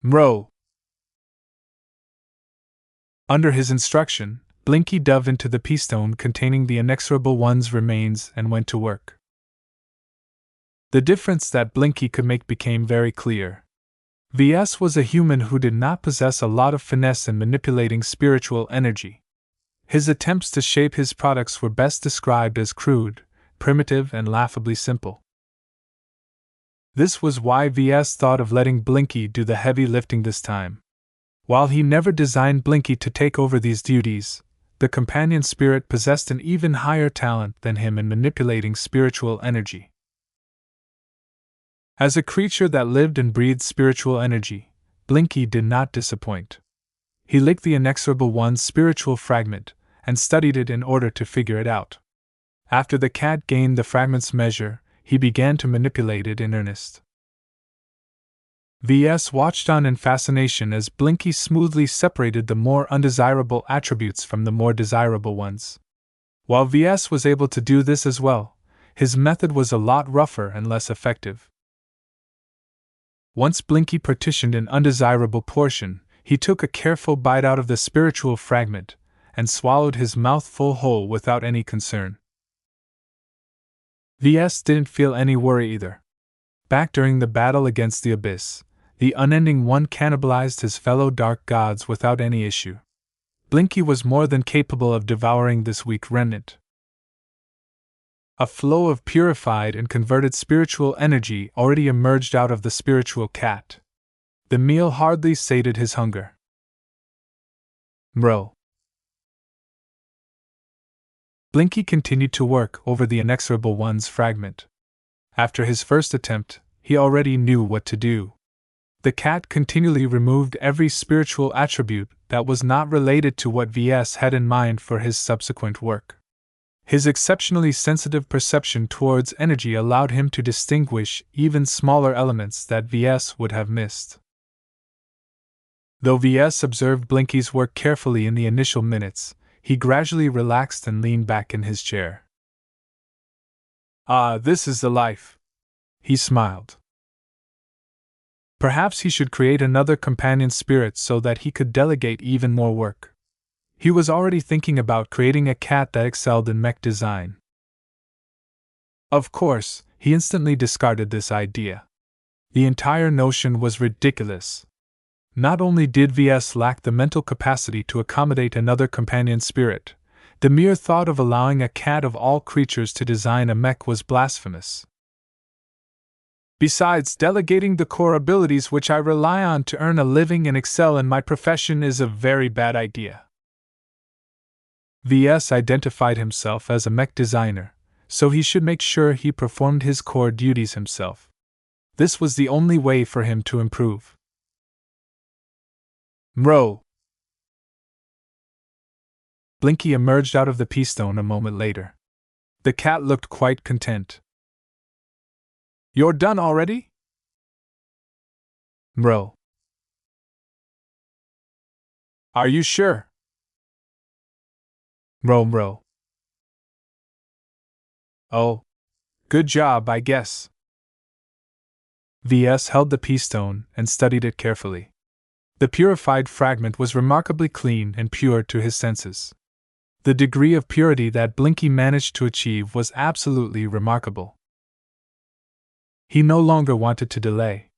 Mro. Under his instruction, Blinky dove into the pea stone containing the inexorable one's remains and went to work. The difference that Blinky could make became very clear. Ves was a human who did not possess a lot of finesse in manipulating spiritual energy. His attempts to shape his products were best described as crude, primitive, and laughably simple. This was why Ves thought of letting Blinky do the heavy lifting this time. While he never designed Blinky to take over these duties, the companion spirit possessed an even higher talent than him in manipulating spiritual energy. As a creature that lived and breathed spiritual energy, Blinky did not disappoint. He licked the inexorable one's spiritual fragment and studied it in order to figure it out. After the cat gained the fragment's measure, he began to manipulate it in earnest. Ves watched on in fascination as Blinky smoothly separated the more undesirable attributes from the more desirable ones. While Ves was able to do this as well, his method was a lot rougher and less effective. Once Blinky partitioned an undesirable portion, he took a careful bite out of the spiritual fragment and swallowed his mouth full whole without any concern. Ves didn't feel any worry either. Back during the battle against the Abyss, the unending one cannibalized his fellow dark gods without any issue. Blinky was more than capable of devouring this weak remnant. A flow of purified and converted spiritual energy already emerged out of the spiritual cat. The meal hardly sated his hunger. Mro. Blinky continued to work over the inexorable one's fragment. After his first attempt, he already knew what to do. The cat continually removed every spiritual attribute that was not related to what Ves had in mind for his subsequent work. His exceptionally sensitive perception towards energy allowed him to distinguish even smaller elements that Ves would have missed. Though Ves observed Blinky's work carefully in the initial minutes, he gradually relaxed and leaned back in his chair. Ah, this is the life! He smiled. Perhaps he should create another companion spirit so that he could delegate even more work. He was already thinking about creating a cat that excelled in mech design. Of course, he instantly discarded this idea. The entire notion was ridiculous. Not only did Ves lack the mental capacity to accommodate another companion spirit, the mere thought of allowing a cat of all creatures to design a mech was blasphemous. Besides, delegating the core abilities which I rely on to earn a living and excel in my profession is a very bad idea. Ves identified himself as a mech designer, so he should make sure he performed his core duties himself. This was the only way for him to improve. Mro. Blinky emerged out of the pea stone a moment later. The cat looked quite content. You're done already? Mro. Are you sure? Mro. Oh. Good job, I guess. Ves held the pea stone and studied it carefully. The purified fragment was remarkably clean and pure to his senses. The degree of purity that Blinky managed to achieve was absolutely remarkable. He no longer wanted to delay.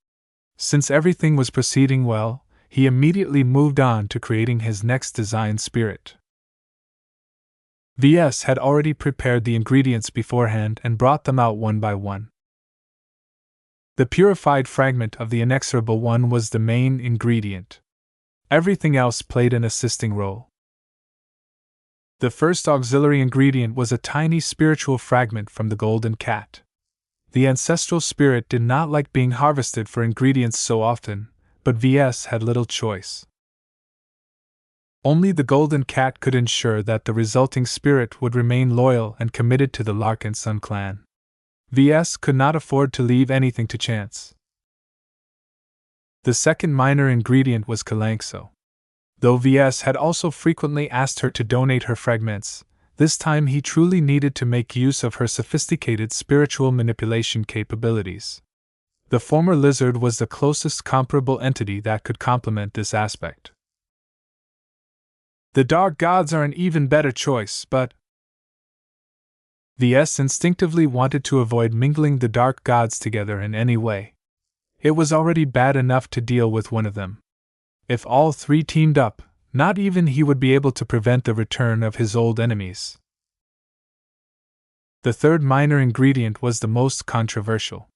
Since everything was proceeding well, he immediately moved on to creating his next design spirit. Ves had already prepared the ingredients beforehand and brought them out one by one. The purified fragment of the inexorable one was the main ingredient. Everything else played an assisting role. The first auxiliary ingredient was a tiny spiritual fragment from the golden cat. The ancestral spirit did not like being harvested for ingredients so often, but Ves had little choice. Only the golden cat could ensure that the resulting spirit would remain loyal and committed to the Larkinson clan. Ves could not afford to leave anything to chance. The second minor ingredient was Kalanxo. Though Ves had also frequently asked her to donate her fragments, this time he truly needed to make use of her sophisticated spiritual manipulation capabilities. The former lizard was the closest comparable entity that could complement this aspect. The dark gods are an even better choice, but Ves instinctively wanted to avoid mingling the dark gods together in any way. It was already bad enough to deal with one of them. If all three teamed up, not even he would be able to prevent the return of his old enemies. The third minor ingredient was the most controversial.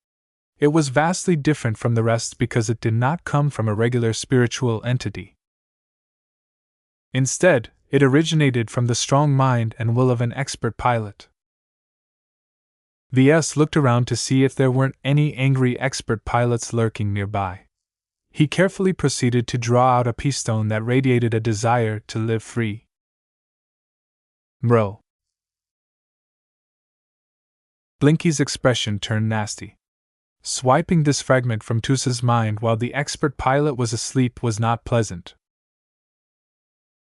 It was vastly different from the rest because it did not come from a regular spiritual entity. Instead, it originated from the strong mind and will of an expert pilot. Ves looked around to see if there weren't any angry expert pilots lurking nearby. He carefully proceeded to draw out a peastone that radiated a desire to live free. Mro. Blinky's expression turned nasty. Swiping this fragment from Tusa's mind while the expert pilot was asleep was not pleasant.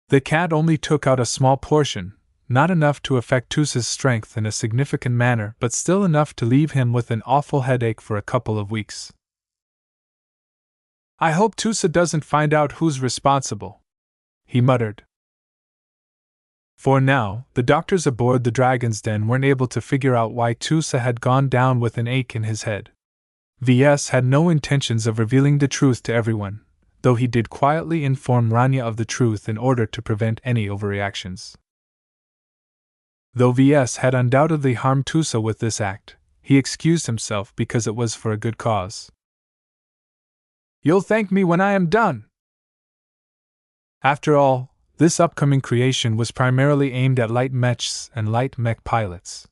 The cat only took out a small portion, not enough to affect Tusa's strength in a significant manner, but still enough to leave him with an awful headache for a couple of weeks. I hope Tusa doesn't find out who's responsible, he muttered. For now, the doctors aboard the Dragon's Den weren't able to figure out why Tusa had gone down with an ache in his head. Ves had no intentions of revealing the truth to everyone, though he did quietly inform Rania of the truth in order to prevent any overreactions. Though Ves had undoubtedly harmed Tusa with this act, he excused himself because it was for a good cause. You'll thank me when I am done. After all, this upcoming creation was primarily aimed at light mechs and light mech pilots.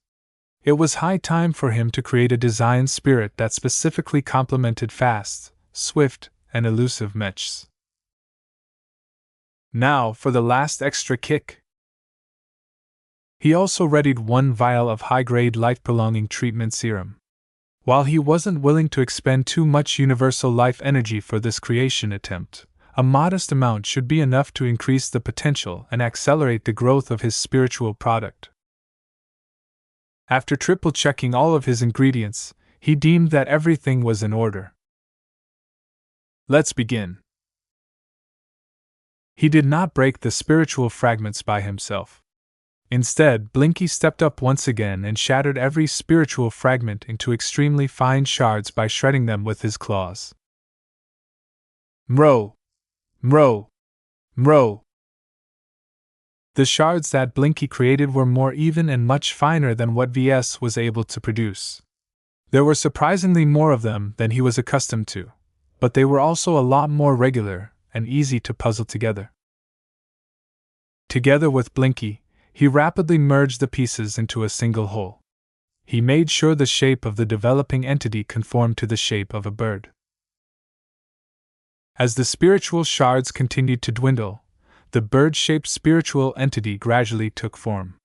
It was high time for him to create a design spirit that specifically complemented fast, swift, and elusive mechs. Now for the last extra kick. He also readied 1 vial of high-grade life-prolonging treatment serum. While he wasn't willing to expend too much universal life energy for this creation attempt, a modest amount should be enough to increase the potential and accelerate the growth of his spiritual product. After triple-checking all of his ingredients, he deemed that everything was in order. Let's begin. He did not break the spiritual fragments by himself. Instead, Blinky stepped up once again and shattered every spiritual fragment into extremely fine shards by shredding them with his claws. Mro! Mro! Mro! The shards that Blinky created were more even and much finer than what Ves was able to produce. There were surprisingly more of them than he was accustomed to, but they were also a lot more regular and easy to puzzle together. Together with Blinky, he rapidly merged the pieces into a single whole. He made sure the shape of the developing entity conformed to the shape of a bird. As the spiritual shards continued to dwindle, the bird-shaped spiritual entity gradually took form.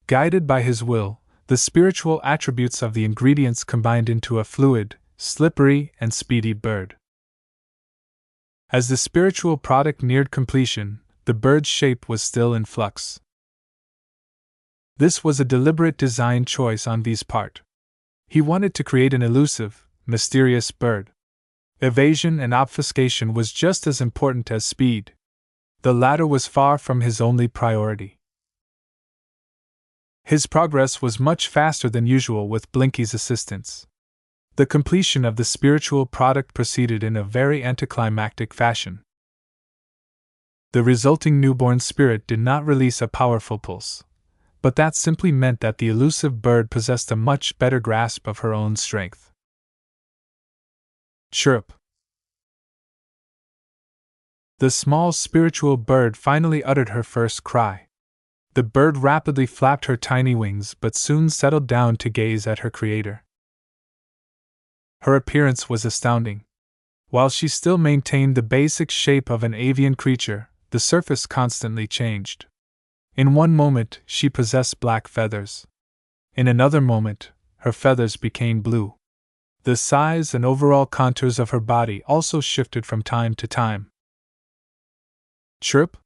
Guided by his will, the spiritual attributes of the ingredients combined into a fluid, slippery, and speedy bird. As the spiritual product neared completion, the bird's shape was still in flux. This was a deliberate design choice on V's part. He wanted to create an elusive, mysterious bird. Evasion and obfuscation was just as important as speed. The latter was far from his only priority. His progress was much faster than usual with Blinky's assistance. The completion of the spiritual product proceeded in a very anticlimactic fashion. The resulting newborn spirit did not release a powerful pulse, but that simply meant that the elusive bird possessed a much better grasp of her own strength. Chirp. The small spiritual bird finally uttered her first cry. The bird rapidly flapped her tiny wings but soon settled down to gaze at her creator. Her appearance was astounding. While she still maintained the basic shape of an avian creature, the surface constantly changed. In one moment, she possessed black feathers. In another moment, her feathers became blue. The size and overall contours of her body also shifted from time to time. Chirp?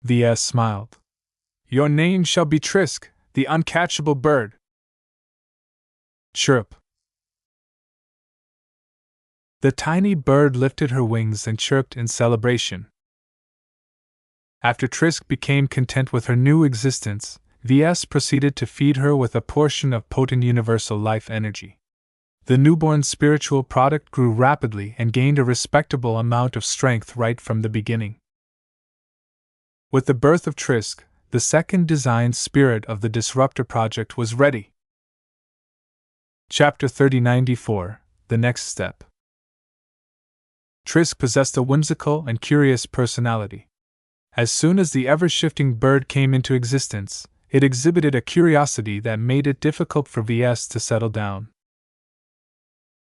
Ves smiled. Your name shall be Trisk, the uncatchable bird. Chirp. The tiny bird lifted her wings and chirped in celebration. After Trisk became content with her new existence, Ves proceeded to feed her with a portion of potent universal life energy. The newborn spiritual product grew rapidly and gained a respectable amount of strength right from the beginning. With the birth of Trisk, the second designed spirit of the Disruptor Project was ready. Chapter 3094, The Next Step. Trisk possessed a whimsical and curious personality. As soon as the ever-shifting bird came into existence, it exhibited a curiosity that made it difficult for Ves to settle down.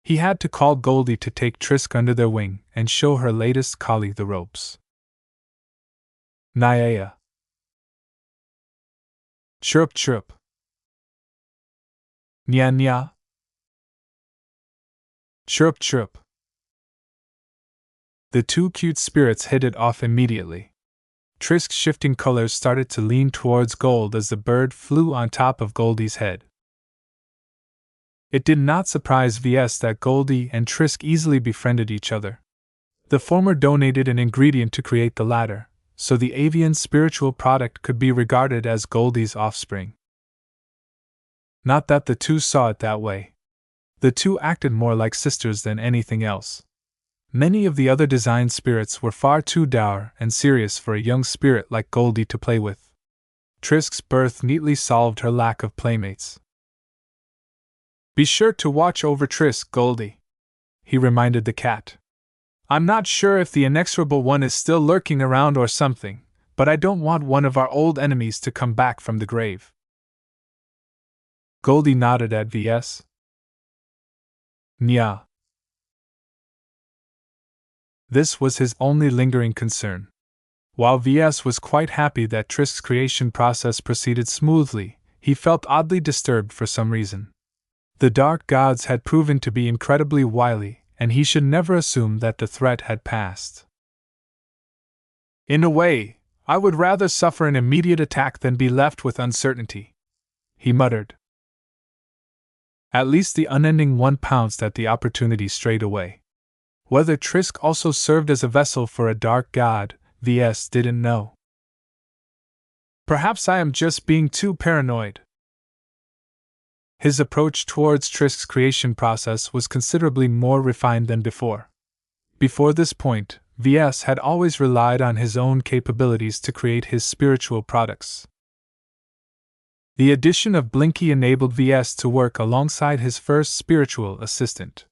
He had to call Goldie to take Trisk under their wing and show her latest collie the ropes. Nyaya. Chirp chirp. Nya nya. Chirp chirp. The two cute spirits hit it off immediately. Trisk's shifting colors started to lean towards gold as the bird flew on top of Goldie's head. It did not surprise Ves that Goldie and Trisk easily befriended each other. The former donated an ingredient to create the latter, so the avian spiritual product could be regarded as Goldie's offspring. Not that the two saw it that way. The two acted more like sisters than anything else. Many of the other design spirits were far too dour and serious for a young spirit like Goldie to play with. Trisk's birth neatly solved her lack of playmates. Be sure to watch over Trisk, Goldie, he reminded the cat. I'm not sure if the inexorable one is still lurking around or something, but I don't want one of our old enemies to come back from the grave. Goldie nodded at Ves. Nya. This was his only lingering concern. While Ves was quite happy that Trisk's creation process proceeded smoothly, he felt oddly disturbed for some reason. The dark gods had proven to be incredibly wily, and he should never assume that the threat had passed. In a way, I would rather suffer an immediate attack than be left with uncertainty, he muttered. At least the unending one pounced at the opportunity straight away. Whether Trisk also served as a vessel for a dark god, Ves didn't know. Perhaps I am just being too paranoid. His approach towards Trisk's creation process was considerably more refined than before. Before this point, Ves had always relied on his own capabilities to create his spiritual products. The addition of Blinky enabled Ves to work alongside his first spiritual assistant.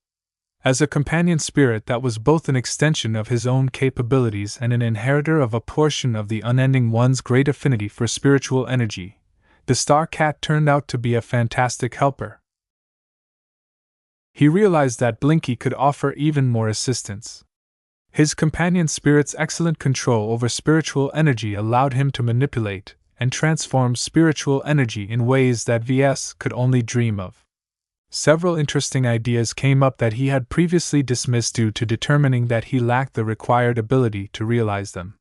As a companion spirit that was both an extension of his own capabilities and an inheritor of a portion of the Unending One's great affinity for spiritual energy, the Star Cat turned out to be a fantastic helper. He realized that Blinky could offer even more assistance. His companion spirit's excellent control over spiritual energy allowed him to manipulate and transform spiritual energy in ways that Ves could only dream of. Several interesting ideas came up that he had previously dismissed due to determining that he lacked the required ability to realize them.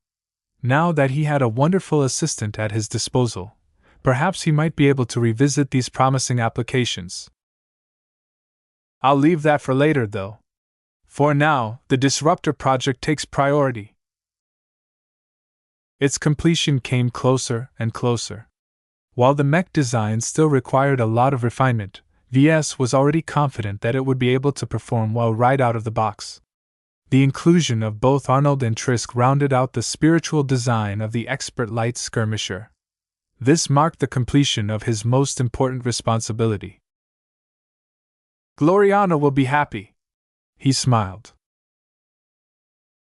Now that he had a wonderful assistant at his disposal, perhaps he might be able to revisit these promising applications. I'll leave that for later, though. For now, the Disruptor Project takes priority. Its completion came closer and closer. While the mech design still required a lot of refinement, Ves was already confident that it would be able to perform well right out of the box. The inclusion of both Arnold and Trisk rounded out the spiritual design of the expert light skirmisher. This marked the completion of his most important responsibility. Gloriana will be happy. He smiled.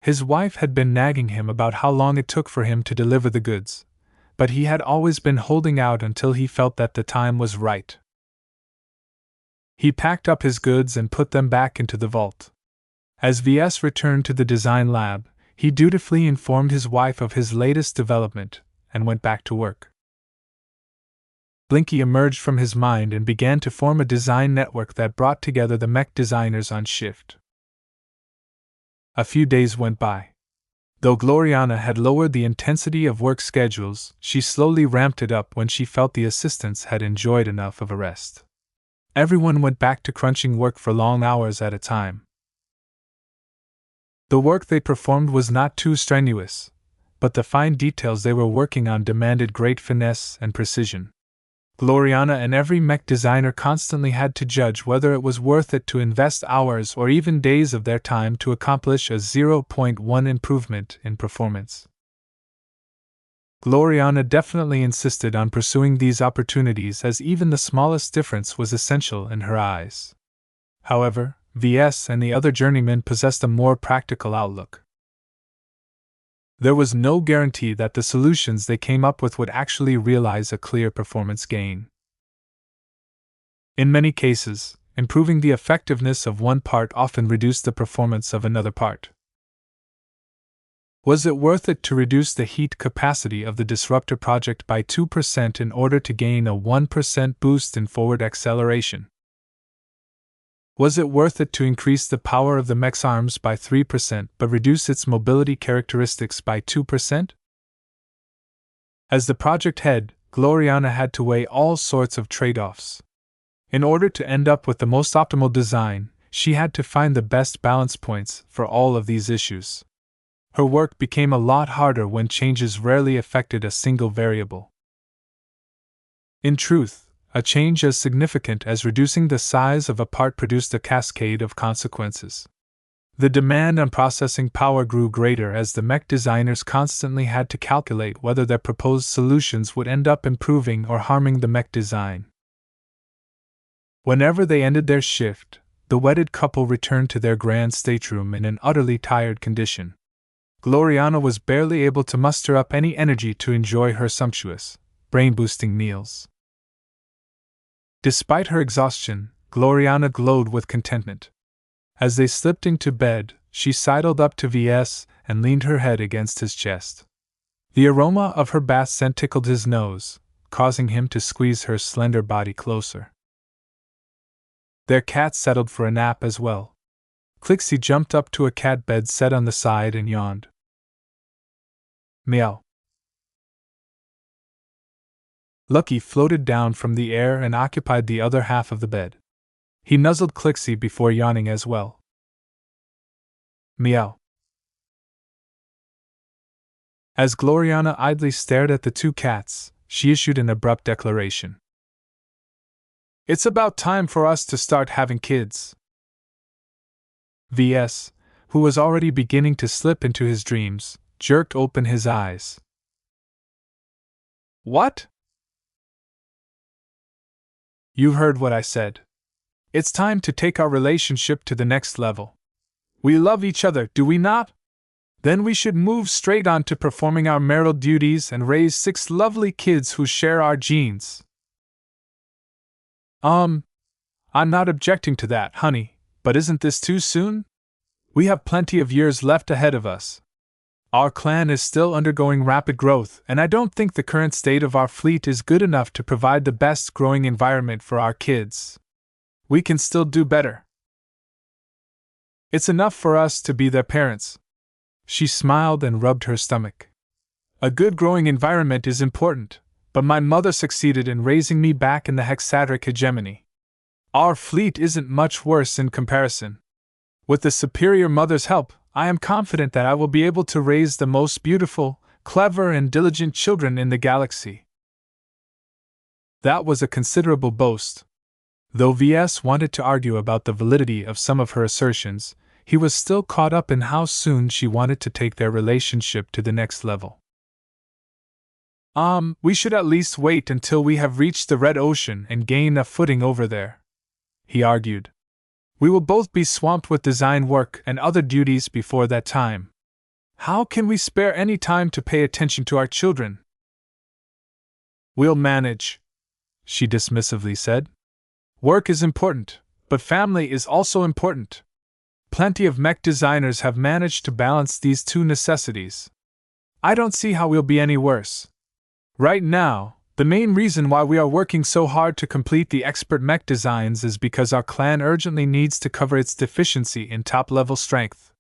His wife had been nagging him about how long it took for him to deliver the goods, but he had always been holding out until he felt that the time was right. He packed up his goods and put them back into the vault. As Ves returned to the design lab, he dutifully informed his wife of his latest development and went back to work. Blinky emerged from his mind and began to form a design network that brought together the mech designers on shift. A few days went by. Though Gloriana had lowered the intensity of work schedules, she slowly ramped it up when she felt the assistants had enjoyed enough of a rest. Everyone went back to crunching work for long hours at a time. The work they performed was not too strenuous, but the fine details they were working on demanded great finesse and precision. Gloriana and every mech designer constantly had to judge whether it was worth it to invest hours or even days of their time to accomplish a 0.1 improvement in performance. Gloriana definitely insisted on pursuing these opportunities as even the smallest difference was essential in her eyes. However, Ves and the other journeymen possessed a more practical outlook. There was no guarantee that the solutions they came up with would actually realize a clear performance gain. In many cases, improving the effectiveness of one part often reduced the performance of another part. Was it worth it to reduce the heat capacity of the disruptor project by 2% in order to gain a 1% boost in forward acceleration? Was it worth it to increase the power of the mech's arms by 3% but reduce its mobility characteristics by 2%? As the project head, Gloriana had to weigh all sorts of trade-offs. In order to end up with the most optimal design, she had to find the best balance points for all of these issues. Her work became a lot harder when changes rarely affected a single variable. In truth, a change as significant as reducing the size of a part produced a cascade of consequences. The demand on processing power grew greater as the mech designers constantly had to calculate whether their proposed solutions would end up improving or harming the mech design. Whenever they ended their shift, the wedded couple returned to their grand stateroom in an utterly tired condition. Gloriana was barely able to muster up any energy to enjoy her sumptuous, brain-boosting meals. Despite her exhaustion, Gloriana glowed with contentment. As they slipped into bed, she sidled up to Ves and leaned her head against his chest. The aroma of her bath scent tickled his nose, causing him to squeeze her slender body closer. Their cat settled for a nap as well. Clixie jumped up to a cat bed set on the side and yawned. Meow. Lucky floated down from the air and occupied the other half of the bed. He nuzzled Clixie before yawning as well. Meow. As Gloriana idly stared at the two cats, she issued an abrupt declaration. "It's about time for us to start having kids." Ves, who was already beginning to slip into his dreams, jerked open his eyes. "What?" "You heard what I said. It's time to take our relationship to the next level. We love each other, do we not? Then we should move straight on to performing our marital duties and raise 6 lovely kids who share our genes." I'm not objecting to that, honey, but isn't this too soon? We have plenty of years left ahead of us. Our clan is still undergoing rapid growth, and I don't think the current state of our fleet is good enough to provide the best growing environment for our kids. We can still do better. It's enough for us to be their parents. She smiled and rubbed her stomach. A good growing environment is important, but my mother succeeded in raising me back in the hexadric hegemony. Our fleet isn't much worse in comparison. With the superior mother's help, I am confident that I will be able to raise the most beautiful, clever, and diligent children in the galaxy. That was a considerable boast. Though Ves wanted to argue about the validity of some of her assertions, he was still caught up in how soon she wanted to take their relationship to the next level. We should at least wait until we have reached the Red Ocean and gain a footing over there," he argued. We will both be swamped with design work and other duties before that time. How can we spare any time to pay attention to our children? We'll manage, she dismissively said. Work is important, but family is also important. Plenty of mech designers have managed to balance these two necessities. I don't see how we'll be any worse. Right now, the main reason why we are working so hard to complete the expert mech designs is because our clan urgently needs to cover its deficiency in top-level strength.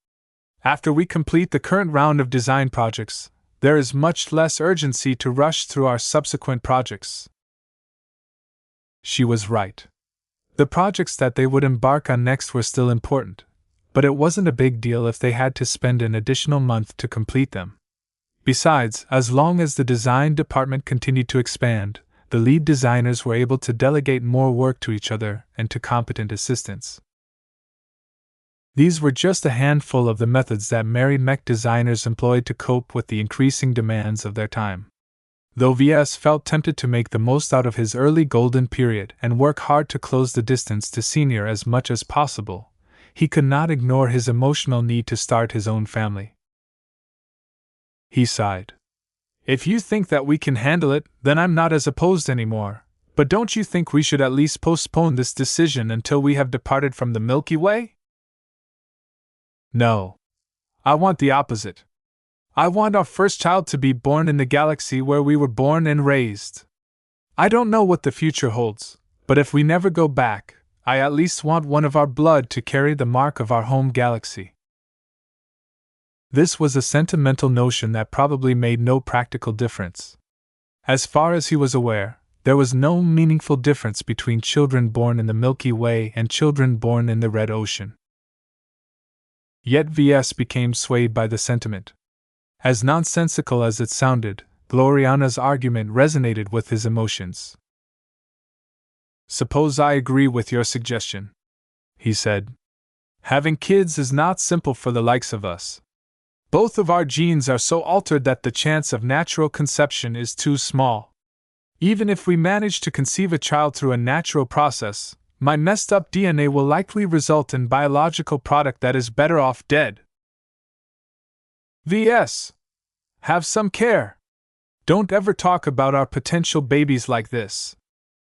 After we complete the current round of design projects, there is much less urgency to rush through our subsequent projects. She was right. The projects that they would embark on next were still important, but it wasn't a big deal if they had to spend an additional month to complete them. Besides, as long as the design department continued to expand, the lead designers were able to delegate more work to each other and to competent assistants. These were just a handful of the methods that married mech designers employed to cope with the increasing demands of their time. Though Ves felt tempted to make the most out of his early golden period and work hard to close the distance to senior as much as possible, he could not ignore his emotional need to start his own family. He sighed. If you think that we can handle it, then I'm not as opposed anymore, but don't you think we should at least postpone this decision until we have departed from the Milky Way? No. I want the opposite. I want our first child to be born in the galaxy where we were born and raised. I don't know what the future holds, but if we never go back, I at least want one of our blood to carry the mark of our home galaxy. This was a sentimental notion that probably made no practical difference. As far as he was aware, there was no meaningful difference between children born in the Milky Way and children born in the Red Ocean. Yet Ves became swayed by the sentiment. As nonsensical as it sounded, Gloriana's argument resonated with his emotions. Suppose I agree with your suggestion, he said. Having kids is not simple for the likes of us. Both of our genes are so altered that the chance of natural conception is too small. Even if we manage to conceive a child through a natural process, my messed up DNA will likely result in biological product that is better off dead. Ves. Have some care. Don't ever talk about our potential babies like this.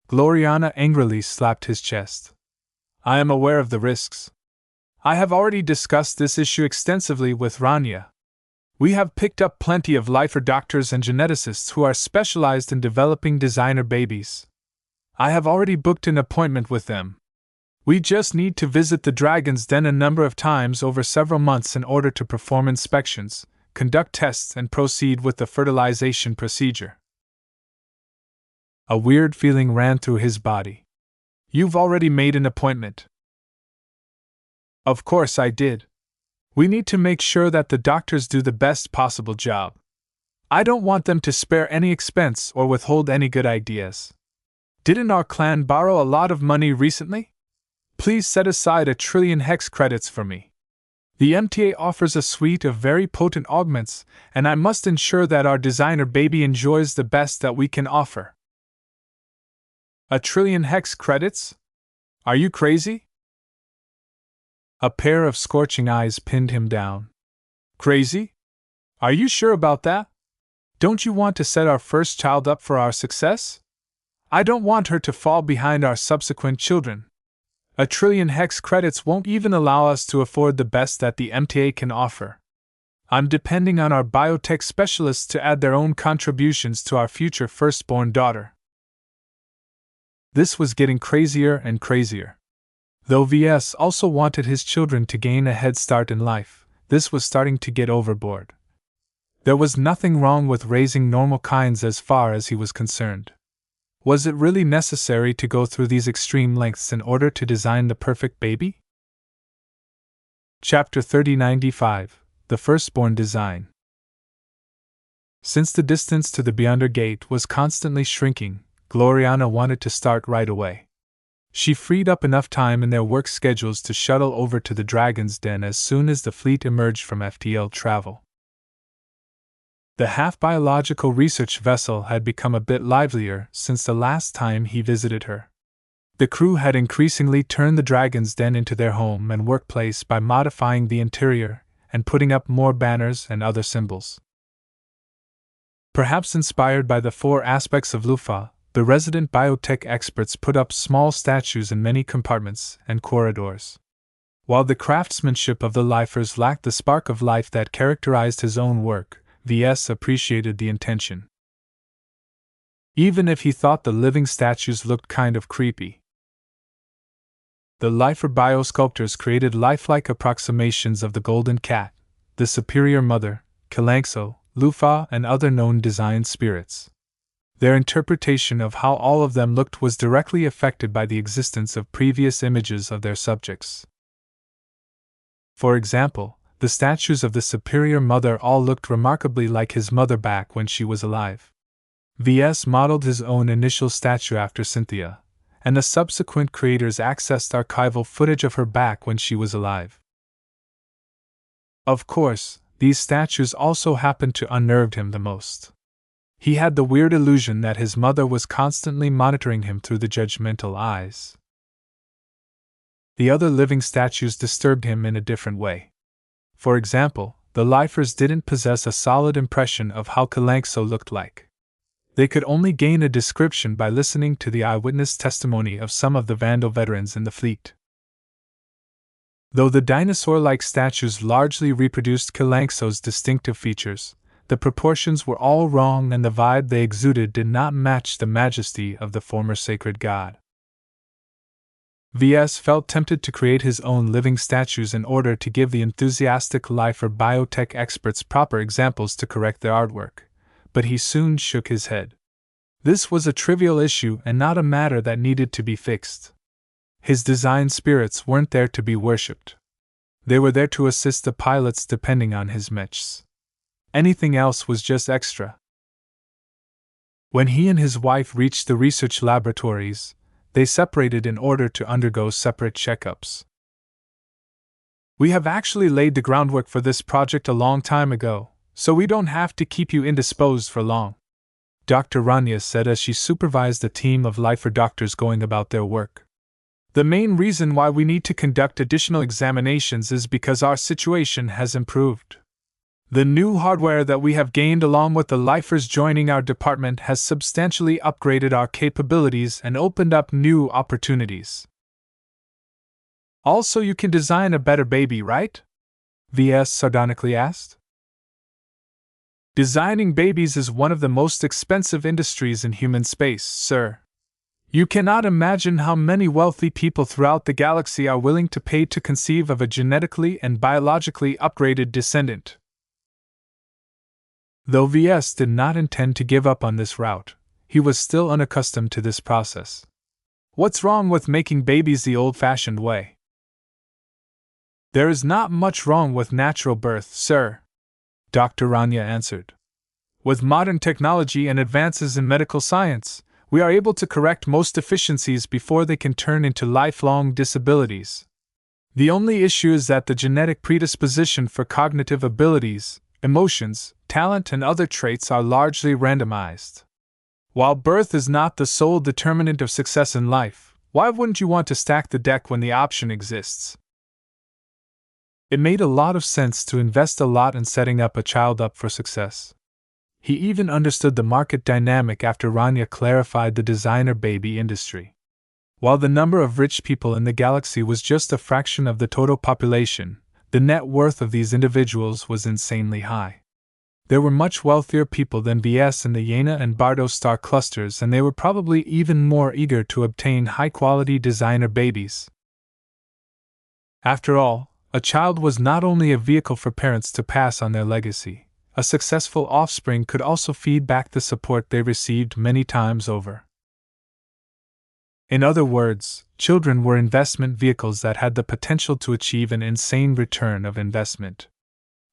Gloriana angrily slapped his chest. I am aware of the risks. I have already discussed this issue extensively with Rania. We have picked up plenty of lifer doctors and geneticists who are specialized in developing designer babies. I have already booked an appointment with them. We just need to visit the Dragon's Den a number of times over several months in order to perform inspections, conduct tests, and proceed with the fertilization procedure. A weird feeling ran through his body. You've already made an appointment. Of course I did. We need to make sure that the doctors do the best possible job. I don't want them to spare any expense or withhold any good ideas. Didn't our clan borrow a lot of money recently? Please set aside 1 trillion hex credits for me. The MTA offers a suite of very potent augments, and I must ensure that our designer baby enjoys the best that we can offer. 1 trillion hex credits? Are you crazy? A pair of scorching eyes pinned him down. Crazy? Are you sure about that? Don't you want to set our first child up for our success? I don't want her to fall behind our subsequent children. 1 trillion hex credits won't even allow us to afford the best that the MTA can offer. I'm depending on our biotech specialists to add their own contributions to our future firstborn daughter. This was getting crazier and crazier. Though Ves also wanted his children to gain a head start in life, this was starting to get overboard. There was nothing wrong with raising normal kinds as far as he was concerned. Was it really necessary to go through these extreme lengths in order to design the perfect baby? Chapter 3095, The Firstborn Design. Since the distance to the Beyonder Gate was constantly shrinking, Gloriana wanted to start right away. She freed up enough time in their work schedules to shuttle over to the Dragon's Den as soon as the fleet emerged from FTL travel. The half-biological research vessel had become a bit livelier since the last time he visited her. The crew had increasingly turned the dragon's den into their home and workplace by modifying the interior and putting up more banners and other symbols. Perhaps inspired by the four aspects of Lufa, the resident biotech experts put up small statues in many compartments and corridors. While the craftsmanship of the lifers lacked the spark of life that characterized his own work, Ves appreciated the intention. Even if he thought the living statues looked kind of creepy. The lifer biosculptors created lifelike approximations of the Golden Cat, the Superior Mother, Kalankso, Lufa, and other known design spirits. Their interpretation of how all of them looked was directly affected by the existence of previous images of their subjects. For example, the statues of the Superior Mother all looked remarkably like his mother back when she was alive. Ves modeled his own initial statue after Cynthia, and the subsequent creators accessed archival footage of her back when she was alive. Of course, these statues also happened to unnerve him the most. He had the weird illusion that his mother was constantly monitoring him through the judgmental eyes. The other living statues disturbed him in a different way. For example, the lifers didn't possess a solid impression of how Kalankso looked like. They could only gain a description by listening to the eyewitness testimony of some of the Vandal veterans in the fleet. Though the dinosaur-like statues largely reproduced Kalankso's distinctive features, the proportions were all wrong and the vibe they exuded did not match the majesty of the former sacred god. Ves felt tempted to create his own living statues in order to give the enthusiastic lifer biotech experts proper examples to correct their artwork, but he soon shook his head. This was a trivial issue and not a matter that needed to be fixed. His design spirits weren't there to be worshipped. They were there to assist the pilots depending on his mechs. Anything else was just extra. When he and his wife reached the research laboratories, they separated in order to undergo separate checkups. "We have actually laid the groundwork for this project a long time ago, so we don't have to keep you indisposed for long," Dr. Rania said as she supervised a team of lifer doctors going about their work. "The main reason why we need to conduct additional examinations is because our situation has improved. The new hardware that we have gained along with the lifers joining our department has substantially upgraded our capabilities and opened up new opportunities. Also, you can design a better baby, right?" Ves sardonically asked. "Designing babies is one of the most expensive industries in human space, sir. You cannot imagine how many wealthy people throughout the galaxy are willing to pay to conceive of a genetically and biologically upgraded descendant." Though Ves did not intend to give up on this route, he was still unaccustomed to this process. "What's wrong with making babies the old-fashioned way?" "There is not much wrong with natural birth, sir," Dr. Rania answered. "With modern technology and advances in medical science, we are able to correct most deficiencies before they can turn into lifelong disabilities. The only issue is that the genetic predisposition for cognitive abilities, emotions, talent, and other traits are largely randomized. While birth is not the sole determinant of success in life, why wouldn't you want to stack the deck when the option exists?" It made a lot of sense to invest a lot in setting up a child up for success. He even understood the market dynamic after Rania clarified the designer baby industry. While the number of rich people in the galaxy was just a fraction of the total population, the net worth of these individuals was insanely high. There were much wealthier people than Ves in the Yena and Bardo star clusters, and they were probably even more eager to obtain high-quality designer babies. After all, a child was not only a vehicle for parents to pass on their legacy. A successful offspring could also feed back the support they received many times over. In other words, children were investment vehicles that had the potential to achieve an insane return of investment.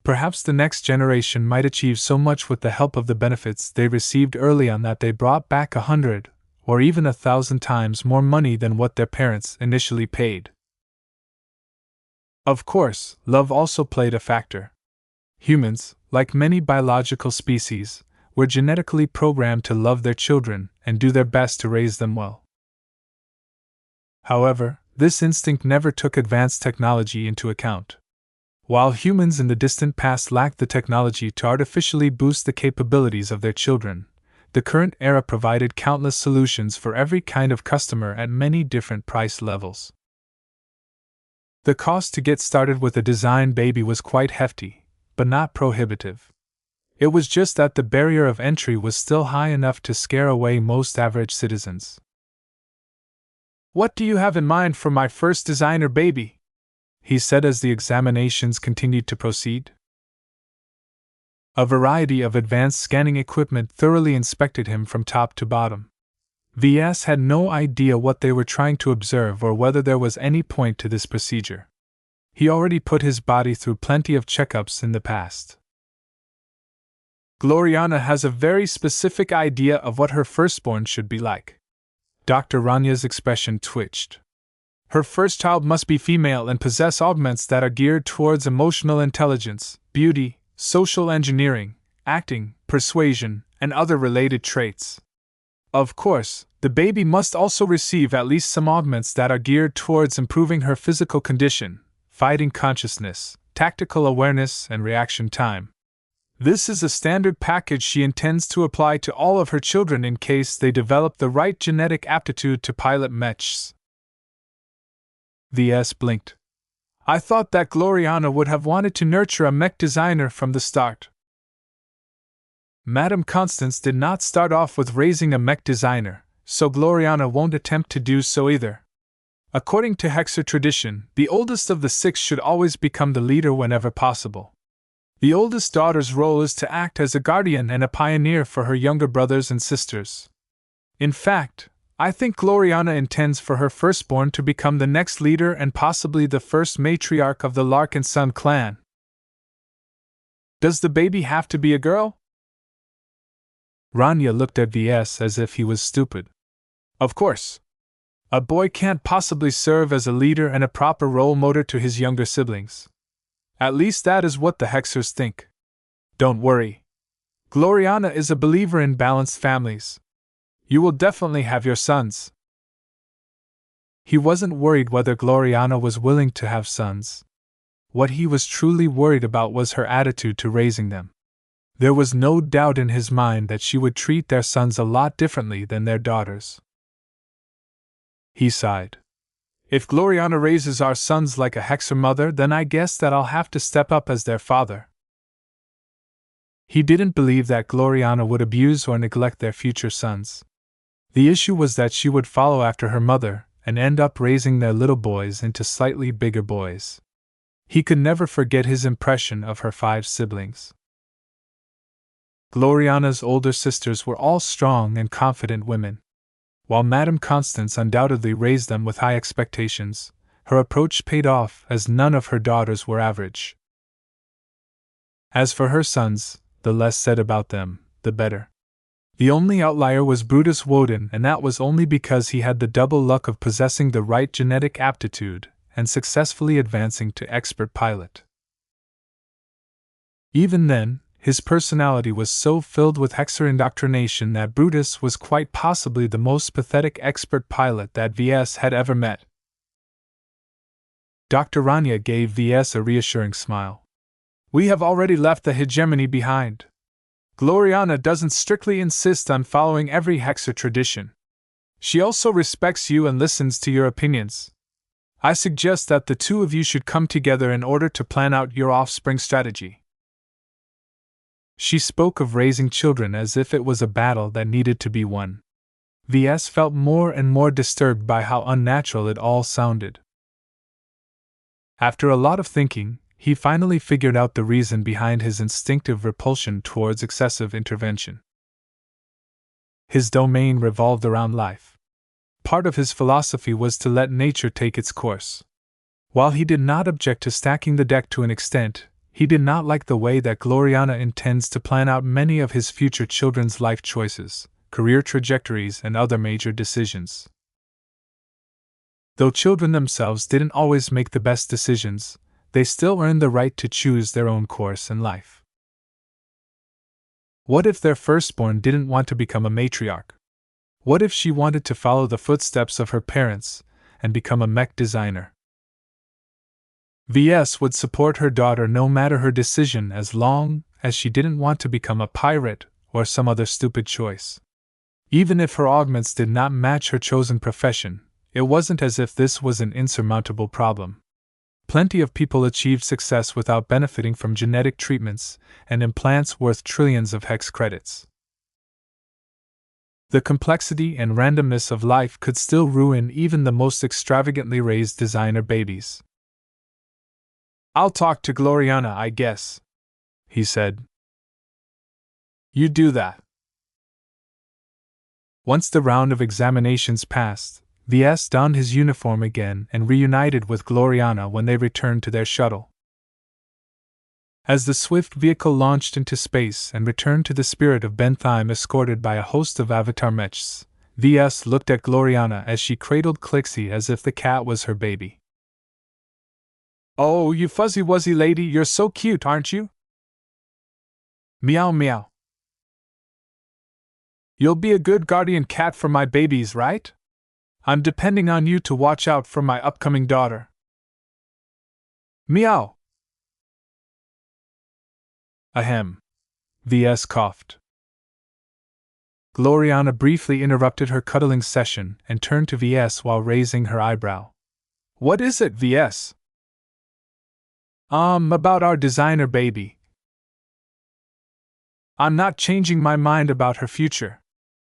Perhaps the next generation might achieve so much with the help of the benefits they received early on that they brought back 100, or even 1,000 times more money than what their parents initially paid. Of course, love also played a factor. Humans, like many biological species, were genetically programmed to love their children and do their best to raise them well. However, this instinct never took advanced technology into account. While humans in the distant past lacked the technology to artificially boost the capabilities of their children, the current era provided countless solutions for every kind of customer at many different price levels. The cost to get started with a design baby was quite hefty, but not prohibitive. It was just that the barrier of entry was still high enough to scare away most average citizens. "What do you have in mind for my first designer baby?" he said as the examinations continued to proceed. A variety of advanced scanning equipment thoroughly inspected him from top to bottom. Ves had no idea what they were trying to observe or whether there was any point to this procedure. He already put his body through plenty of checkups in the past. "Gloriana has a very specific idea of what her firstborn should be like." Dr. Ranya's expression twitched. "Her first child must be female and possess augments that are geared towards emotional intelligence, beauty, social engineering, acting, persuasion, and other related traits. Of course, the baby must also receive at least some augments that are geared towards improving her physical condition, fighting consciousness, tactical awareness, and reaction time. This is a standard package she intends to apply to all of her children in case they develop the right genetic aptitude to pilot mechs." Ves blinked. "I thought that Gloriana would have wanted to nurture a mech designer from the start." Madame Constance did not start off with raising a mech designer, so Gloriana won't attempt to do so either. According to Hexer tradition, the oldest of the six should always become the leader whenever possible. The oldest daughter's role is to act as a guardian and a pioneer for her younger brothers and sisters. In fact, I think Gloriana intends for her firstborn to become the next leader and possibly the first matriarch of the Larkinson clan. "Does the baby have to be a girl?" Rania looked at Ves as if he was stupid. "Of course. A boy can't possibly serve as a leader and a proper role model to his younger siblings. At least that is what the Hexers think. Don't worry. Gloriana is a believer in balanced families. You will definitely have your sons." He wasn't worried whether Gloriana was willing to have sons. What he was truly worried about was her attitude to raising them. There was no doubt in his mind that she would treat their sons a lot differently than their daughters. He sighed. "If Gloriana raises our sons like a Hexer mother, then I guess that I'll have to step up as their father." He didn't believe that Gloriana would abuse or neglect their future sons. The issue was that she would follow after her mother and end up raising their little boys into slightly bigger boys. He could never forget his impression of her 5 siblings. Gloriana's older sisters were all strong and confident women. While Madame Constance undoubtedly raised them with high expectations, her approach paid off as none of her daughters were average. As for her sons, the less said about them, the better. The only outlier was Brutus Woden, and that was only because he had the double luck of possessing the right genetic aptitude and successfully advancing to expert pilot. Even then, his personality was so filled with Hexer indoctrination that Brutus was quite possibly the most pathetic expert pilot that Ves had ever met. Dr. Rania gave Ves a reassuring smile. "We have already left the hegemony behind. Gloriana doesn't strictly insist on following every Hexer tradition. She also respects you and listens to your opinions. I suggest that the two of you should come together in order to plan out your offspring strategy." She spoke of raising children as if it was a battle that needed to be won. Ves felt more and more disturbed by how unnatural it all sounded. After a lot of thinking, he finally figured out the reason behind his instinctive repulsion towards excessive intervention. His domain revolved around life. Part of his philosophy was to let nature take its course. While he did not object to stacking the deck to an extent, he did not like the way that Gloriana intends to plan out many of his future children's life choices, career trajectories, and other major decisions. Though children themselves didn't always make the best decisions, they still earned the right to choose their own course in life. What if their firstborn didn't want to become a matriarch? What if she wanted to follow the footsteps of her parents and become a mech designer. Ves would support her daughter no matter her decision as long as she didn't want to become a pirate or some other stupid choice. Even if her augments did not match her chosen profession, it wasn't as if this was an insurmountable problem. Plenty of people achieved success without benefiting from genetic treatments and implants worth trillions of hex credits. The complexity and randomness of life could still ruin even the most extravagantly raised designer babies. "I'll talk to Gloriana, I guess," he said. "You do that." Once the round of examinations passed, Ves donned his uniform again and reunited with Gloriana when they returned to their shuttle. As the swift vehicle launched into space and returned to the Spirit of Bentheim escorted by a host of avatar mechs, Ves looked at Gloriana as she cradled Clixie as if the cat was her baby. "Oh, you fuzzy-wuzzy lady, you're so cute, aren't you? Meow meow. You'll be a good guardian cat for my babies, right? I'm depending on you to watch out for my upcoming daughter. Meow." Ahem. Ves coughed. Gloriana briefly interrupted her cuddling session and turned to Ves while raising her eyebrow. "What is it, Ves?" About our designer baby. "I'm not changing my mind about her future,"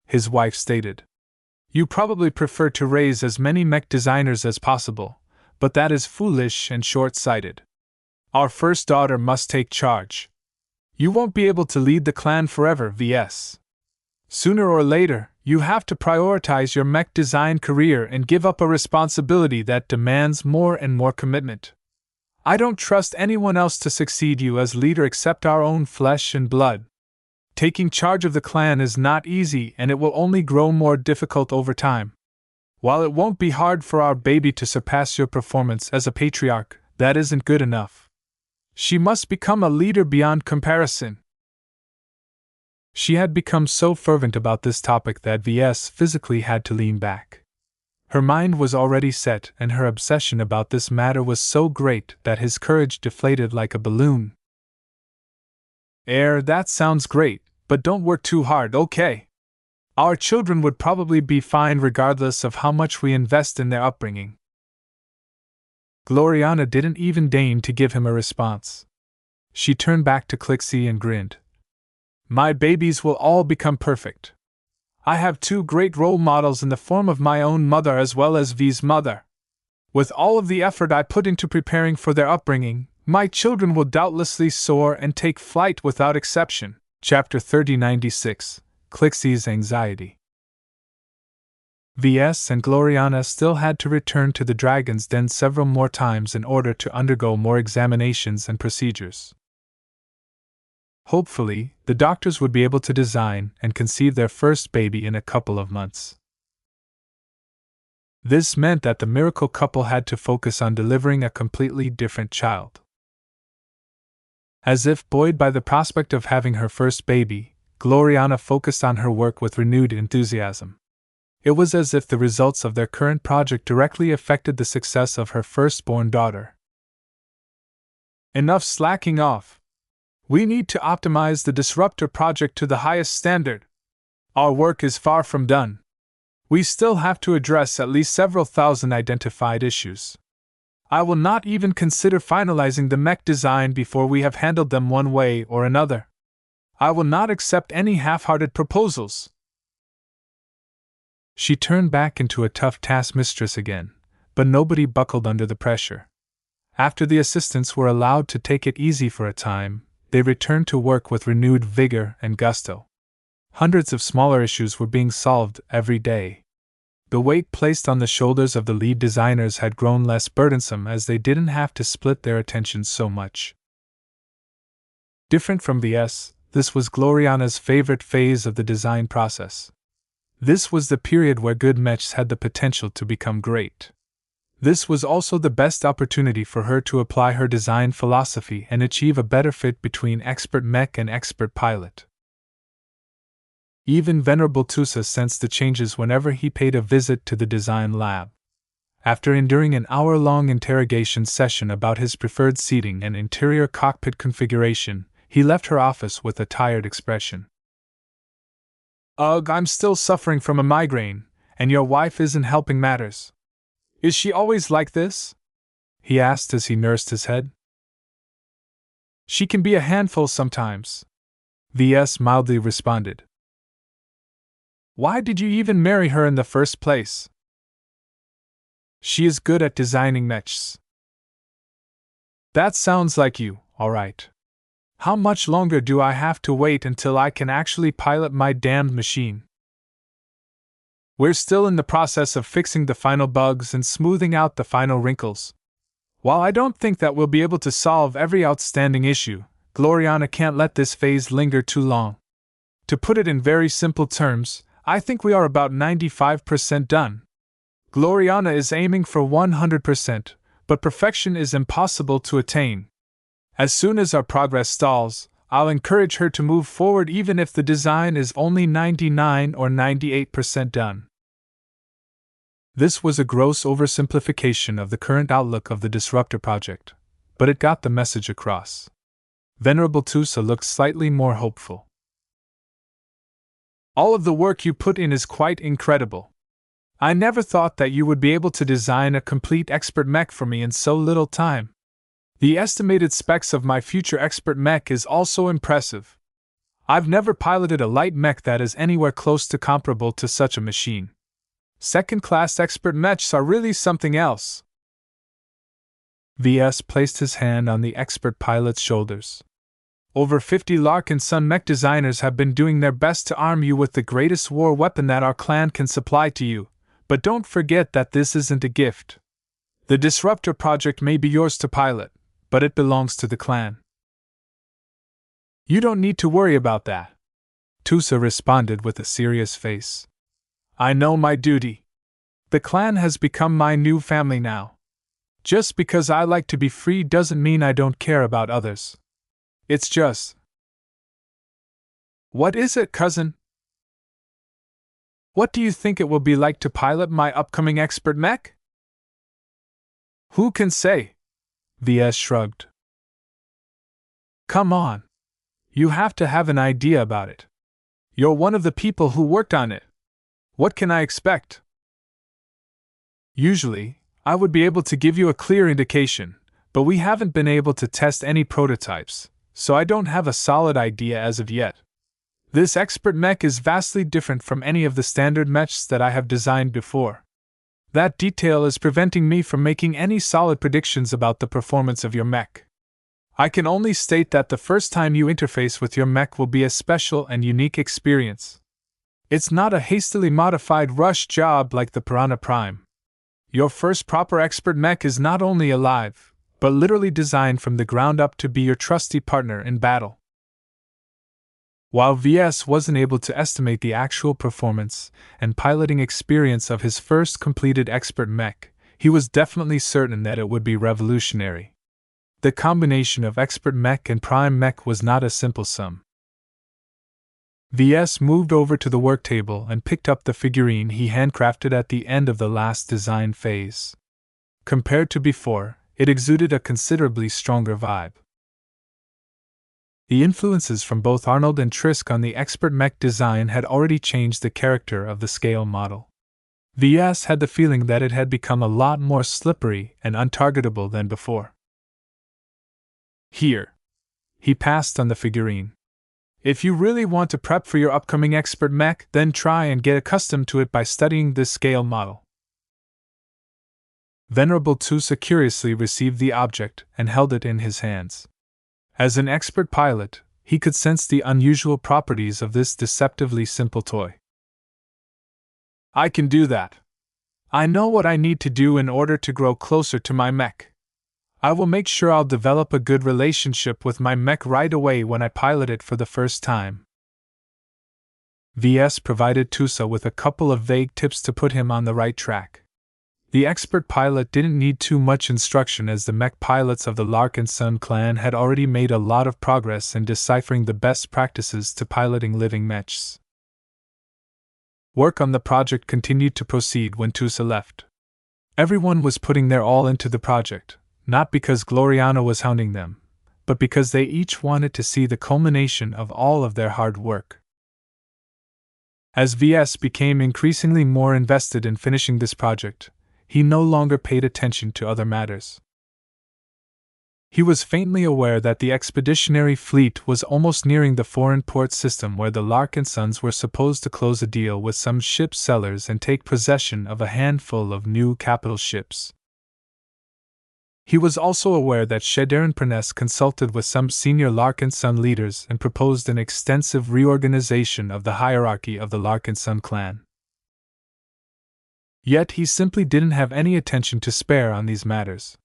his wife stated. "You probably prefer to raise as many mech designers as possible, but that is foolish and short-sighted. Our first daughter must take charge. You won't be able to lead the clan forever, Ves. Sooner or later, you have to prioritize your mech design career and give up a responsibility that demands more and more commitment. I don't trust anyone else to succeed you as leader except our own flesh and blood. Taking charge of the clan is not easy and it will only grow more difficult over time. While it won't be hard for our baby to surpass your performance as a patriarch, that isn't good enough. She must become a leader beyond comparison." She had become so fervent about this topic that Ves physically had to lean back. Her mind was already set, and her obsession about this matter was so great that his courage deflated like a balloon. That sounds great, but don't work too hard, okay? Our children would probably be fine regardless of how much we invest in their upbringing." Gloriana didn't even deign to give him a response. She turned back to Clixie and grinned. "My babies will all become perfect. I have two great role models in the form of my own mother as well as V's mother. With all of the effort I put into preparing for their upbringing, my children will doubtlessly soar and take flight without exception." Chapter 3096, Clixie's Anxiety. Ves and Gloriana still had to return to the Dragon's Den several more times in order to undergo more examinations and procedures. Hopefully, the doctors would be able to design and conceive their first baby in a couple of months. This meant that the miracle couple had to focus on delivering a completely different child. As if buoyed by the prospect of having her first baby, Gloriana focused on her work with renewed enthusiasm. It was as if the results of their current project directly affected the success of her firstborn daughter. "Enough slacking off. We need to optimize the Disruptor project to the highest standard. Our work is far from done. We still have to address at least several thousand identified issues. I will not even consider finalizing the mech design before we have handled them one way or another. I will not accept any half-hearted proposals." She turned back into a tough taskmistress again, but nobody buckled under the pressure. After the assistants were allowed to take it easy for a time, they returned to work with renewed vigor and gusto. Hundreds of smaller issues were being solved every day. The weight placed on the shoulders of the lead designers had grown less burdensome as they didn't have to split their attention so much. Different from Ves, this was Gloriana's favorite phase of the design process. This was the period where good mechs had the potential to become great. This was also the best opportunity for her to apply her design philosophy and achieve a better fit between expert mech and expert pilot. Even Venerable Tusa sensed the changes whenever he paid a visit to the design lab. After enduring an hour-long interrogation session about his preferred seating and interior cockpit configuration, he left her office with a tired expression. "Ugh, I'm still suffering from a migraine, and your wife isn't helping matters. Is she always like this?" he asked as he nursed his head. "She can be a handful sometimes," Ves mildly responded. "Why did you even marry her in the first place?" "She is good at designing mechs." "That sounds like you, all right. How much longer do I have to wait until I can actually pilot my damned machine?" "We're still in the process of fixing the final bugs and smoothing out the final wrinkles. While I don't think that we'll be able to solve every outstanding issue, Gloriana can't let this phase linger too long. To put it in very simple terms, I think we are about 95% done. Gloriana is aiming for 100%, but perfection is impossible to attain. As soon as our progress stalls, I'll encourage her to move forward even if the design is only 99 or 98% done." This was a gross oversimplification of the current outlook of the Disruptor project, but it got the message across. Venerable Tusa looked slightly more hopeful. "All of the work you put in is quite incredible. I never thought that you would be able to design a complete expert mech for me in so little time. The estimated specs of my future expert mech is also impressive. I've never piloted a light mech that is anywhere close to comparable to such a machine. Second-class expert mechs are really something else." Ves placed his hand on the expert pilot's shoulders. "Over 50 Larkinson mech designers have been doing their best to arm you with the greatest war weapon that our clan can supply to you, but don't forget that this isn't a gift. The Disruptor project may be yours to pilot, but it belongs to the clan." "You don't need to worry about that," Tusa responded with a serious face. "I know my duty. The clan has become my new family now. Just because I like to be free doesn't mean I don't care about others. It's just—" "What is it, cousin?" "What do you think it will be like to pilot my upcoming expert mech?" "Who can say?" Ves shrugged. "Come on. You have to have an idea about it. You're one of the people who worked on it. What can I expect?" "Usually, I would be able to give you a clear indication, but we haven't been able to test any prototypes, so I don't have a solid idea as of yet. This expert mech is vastly different from any of the standard mechs that I have designed before. That detail is preventing me from making any solid predictions about the performance of your mech. I can only state that the first time you interface with your mech will be a special and unique experience. It's not a hastily modified rush job like the Piranha Prime. Your first proper expert mech is not only alive, but literally designed from the ground up to be your trusty partner in battle." While Ves wasn't able to estimate the actual performance and piloting experience of his first completed expert mech, he was definitely certain that it would be revolutionary. The combination of expert mech and prime mech was not a simple sum. Ves moved over to the work table and picked up the figurine he handcrafted at the end of the last design phase. Compared to before, it exuded a considerably stronger vibe. The influences from both Arnold and Trisk on the expert mech design had already changed the character of the scale model. Ves had the feeling that it had become a lot more slippery and untargetable than before. "Here." He passed on the figurine. "If you really want to prep for your upcoming expert mech, then try and get accustomed to it by studying this scale model." Venerable Tusa curiously received the object and held it in his hands. As an expert pilot, he could sense the unusual properties of this deceptively simple toy. "I can do that. I know what I need to do in order to grow closer to my mech. I will make sure I'll develop a good relationship with my mech right away when I pilot it for the first time." Ves provided Tusa with a couple of vague tips to put him on the right track. The expert pilot didn't need too much instruction, as the mech pilots of the Larkinson clan had already made a lot of progress in deciphering the best practices to piloting living mechs. Work on the project continued to proceed when Tusa left. Everyone was putting their all into the project, not because Gloriana was hounding them, but because they each wanted to see the culmination of all of their hard work. As Ves became increasingly more invested in finishing this project, he no longer paid attention to other matters. He was faintly aware that the expeditionary fleet was almost nearing the foreign port system where the Larkinsons were supposed to close a deal with some ship sellers and take possession of a handful of new capital ships. He was also aware that Shadarin Pruness consulted with some senior Larkinson leaders and proposed an extensive reorganization of the hierarchy of the Larkinson clan. Yet he simply didn't have any attention to spare on these matters.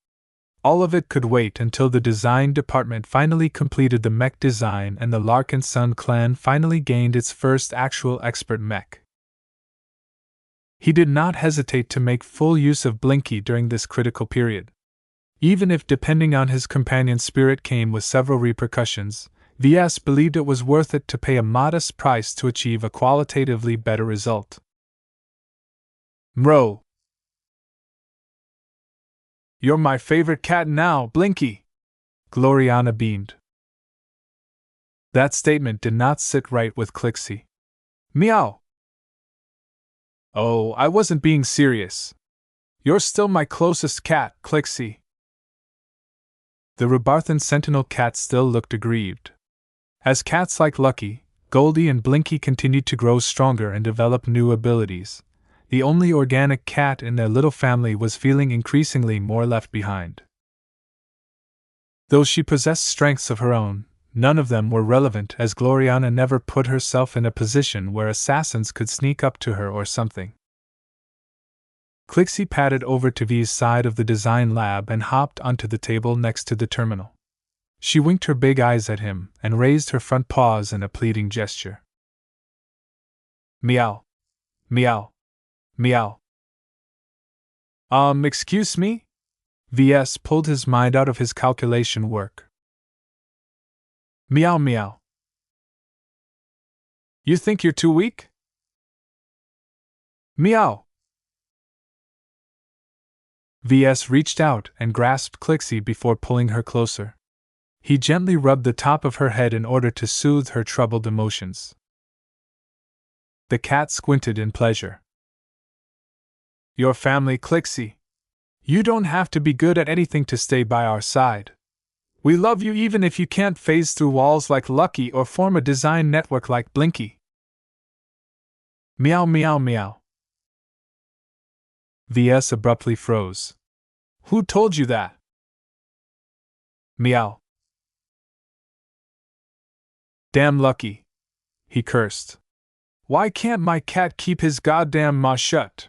All of it could wait until the design department finally completed the mech design and the Larkinson clan finally gained its first actual expert mech. He did not hesitate to make full use of Blinky during this critical period. Even if depending on his companion's spirit came with several repercussions, Ves believed it was worth it to pay a modest price to achieve a qualitatively better result. Mro! You're my favorite cat now, Blinky! Gloriana beamed. That statement did not sit right with Clixie. Meow! Oh, I wasn't being serious. You're still my closest cat, Clixie. The Rubarthan sentinel cat still looked aggrieved. As cats like Lucky, Goldie, and Blinky continued to grow stronger and develop new abilities, the only organic cat in their little family was feeling increasingly more left behind. Though she possessed strengths of her own, none of them were relevant as Gloriana never put herself in a position where assassins could sneak up to her or something. Clixie padded over to V's side of the design lab and hopped onto the table next to the terminal. She winked her big eyes at him and raised her front paws in a pleading gesture. Meow. Meow. Meow. Excuse me? Ves pulled his mind out of his calculation work. Meow meow. You think you're too weak? Meow. Ves reached out and grasped Clixie before pulling her closer. He gently rubbed the top of her head in order to soothe her troubled emotions. The cat squinted in pleasure. Your family, Clixie. You don't have to be good at anything to stay by our side. We love you even if you can't phase through walls like Lucky or form a design network like Blinky. Meow meow meow. Ves abruptly froze. Who told you that? Meow. Damn Lucky, he cursed. Why can't my cat keep his goddamn maw shut?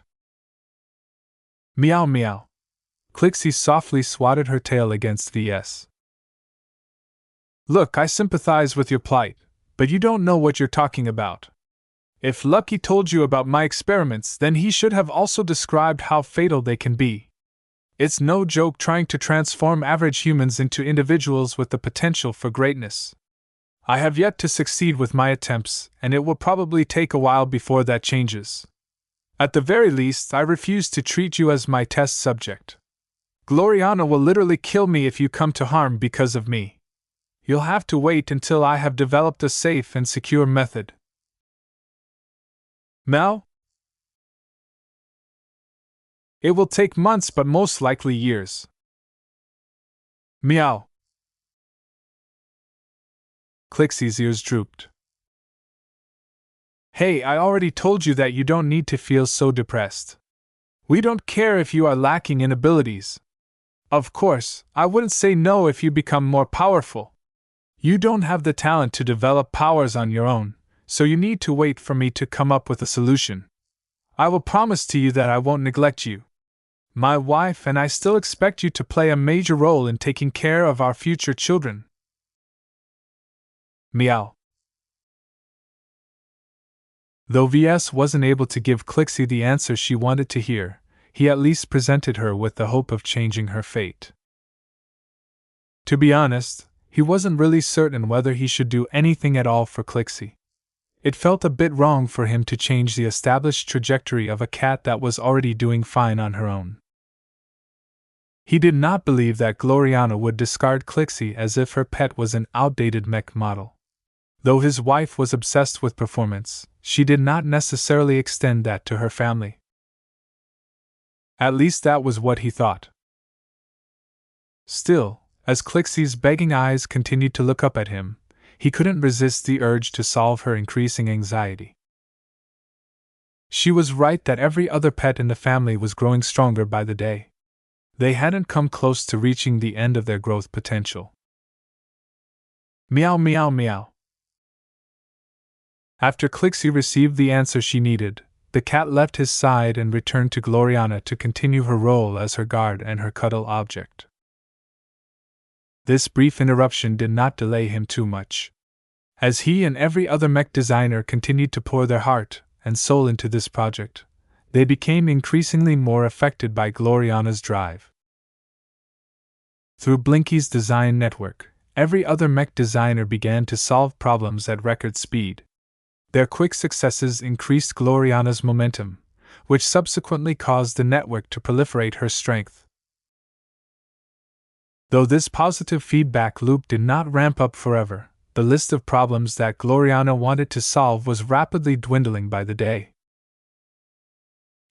Meow meow. Clixie softly swatted her tail against Ves. Look, I sympathize with your plight, but you don't know what you're talking about. If Lucky told you about my experiments, then he should have also described how fatal they can be. It's no joke trying to transform average humans into individuals with the potential for greatness. I have yet to succeed with my attempts, and it will probably take a while before that changes. At the very least, I refuse to treat you as my test subject. Gloriana will literally kill me if you come to harm because of me. You'll have to wait until I have developed a safe and secure method. Mel? It will take months but most likely years. Meow. Clixie's ears drooped. Hey, I already told you that you don't need to feel so depressed. We don't care if you are lacking in abilities. Of course, I wouldn't say no if you become more powerful. You don't have the talent to develop powers on your own, so you need to wait for me to come up with a solution. I will promise to you that I won't neglect you. My wife and I still expect you to play a major role in taking care of our future children. Meow. Though Ves wasn't able to give Clixie the answer she wanted to hear, he at least presented her with the hope of changing her fate. To be honest, he wasn't really certain whether he should do anything at all for Clixie. It felt a bit wrong for him to change the established trajectory of a cat that was already doing fine on her own. He did not believe that Gloriana would discard Clixie as if her pet was an outdated mech model. Though his wife was obsessed with performance, she did not necessarily extend that to her family. At least that was what he thought. Still, as Clixie's begging eyes continued to look up at him, he couldn't resist the urge to solve her increasing anxiety. She was right that every other pet in the family was growing stronger by the day. They hadn't come close to reaching the end of their growth potential. Meow meow meow. After Clixie received the answer she needed, the cat left his side and returned to Gloriana to continue her role as her guard and her cuddle object. This brief interruption did not delay him too much. As he and every other mech designer continued to pour their heart and soul into this project, they became increasingly more affected by Gloriana's drive. Through Blinky's design network, every other mech designer began to solve problems at record speed. Their quick successes increased Gloriana's momentum, which subsequently caused the network to proliferate her strength. Though this positive feedback loop did not ramp up forever, the list of problems that Gloriana wanted to solve was rapidly dwindling by the day.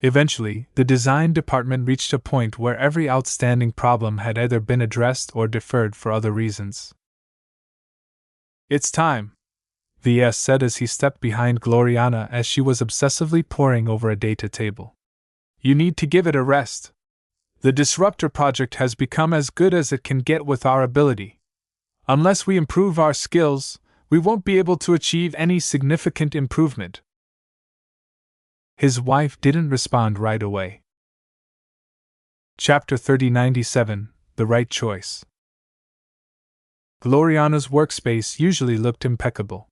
Eventually, the design department reached a point where every outstanding problem had either been addressed or deferred for other reasons. "It's time," Ves said as he stepped behind Gloriana as she was obsessively poring over a data table. "You need to give it a rest. The Disruptor project has become as good as it can get with our ability. Unless we improve our skills, we won't be able to achieve any significant improvement." His wife didn't respond right away. Chapter 3097, The Right Choice. Gloriana's workspace usually looked impeccable.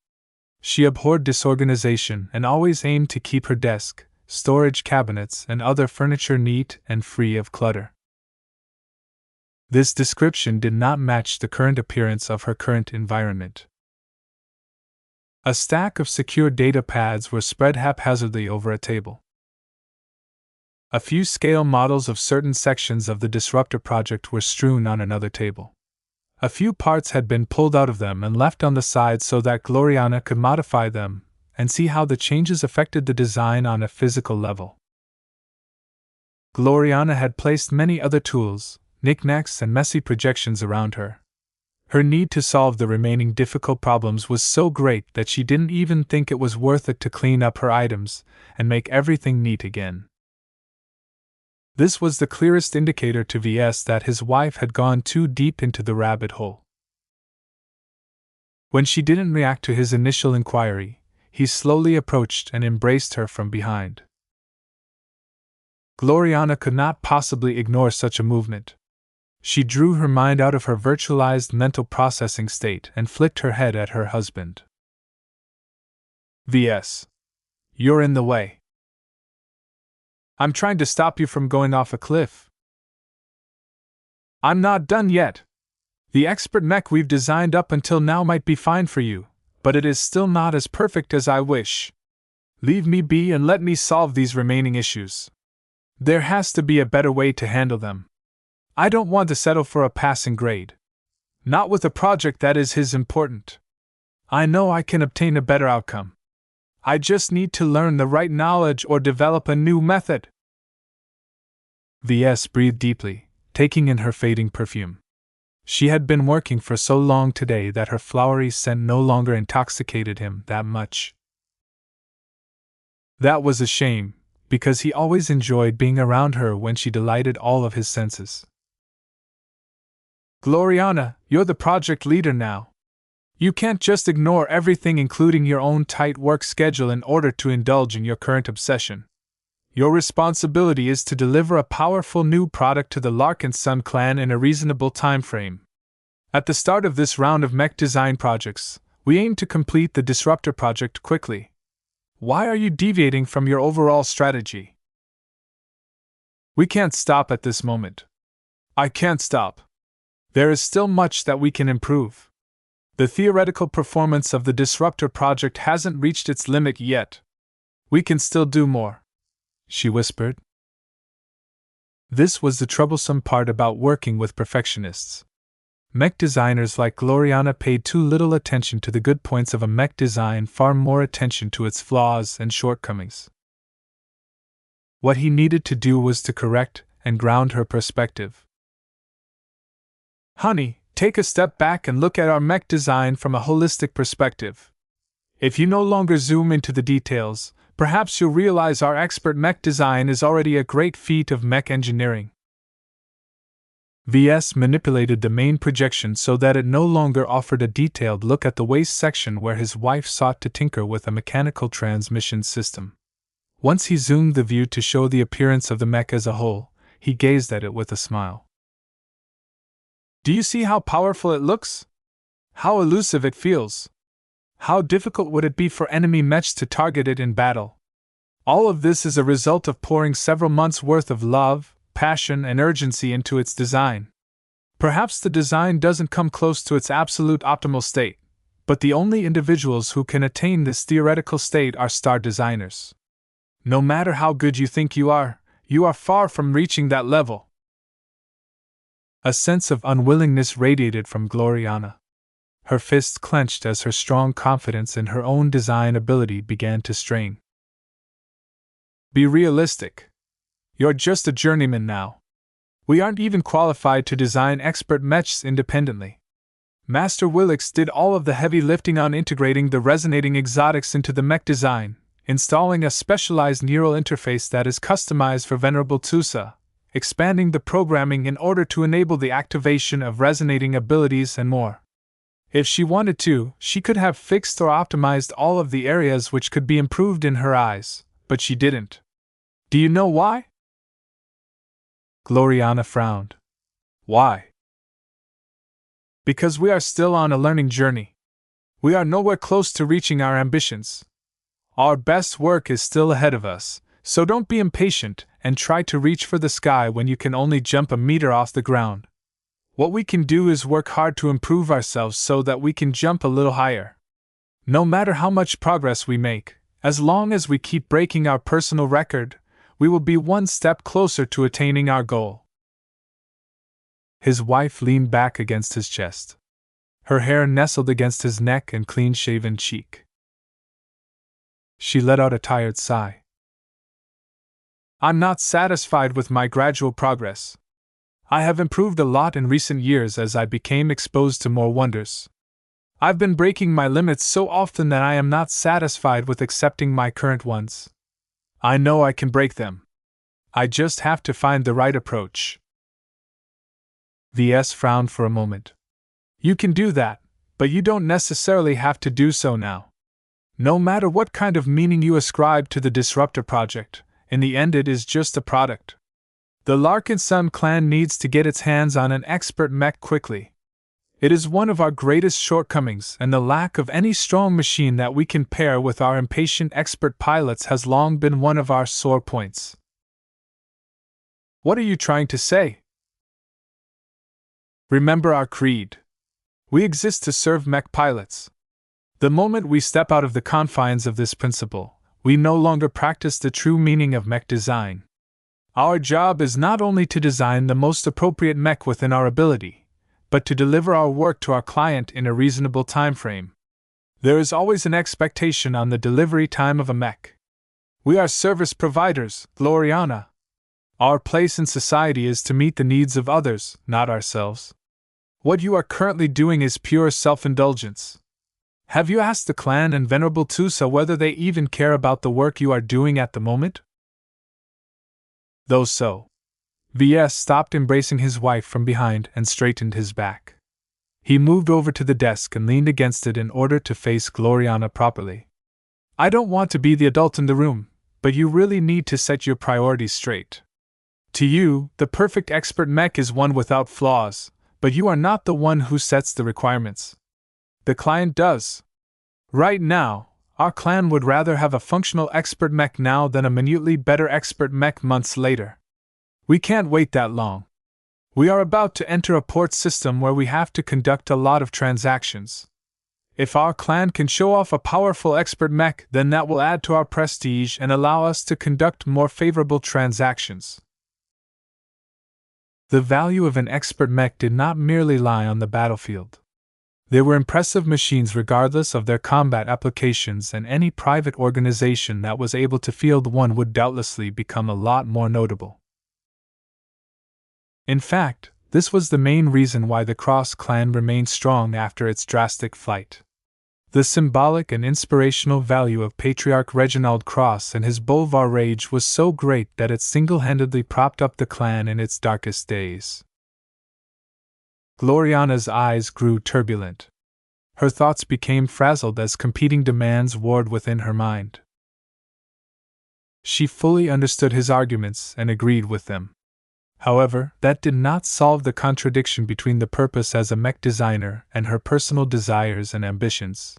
She abhorred disorganization and always aimed to keep her desk, storage cabinets, and other furniture neat and free of clutter. This description did not match the current appearance of her current environment. A stack of secure data pads were spread haphazardly over a table. A few scale models of certain sections of the Disruptor project were strewn on another table. A few parts had been pulled out of them and left on the side so that Gloriana could modify them and see how the changes affected the design on a physical level. Gloriana had placed many other tools, knickknacks, and messy projections around her. Her need to solve the remaining difficult problems was so great that she didn't even think it was worth it to clean up her items and make everything neat again. This was the clearest indicator to Ves that his wife had gone too deep into the rabbit hole. When she didn't react to his initial inquiry, he slowly approached and embraced her from behind. Gloriana could not possibly ignore such a movement. She drew her mind out of her virtualized mental processing state and flicked her head at her husband. "Ves, you're in the way. I'm trying to stop you from going off a cliff." "I'm not done yet. The expert mech we've designed up until now might be fine for you, but it is still not as perfect as I wish. Leave me be and let me solve these remaining issues. There has to be a better way to handle them. I don't want to settle for a passing grade. Not with a project that is as important. I know I can obtain a better outcome. I just need to learn the right knowledge or develop a new method." Ves breathed deeply, taking in her fading perfume. She had been working for so long today that her flowery scent no longer intoxicated him that much. That was a shame, because he always enjoyed being around her when she delighted all of his senses. "Gloriana, you're the project leader now. You can't just ignore everything, including your own tight work schedule, in order to indulge in your current obsession. Your responsibility is to deliver a powerful new product to the Larkinson clan in a reasonable time frame. At the start of this round of mech design projects, we aim to complete the Disruptor project quickly. Why are you deviating from your overall strategy?" "We can't stop at this moment." "I can't stop. There is still much that we can improve. The theoretical performance of the Disruptor project hasn't reached its limit yet. We can still do more," she whispered. This was the troublesome part about working with perfectionists. Mech designers like Gloriana paid too little attention to the good points of a mech design, far more attention to its flaws and shortcomings. What he needed to do was to correct and ground her perspective. Honey, take a step back and look at our mech design from a holistic perspective. If you no longer zoom into the details, perhaps you'll realize our expert mech design is already a great feat of mech engineering. Ves manipulated the main projection so that it no longer offered a detailed look at the waist section where his wife sought to tinker with a mechanical transmission system. Once he zoomed the view to show the appearance of the mech as a whole, he gazed at it with a smile. Do you see how powerful it looks? How elusive it feels? How difficult would it be for enemy mechs to target it in battle? All of this is a result of pouring several months' worth of love, passion, and urgency into its design. Perhaps the design doesn't come close to its absolute optimal state, but the only individuals who can attain this theoretical state are star designers. No matter how good you think you are far from reaching that level. A sense of unwillingness radiated from Gloriana. Her fists clenched as her strong confidence in her own design ability began to strain. Be realistic. You're just a journeyman now. We aren't even qualified to design expert mechs independently. Master Willix did all of the heavy lifting on integrating the resonating exotics into the mech design, installing a specialized neural interface that is customized for Venerable Tusa, expanding the programming in order to enable the activation of resonating abilities and more. If she wanted to, she could have fixed or optimized all of the areas which could be improved in her eyes, but she didn't. Do you know why? Gloriana frowned. Why? Because we are still on a learning journey. We are nowhere close to reaching our ambitions. Our best work is still ahead of us, so don't be impatient and try to reach for the sky when you can only jump a meter off the ground. What we can do is work hard to improve ourselves so that we can jump a little higher. No matter how much progress we make, as long as we keep breaking our personal record, we will be one step closer to attaining our goal. His wife leaned back against his chest. Her hair nestled against his neck and clean-shaven cheek. She let out a tired sigh. I'm not satisfied with my gradual progress. I have improved a lot in recent years as I became exposed to more wonders. I've been breaking my limits so often that I am not satisfied with accepting my current ones. I know I can break them. I just have to find the right approach. Ves frowned for a moment. You can do that, but you don't necessarily have to do so now. No matter what kind of meaning you ascribe to the Disruptor project, in the end it is just a product. The Larkinson clan needs to get its hands on an expert mech quickly. It is one of our greatest shortcomings, and the lack of any strong machine that we can pair with our impatient expert pilots has long been one of our sore points. What are you trying to say? Remember our creed. We exist to serve mech pilots. The moment we step out of the confines of this principle, we no longer practice the true meaning of mech design. Our job is not only to design the most appropriate mech within our ability, but to deliver our work to our client in a reasonable time frame. There is always an expectation on the delivery time of a mech. We are service providers, Gloriana. Our place in society is to meet the needs of others, not ourselves. What you are currently doing is pure self-indulgence. Have you asked the clan and Venerable Tusa whether they even care about the work you are doing at the moment? Though so. Ves stopped embracing his wife from behind and straightened his back. He moved over to the desk and leaned against it in order to face Gloriana properly. I don't want to be the adult in the room, but you really need to set your priorities straight. To you, the perfect expert mech is one without flaws, but you are not the one who sets the requirements. The client does. Right now, our clan would rather have a functional expert mech now than a minutely better expert mech months later. We can't wait that long. We are about to enter a port system where we have to conduct a lot of transactions. If our clan can show off a powerful expert mech, then that will add to our prestige and allow us to conduct more favorable transactions. The value of an expert mech did not merely lie on the battlefield. They were impressive machines regardless of their combat applications, and any private organization that was able to field one would doubtlessly become a lot more notable. In fact, this was the main reason why the Cross clan remained strong after its drastic flight. The symbolic and inspirational value of Patriarch Reginald Cross and his Bolvar rage was so great that it single-handedly propped up the clan in its darkest days. Gloriana's eyes grew turbulent. Her thoughts became frazzled as competing demands warred within her mind. She fully understood his arguments and agreed with them. However, that did not solve the contradiction between the purpose as a mech designer and her personal desires and ambitions.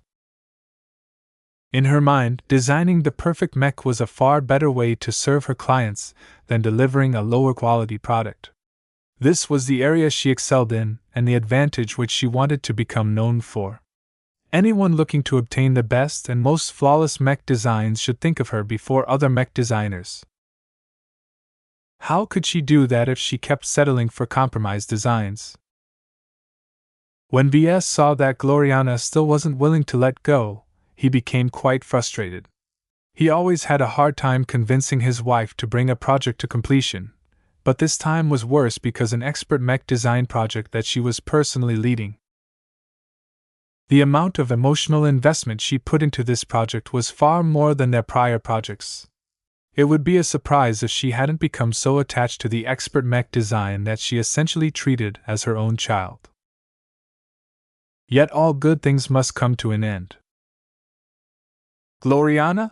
In her mind, designing the perfect mech was a far better way to serve her clients than delivering a lower quality product. This was the area she excelled in, and the advantage which she wanted to become known for. Anyone looking to obtain the best and most flawless mech designs should think of her before other mech designers. How could she do that if she kept settling for compromised designs? When Ves saw that Gloriana still wasn't willing to let go, he became quite frustrated. He always had a hard time convincing his wife to bring a project to completion, but this time was worse because an expert mech design project that she was personally leading. The amount of emotional investment she put into this project was far more than their prior projects. It would be a surprise if she hadn't become so attached to the expert mech design that she essentially treated as her own child. Yet all good things must come to an end. Gloriana?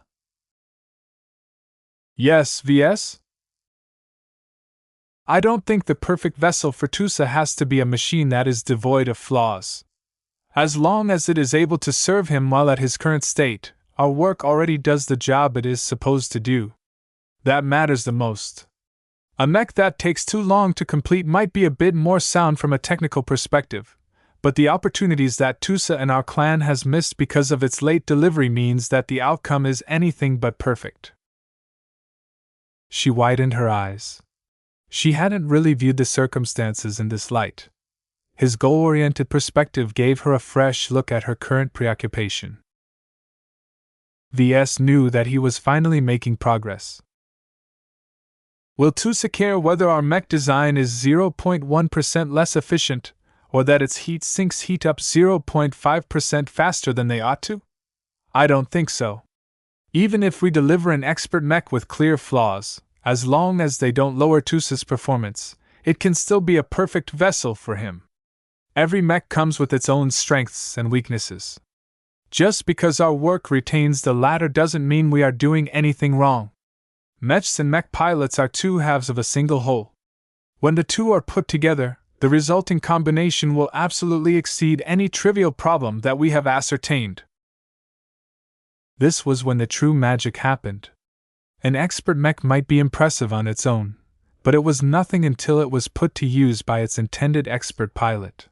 Yes, Ves? I don't think the perfect vessel for Tusa has to be a machine that is devoid of flaws. As long as it is able to serve him while at his current state, our work already does the job it is supposed to do. That matters the most. A mech that takes too long to complete might be a bit more sound from a technical perspective, but the opportunities that Tusa and our clan has missed because of its late delivery means that the outcome is anything but perfect. She widened her eyes. She hadn't really viewed the circumstances in this light. His goal-oriented perspective gave her a fresh look at her current preoccupation. Ves knew that he was finally making progress. Will Tusa care whether our mech design is 0.1% less efficient, or that its heat sinks heat up 0.5% faster than they ought to? I don't think so. Even if we deliver an expert mech with clear flaws, as long as they don't lower Tusa's performance, it can still be a perfect vessel for him. Every mech comes with its own strengths and weaknesses. Just because our work retains the latter doesn't mean we are doing anything wrong. Mechs and mech pilots are two halves of a single whole. When the two are put together, the resulting combination will absolutely exceed any trivial problem that we have ascertained. This was when the true magic happened. An expert mech might be impressive on its own, but it was nothing until it was put to use by its intended expert pilot.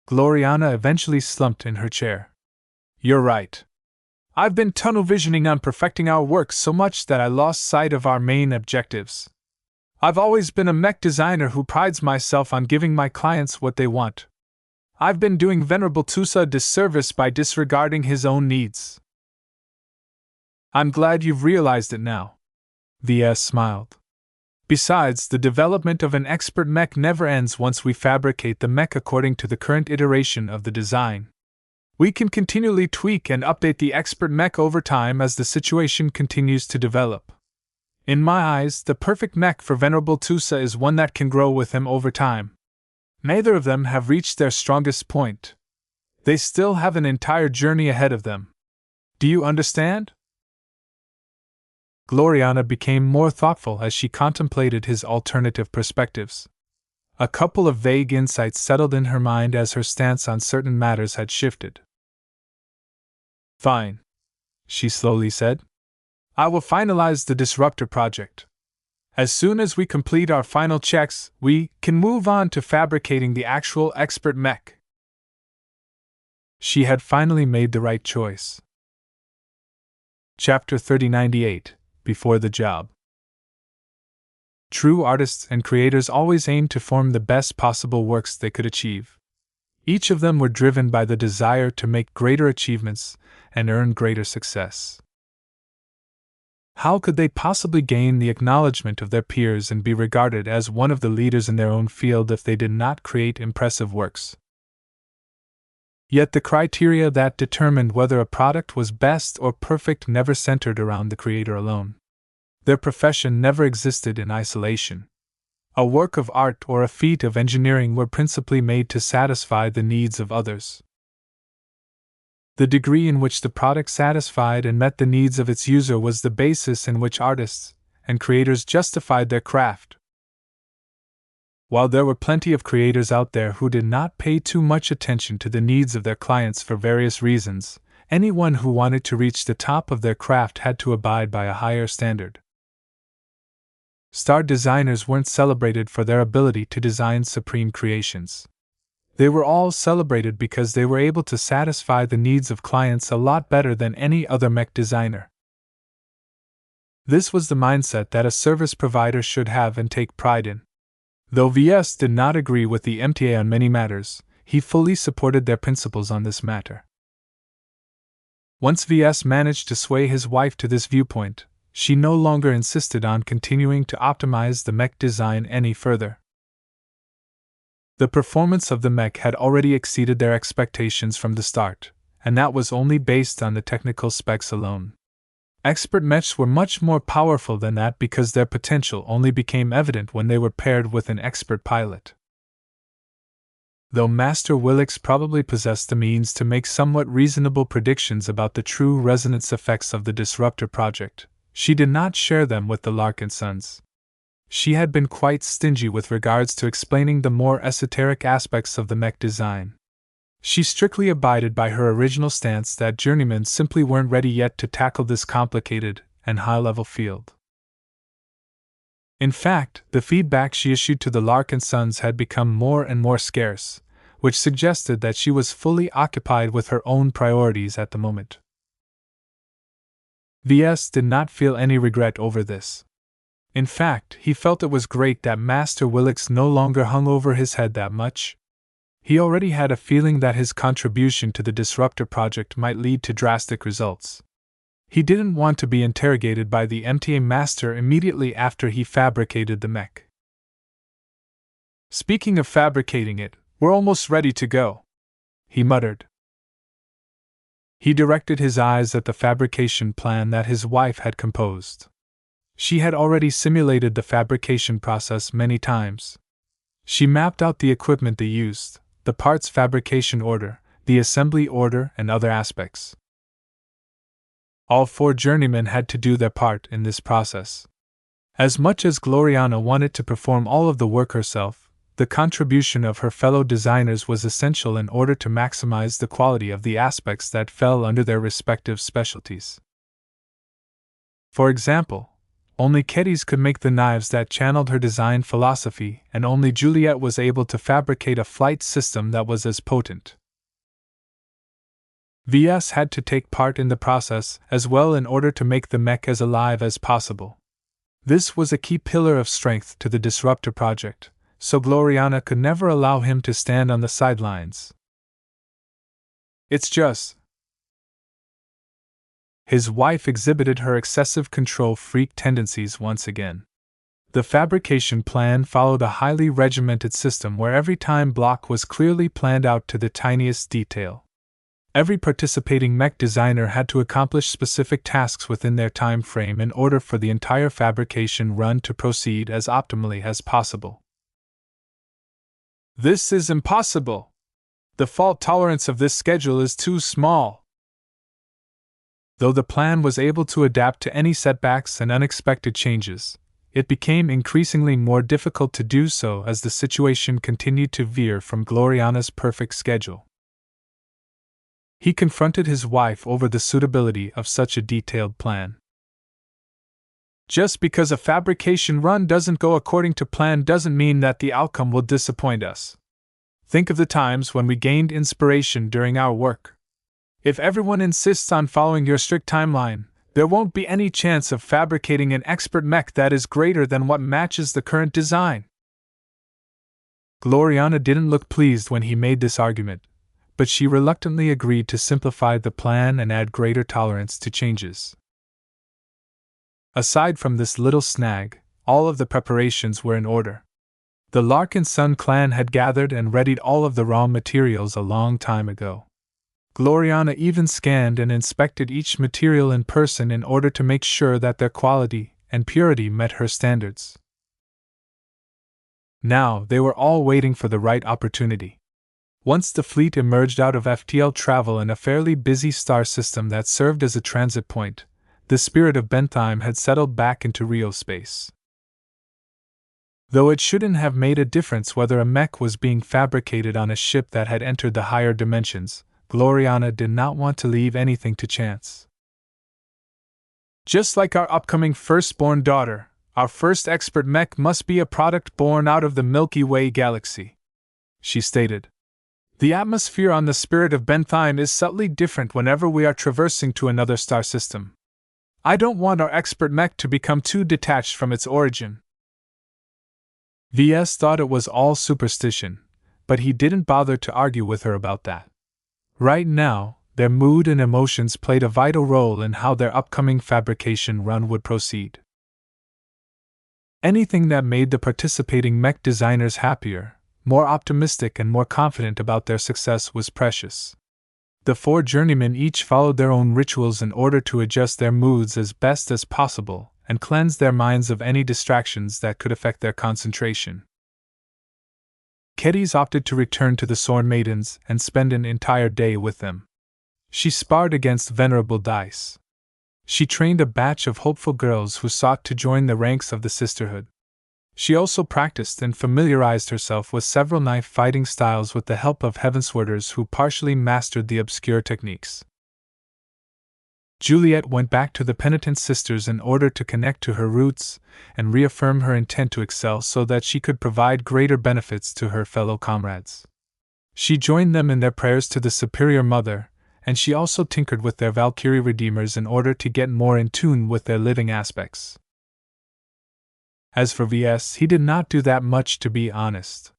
Gloriana eventually slumped in her chair. You're right. I've been tunnel visioning on perfecting our work so much that I lost sight of our main objectives. I've always been a mech designer who prides myself on giving my clients what they want. I've been doing Venerable Tusa a disservice by disregarding his own needs. I'm glad you've realized it now. Ves smiled. Besides, the development of an expert mech never ends once we fabricate the mech according to the current iteration of the design. We can continually tweak and update the expert mech over time as the situation continues to develop. In my eyes, the perfect mech for Venerable Tusa is one that can grow with him over time. Neither of them have reached their strongest point. They still have an entire journey ahead of them. Do you understand? Gloriana became more thoughtful as she contemplated his alternative perspectives. A couple of vague insights settled in her mind as her stance on certain matters had shifted. Fine, she slowly said. I will finalize the disruptor project. As soon as we complete our final checks, we can move on to fabricating the actual expert mech. She had finally made the right choice. Chapter 3098, Before the Job. True artists and creators always aimed to form the best possible works they could achieve. Each of them were driven by the desire to make greater achievements and earn greater success. How could they possibly gain the acknowledgement of their peers and be regarded as one of the leaders in their own field if they did not create impressive works? Yet the criteria that determined whether a product was best or perfect never centered around the creator alone. Their profession never existed in isolation. A work of art or a feat of engineering were principally made to satisfy the needs of others. The degree in which the product satisfied and met the needs of its user was the basis in which artists and creators justified their craft. While there were plenty of creators out there who did not pay too much attention to the needs of their clients for various reasons, anyone who wanted to reach the top of their craft had to abide by a higher standard. Star designers weren't celebrated for their ability to design supreme creations. They were all celebrated because they were able to satisfy the needs of clients a lot better than any other mech designer. This was the mindset that a service provider should have and take pride in. Though Ves did not agree with the MTA on many matters, he fully supported their principles on this matter. Once Ves managed to sway his wife to this viewpoint, she no longer insisted on continuing to optimize the mech design any further. The performance of the mech had already exceeded their expectations from the start, and that was only based on the technical specs alone. Expert mechs were much more powerful than that because their potential only became evident when they were paired with an expert pilot. Though Master Willix probably possessed the means to make somewhat reasonable predictions about the true resonance effects of the Disruptor project, she did not share them with the Larkinsons. She had been quite stingy with regards to explaining the more esoteric aspects of the mech design. She strictly abided by her original stance that journeymen simply weren't ready yet to tackle this complicated and high-level field. In fact, the feedback she issued to the Larkinsons had become more and more scarce, which suggested that she was fully occupied with her own priorities at the moment. Ves did not feel any regret over this. In fact, he felt it was great that Master Willix no longer hung over his head that much. He already had a feeling that his contribution to the Disruptor project might lead to drastic results. He didn't want to be interrogated by the MTA master immediately after he fabricated the mech. "Speaking of fabricating it, we're almost ready to go," he muttered. He directed his eyes at the fabrication plan that his wife had composed. She had already simulated the fabrication process many times. She mapped out the equipment they used, the parts fabrication order, the assembly order, and other aspects. All 4 journeymen had to do their part in this process. As much as Gloriana wanted to perform all of the work herself, the contribution of her fellow designers was essential in order to maximize the quality of the aspects that fell under their respective specialties. For example, only Kedis could make the knives that channeled her design philosophy, and only Juliet was able to fabricate a flight system that was as potent. Ves had to take part in the process as well in order to make the mech as alive as possible. This was a key pillar of strength to the Disruptor project, so Gloriana could never allow him to stand on the sidelines. "It's just..." His wife exhibited her excessive control freak tendencies once again. The fabrication plan followed a highly regimented system where every time block was clearly planned out to the tiniest detail. Every participating mech designer had to accomplish specific tasks within their time frame in order for the entire fabrication run to proceed as optimally as possible. "This is impossible! The fault tolerance of this schedule is too small." Though the plan was able to adapt to any setbacks and unexpected changes, it became increasingly more difficult to do so as the situation continued to veer from Gloriana's perfect schedule. He confronted his wife over the suitability of such a detailed plan. "Just because a fabrication run doesn't go according to plan doesn't mean that the outcome will disappoint us. Think of the times when we gained inspiration during our work. If everyone insists on following your strict timeline, There won't be any chance of fabricating an expert mech that is greater than what matches the current design. Gloriana didn't look pleased when he made this argument, but she reluctantly agreed to simplify the plan and add greater tolerance to changes. Aside from this little snag, all of the preparations were in order. The Larkinson clan had gathered and readied all of the raw materials a long time ago. Gloriana even scanned and inspected each material in person in order to make sure that their quality and purity met her standards. Now they were all waiting for the right opportunity. Once the fleet emerged out of FTL travel in a fairly busy star system that served as a transit point, the spirit of Bentheim had settled back into Rio space. Though it shouldn't have made a difference whether a mech was being fabricated on a ship that had entered the higher dimensions, Gloriana did not want to leave anything to chance. Just like our upcoming firstborn daughter, our first expert mech must be a product born out of the Milky Way galaxy, she stated. The atmosphere on the spirit of Bentheim is subtly different whenever we are traversing to another star system. I don't want our expert mech to become too detached from its origin. Ves thought it was all superstition, but he didn't bother to argue with her about that. Right now, their mood and emotions played a vital role in how their upcoming fabrication run would proceed. Anything that made the participating mech designers happier, more optimistic and more confident about their success was precious. The 4 journeymen each followed their own rituals in order to adjust their moods as best as possible and cleanse their minds of any distractions that could affect their concentration. Kedis opted to return to the Sorn Maidens and spend an entire day with them. She sparred against venerable dice. She trained a batch of hopeful girls who sought to join the ranks of the sisterhood. She also practiced and familiarized herself with several knife fighting styles with the help of Heavenswarders who partially mastered the obscure techniques. Juliet went back to the penitent sisters in order to connect to her roots and reaffirm her intent to excel so that she could provide greater benefits to her fellow comrades. She joined them in their prayers to the Superior Mother, and she also tinkered with their Valkyrie Redeemers in order to get more in tune with their living aspects. As for Ves, he did not do that much, to be honest.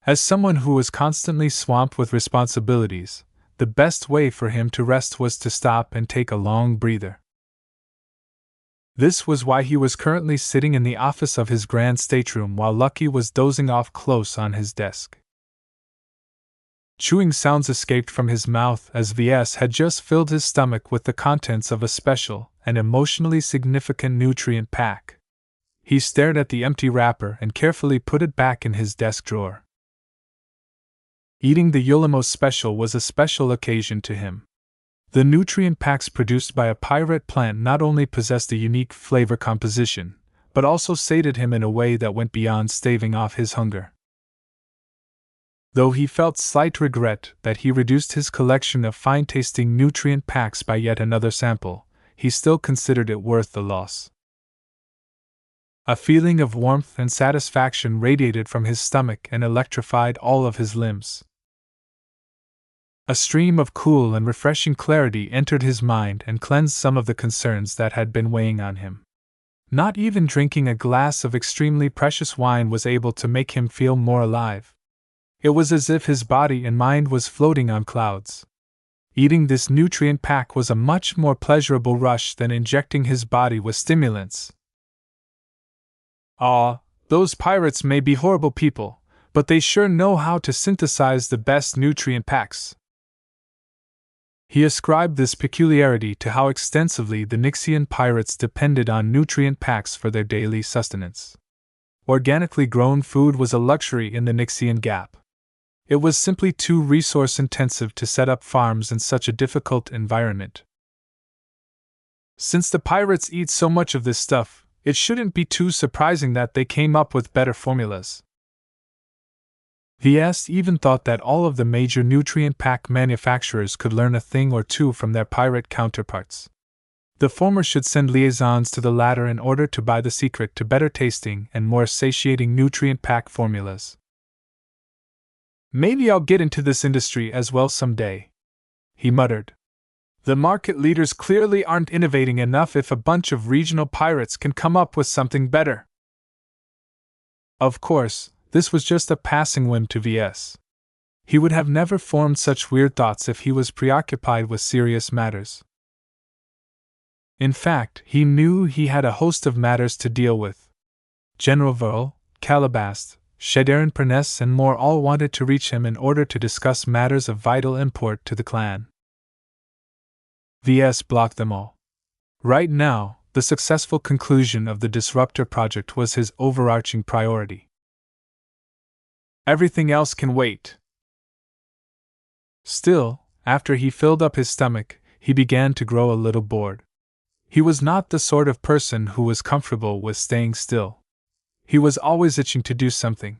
As someone who was constantly swamped with responsibilities, the best way for him to rest was to stop and take a long breather. This was why he was currently sitting in the office of his grand stateroom while Lucky was dozing off close on his desk. Chewing sounds escaped from his mouth as Ves had just filled his stomach with the contents of a special and emotionally significant nutrient pack. He stared at the empty wrapper and carefully put it back in his desk drawer. Eating the Yulamos special was a special occasion to him. The nutrient packs produced by a pirate plant not only possessed a unique flavor composition, but also sated him in a way that went beyond staving off his hunger. Though he felt slight regret that he reduced his collection of fine-tasting nutrient packs by yet another sample, he still considered it worth the loss. A feeling of warmth and satisfaction radiated from his stomach and electrified all of his limbs. A stream of cool and refreshing clarity entered his mind and cleansed some of the concerns that had been weighing on him. Not even drinking a glass of extremely precious wine was able to make him feel more alive. It was as if his body and mind was floating on clouds. Eating this nutrient pack was a much more pleasurable rush than injecting his body with stimulants. Those pirates may be horrible people, but they sure know how to synthesize the best nutrient packs. He ascribed this peculiarity to how extensively the Nixian pirates depended on nutrient packs for their daily sustenance. Organically grown food was a luxury in the Nixian Gap. It was simply too resource-intensive to set up farms in such a difficult environment. Since the pirates eat so much of this stuff, it shouldn't be too surprising that they came up with better formulas. Ves even thought that all of the major nutrient pack manufacturers could learn a thing or two from their pirate counterparts. The former should send liaisons to the latter in order to buy the secret to better tasting and more satiating nutrient pack formulas. Maybe I'll get into this industry as well someday, he muttered. The market leaders clearly aren't innovating enough if a bunch of regional pirates can come up with something better. Of course, this was just a passing whim to Ves. He would have never formed such weird thoughts if he was preoccupied with serious matters. In fact, he knew he had a host of matters to deal with. General Verl, Calabast, Shadarin Perness and more all wanted to reach him in order to discuss matters of vital import to the clan. Ves blocked them all. Right now, the successful conclusion of the Disruptor project was his overarching priority. Everything else can wait. Still, after he filled up his stomach, he began to grow a little bored. He was not the sort of person who was comfortable with staying still. He was always itching to do something.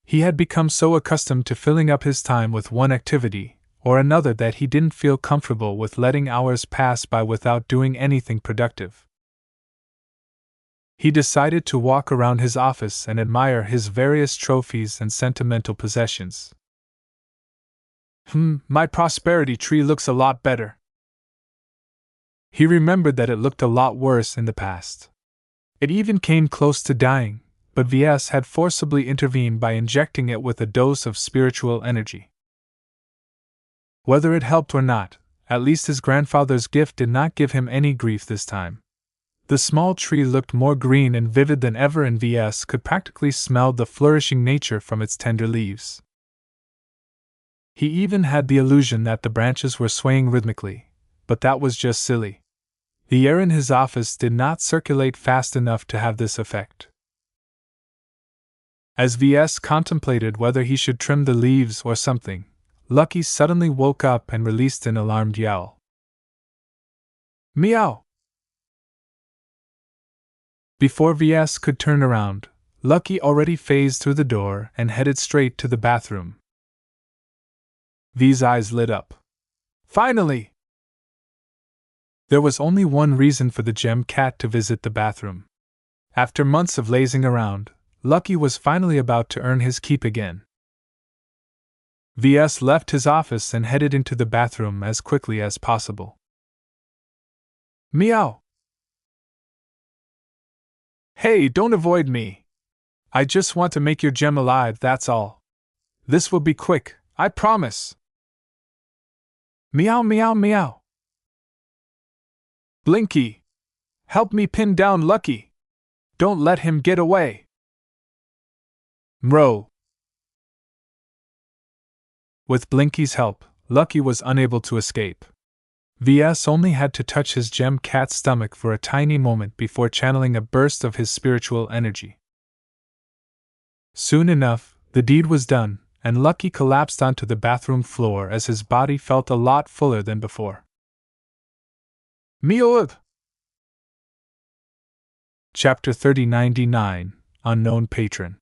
He had become so accustomed to filling up his time with one activity or another that he didn't feel comfortable with letting hours pass by without doing anything productive. He decided to walk around his office and admire his various trophies and sentimental possessions. My prosperity tree looks a lot better. He remembered that it looked a lot worse in the past. It even came close to dying, but Ves had forcibly intervened by injecting it with a dose of spiritual energy. Whether it helped or not, at least his grandfather's gift did not give him any grief this time. The small tree looked more green and vivid than ever, and Ves could practically smell the flourishing nature from its tender leaves. He even had the illusion that the branches were swaying rhythmically, but that was just silly. The air in his office did not circulate fast enough to have this effect. As Ves contemplated whether he should trim the leaves or something, Lucky suddenly woke up and released an alarmed yowl. Meow! Before Ves could turn around, Lucky already phased through the door and headed straight to the bathroom. V's eyes lit up. Finally! There was only one reason for the gem cat to visit the bathroom. After months of lazing around, Lucky was finally about to earn his keep again. Ves left his office and headed into the bathroom as quickly as possible. Meow! Hey, don't avoid me. I just want to make your gem alive, that's all. This will be quick, I promise. Meow meow meow. Blinky! Help me pin down Lucky! Don't let him get away! Mro! With Blinky's help, Lucky was unable to escape. Ves only had to touch his gem cat's stomach for a tiny moment before channeling a burst of his spiritual energy. Soon enough, the deed was done, and Lucky collapsed onto the bathroom floor as his body felt a lot fuller than before. Meow! Chapter 3099, Unknown Patron.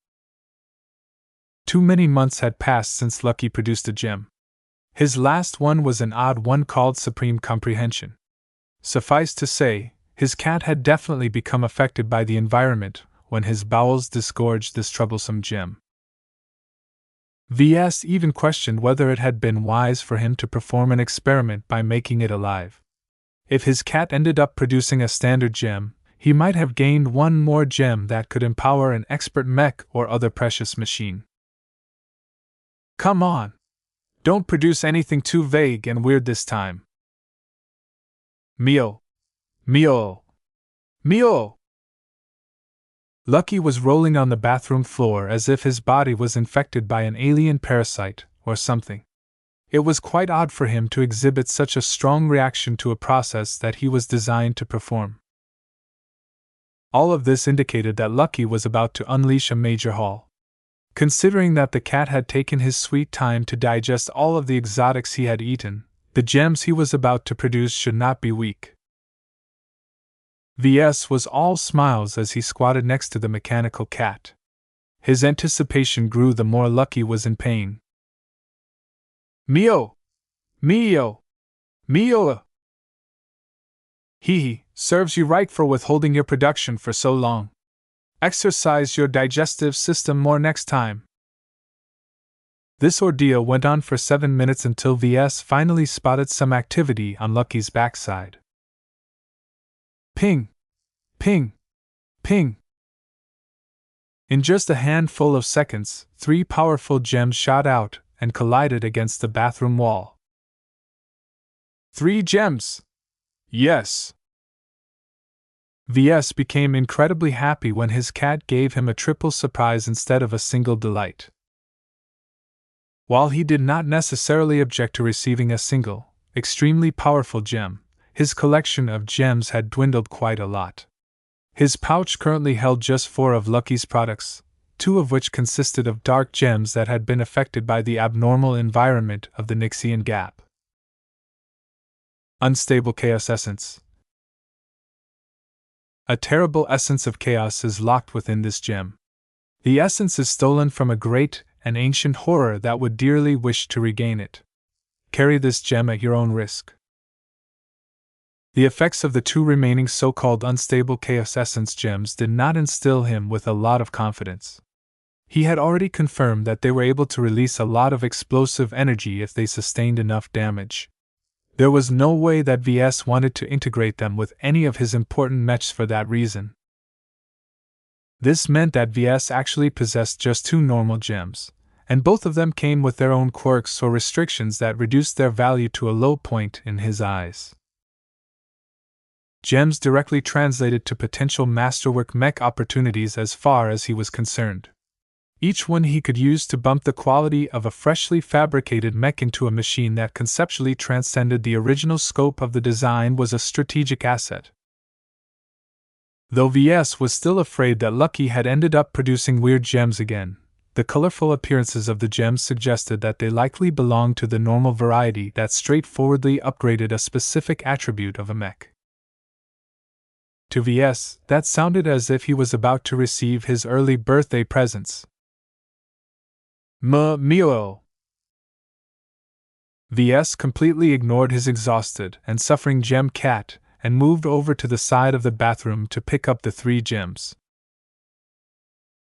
Too many months had passed since Lucky produced a gem. His last one was an odd one called Supreme Comprehension. Suffice to say, his cat had definitely become affected by the environment when his bowels disgorged this troublesome gem. Ves even questioned whether it had been wise for him to perform an experiment by making it alive. If his cat ended up producing a standard gem, he might have gained one more gem that could empower an expert mech or other precious machine. Come on! Don't produce anything too vague and weird this time. Meow! Meow! Meow! Lucky was rolling on the bathroom floor as if his body was infected by an alien parasite or something. It was quite odd for him to exhibit such a strong reaction to a process that he was designed to perform. All of this indicated that Lucky was about to unleash a major haul. Considering that the cat had taken his sweet time to digest all of the exotics he had eaten, the gems he was about to produce should not be weak. Ves was all smiles as he squatted next to the mechanical cat. His anticipation grew the more Lucky was in pain. Meow! Meow! Meow! Hee, serves you right for withholding your production for so long. Exercise your digestive system more next time. This ordeal went on for 7 minutes until Ves finally spotted some activity on Lucky's backside. Ping! Ping! Ping! In just a handful of seconds, 3 powerful gems shot out and collided against the bathroom wall. 3 gems! Yes! Ves became incredibly happy when his cat gave him a triple surprise instead of a single delight. While he did not necessarily object to receiving a single, extremely powerful gem, his collection of gems had dwindled quite a lot. His pouch currently held just 4 of Lucky's products, 2 of which consisted of dark gems that had been affected by the abnormal environment of the Nixian Gap. Unstable Chaos Essence. A terrible essence of chaos is locked within this gem. The essence is stolen from a great and ancient horror that would dearly wish to regain it. Carry this gem at your own risk. The effects of the 2 remaining so-called unstable Chaos Essence gems did not instill him with a lot of confidence. He had already confirmed that they were able to release a lot of explosive energy if they sustained enough damage. There was no way that Ves wanted to integrate them with any of his important mechs for that reason. This meant that Ves actually possessed just 2 normal gems, and both of them came with their own quirks or restrictions that reduced their value to a low point in his eyes. Gems directly translated to potential masterwork mech opportunities as far as he was concerned. Each one he could use to bump the quality of a freshly fabricated mech into a machine that conceptually transcended the original scope of the design was a strategic asset. Though Ves was still afraid that Lucky had ended up producing weird gems again, the colorful appearances of the gems suggested that they likely belonged to the normal variety that straightforwardly upgraded a specific attribute of a mech. To Ves, that sounded as if he was about to receive his early birthday presents. Mio! Ves completely ignored his exhausted and suffering gem cat and moved over to the side of the bathroom to pick up the 3 gems.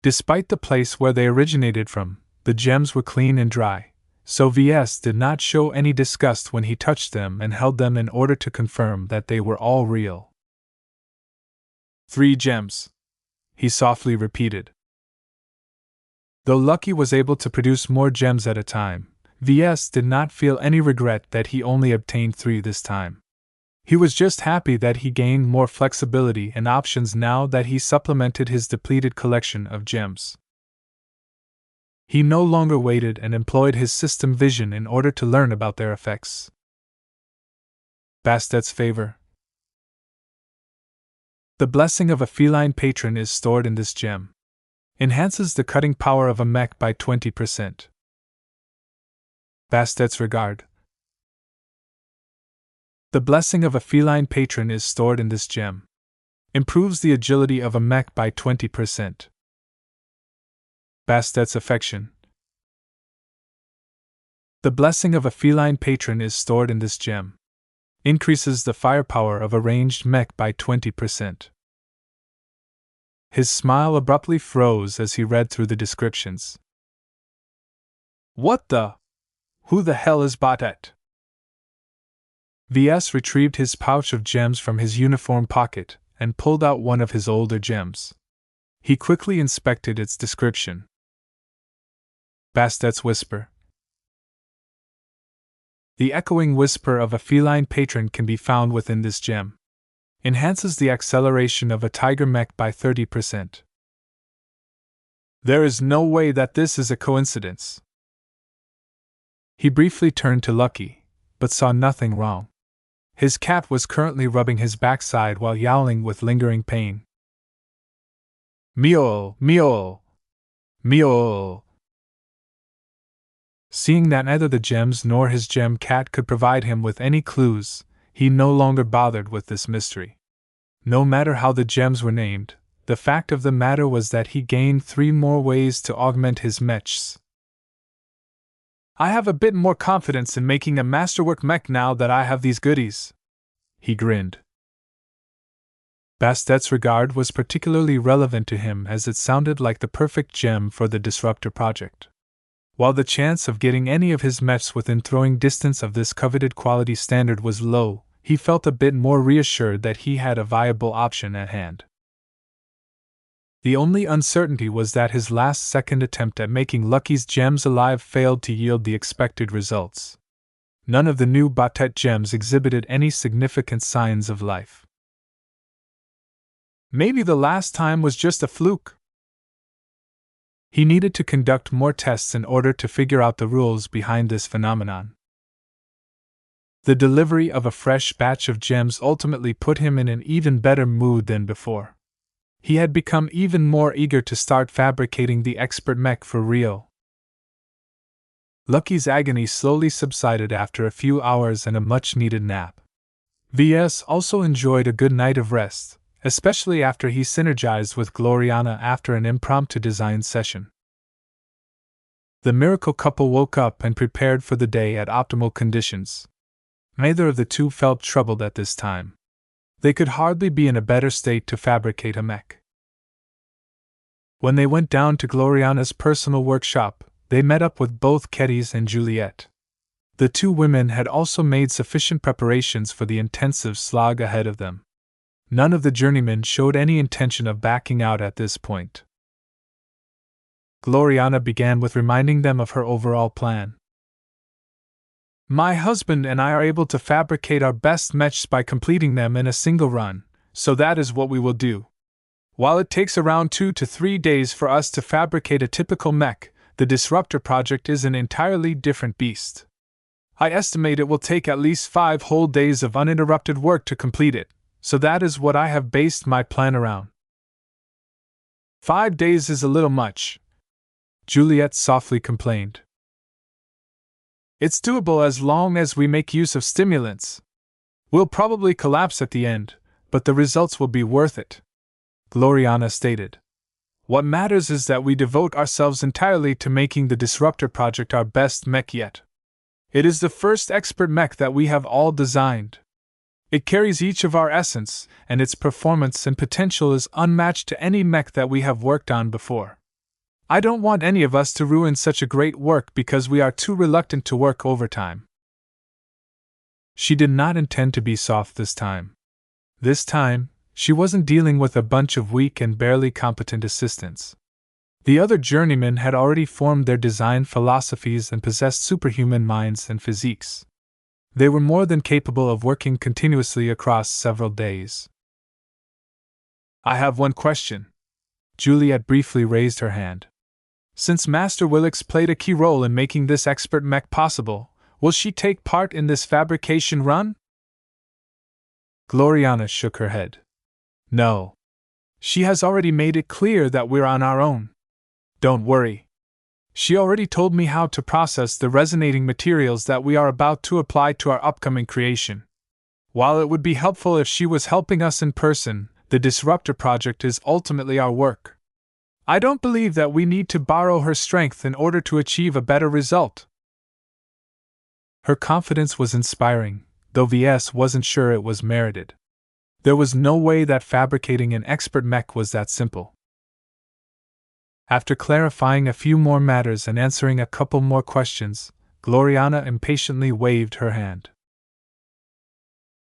Despite the place where they originated from, the gems were clean and dry, so Ves did not show any disgust when he touched them and held them in order to confirm that they were all real. 3 gems, he softly repeated. Though Lucky was able to produce more gems at a time, Ves did not feel any regret that he only obtained 3 this time. He was just happy that he gained more flexibility and options now that he supplemented his depleted collection of gems. He no longer waited and employed his system vision in order to learn about their effects. Bastet's favor. The blessing of a feline patron is stored in this gem. Enhances the cutting power of a mech by 20%. Bastet's regard. The blessing of a feline patron is stored in this gem. Improves the agility of a mech by 20%. Bastet's affection. The blessing of a feline patron is stored in this gem. Increases the firepower of a ranged mech by 20%. His smile abruptly froze as he read through the descriptions. What the? Who the hell is Bastet? Ves retrieved his pouch of gems from his uniform pocket and pulled out one of his older gems. He quickly inspected its description. Bastet's whisper. The echoing whisper of a feline patron can be found within this gem. Enhances the acceleration of a tiger mech by 30%. There is no way that this is a coincidence. He briefly turned to Lucky, but saw nothing wrong. His cat was currently rubbing his backside while yowling with lingering pain. Mio! Mio! Mio! Seeing that neither the gems nor his gem cat could provide him with any clues, he no longer bothered with this mystery. No matter how the gems were named, the fact of the matter was that he gained 3 more ways to augment his mechs. I have a bit more confidence in making a masterwork mech now that I have these goodies. He grinned. Bastet's regard was particularly relevant to him as it sounded like the perfect gem for the Disruptor project. While the chance of getting any of his mechs within throwing distance of this coveted quality standard was low, he felt a bit more reassured that he had a viable option at hand. The only uncertainty was that his last-second attempt at making Lucky's gems alive failed to yield the expected results. None of the new Batet gems exhibited any significant signs of life. Maybe the last time was just a fluke. He needed to conduct more tests in order to figure out the rules behind this phenomenon. The delivery of a fresh batch of gems ultimately put him in an even better mood than before. He had become even more eager to start fabricating the expert mech for real. Lucky's agony slowly subsided after a few hours and a much-needed nap. Ves also enjoyed a good night of rest, especially after he synergized with Gloriana after an impromptu design session. The miracle couple woke up and prepared for the day at optimal conditions. Neither of the two felt troubled at this time. They could hardly be in a better state to fabricate a mech. When they went down to Gloriana's personal workshop, they met up with both Kedis and Juliet. The two women had also made sufficient preparations for the intensive slog ahead of them. None of the journeymen showed any intention of backing out at this point. Gloriana began with reminding them of her overall plan. My husband and I are able to fabricate our best mechs by completing them in a single run, so that is what we will do. While it takes around 2 to 3 days for us to fabricate a typical mech, the Disruptor project is an entirely different beast. I estimate it will take at least 5 whole days of uninterrupted work to complete it, so that is what I have based my plan around. 5 days is a little much, Juliet softly complained. It's doable as long as we make use of stimulants. We'll probably collapse at the end, but the results will be worth it, Gloriana stated. What matters is that we devote ourselves entirely to making the Disruptor project our best mech yet. It is the first expert mech that we have all designed. It carries each of our essence, and its performance and potential is unmatched to any mech that we have worked on before. I don't want any of us to ruin such a great work because we are too reluctant to work overtime. She did not intend to be soft this time. This time, she wasn't dealing with a bunch of weak and barely competent assistants. The other journeymen had already formed their design philosophies and possessed superhuman minds and physiques. They were more than capable of working continuously across several days. I have one question. Juliet briefly raised her hand. Since Master Willix played a key role in making this expert mech possible, will she take part in this fabrication run? Gloriana shook her head. No. She has already made it clear that we're on our own. Don't worry. She already told me how to process the resonating materials that we are about to apply to our upcoming creation. While it would be helpful if she was helping us in person, the Disruptor project is ultimately our work. I don't believe that we need to borrow her strength in order to achieve a better result. Her confidence was inspiring, though Ves wasn't sure it was merited. There was no way that fabricating an expert mech was that simple. After clarifying a few more matters and answering a couple more questions, Gloriana impatiently waved her hand.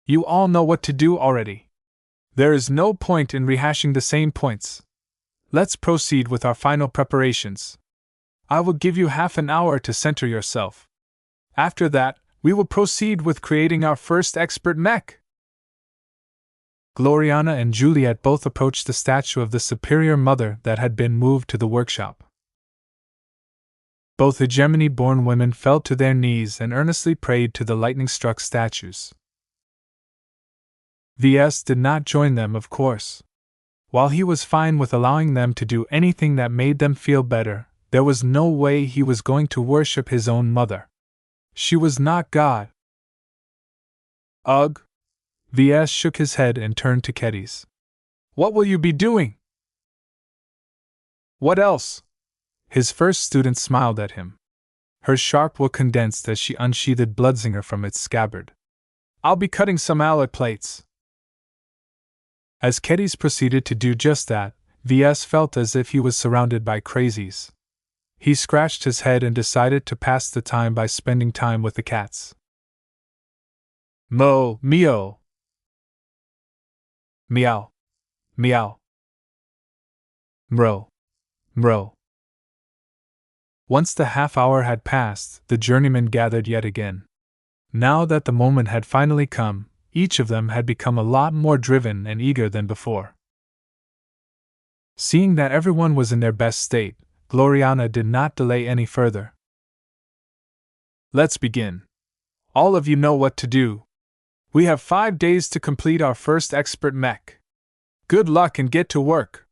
You all know what to do already. There is no point in rehashing the same points. Let's proceed with our final preparations. I will give you half an hour to center yourself. After that, we will proceed with creating our first expert mech. Gloriana and Juliet both approached the statue of the Superior Mother that had been moved to the workshop. Both hegemony-born women fell to their knees and earnestly prayed to the lightning-struck statues. Ves did not join them, of course. While he was fine with allowing them to do anything that made them feel better, there was no way he was going to worship his own mother. She was not God. Ugh! Ves shook his head and turned to Kedis. What will you be doing? What else? His first student smiled at him. Her sharp look condensed as she unsheathed Bloodsinger from its scabbard. I'll be cutting some alloy plates. As Kedis proceeded to do just that, Ves felt as if he was surrounded by crazies. He scratched his head and decided to pass the time by spending time with the cats. Mo, meow. Meow. Meow. Mrow. Mrow. Once the half-hour had passed, the journeymen gathered yet again. Now that the moment had finally come, each of them had become a lot more driven and eager than before. Seeing that everyone was in their best state, Gloriana did not delay any further. Let's begin. All of you know what to do. We have 5 days to complete our first expert mech. Good luck and get to work.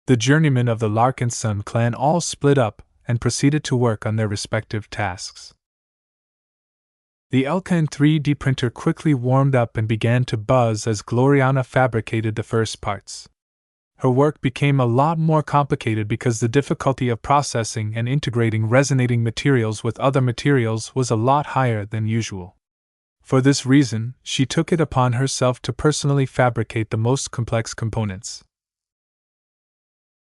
The journeymen of the Larkinson clan all split up and proceeded to work on their respective tasks. The Elkan 3D printer quickly warmed up and began to buzz as Gloriana fabricated the first parts. Her work became a lot more complicated because the difficulty of processing and integrating resonating materials with other materials was a lot higher than usual. For this reason, she took it upon herself to personally fabricate the most complex components.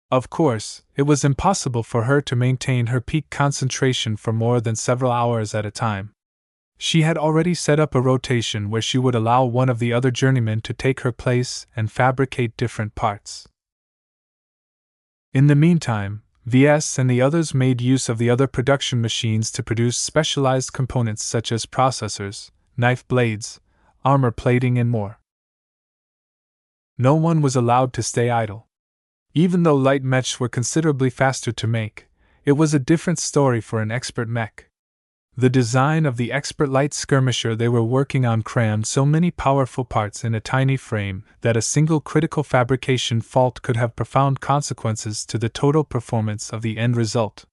Of course, it was impossible for her to maintain her peak concentration for more than several hours at a time. She had already set up a rotation where she would allow one of the other journeymen to take her place and fabricate different parts. In the meantime, Ves and the others made use of the other production machines to produce specialized components such as processors, knife blades, armor plating, and more. No one was allowed to stay idle. Even though light mechs were considerably faster to make, it was a different story for an expert mech. The design of the expert light skirmisher they were working on crammed so many powerful parts in a tiny frame that a single critical fabrication fault could have profound consequences to the total performance of the end result.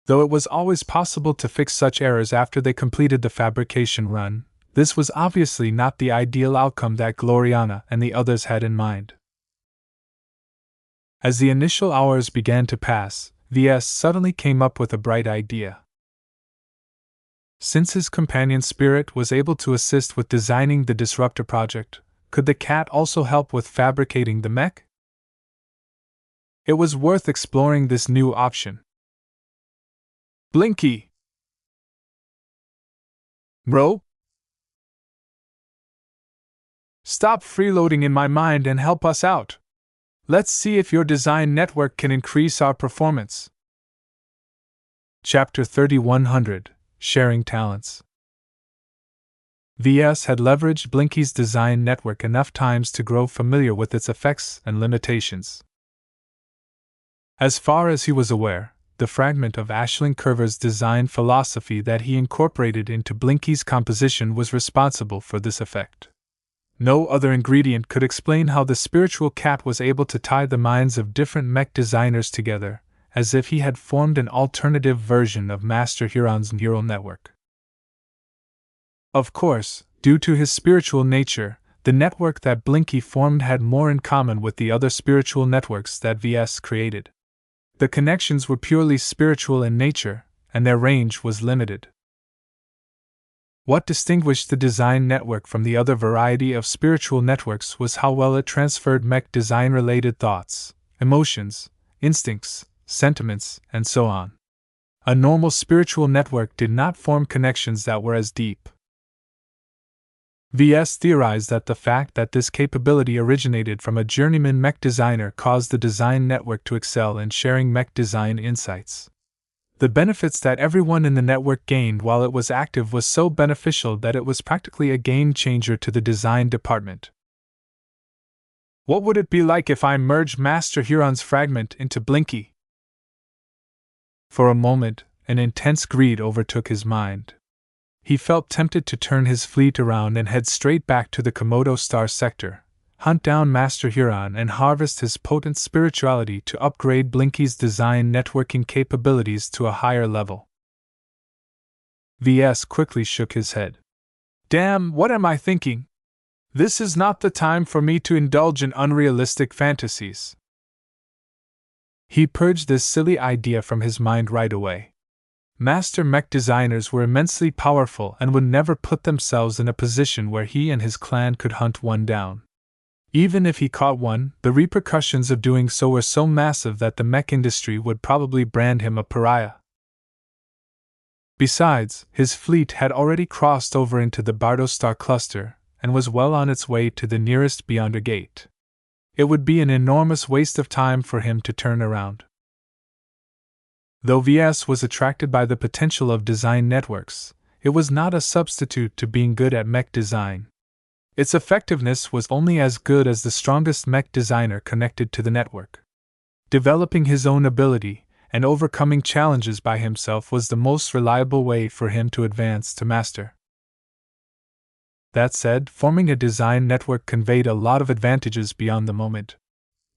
Though it was always possible to fix such errors after they completed the fabrication run, this was obviously not the ideal outcome that Gloriana and the others had in mind. As the initial hours began to pass, Ves suddenly came up with a bright idea. Since his companion Spirit was able to assist with designing the Disruptor project, could the cat also help with fabricating the mech? It was worth exploring this new option. Blinky! Bro? Stop freeloading in my mind and help us out. Let's see if your design network can increase our performance. Chapter 3100. Sharing Talents. Ves had leveraged Blinky's design network enough times to grow familiar with its effects and limitations. As far as he was aware, the fragment of Aisling Curver's design philosophy that he incorporated into Blinky's composition was responsible for this effect. No other ingredient could explain how the spiritual cat was able to tie the minds of different mech designers together, as if he had formed an alternative version of Master Huron's neural network. Of course, due to his spiritual nature, the network that Blinky formed had more in common with the other spiritual networks that Ves created. The connections were purely spiritual in nature, and their range was limited. What distinguished the design network from the other variety of spiritual networks was how well it transferred mech design-related thoughts, emotions, instincts, sentiments, and so on. A normal spiritual network did not form connections that were as deep. Ves theorized that the fact that this capability originated from a journeyman mech designer caused the design network to excel in sharing mech design insights. The benefits that everyone in the network gained while it was active was so beneficial that it was practically a game-changer to the design department. What would it be like if I merged Master Huron's fragment into Blinky? For a moment, an intense greed overtook his mind. He felt tempted to turn his fleet around and head straight back to the Komodo Star sector, hunt down Master Huron and harvest his potent spirituality to upgrade Blinky's design networking capabilities to a higher level. Ves quickly shook his head. Damn, what am I thinking? This is not the time for me to indulge in unrealistic fantasies. He purged this silly idea from his mind right away. Master mech designers were immensely powerful and would never put themselves in a position where he and his clan could hunt one down. Even if he caught one, the repercussions of doing so were so massive that the mech industry would probably brand him a pariah. Besides, his fleet had already crossed over into the Bardo star cluster and was well on its way to the nearest Beyonder gate. It would be an enormous waste of time for him to turn around. Though Ves was attracted by the potential of design networks, it was not a substitute to being good at mech design. Its effectiveness was only as good as the strongest mech designer connected to the network. Developing his own ability and overcoming challenges by himself was the most reliable way for him to advance to master. That said, forming a design network conveyed a lot of advantages beyond the moment.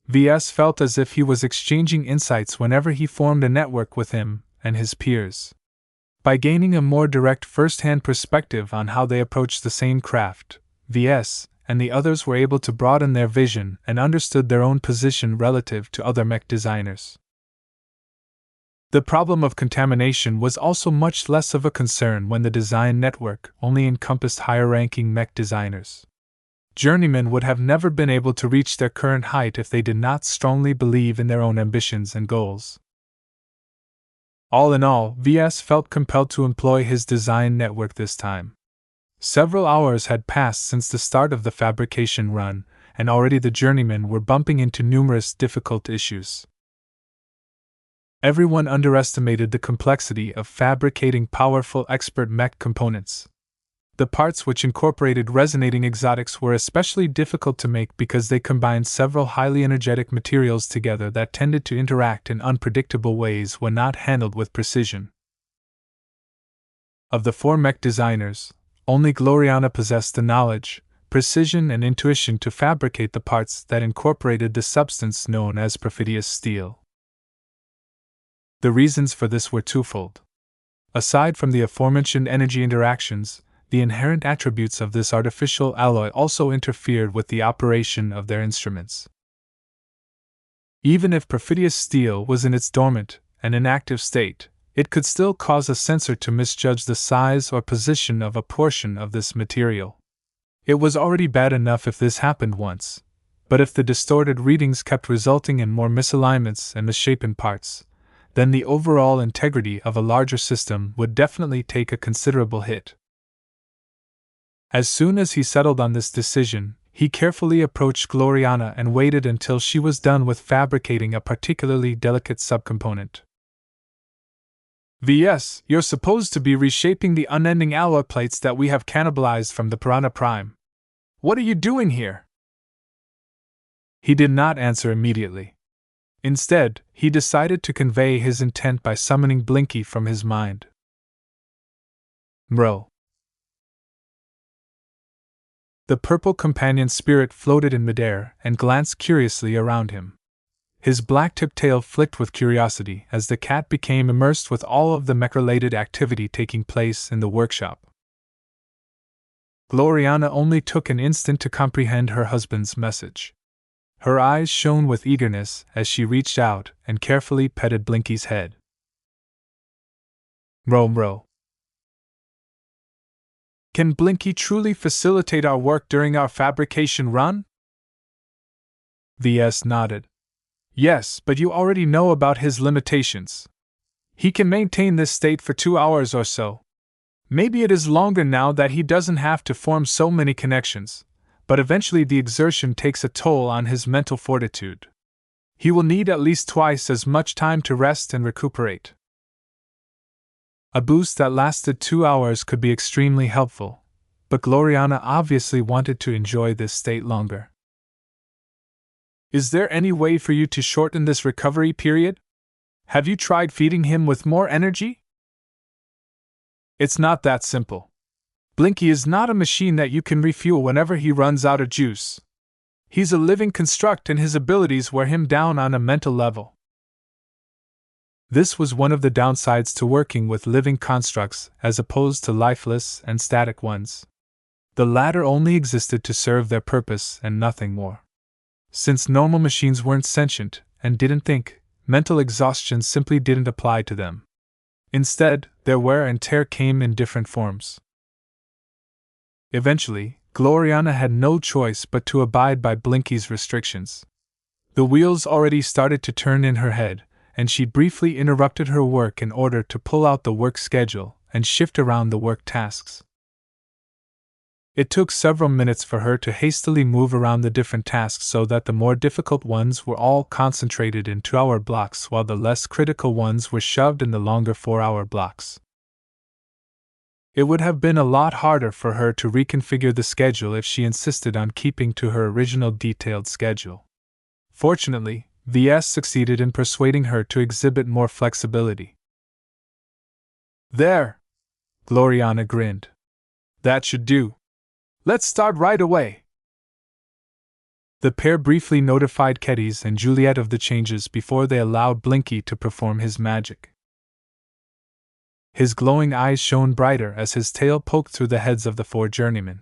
Ves felt as if he was exchanging insights whenever he formed a network with him and his peers. By gaining a more direct first-hand perspective on how they approached the same craft, Ves and the others were able to broaden their vision and understood their own position relative to other mech designers. The problem of contamination was also much less of a concern when the design network only encompassed higher-ranking mech designers. Journeymen would have never been able to reach their current height if they did not strongly believe in their own ambitions and goals. All in all, Ves felt compelled to employ his design network this time. Several hours had passed since the start of the fabrication run, and already the journeymen were bumping into numerous difficult issues. Everyone underestimated the complexity of fabricating powerful expert mech components. The parts which incorporated resonating exotics were especially difficult to make because they combined several highly energetic materials together that tended to interact in unpredictable ways when not handled with precision. Of the 4 mech designers, only Gloriana possessed the knowledge, precision, and intuition to fabricate the parts that incorporated the substance known as perfidious steel. The reasons for this were twofold. Aside from the aforementioned energy interactions, the inherent attributes of this artificial alloy also interfered with the operation of their instruments. Even if perfidious steel was in its dormant and inactive state, it could still cause a sensor to misjudge the size or position of a portion of this material. It was already bad enough if this happened once, but if the distorted readings kept resulting in more misalignments and misshapen parts, then the overall integrity of a larger system would definitely take a considerable hit. As soon as he settled on this decision, he carefully approached Gloriana and waited until she was done with fabricating a particularly delicate subcomponent. Ves, you're supposed to be reshaping the unending alloy plates that we have cannibalized from the Piranha Prime. What are you doing here? He did not answer immediately. Instead, he decided to convey his intent by summoning Blinky from his mind. Mro. The purple companion spirit floated in midair and glanced curiously around him. His black-tipped tail flicked with curiosity as the cat became immersed with all of the mech-related activity taking place in the workshop. Gloriana only took an instant to comprehend her husband's message. Her eyes shone with eagerness as she reached out and carefully petted Blinky's head. Mro. Can Blinky truly facilitate our work during our fabrication run? Ves nodded. Yes, but you already know about his limitations. He can maintain this state for 2 hours or so. Maybe it is longer now that he doesn't have to form so many connections, but eventually the exertion takes a toll on his mental fortitude. He will need at least twice as much time to rest and recuperate. A boost that lasted 2 hours could be extremely helpful, but Gloriana obviously wanted to enjoy this state longer. Is there any way for you to shorten this recovery period? Have you tried feeding him with more energy? It's not that simple. Blinky is not a machine that you can refuel whenever he runs out of juice. He's a living construct and his abilities wear him down on a mental level. This was one of the downsides to working with living constructs as opposed to lifeless and static ones. The latter only existed to serve their purpose and nothing more. Since normal machines weren't sentient and didn't think, mental exhaustion simply didn't apply to them. Instead, their wear and tear came in different forms. Eventually, Gloriana had no choice but to abide by Blinky's restrictions. The wheels already started to turn in her head, and she briefly interrupted her work in order to pull out the work schedule and shift around the work tasks. It took several minutes for her to hastily move around the different tasks so that the more difficult ones were all concentrated in 2-hour blocks while the less critical ones were shoved in the longer 4-hour blocks. It would have been a lot harder for her to reconfigure the schedule if she insisted on keeping to her original detailed schedule. Fortunately, Ves succeeded in persuading her to exhibit more flexibility. "There!" Gloriana grinned. "That should do. Let's start right away." The pair briefly notified Kedis and Juliet of the changes before they allowed Blinky to perform his magic. His glowing eyes shone brighter as his tail poked through the heads of the 4 journeymen.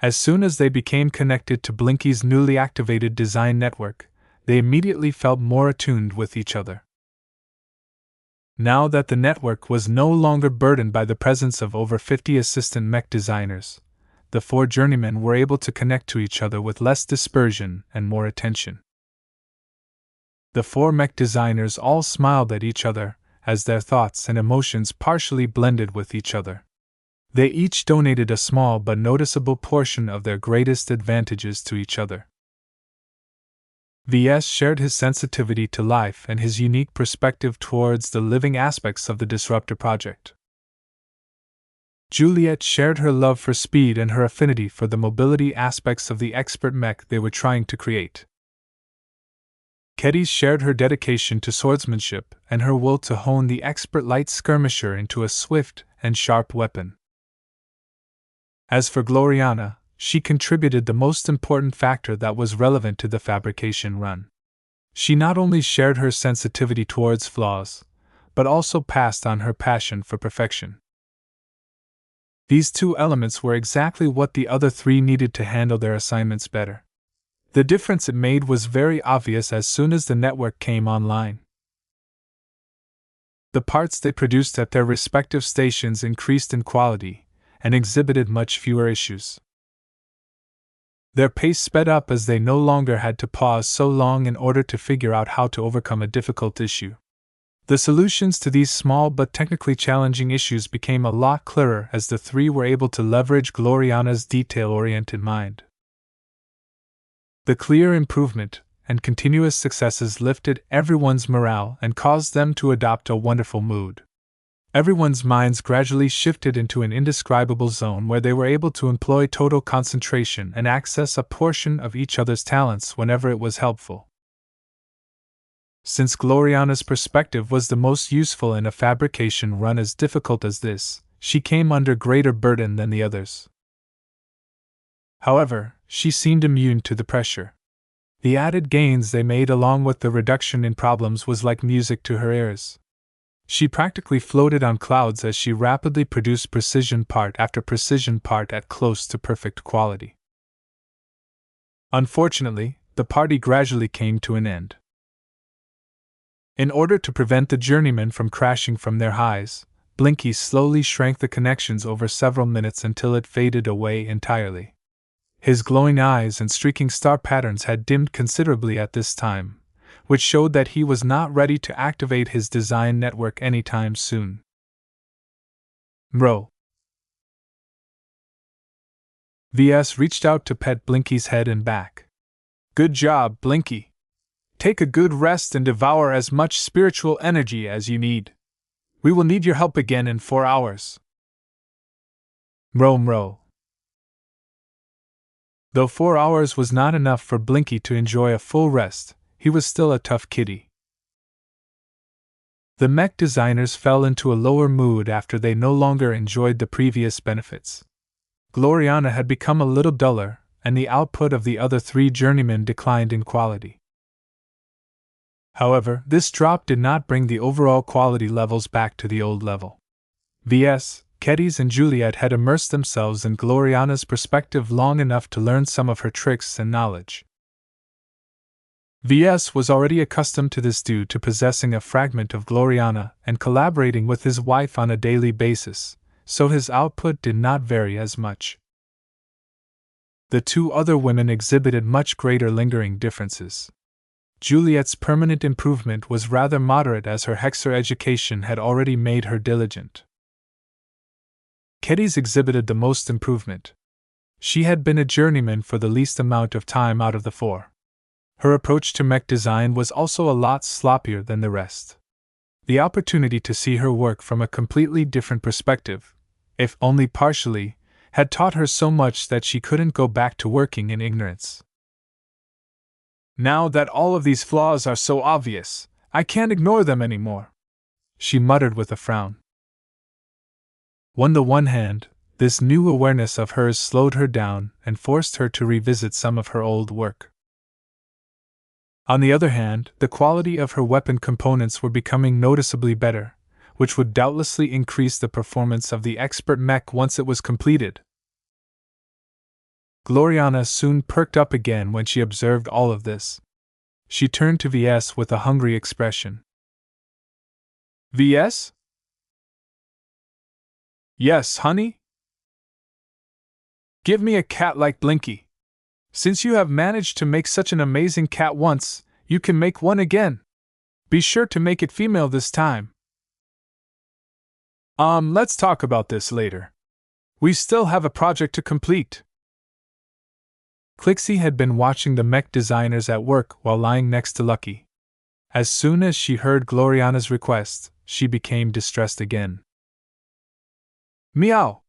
As soon as they became connected to Blinky's newly activated design network, they immediately felt more attuned with each other. Now that the network was no longer burdened by the presence of over 50 assistant mech designers, the 4 journeymen were able to connect to each other with less dispersion and more attention. The 4 mech designers all smiled at each other as their thoughts and emotions partially blended with each other. They each donated a small but noticeable portion of their greatest advantages to each other. Ves shared his sensitivity to life and his unique perspective towards the living aspects of the Disruptor project. Juliet shared her love for speed and her affinity for the mobility aspects of the expert mech they were trying to create. Kedis shared her dedication to swordsmanship and her will to hone the expert light skirmisher into a swift and sharp weapon. As for Gloriana, she contributed the most important factor that was relevant to the fabrication run. She not only shared her sensitivity towards flaws, but also passed on her passion for perfection. These 2 elements were exactly what the other 3 needed to handle their assignments better. The difference it made was very obvious as soon as the network came online. The parts they produced at their respective stations increased in quality and exhibited much fewer issues. Their pace sped up as they no longer had to pause so long in order to figure out how to overcome a difficult issue. The solutions to these small but technically challenging issues became a lot clearer as the 3 were able to leverage Gloriana's detail-oriented mind. The clear improvement and continuous successes lifted everyone's morale and caused them to adopt a wonderful mood. Everyone's minds gradually shifted into an indescribable zone where they were able to employ total concentration and access a portion of each other's talents whenever it was helpful. Since Gloriana's perspective was the most useful in a fabrication run as difficult as this, she came under greater burden than the others. However, she seemed immune to the pressure. The added gains they made along with the reduction in problems was like music to her ears. She practically floated on clouds as she rapidly produced precision part after precision part at close to perfect quality. Unfortunately, the party gradually came to an end. In order to prevent the journeymen from crashing from their highs, Blinky slowly shrank the connections over several minutes until it faded away entirely. His glowing eyes and streaking star patterns had dimmed considerably at this time, which showed that he was not ready to activate his design network anytime soon. Mro. Ves reached out to pet Blinky's head and back. "Good job, Blinky. Take a good rest and devour as much spiritual energy as you need. We will need your help again in 4 hours. Mro. Though 4 hours was not enough for Blinky to enjoy a full rest, he was still a tough kitty. The mech designers fell into a lower mood after they no longer enjoyed the previous benefits. Gloriana had become a little duller, and the output of the other 3 journeymen declined in quality. However, this drop did not bring the overall quality levels back to the old level. Ves, Kedis, and Juliet had immersed themselves in Gloriana's perspective long enough to learn some of her tricks and knowledge. Ves was already accustomed to this due to possessing a fragment of Gloriana and collaborating with his wife on a daily basis, so his output did not vary as much. The two other women exhibited much greater lingering differences. Juliet's permanent improvement was rather moderate as her hexer education had already made her diligent. Kitty's exhibited the most improvement. She had been a journeyman for the least amount of time out of the four. Her approach to mech design was also a lot sloppier than the rest. The opportunity to see her work from a completely different perspective, if only partially, had taught her so much that she couldn't go back to working in ignorance. Now that all of these flaws are so obvious, I can't ignore them anymore, she muttered with a frown. On the one hand, this new awareness of hers slowed her down and forced her to revisit some of her old work. On the other hand, the quality of her weapon components were becoming noticeably better, which would doubtlessly increase the performance of the expert mech once it was completed. Gloriana soon perked up again when she observed all of this. She turned to Ves with a hungry expression. Ves? Yes, honey? Give me a cat like Blinky. Since you have managed to make such an amazing cat once, you can make one again. Be sure to make it female this time. Let's talk about this later. We still have a project to complete. Clixie had been watching the mech designers at work while lying next to Lucky. As soon as she heard Gloriana's request, she became distressed again. Meow!